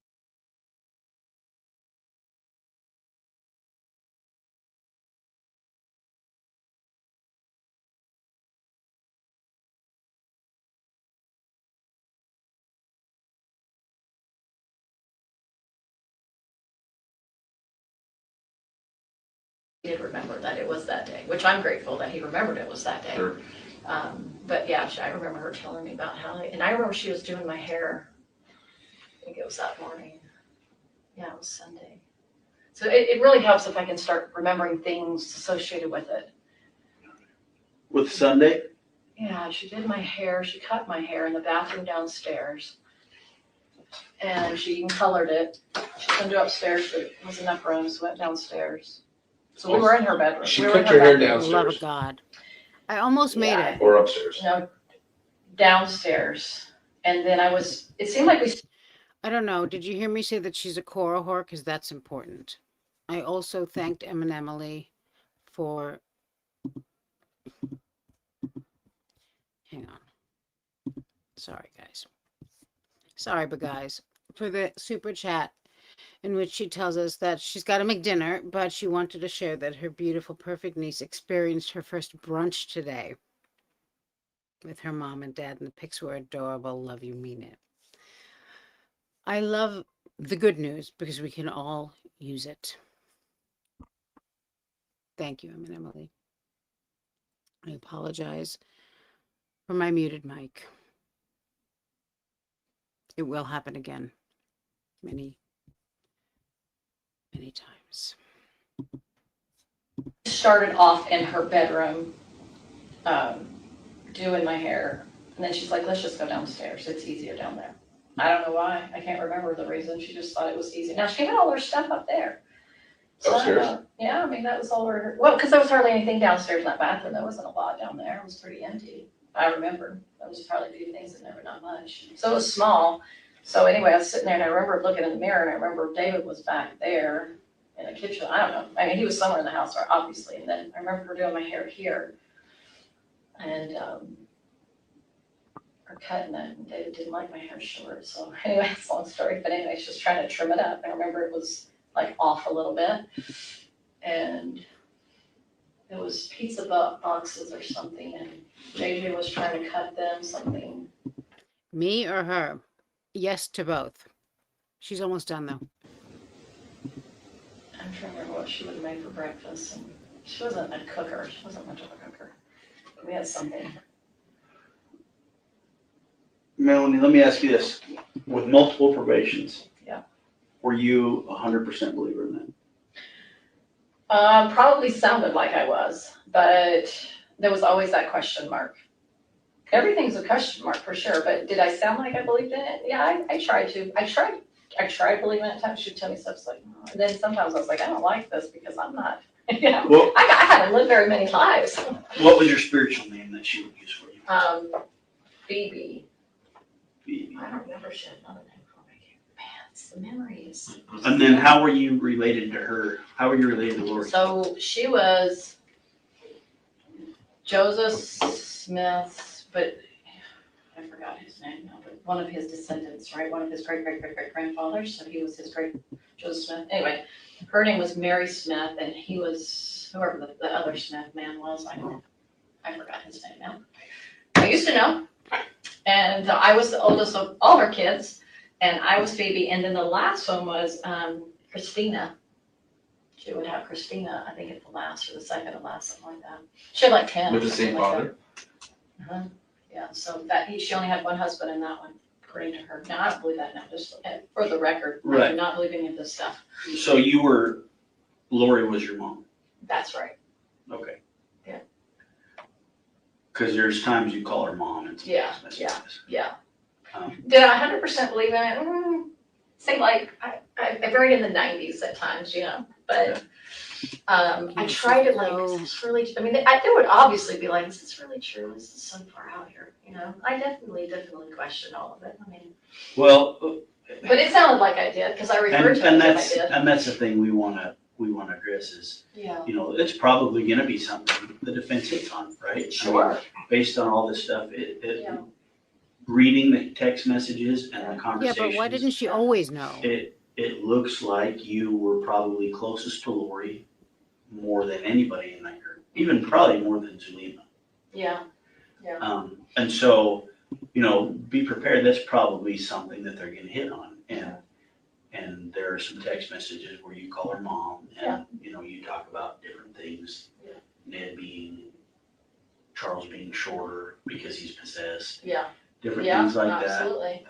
did remember that it was that day, which I'm grateful that he remembered it was that day. Sure. But yeah, I remember her telling me about how, and I remember she was doing my hair. I think it was that morning. Yeah, it was Sunday. So it really helps if I can start remembering things associated with it. With Sunday? Yeah, she did my hair. She cut my hair in the bathroom downstairs. And she even colored it. She couldn't do upstairs, but it was enough room, so went downstairs. So we were in her bedroom. She We were in cut your hair bedroom. For the love of downstairs God. I almost made it. or upstairs? No, downstairs. And then it seemed like we I don't know. Did you hear me say that she's a Cora whore? Because that's important. I also thanked Em and Emily for. Hang on. Sorry, guys. Sorry, but guys, for the super chat in which she tells us that she's got to make dinner, but she wanted to share that her beautiful, perfect niece experienced her first brunch today with her mom and dad, and the pics were adorable. Love you, mean it. I love the good news because we can all use it. Thank you, Emily. I apologize for my muted mic. It will happen again many, many times. Started off in her bedroom, doing my hair. And then she's like, let's just go downstairs. It's easier down there. I don't know why. I can't remember the reason. She just thought it was easy. Now, she had all her stuff up there. So I don't Upstairs? know. Yeah, I mean, that was all her, well, because there was hardly anything downstairs in that bathroom. There wasn't a lot down there. It was pretty empty. I remember. There was probably a few things in there, but not much. So it was small. So anyway, I was sitting there and I remember looking in the mirror and I remember David was back there in the kitchen. I don't know. I mean, he was somewhere in the house, obviously. And then I remember her doing my hair here. And, or cutting it, and David didn't like my hair short, so anyway, it's a long story, but anyway, she was trying to trim it up, I remember it was like off a little bit, and it was pizza boxes or something, and JJ was trying to cut them, something. Me or her? Yes to both. She's almost done though. I'm trying to remember what she would have made for breakfast, and she wasn't a cooker, she wasn't much of a cooker, but we had something. Melanie, let me ask you this. With multiple probations. Yeah. Were you 100% believer in that? Probably sounded like I was, but there was always that question mark. Everything's a question mark for sure, but did I sound like I believed in it? Yeah, I tried to. I tried believing it at times. She'd tell me stuff like, oh. And then sometimes I was like, I don't like this because I'm not, you know, Well, I haven't lived very many lives. what was your spiritual name that she would use for you? Phoebe. Phoebe. I don't remember she had another name for me. Man, it's the memories. And then how were you related to her? How were you related to Lori? So she was Joseph Smith, but I forgot his name now, but one of his descendants, right? One of his great-great-great-great-grandfathers, so he was his great Joseph Smith. Anyway, her name was Mary Smith, and he was whoever the other Smith man was. I forgot his name now. I used to know. And I was the oldest of all her kids, and I was Phoebe, and then the last one was Christina. She would have Christina, I think at the last or the second to last, something like that. She had like 10. With the something same like father? that. Uh-huh. Yeah, so that she only had one husband in that one, according to her. Now, I don't believe that now, just for the record. I Right. do not believe any of this stuff. So Lori was your mom? That's right. Okay. Yeah. Because there's times you call her mom and some Yeah, messages. Yeah. Um, Did I 100% believe in it? Say like, I buried in the 90s at times, you know, but I tried to like, is this really, I mean, there would obviously be like, is this really true? Is this so far out here? You know, I definitely questioned all of it. I mean, well, but it sounded like I did, because I referred to it as if I did. and that's the thing we want to address is, Yeah. you know, it's probably going to be something the defense hits on, right? Sure. I mean, based on all this stuff, Yeah. reading the text messages and the Yeah, conversations. but why didn't she always know? It looks like you were probably closest to Lori more than anybody in that group, even probably more than Zulema. Yeah. And so, you know, be prepared. That's probably something that they're going to hit on. And there are some text messages where you call her mom and, you know, you talk about different things. Yeah. Charles being shorter because he's possessed. Yeah. Different things like absolutely.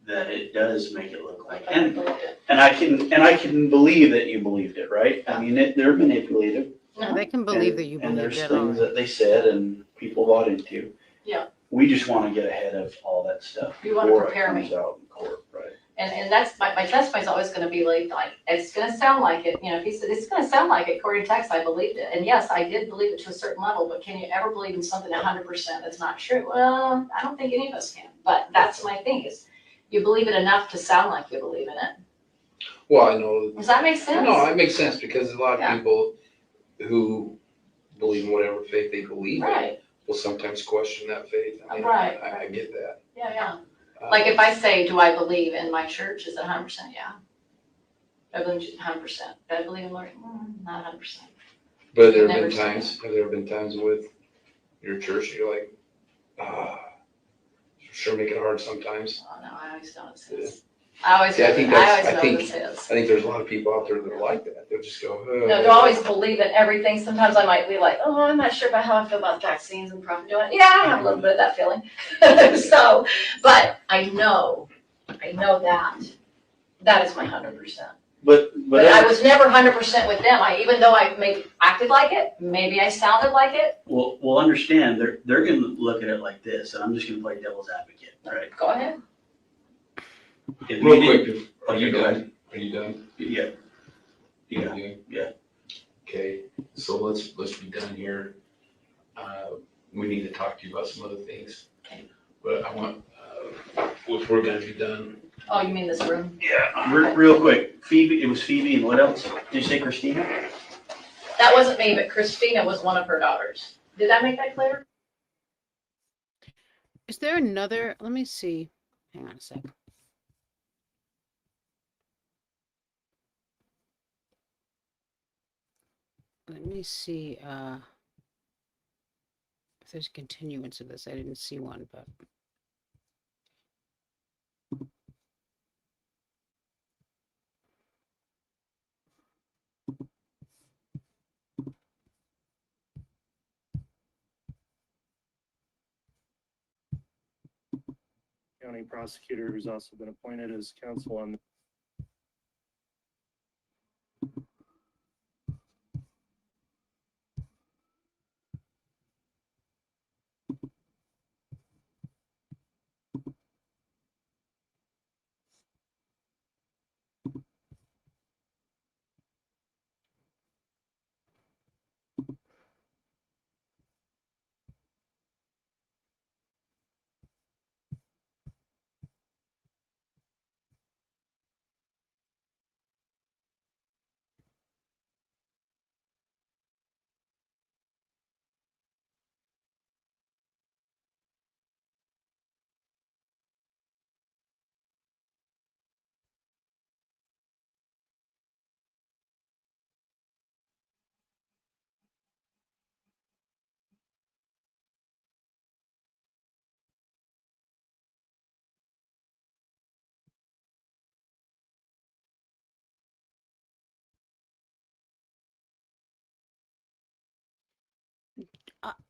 that it does make it look like. I And believed it. I can believe that you believed it, right? I mean, they're manipulative. No, they can believe that you And believed there's it. things that they said and people bought into. Yeah. We just want to get ahead of all that stuff. You want to before it prepare me. comes out in court, right? And that's, my testimony is always gonna be like, it's gonna sound like it, you know, if he said, it's gonna sound like it, according to text, I believed it. And yes, I did believe it to a certain level, but can you ever believe in something 100% that's not true? Well, I don't think any of us can, but that's my thing is, you believe it enough to sound like you believe in it. Well, I know. Does that make sense? No, it makes sense because a lot Yeah. of people who believe in whatever faith they believe in Right, will sometimes question that faith. I mean, Right. I get that. yeah. Like if I say, do I believe in my church, is it 100%? Yeah. I believe 100%. Do I believe in Lord? Not 100%. But there have Never been say times, have there been times with your church, you're like, sure make it hard sometimes. Oh, no, I always know it's his. I always See, know, I think I always that's, I know think, it's his. I think there's a lot of people out there that are like that. They'll just go, No, don't always believe in everything. Sometimes I might be like, oh, I'm not sure about how I feel about vaccines and profit doing. Yeah, I have a little bit of that feeling. So, but I know that is my 100%. But But I was never 100% with them. Even though I maybe acted like it, maybe I sounded like it. Well, understand, they're gonna look at it like this, and I'm just gonna play devil's advocate, right? Go ahead. If real you didn't- quick, are you done? Are you done? Yeah. Yeah. Yeah. Okay, so let's be done here. We need to talk to you about some other things. Okay. But I want, if we're gonna be done. Oh, you mean this room? Yeah, real quick, Phoebe, it was Phoebe, and what else? Did you say Christina? That wasn't me, but Christina was one of her daughters. Did I make that clear? Is there another? Let me see. Hang on a sec. Let me see if there's a continuance of this. I didn't see one, but County prosecutor who's also been appointed as counsel on.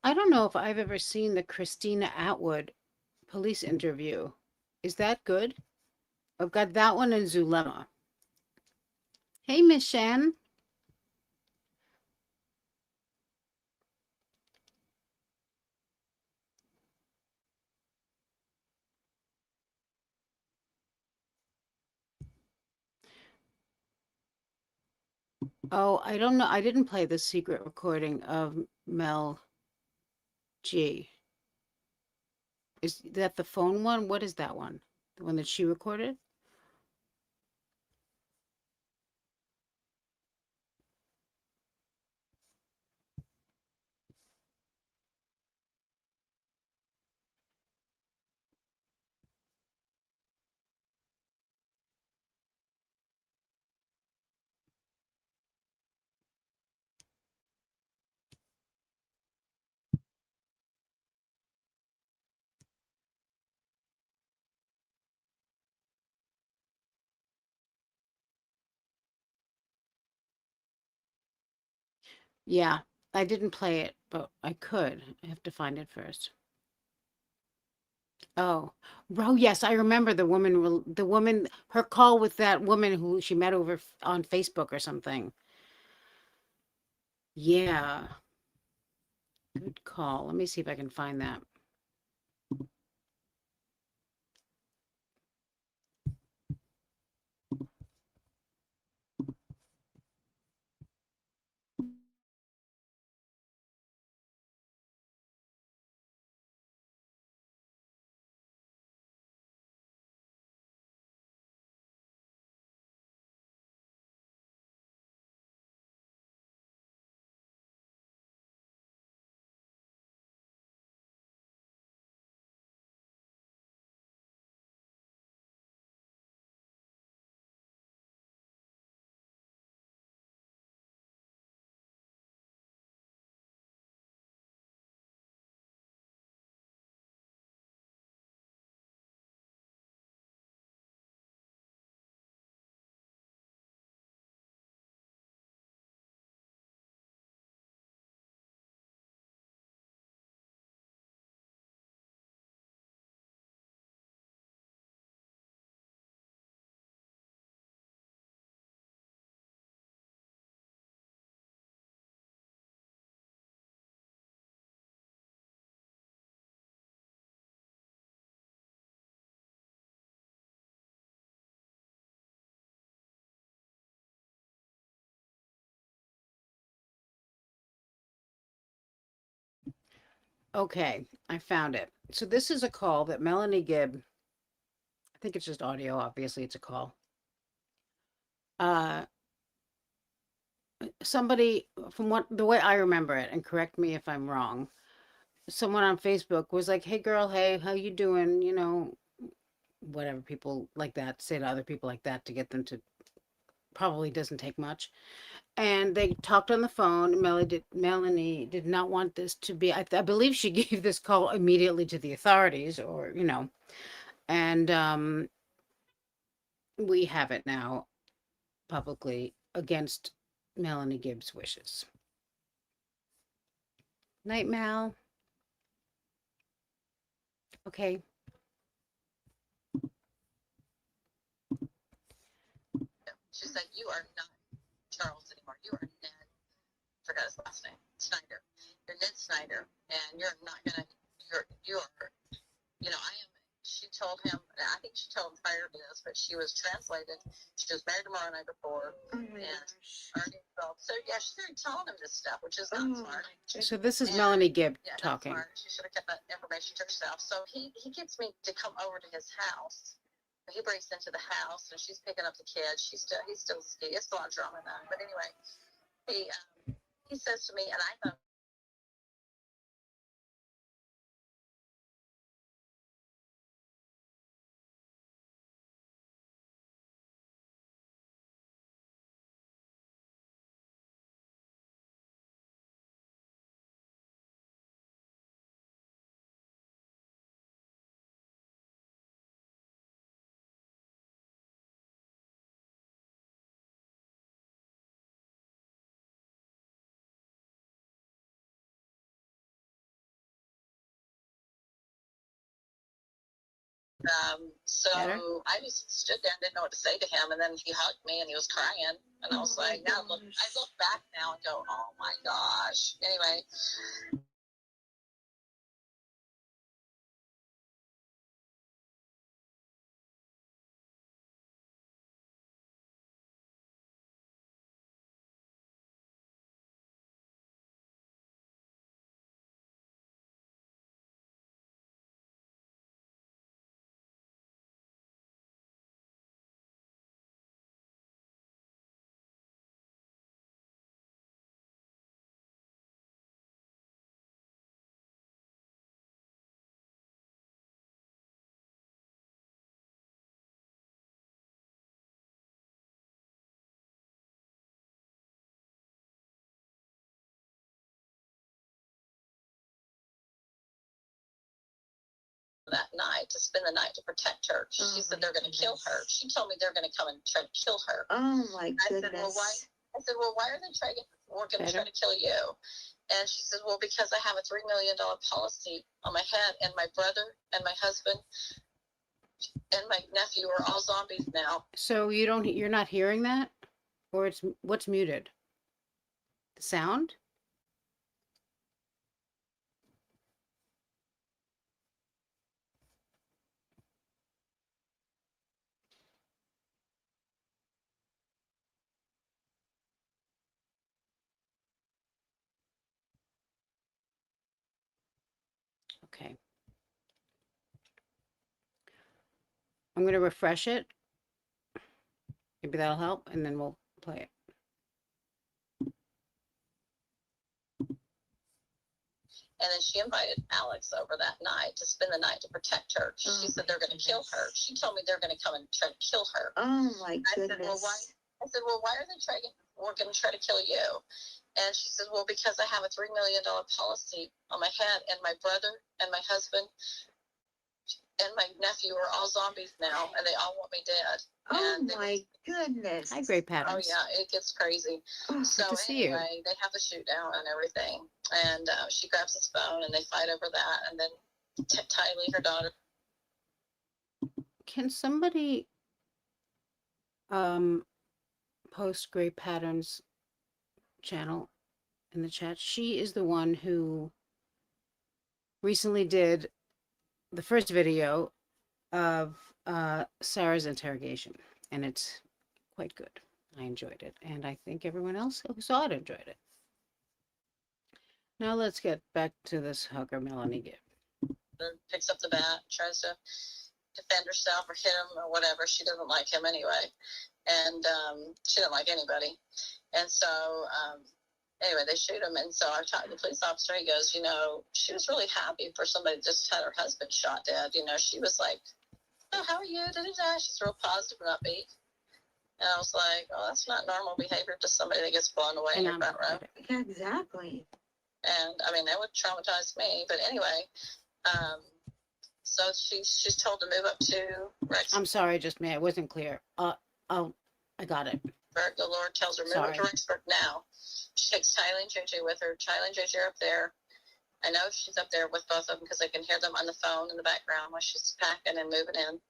I don't know if I've ever seen the Christina Atwood police interview. Is that good? I've got that one in Zulema. Hey, Miss Shan. Oh, I don't know. I didn't play the secret recording of Mel G. Is that the phone one? What is that one? The one that she recorded? Yeah, I didn't play it, but I could. I have to find it first. Oh, yes, I remember the woman, her call with that woman who she met over on Facebook or something. Yeah, good call. Let me see if I can find that. Okay, I found it. So this is a call that Melanie Gibb, I think it's just audio, obviously it's a call. Uh, somebody, from what the way I remember it, and correct me if I'm wrong, someone on Facebook was like, "Hey girl, hey, how you doing?" You know, whatever people like that say to other people like that to get them to, probably doesn't take much. And they talked on the phone. Melanie did not want this to be, I believe she gave this call immediately to the authorities, or, you know, and we have it now publicly against Melanie Gibb's wishes. Night, Mal. Okay. She said, "You are not Charles anymore. You are Ned." Forgot his last name. Snyder. You're Ned Snyder, and you're not gonna. You're. You know, I am. She told him. I think she told him prior to this, but she was translated. She was married tomorrow night before, and already involved. So yeah, she's already telling him this stuff, which is not smart. So this is Melanie Gibb Yeah, not talking. smart. She should have kept that information to herself. So he gets me to come over to his house. He breaks into the house and she's picking up the kids. He's still it's still on drama in that. But anyway, he says to me, and I thought so Better? I just stood there and didn't know what to say to him, and then he hugged me and he was crying, and I was like, now look, I look back now and go, oh my gosh. Anyway, that night to spend the night to protect her. She said they're going to kill her. She told me they're going to come and try to kill her. Oh my goodness. I said, well, why are they trying? We're going to try to kill you. And she said, well, because I have a $3 million policy on my head, and my brother and my husband and my nephew are all zombies now. So you're not hearing that? Or what's muted? The sound? Okay. I'm going to refresh it. Maybe that'll help, and then we'll play it. And then she invited Alex over that night to spend the night to protect her. She said they're going to kill her. She told me they're going to come and try to kill her. Oh my goodness. I said, well, why are they trying? We're going to try to kill you. And she said, well, because I have a $3 million policy on my head, and my brother and my husband and my nephew are all zombies now, and they all want me dead. Oh my goodness. Hi, Great Oh Patterns. yeah, it gets crazy. So Good to see you. anyway, they have the shoot down and everything, and she grabs his phone and they fight over that, and then Tylee, her daughter. Can somebody post Great Patterns channel in the chat? She is the one who recently did the first video of Sarah's interrogation, and it's quite good. I enjoyed it, and I think everyone else who saw it enjoyed it. Now let's get back to this hooker, Melanie Gibb. Picks up the bat, tries to defend herself or hit him or whatever. She doesn't like him anyway. And she doesn't like anybody. And so, anyway, they shoot him. And so I talked to the police officer. He goes, you know, she was really happy for somebody that just had her husband shot dead. You know, she was like, oh, how are you? Da-da-da. She's real positive and upbeat. And I was like, oh, that's not normal behavior to somebody that gets blown away in your front row. Yeah, exactly. And I mean, that would traumatize me. But anyway, so she's told to move up to Rex. I'm sorry, just me. I wasn't clear. Oh, I got it. The Lord tells her, move up to Rexburg now. She takes Tylee and JJ with her. Tylee and JJ are up there. I know she's up there with both of them because I can hear them on the phone in the background while she's packing and moving in.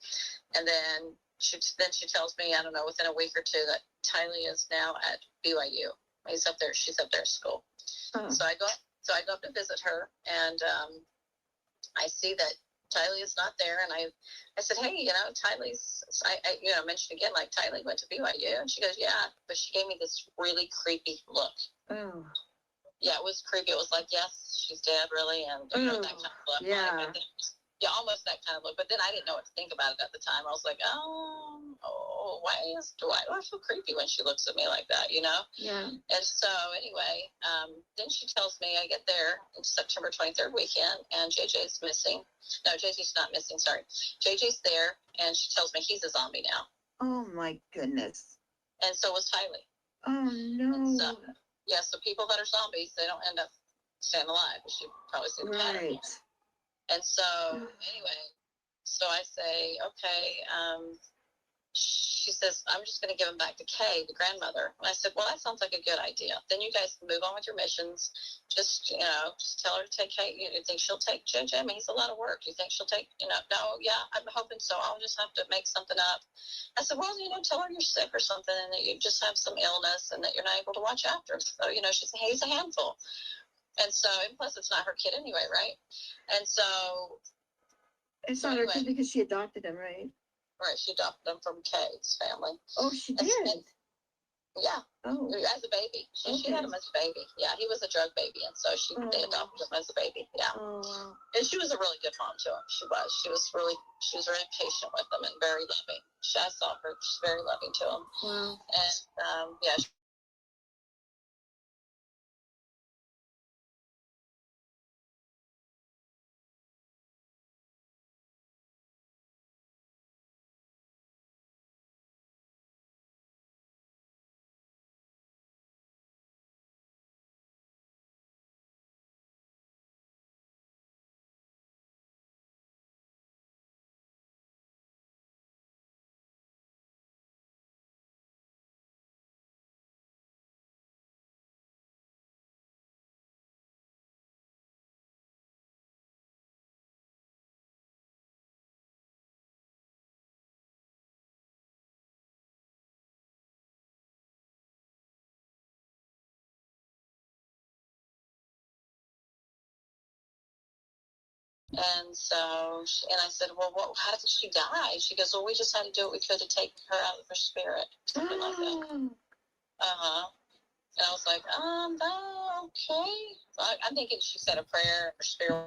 And then she tells me, I don't know, within a week or two that Tylee is now at BYU. He's up there. She's up there at school. Oh. So I go up to visit her, and I see that Tylee is not there, and I said, hey, you know, Tylee's, I mentioned again, like, Tylee went to BYU, and she goes, yeah, but she gave me this really creepy look. Oh. Yeah, it was creepy. It was like, yes, she's dead, really, and you know, that kind of look. Yeah. Like, yeah, almost that kind of look. But then I didn't know what to think about it at the time. I was like, why do I feel creepy when she looks at me like that, you know? Yeah. And so anyway, then she tells me I get there in September 23rd weekend, and JJ's missing. No, JJ's not missing, sorry. JJ's there, and she tells me he's a zombie now. Oh, my goodness. And so was Tylee. Oh, no. So, yeah, so people that are zombies, they don't end up staying alive. You've probably seen the pattern. Right. And so, anyway, so I say, okay, she says, I'm just going to give him back to Kay, the grandmother. And I said, well, that sounds like a good idea. Then you guys can move on with your missions. Just, you know, just tell her to take Kay. You think she'll take JJ? I mean, he's a lot of work. You think she'll take, you know, no, yeah, I'm hoping so. I'll just have to make something up. I said, well, you know, tell her you're sick or something and that you just have some illness and that you're not able to watch after him. So, you know, she said, hey, he's a handful. And so, and plus it's not her kid anyway, right? And so. It's not her kid because she adopted him, right? Right, she adopted him from Kay's family. Oh, she did? Yeah. Oh. As a baby. She had him as a baby. Yeah, he was a drug baby, and so they adopted him as a baby. Yeah. Oh, wow. And she was a really good mom to him. She was really patient with him and very loving. I saw her, she's very loving to him. Wow. And, yeah. And so, and I said, well, how did she die? She goes, well, we just had to do what we could to take her out of her spirit. Something like that. Uh-huh. And I was like, okay. I'm thinking she said a prayer or spirit.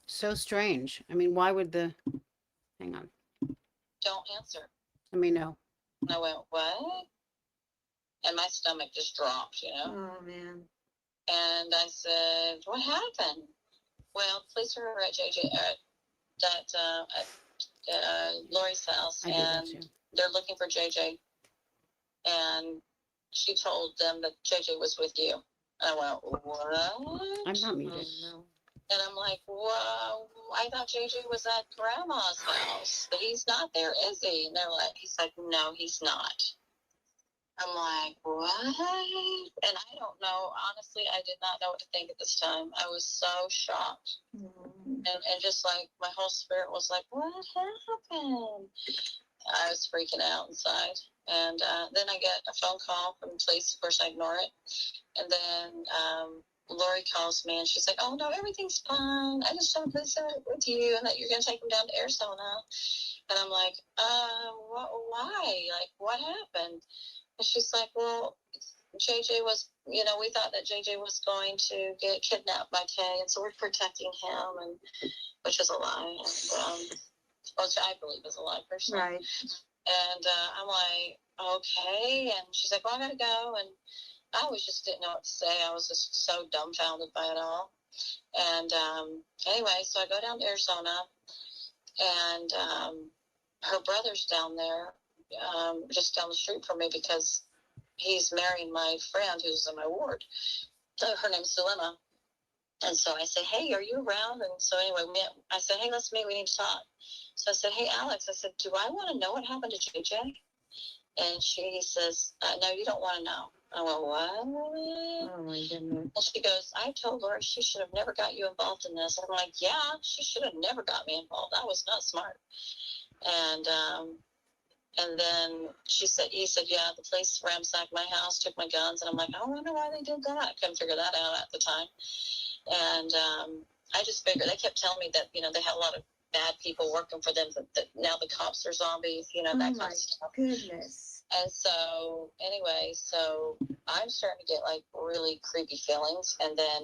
So strange. I mean, why would hang on. Don't answer. Let me know. And I went, what? And my stomach just dropped, you know? Oh, man. And I said, what happened? Well, police were at Lori's house, and they're looking for JJ. And she told them that JJ was with you. And I went, what? I'm not muted. Oh, no. And I'm like, well, I thought JJ was at grandma's house, but he's not there, is he? And they're like, he's like, no, he's not. I'm like, what? And I don't know. Honestly, I did not know what to think at this time. I was so shocked. And just like my whole spirit was like, what happened? I was freaking out inside. And then I get a phone call from the police. Of course, I ignore it. And then Lori calls me and she's like, oh, no, everything's fine. I just want to please with you and that you're going to take him down to Arizona. And I'm like, why? Like, what happened? And she's like, well, JJ was, we thought that JJ was going to get kidnapped by Kay, and so we're protecting him, and which is a lie, and which I believe is a lie personally. Right. And I'm like, okay. And she's like, well, I gotta go. And I just didn't know what to say. I was just so dumbfounded by it all. And anyway, so I go down to Arizona, and her brother's down there, just down the street from me, because he's marrying my friend who's in my ward. Her name's Sulema. And so I said, hey, are you around? And so anyway, I said, hey, let's meet. We need to talk. So I said, hey, Alex, I said, do I want to know what happened to JJ? And he says, no, you don't want to know. I went, what? Oh, my goodness. And she goes, I told Lori she should have never got you involved in this. And I'm like, yeah, she should have never got me involved. I was not smart. And then he said, yeah, the police ransacked my house, took my guns. And I'm like, I wonder why they did that. I couldn't figure that out at the time. And I just figured, they kept telling me that, they had a lot of bad people working for them, that now the cops are zombies, that kind of stuff. Goodness. And so anyway, so I'm starting to get like really creepy feelings. And then,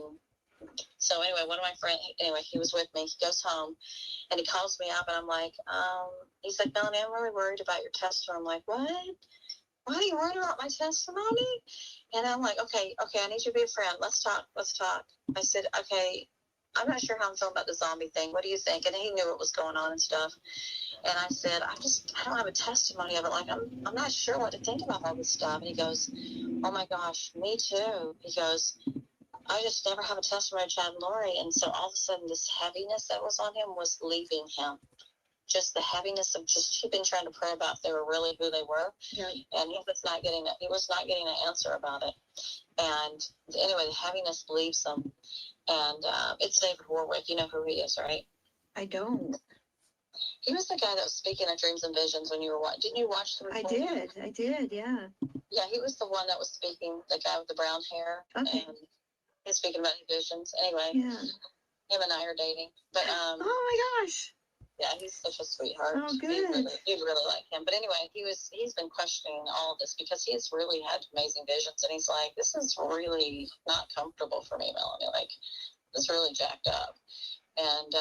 so anyway, one of my friends, he was with me. He goes home and he calls me up and I'm like, he's like, Melanie, I'm really worried about your testimony. I'm like, what? Why are you worried about my testimony? And I'm like, okay, I need you to be a friend. Let's talk. I said, okay, I'm not sure how I'm feeling about the zombie thing. What do you think? And he knew what was going on and stuff. And I said, I don't have a testimony of it. Like, I'm not sure what to think about all this stuff. And he goes, oh my gosh, me too. He goes, I just never have a testimony of Chad and Lori. And so all of a sudden this heaviness that was on him was leaving him. Just the heaviness of he'd been trying to pray about if they were really who they were. Yeah. And he was not getting an answer about it. And anyway, the heaviness leaves him. And it's David Warwick. You know who he is, right? I don't. He was the guy that was speaking of dreams and visions when you were watching. Didn't you watch the recording? I did, yeah. Yeah, he was the one that was speaking, the guy with the brown hair. Okay. And he's speaking about visions. Anyway, yeah. Him and I are dating. But oh my gosh. Yeah, he's such a sweetheart. Oh, good. You'd really like him. But anyway, he's been questioning all of this because he's really had amazing visions, and he's like, this is really not comfortable for me, Melanie. Like, it's really jacked up. And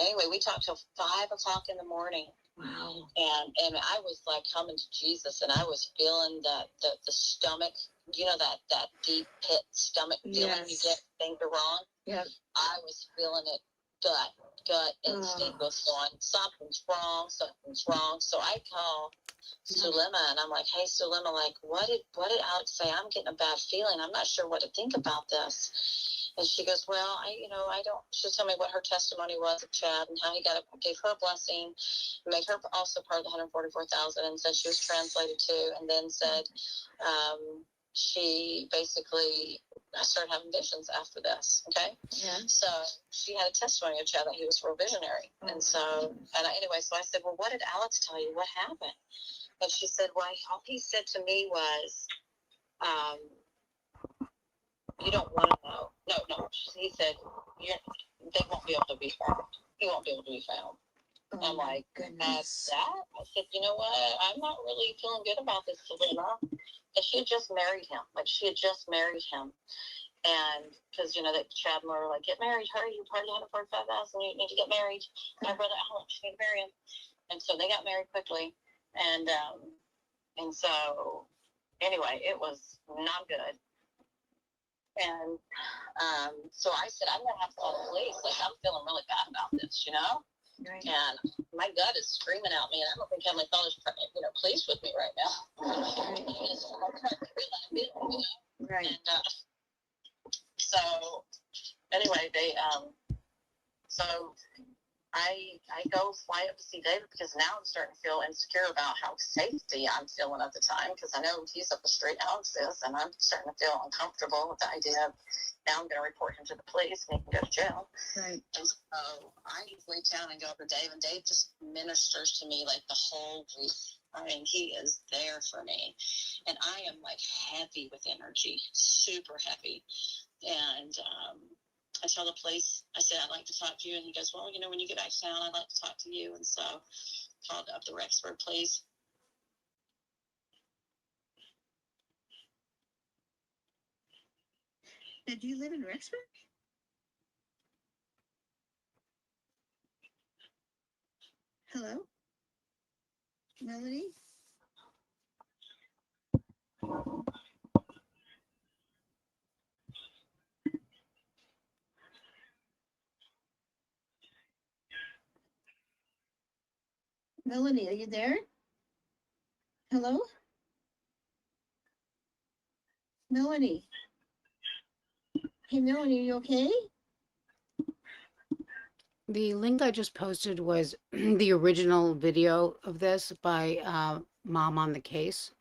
anyway, we talked till 5 o'clock in the morning. Wow. And I was like coming to Jesus, and I was feeling the stomach, that deep pit stomach feeling you get things are wrong. Yeah. I was feeling it, gut instinct was going, something's wrong. So I call Sulema, and I'm like, hey, Sulema, like, what did Alex say? I'm getting a bad feeling. I'm not sure what to think about this. And she goes, well, she told me what her testimony was of Chad and how he gave her a blessing, made her also part of the 144,000, and said she was translated too, and then said she basically started having visions after this. Okay. Yeah. So she had a testimony of Chad that he was real visionary. And so, anyway, so I said, well, what did Alex tell you? What happened? And she said, well, all he said to me was, you don't want to know. No. He said, they won't be able to be found. He won't be able to be found. Oh, I'm like, that's that? I said, you know what? I'm not really feeling good about this, Selena. And she had just married him. And because, that Chad and Laura were like, get married, hurry, you're part of the 145,000, you need to get married. My brother Alex, you need to marry him. And so they got married quickly. And so, anyway, it was not good. And so I said, I'm going to have to call the police. Like, I'm feeling really bad about this, Right. And my gut is screaming at me, and I don't think Heavenly Father's, pleased with me right now. Right. And so, anyway, they So I go fly up to see David because now I'm starting to feel insecure about how safety I'm feeling at the time, because I know he's up the street, Alex is, and I'm starting to feel uncomfortable with the idea of now I'm going to report him to the police and he can go to jail. Right. And so I leave town and go up to Dave, and Dave just ministers to me like the whole week. I mean, he is there for me, and I am like heavy with energy, super heavy. And I tell the police, I said, I'd like to talk to you. And he goes, well, you know, when you get back to town, I'd like to talk to you. And so called up the Rexford police. Now, do you live in Rexford? Hello? Melanie? Melanie, are you there? Hello? Melanie? Hey, Melanie, are you okay? The link I just posted was the original video of this by Mom on the Case.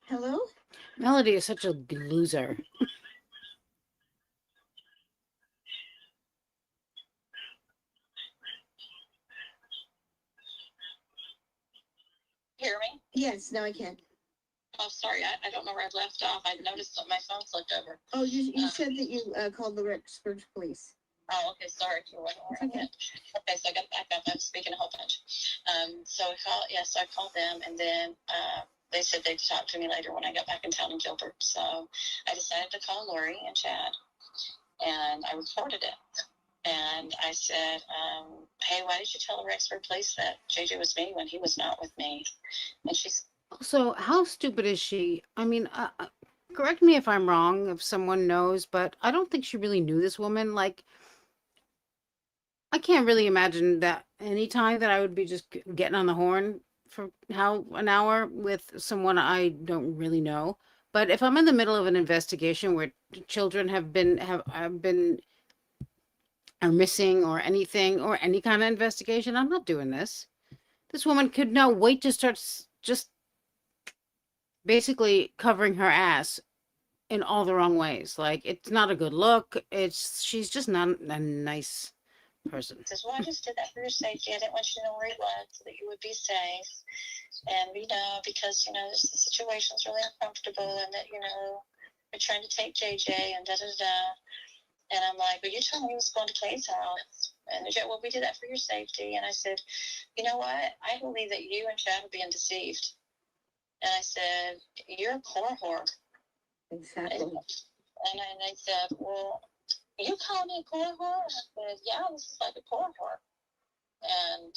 Hello? Melody is such a loser. Hear me? Yes, now I can. Oh, sorry. I don't know where I left off. I noticed that my phone flipped over. Oh, you said that you called the Rexford police. Oh, okay. Sorry. You were okay. Okay, so I got to back up. I'm speaking a whole bunch. So I called them, and then they said they'd talk to me later when I got back in town in Gilbert. So I decided to call Lori and Chad, and I recorded it. And I said, hey, why did you tell the Rexford police that JJ was me when he was not with me? And she's So how stupid is she? I mean, correct me if I'm wrong, if someone knows, but I don't think she really knew this woman. Like, I can't really imagine that any time that I would be just getting on the horn for an hour with someone I don't really know. But if I'm in the middle of an investigation where children are missing or anything or any kind of investigation, I'm not doing this. This woman could now wait to start just basically covering her ass in all the wrong ways. Like, it's not a good look. She's just not a nice person. says, well, I just did that for your safety. I didn't want you to know where he was so that you would be safe. And, because, the situation's really uncomfortable, and that, we're trying to take JJ and da-da-da. And I'm like, well, you told me he was going to Kate's house. And they said, well, we did that for your safety. And I said, you know what? I believe that you and Chad are being deceived. And I said, you're a core whore. Exactly. And they said, well, you call me a core whore? And I said, yeah, this is like a core whore. And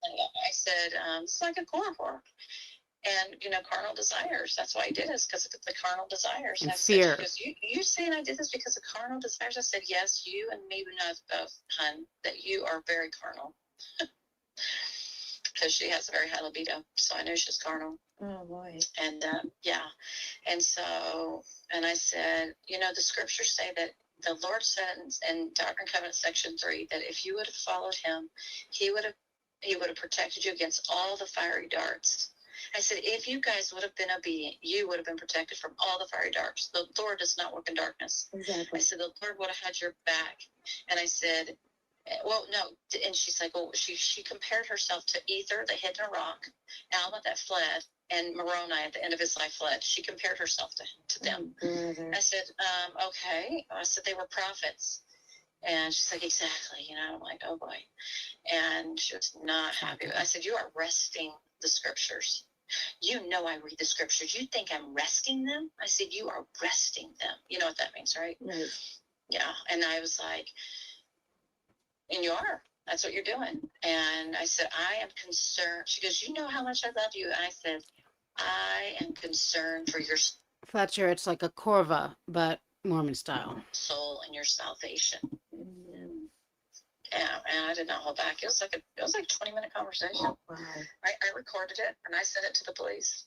I said, it's like a core whore. And, carnal desires. That's why I did this, because of the carnal desires. And I fear. said, you saying I did this because of carnal desires? I said, yes, you and me know both, hun, that you are very carnal. Because she has a very high libido. So I knew she's carnal. Oh, boy. And, yeah. And so, and I said, the scriptures say that the Lord said in Doctrine and Covenants section 3 that if you would have followed him, he would have protected you against all the fiery darts. I said, if you guys would have been obedient, you would have been protected from all the fiery darts. The Lord does not work in darkness. Exactly. I said, the Lord would have had your back. And I said, well, no. And she's like, well, she compared herself to Ether that hid in a rock, Alma that fled, and Moroni at the end of his life fled. She compared herself to them. I said, okay. I said, they were prophets. And she's like, exactly. I'm like, oh boy. And she was not happy. I said, you are wresting the scriptures. I read the scriptures. You think I'm resting them? I said, you are resting them. You know what that means, right? Right. Yeah. And I was like, and you are. That's what you're doing. And I said, I am concerned. She goes, you know how much I love you. And I said, I am concerned for your Fletcher, it's like a Corva, but Mormon style. soul and your salvation. Yeah, and I did not hold back. It was like a 20-minute conversation. Wow. I recorded it and I sent it to the police.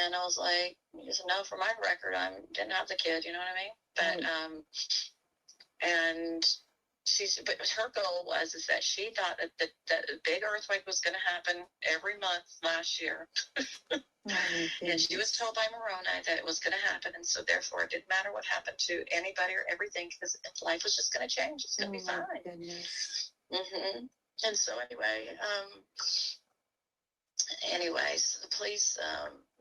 And I was like, he said, no, for my record, I didn't have the kid, you know what I mean? But, and she said, but her goal was, is that she thought that a big earthquake was going to happen every month last year. And she was told by Moroni that it was going to happen. And so therefore it didn't matter what happened to anybody or everything, because life was just going to change. It's going to be fine. Mm-hmm. And so anyways, the police,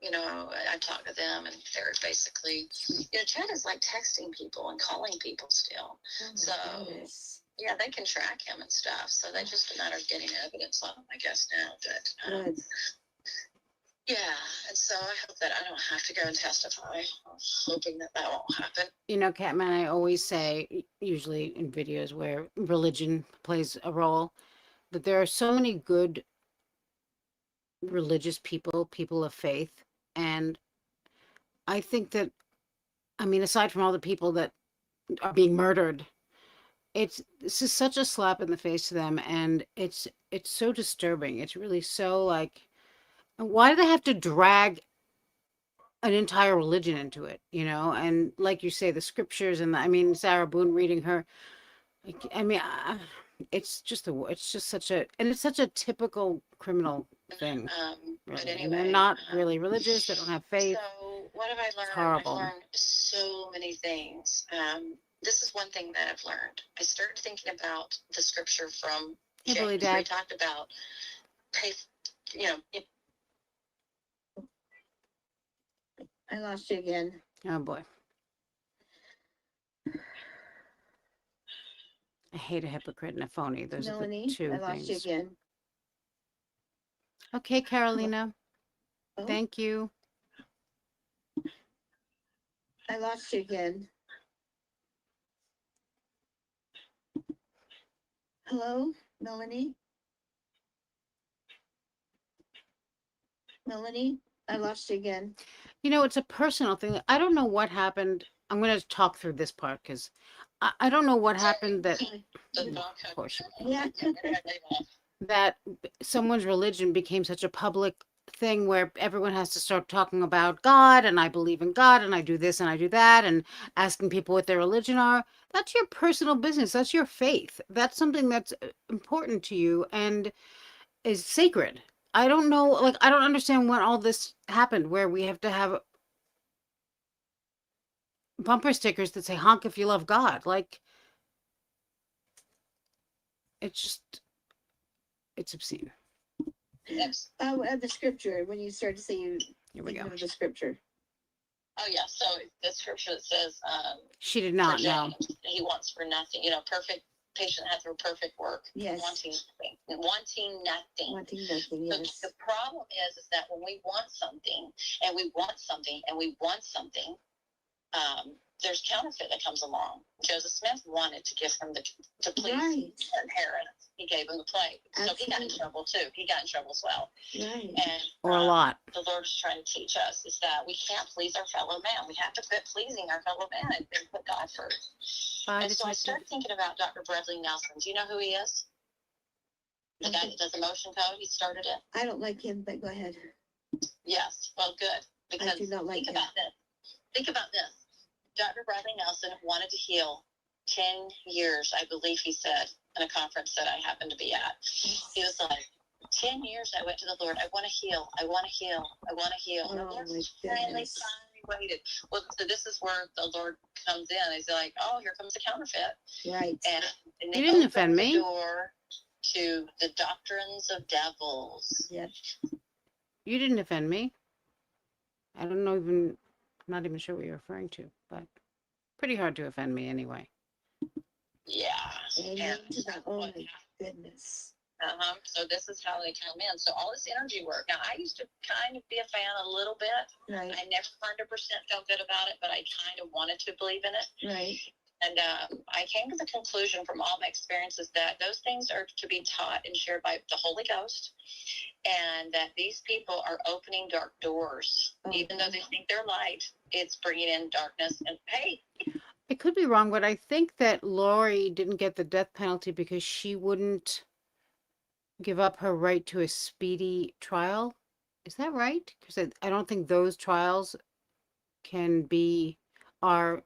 you know, I talked to them, and they're basically, you know, Chad is like texting people and calling people still. So, yeah, they can track him and stuff. So they just a matter of getting evidence on him, I guess, now. But, yeah, and so I hope that I don't have to go and testify. I'm hoping that that won't happen. You know, Catman, I always say, usually in videos where religion plays a role, that there are so many good religious people of faith. And I think that, I mean, aside from all the people that are being murdered, this is such a slap in the face to them. And it's so disturbing. It's really so like, why do they have to drag an entire religion into it, you know? And like you say, the scriptures and I mean, Sarah Boone reading her, like, I mean, it's just such a, and it's such a typical criminal thing. But Really. anyway, And they're not really religious. They don't have faith. So what have I learned? It's horrible. I've learned so many things. This is one thing that I've learned. I started thinking about the scripture from Hey, James, Billy where he Dad. talked about pay, you know, I lost you again. Oh boy. I hate a hypocrite and a phony. Those are Melanie, the two I lost you things. again. Okay, Carolina. Oh. Thank you. I lost you again. Hello, Melanie? Melanie, I lost you again. You know, it's a personal thing. I don't know what happened. I'm going to talk through this part because I don't know what happened that, of course, Yeah. that someone's religion became such a public thing where everyone has to start talking about God and I believe in God and I do this and I do that and asking people what their religion are. That's your personal business. That's your faith. That's something that's important to you and is sacred. I don't know, like, I don't understand when all this happened where we have to have bumper stickers that say honk if you love God. Like, it's just, it's obscene. Yes. Oh, the scripture, when you started to say you Here we go. of the scripture. Oh yeah, so the scripture that says, She did not for know. James, he wants for nothing, you know, perfect patient hath through perfect work. Yes. Wanting nothing. Wanting nothing. Wanting nothing, yes. The problem is that when we want something and we want something and we want something, there's counterfeit that comes along. Joseph Smith wanted to give him to please inheritance. He gave him the plate. So he got in trouble too. He got in trouble as well. Right. And Or a lot. the Lord is trying to teach us is that we can't please our fellow man. We have to quit pleasing our fellow man and put God first. And so I started thinking about Dr. Bradley Nelson. Do you know who he is? The guy that does the motion code. He started it. I don't like him, but go ahead. Yes. Well, good. Because I do not like think him. about this. Think about this. Dr. Bradley Nelson wanted to heal 10 years, I believe he said, in a conference that I happened to be at. He was like, 10 years I went to the Lord. I want to heal. I want to heal. I want to heal. And the Lord finally waited. Well, so this is where the Lord comes in. He's like, oh, here comes the counterfeit. Right. And You didn't offend the me. door to the doctrines of devils. Yep. You didn't offend me. I don't know even, I'm not even sure what you're referring to, but pretty hard to offend me anyway. Yeah. Amen to that. Oh my goodness. So this is how they come in. So all this energy work. Now, I used to kind of be a fan a little bit. Right. I never 100% felt good about it, but I kind of wanted to believe in it. Right. And I came to the conclusion from all my experiences that those things are to be taught and shared by the Holy Ghost, and that these people are opening dark doors. Even though they think they're light, it's bringing in darkness. And hey, I could be wrong, but I think that Lori didn't get the death penalty because she wouldn't give up her right to a speedy trial. Is that right? Because I don't think those trials are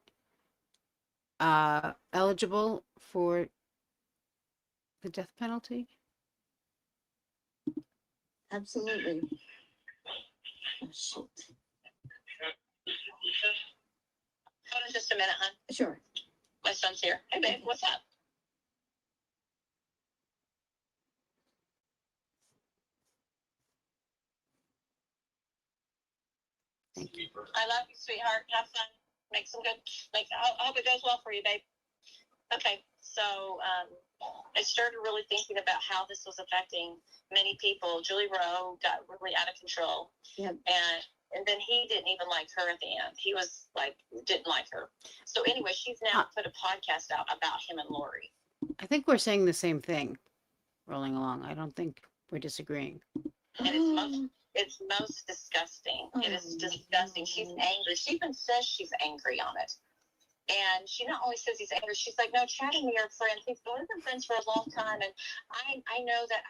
eligible for the death penalty. Absolutely. Oh, shoot. Hold on just a minute, hon. Sure. My son's here. Hey, babe, what's up? I love you, sweetheart. Have fun. I hope it goes well for you, babe. Okay, so I started really thinking about how this was affecting many people. Julie Rowe got really out of control. Yep. And then he didn't even like her at the end. He was like, didn't like her. So anyway, she's now put a podcast out about him and Lori. I think we're saying the same thing, rolling along. I don't think we're disagreeing. And it's most disgusting. It is disgusting. She's angry. She even says she's angry on it. And she not only says he's angry, she's like, no, Chad and me are friends. We've been friends for a long time. And I know that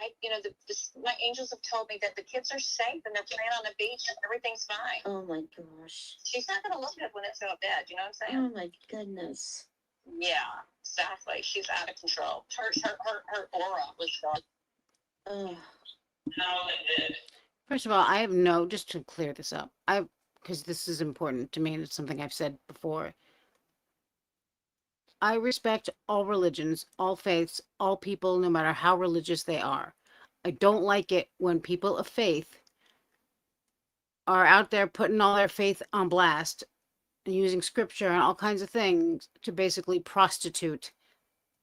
my angels have told me that the kids are safe and they're playing on the beach and everything's fine. Oh my gosh. She's not going to look good when it's so bad. You know what I'm saying? Oh my goodness. Yeah, exactly. She's out of control. Her aura was gone. Oh. First of all, just to clear this up, because this is important to me and it's something I've said before. I respect all religions, all faiths, all people, no matter how religious they are. I don't like it when people of faith are out there putting all their faith on blast and using scripture and all kinds of things to basically prostitute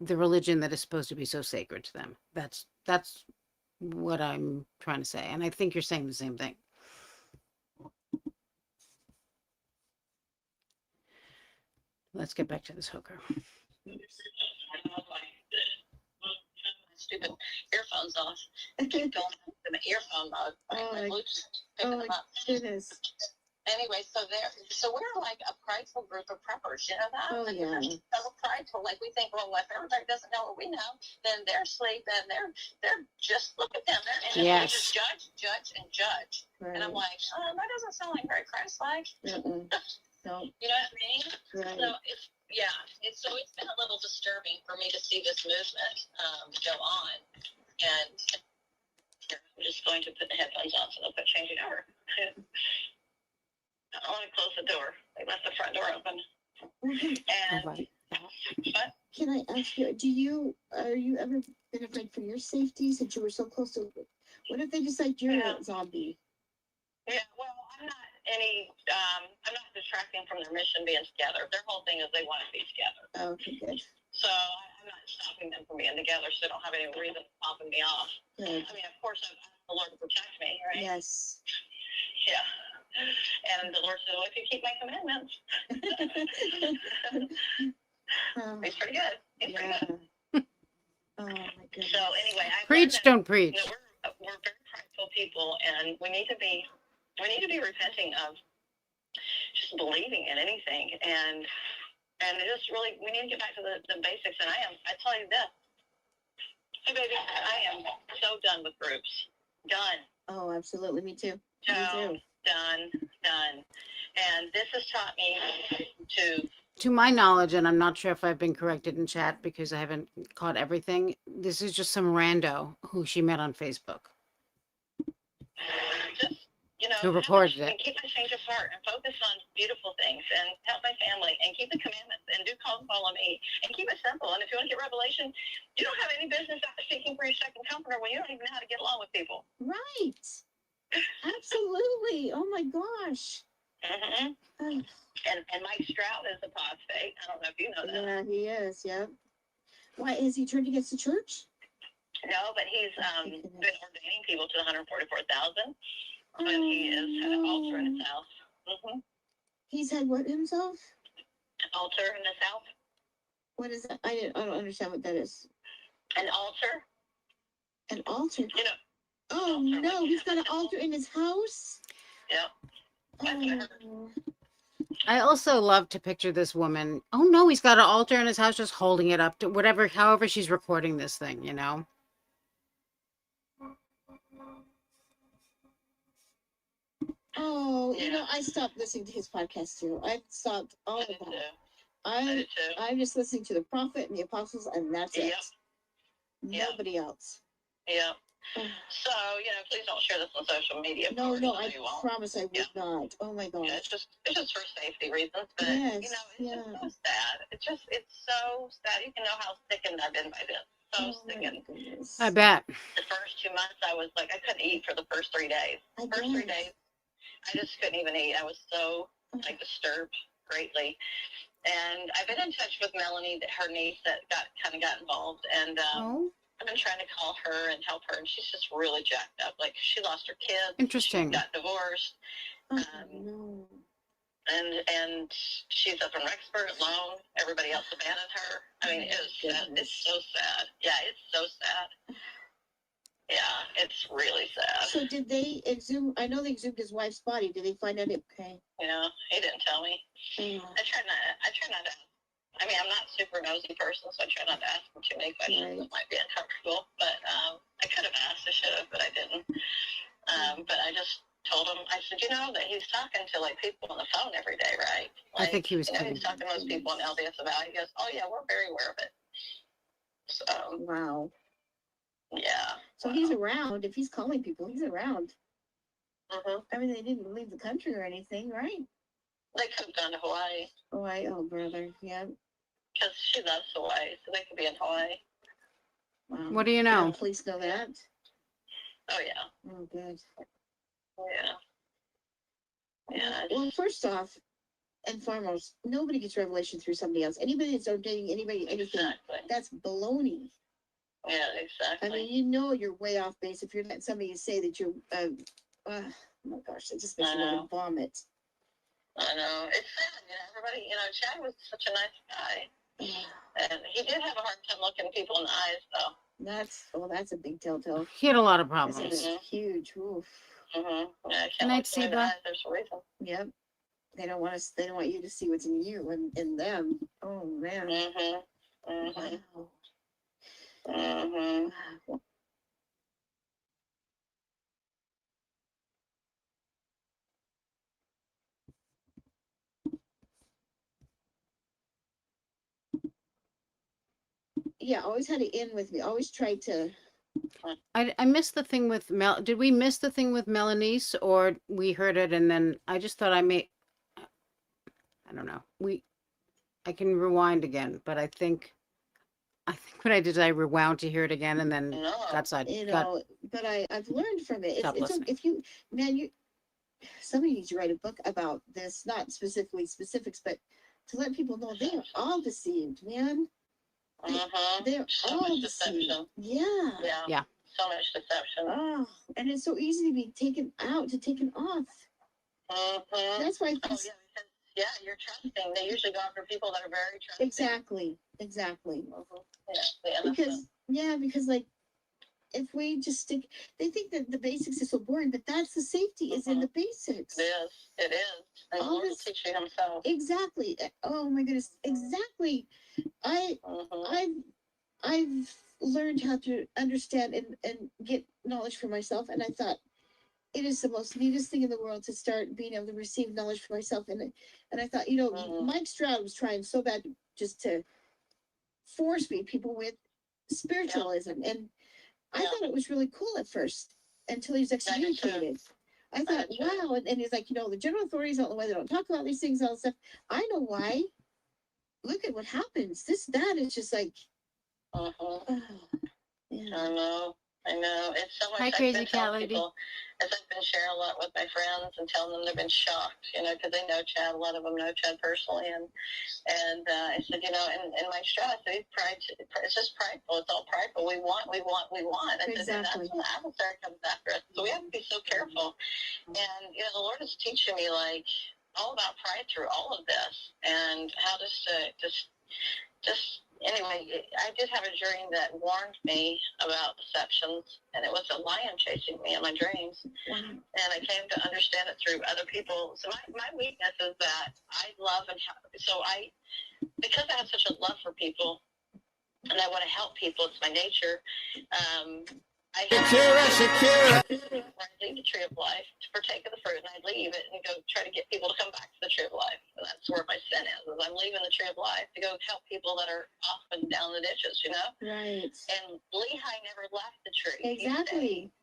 the religion that is supposed to be so sacred to them. That's what I'm trying to say. And I think you're saying the same thing. Let's get back to this hooker. Stupid earphones off. Keep going to my earphone mode. Goodness. Anyway, so we're like a prideful group of preppers, you know that? Oh yeah. So prideful, like we think, well, if everybody doesn't know what we know, then they're asleep and they're just look at them. They just judge. Right. And I'm like, that doesn't sound like very Christ-like. No. You know what I mean? Right. So it's been a little disturbing for me to see this movement go on. And I'm just going to put the headphones on so they'll quit changing over. I want to close the door. They left the front door open. And what? Can I ask you, are you ever been afraid for your safety since you were so close to, what if they decide you're a zombie? Yeah, well, I'm not detracting from their mission being together. Their whole thing is they want to be together. Okay, good. So I'm not stopping them from being together, so they don't have any reason for popping me off. Good. I mean, of course, I ask the Lord to protect me, right? Yes. Yeah. And the Lord said, well, if you keep my commandments. He's pretty good. He's pretty good. Oh, my goodness. So anyway, Preach, don't preach. We're very prideful people, and we need to be repenting of just believing in anything, and just really, we need to get back to the basics. And I tell you this, hey baby, I am so done with groups. Done. Oh, absolutely. Me too. So, me too. Done. And this has taught me to my knowledge, and I'm not sure if I've been corrected in chat because I haven't caught everything. This is just some rando who she met on Facebook. Who reported it. And keep my change of heart and focus on beautiful things and help my family and keep the commandments and do call and follow me and keep it simple. And if you want to get revelation, you don't have any business seeking for your second comforter when you don't even know how to get along with people. Right. Absolutely. Oh my gosh. Mm-hmm. And Mike Stroud is apostate. I don't know if you know that. Yeah, he is. Yep. Why is he turned against the church? No, but he's been ordaining people to 144,000. And he has had an altar in his house. Mm-hmm. He's had what himself? An altar in his house. What is that? I don't understand what that is. An altar. An altar. You know. Oh no, he's got an altar in his house. Yeah. I also love to picture this woman. Oh no, he's got an altar in his house, just holding it up to however she's recording this thing, you know. Oh, you know, I stopped listening to his podcast too. I stopped all of that. I'm just listening to the prophet and the apostles, and that's it. Nobody else. Yeah. So, please don't share this on social media. No, I promise I would not. Oh my gosh. Yeah, it's just for safety reasons, but yes, it's so sad. It's so sad. You can know how sickened I've been by this. So sickened. I bet. The first 2 months, I was like, I couldn't eat for the first 3 days. First 3 days, I just couldn't even eat. I was so disturbed greatly. And I've been in touch with Melanie, her niece that got involved, and I've been trying to call her and help her, and she's just really jacked up. Like, she lost her kids. Interesting. She got divorced. And she's up in Rexburg alone. Everybody else abandoned her. I mean, it's so sad. Yeah, it's so sad. Yeah, it's really sad. So did they exhume? I know they exhumed his wife's body. Did they find out? Okay. Yeah, he didn't tell me. I try not to. I mean, I'm not a super nosy person, so I try not to ask him too many questions that might be uncomfortable. But I could have asked. I should have, but I didn't. But I just told him. I said, that he's talking to people on the phone every day, right? I think he was kidding. He's talking to those people in LDS Valley. He goes, "Oh yeah, we're very aware of it." So wow. Yeah. So he's around. If he's calling people, he's around. I mean, they didn't leave the country or anything, right? They could have gone to Hawaii. Hawaii, oh brother, yeah. Because she loves Hawaii, so they could be in Hawaii. Wow. What do you know? The police know that. Oh yeah. Oh good. Yeah. Well, first off, and foremost, nobody gets revelation through somebody else. Anybody that's dating anybody, anything, that's baloney. Yeah, exactly. I mean, you're way off base if you're letting somebody say that you're. Oh my gosh, it just makes me want to vomit. I know. It's sad, everybody, Chad was such a nice guy. And he did have a hard time looking people in the eyes, though. That's a big telltale. He had a lot of problems. That's huge. Oof. Yeah, Good night, Seba. There's a reason. Yep. They don't want us. They don't want you to see what's in you and in them. Oh man. Wow. Yeah, always had to end with me. Always tried to. I missed the thing with Mel. Did we miss the thing with Melanie, or we heard it and then I just thought I don't know. I can rewind again, but I think what I did is I rewound to hear it again and then got side. But I've learned from it. If you somebody needs to write a book about this, not specifically specifics, but to let people know they are all deceived, man. They're all deceived. Yeah. Yeah. So much deception. Oh, and it's so easy to be taken off. That's why. Yeah, you're trusting. They usually go after people that are very trusting. Exactly. Yeah, because like, if we just stick, they think that the basics is so boring, but that's the safety is in the basics. It is. And the Lord will teach you himself. Exactly. Oh my goodness. Exactly. I've learned how to understand and get knowledge for myself, and I thought it is the most neatest thing in the world to start being able to receive knowledge for myself. And I thought, Mike Stroud was trying so bad just to force people with spiritualism, and I thought it was really cool at first until he was excommunicated. I thought, wow, and he's like, the general authorities don't know why they don't talk about these things, all this stuff. I know why. Look at what happens. That is just like, yeah. I know. It's so much. Hi, crazy cat lady. As I've been sharing a lot with my friends and telling them, they've been shocked, because they know Chad. A lot of them know Chad personally, and I said, in my Stroud, it's just prideful. It's all prideful. We want. I said, and that's when the adversary comes after us. So we have to be so careful. And the Lord is teaching me all about pride through all of this, and how just anyway, I did have a dream that warned me about deceptions, and it was a lion chasing me in my dreams. Wow. And I came to understand it through other people. So my weakness is that I love because I have such a love for people, and I want to help people. It's my nature. I Shakira. I'd leave the tree of life to partake of the fruit, and I'd leave it and go try to get people to come back to the tree of life. And that's where my sin is I'm leaving the tree of life to go help people that are off and down the ditches, you know? Right. And Lehi never left the tree. Exactly.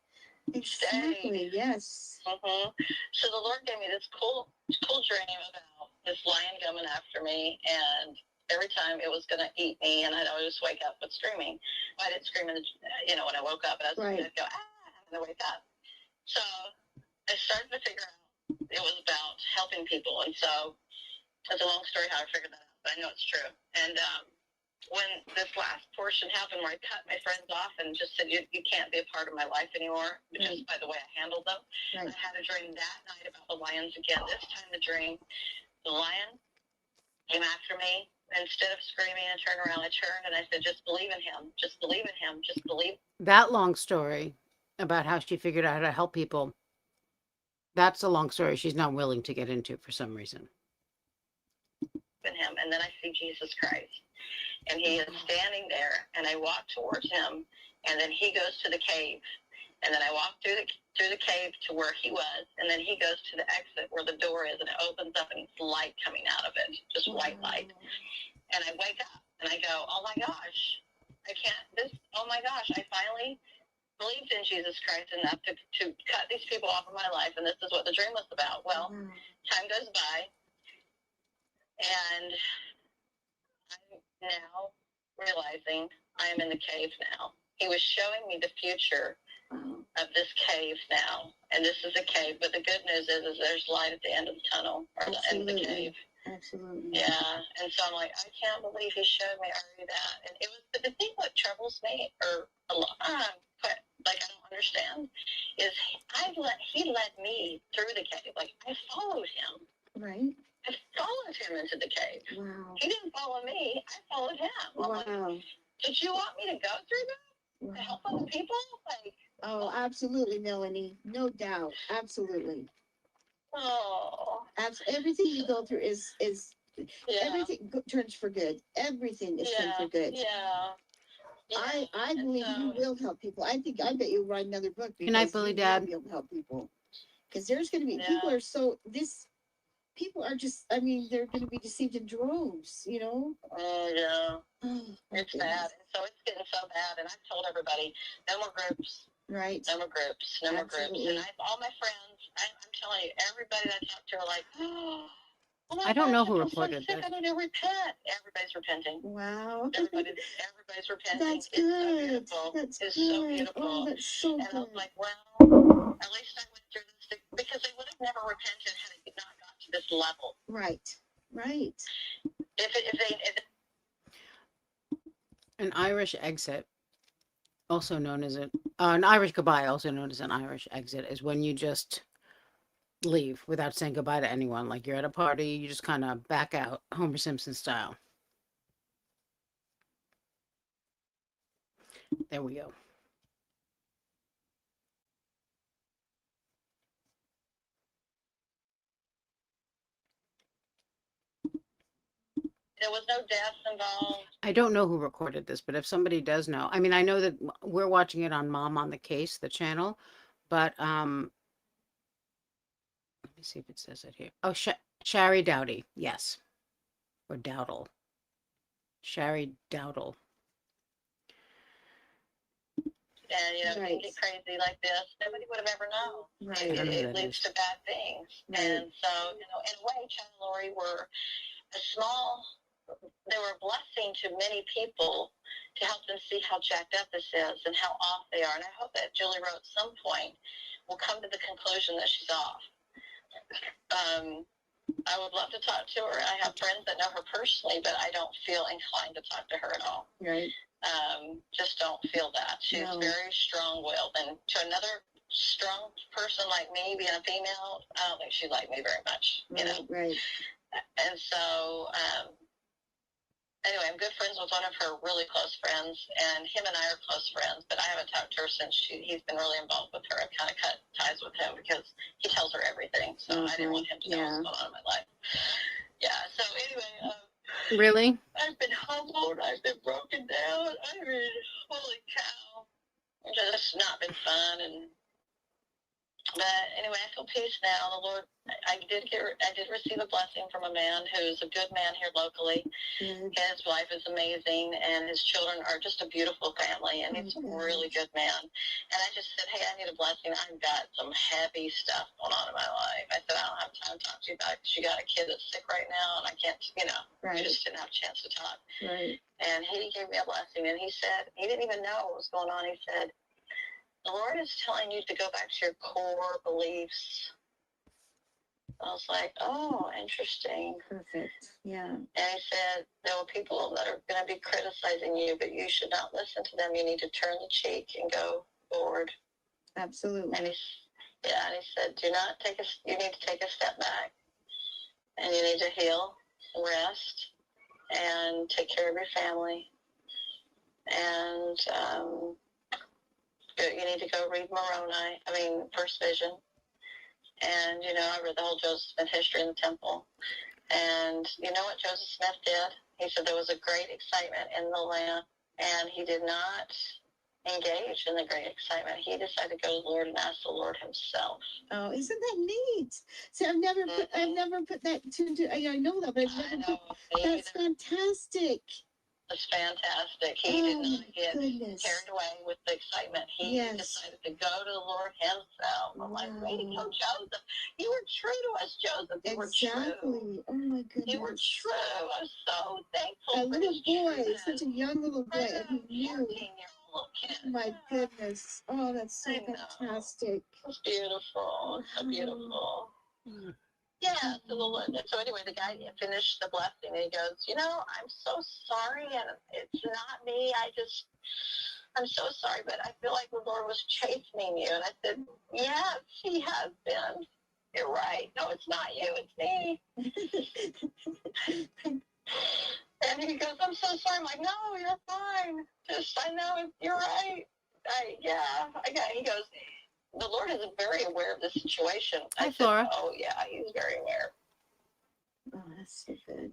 Exactly, yes. So the Lord gave me this cool dream about this lion coming after me, and every time it was going to eat me, and I'd always wake up with screaming. I didn't scream, when I woke up, I'd go, and I'd wake up. So I started to figure out it was about helping people, and so it's a long story how I figured that out, but I know it's true. And when this last portion happened where I cut my friends off and just said, you can't be a part of my life anymore, just by the way I handled them. I had a dream that night about the lions again. This time the dream, the lion came after me. Instead of screaming and turning around, I turned and I said, just believe in him. Just believe in him. Just believe. That long story about how she figured out how to help people, that's a long story she's not willing to get into for some reason. In him. And then I see Jesus Christ. And he is standing there, and I walk towards him, and then he goes to the cave, and then I walk through the cave to where he was, and then he goes to the exit where the door is, and it opens up, and it's light coming out of it, just white light. And I wake up, and I go, oh my gosh, I finally believed in Jesus Christ enough to cut these people off of my life, and this is what the dream was about. Well, time goes by, and I'm now realizing I am in the cave now. He was showing me the future of this cave now, and this is a cave. But the good news is there's light at the end of the tunnel, or the end of the cave. Absolutely. Yeah, and so I'm like, I can't believe he showed me already that. And it was, but the thing what troubles me, or a lot, like I don't understand, is he led me through the cave. Like I followed him. Right. I followed him into the cave. Wow. He didn't follow me. I followed him. I'm like, did you want me to go through that? To help other people? Like, oh, absolutely, Melanie. No doubt. Absolutely. Oh. Everything you go through is everything turns for good. Everything is turned for good. Yeah. I believe you will help people. I bet you'll write another book. Good night, Billy Dad. You'll be able to help people. Because there's going to be, people are just, they're going to be deceived in droves, you know? Oh, yeah. It's bad. And so it's getting so bad. And I've told everybody, no more groups. Right. No more groups. No more groups. And all my friends, I'm telling you, everybody that I talk to are like, oh I don't know who I feel so reported sick. this. I don't know, repent. Everybody's repenting. Wow. Everybody's repenting. That's good. It's so beautiful. That's it's good. so beautiful. Oh, that's so and good. I was like, well, at least I went through this because they would have never repented had it not got to this level. Right. Right. If An Irish exit, also known as an Irish goodbye, also known as an Irish exit, is when you just leave without saying goodbye to anyone. Like you're at a party, you just kind of back out, Homer Simpson style. There we go. there was no deaths involved. I don't know who recorded this, but if somebody does know, I mean, I know that we're watching it on Mom on the Case, the channel, but let me see if it says it here. Oh, Shari Dowdy, yes, or Dowdle. Shari Dowdle. And, right. Get crazy like this, nobody would have ever known. Right. It leads to bad things. Right. And so, in a way, Chad and Lori were they were a blessing to many people to help them see how jacked up this is and how off they are. And I hope that Julie Rowe at some point will come to the conclusion that she's off. I would love to talk to her. I have friends that know her personally, but I don't feel inclined to talk to her at all. Right. Just don't feel that. She's very strong-willed. And to another strong person like me, being a female, I don't think she'd like me very much, you know? Right. And so, anyway, I'm good friends with one of her really close friends, and him and I are close friends, but I haven't talked to her since he's been really involved with her. I've kind of cut ties with him because he tells her everything, so I didn't want him to know what's going on in my life. Yeah, so anyway. Really? I've been humbled. I've been broken down. I mean, holy cow. just not been fun. But anyway, I feel peace now. The Lord, I did receive a blessing from a man who's a good man here locally. His wife is amazing, and his children are just a beautiful family, and he's a really good man. And I just said, hey, I need a blessing. I've got some heavy stuff going on in my life. I said, I don't have time to talk to you about it because you got a kid that's sick right now, and I can't, I just didn't have a chance to talk. Right. And he gave me a blessing, and he said, he didn't even know what was going on. He said, the Lord is telling you to go back to your core beliefs. I was like, oh, interesting. Perfect. Yeah. And he said, there are people that are going to be criticizing you, but you should not listen to them. You need to turn the cheek and go forward. Absolutely. And he said, you need to take a step back. And you need to heal, rest, and take care of your family. And you need to go read First Vision. And, I read the whole Joseph Smith history in the temple. And you know what Joseph Smith did? He said there was a great excitement in the land, and he did not engage in the great excitement. He decided to go to the Lord and ask the Lord himself. Oh, isn't that neat? See, I've never put that I know that, but that's fantastic. It's fantastic. He did not get carried away with the excitement. He decided to go to the Lord himself. I'm like, way to go, Joseph. You were true to us, Joseph. You were true. Oh my goodness. You were true. I'm so thankful A for little boy, truth. such a young little boy, and he knew. 14-year-old kid. My goodness. Oh, that's so fantastic. It's beautiful. It's so beautiful. Yeah, so anyway, the guy finished the blessing, and he goes, I'm so sorry, and it's not me. I'm so sorry, but I feel like the Lord was chastening you. And I said, yes, he has been. You're right. No, it's not you, it's me. And he goes, I'm so sorry. I'm like, no, you're fine. I know you're right. He goes, the Lord is very aware of the situation. Hi, I said, Flora. oh, yeah, he's very aware. Oh, that's so good.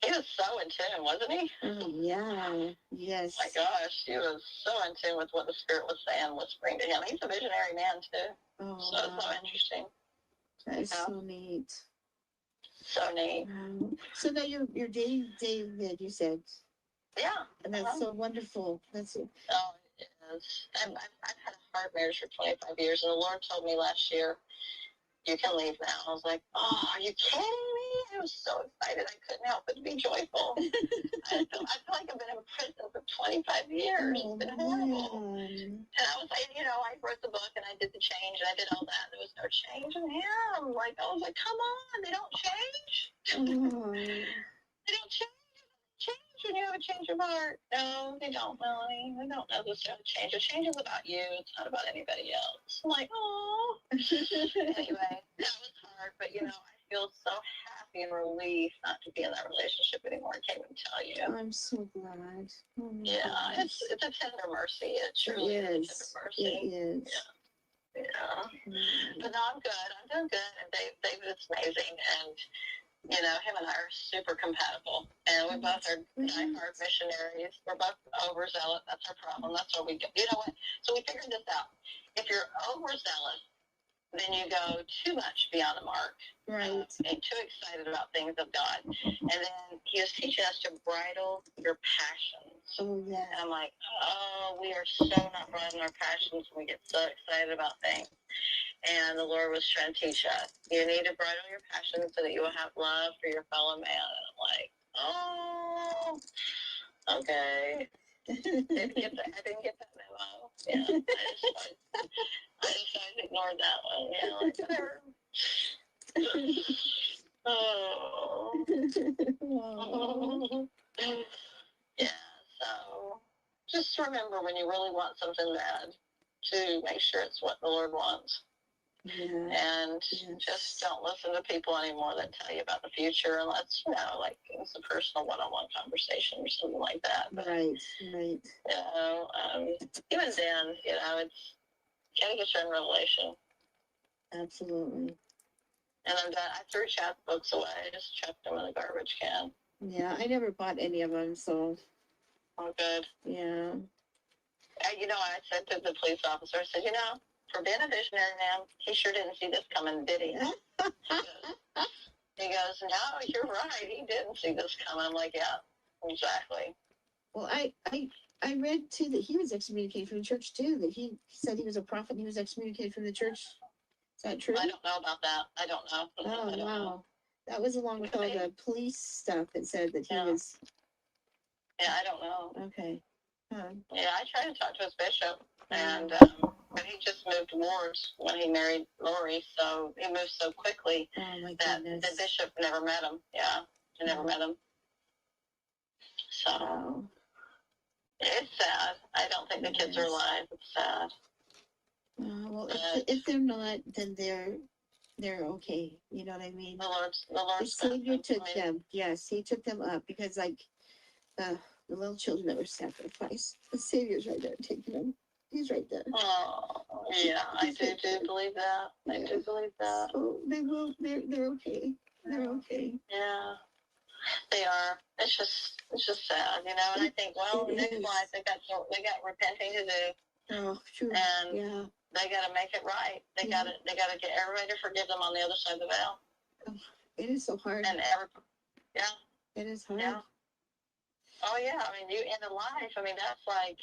He was so in tune, wasn't he? Oh, yeah. Yes. Oh my gosh, he was so in tune with what the Spirit was saying, whispering to him. He's a visionary man, too. Oh, So interesting. That is so neat. So neat. So now you're dating David, you said. Yeah. And that's so wonderful. That's it. Oh, it is. I've had a hard marriage for 25 years, and the Lord told me last year, you can leave now. I was like, oh, are you kidding me? I was so excited. I couldn't help but be joyful. I feel like I've been in prison for 25 years. It's been horrible. And I was like, I wrote the book and I did the change and I did all that. There was no change in him. I was like, come on, they don't change. They don't change when you have a change of heart. No, they don't, Melanie. They don't know this to change. A change is about you. It's not about anybody else. I'm like, oh. Anyway, that was hard, but I feel so happy and relieved not to be in that relationship anymore. I can't even tell you. I'm so glad. Oh, yeah, it's a tender mercy. It truly is a tender mercy. It is. Yeah. But no, I'm good. I'm doing good. And David is amazing. And, him and I are super compatible. And we both are diehard missionaries. We're both overzealous. That's our problem. That's what we do. You know what? So we figured this out. If you're overzealous, then you go too much beyond the mark. Right. And too excited about things of God. And then he is teaching us to bridle your passions. Oh, yeah. And I'm like, oh, we are so not bridling our passions when we get so excited about things. And the Lord was trying to teach us, you need to bridle your passions so that you will have love for your fellow man. And I'm like, oh, okay. I didn't get that memo. Yeah, I just ignored that one. Yeah, like whatever. Oh. Yeah, so just remember when you really want something bad to make sure it's what the Lord wants. Yeah. And just don't listen to people anymore that tell you about the future unless, it's a personal one-on-one conversation or something like that. But, right. Even then, it's gotta get your own revelation. Absolutely. And I'm done. I threw chat books away. I just chucked them in the garbage can. Yeah, I never bought any of them, so. Oh, good. Yeah. You know, I said to the police officer, I said, you know, for being a visionary man, he sure didn't see this coming, did he? He goes, no, you're right. He didn't see this coming. I'm like, yeah, exactly. Well, I read too that he was excommunicated from the church too, that he said he was a prophet and he was excommunicated from the church. Is that true? I don't know about that. I don't know. Oh, I don't wow. know. That was along with all the police stuff that said that he was, Yeah, I don't know. okay. Yeah, I tried to talk to his bishop, and but he just moved wards when he married Lori, so he moved so quickly that the bishop never met him. Yeah, he never met him. So it's sad. I don't think the kids are alive. It's sad. Well, if they're not, then they're okay. You know what I mean? The Savior took them. Yes, he took them up because like the little children that were sacrificed. The Savior's right there taking them. He's right there. Oh, yeah, I do believe that. I do believe that. So they will. They're okay. They're okay. Yeah, they are. It's just sad, you know. And I think, well, next life they got repenting to do. Oh, true. And yeah, they got to make it right. They got to get everybody to forgive them on the other side of the veil. Oh, it is so hard. And yeah, it is hard. Yeah. Oh yeah, I mean, you end a life. I mean, that's like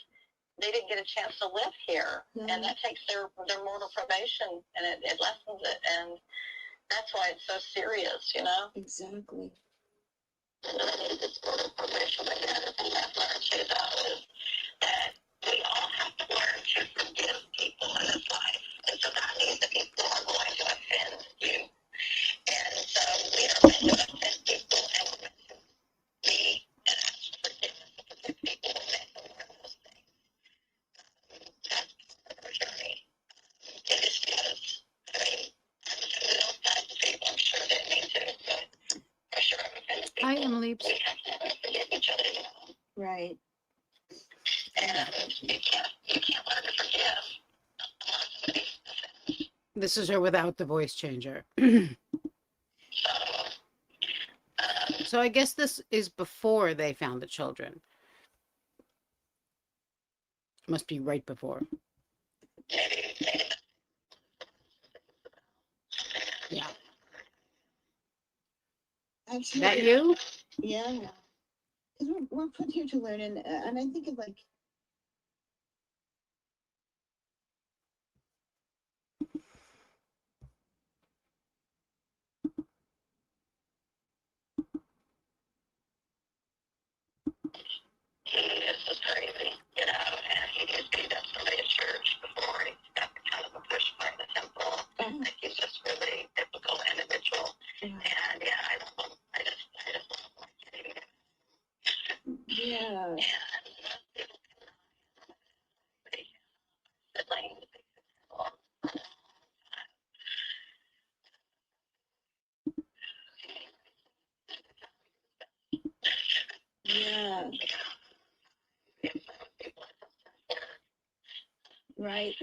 they didn't get a chance to live here, and that takes their mortal probation, and it lessens it, and that's why it's so serious, you know. Exactly. This mortal probation, but the other thing I've learned too, though, is that we all have to learn to forgive people in this life, and so that means that people are going to offend you, and so we are meant to offend people, and we're meant to be and ask for forgiveness and forgive people when they don't learn those things. That's part of our journey. It is because, I mean, I'm offended all kinds of people. I'm sure they need to, but for sure I'm offended people. Hi, Emily. We have to forgive each other, you know. Right. And you can't learn to forgive. This is her without the voice changer. So I guess this is before they found the children. Must be right before. Yeah. Is that you? Yeah. Because we're put here to learn, and I think of like. This is crazy, you know, and he just beat up somebody at church before he got kind of a push by the temple. Like he's just really typical individual. And yeah, I love him. I just love him. Yeah. Yeah. Right.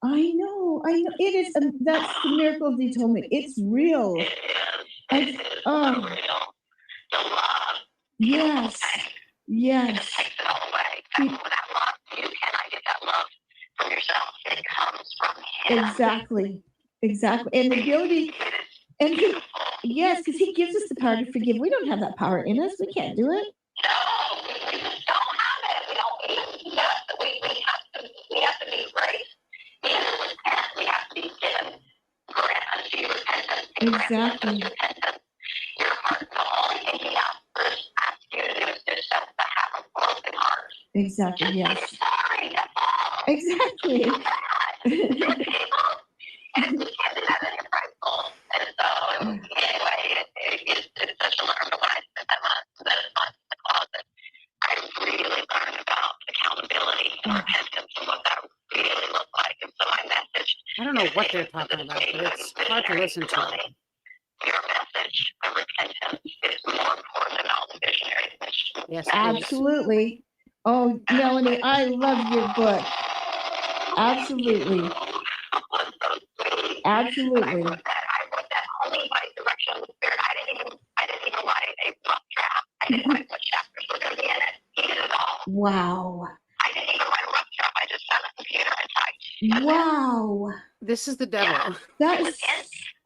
I know. It is. That's the miracle of the atonement. It's real. Oh. Yes. Yes. Exactly. Exactly. And the ability, and yes, because he gives us the power to forgive. We don't have that power in us. We can't do it. We have to be raised. We have to be given Exactly. your heart. The only thing he asks you to do is just have a broken heart. Exactly. Yes. Sorry. Exactly. Anyway, it's such a learn when I spent that month in the closet. I really learned about accountability and repentance and what that really looked like. And so my message. I don't know what they're talking about, but it's hard to listen to. Your message of repentance is more important than all the visionaries. Yes, please. Absolutely. Oh, Melanie, I love your book. Absolutely. Absolutely. Wow. Wow. This is the devil. That's,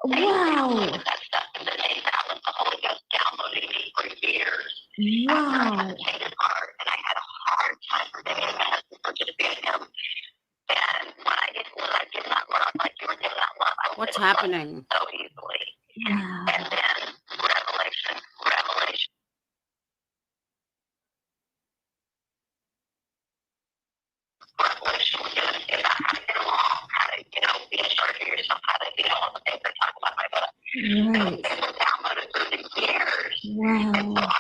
wow. Wow. What's happening? Wow. Right. Wow.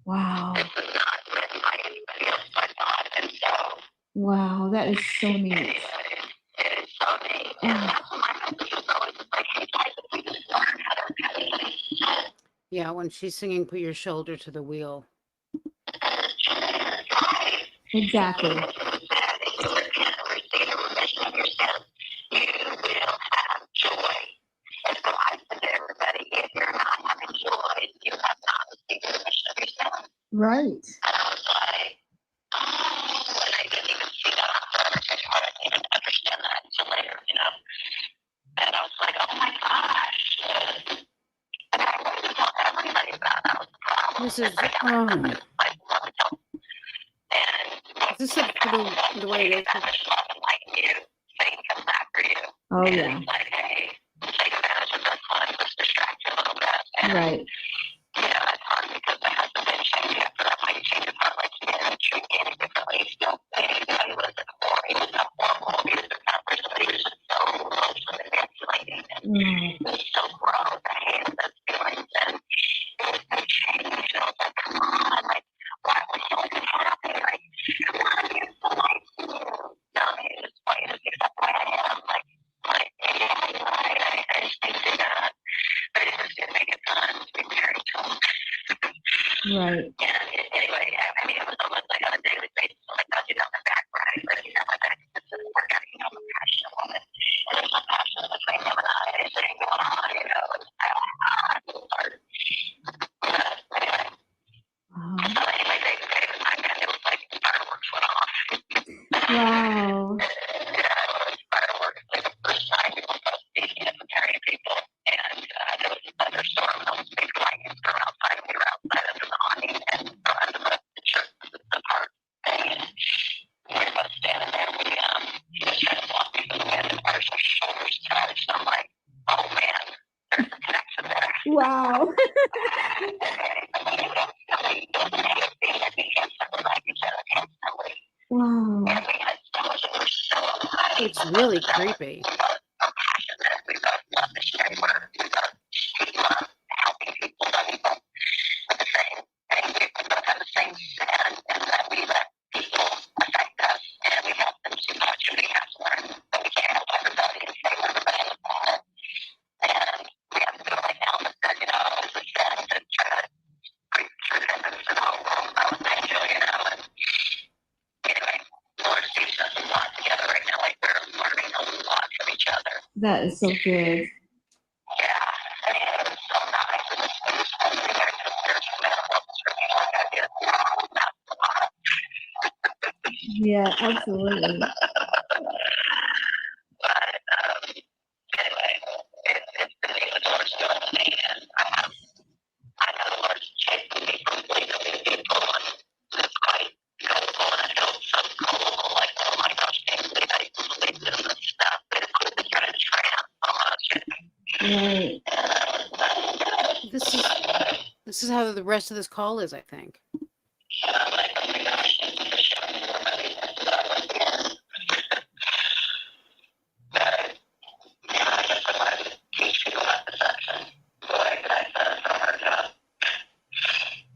Wow. Wow, that is so neat. Oh, Yeah, when she's singing, put your shoulder to the wheel. exactly. Right. This is, is this the way it is? Oh, yeah. Right. Mm. Right. Wow. Wow. Wow. It's really creepy. That is so good. Yeah, absolutely. Right. This is how the rest of this call is, I think.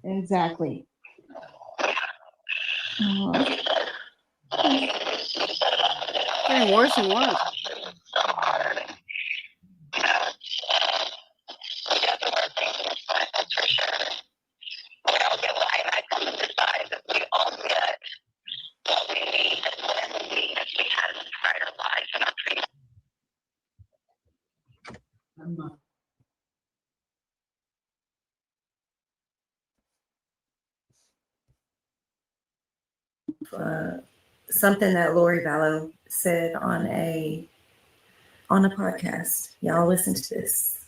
Exactly. Getting worse and worse. Something that Lori Vallow said on a podcast. Y'all listen to this.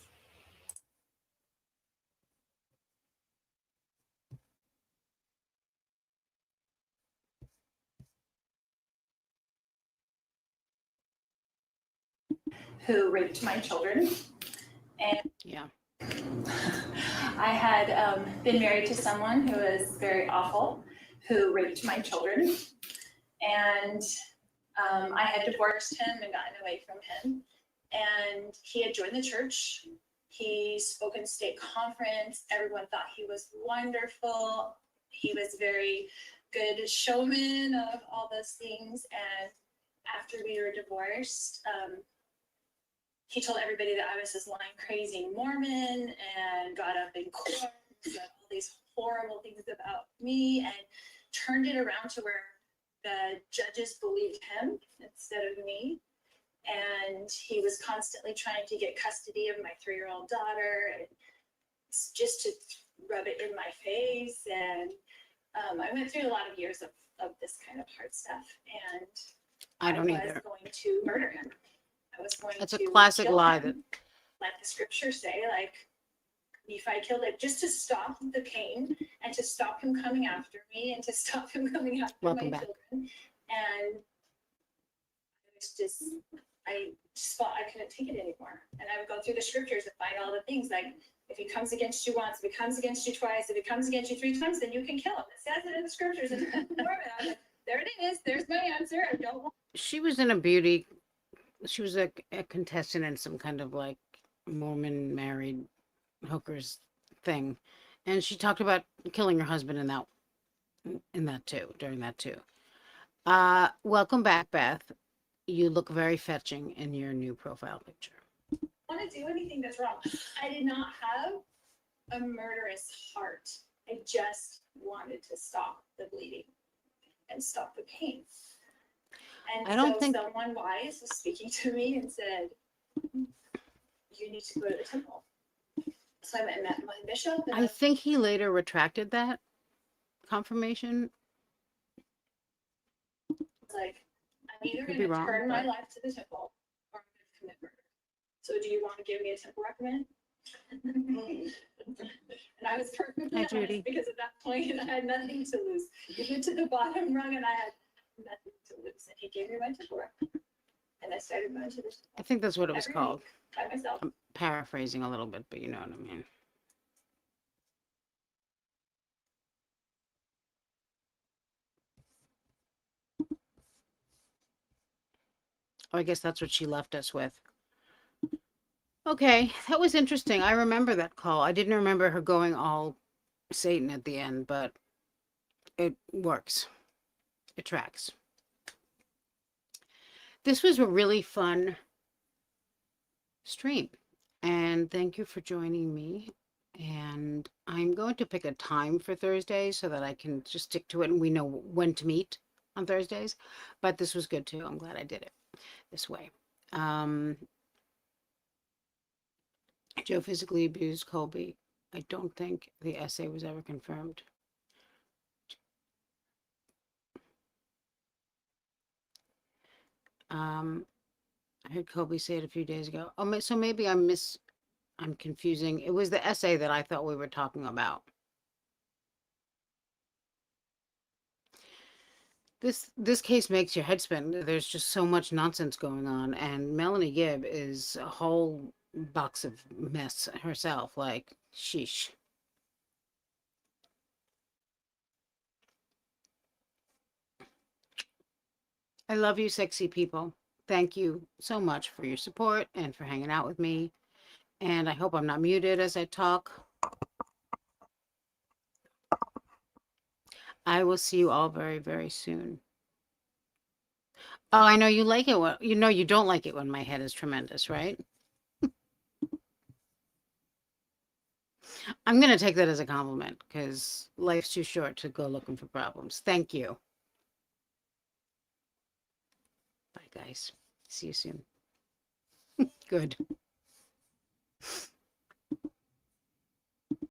Who raped my children. And yeah, I had been married to someone who was very awful, who raped my children. And I had divorced him and gotten away from him. And he had joined the church. He spoke in state conference. Everyone thought he was wonderful. He was very good showman of all those things. And after we were divorced, he told everybody that I was this lying, crazy Mormon and got up in court, said all these horrible things about me, and turned it around to where the judges believed him instead of me. And he was constantly trying to get custody of my 3-year-old daughter, and just to rub it in my face. And I went through a lot of years of this kind of hard stuff, and I don't was either. going to murder him. I was going That's to a classic kill lie him, that like the scriptures say, like if I killed it, just to stop the pain and to stop him coming after me and to stop him coming after Welcome my back. children. And it's just, I just felt I couldn't take it anymore. And I would go through the scriptures and find all the things like, if he comes against you once, if he comes against you twice, if he comes against you 3 times, then you can kill him. It says it in the scriptures. And I was like, there it is. There's my answer. I don't want. she was in a beauty. She was a contestant in some kind of like Mormon married hookers thing, and she talked about killing her husband in that too, during that too. Welcome back, Beth. You look very fetching in your new profile picture. Want to do anything that's wrong. I did not have a murderous heart. I just wanted to stop the bleeding and stop the pain. And I don't so think- someone wise was speaking to me and said, you need to go to the temple. So I went and met my bishop. And I think he later retracted that confirmation. was like, I'm either Could going be to wrong, turn my but- life to the temple or I'm going to commit murder. So do you want to give me a temple recommend? And I was perfectly Hi, honest Judy. because at that point I had nothing to lose. You get to the bottom rung and I had nothing to lose. And he gave me my temple recommend. And I started going to the temple I think that's what it was every called. week by myself. I'm paraphrasing a little bit, but you know what I mean. Oh, I guess that's what she left us with. Okay, that was interesting. I remember that call. I didn't remember her going all Satan at the end, but it works. It tracks. This was a really fun stream, and thank you for joining me. And I'm going to pick a time for Thursdays so that I can just stick to it and we know when to meet on Thursdays. But this was good too. I'm glad I did it this way. Joe physically abused Colby. I don't think the essay was ever confirmed. I heard Colby say it a few days ago. Oh, so maybe I'm confusing. It was the essay that I thought we were talking about. This case makes your head spin. There's just so much nonsense going on, and Melanie Gibb is a whole box of mess herself. Like, sheesh. I love you, sexy people. Thank you so much for your support and for hanging out with me. And I hope I'm not muted as I talk. I will see you all very, very soon. Oh, I know you like it when, you know you don't like it when my head is tremendous, right? I'm gonna take that as a compliment because life's too short to go looking for problems. Thank you. Bye, guys. See you soon. Good.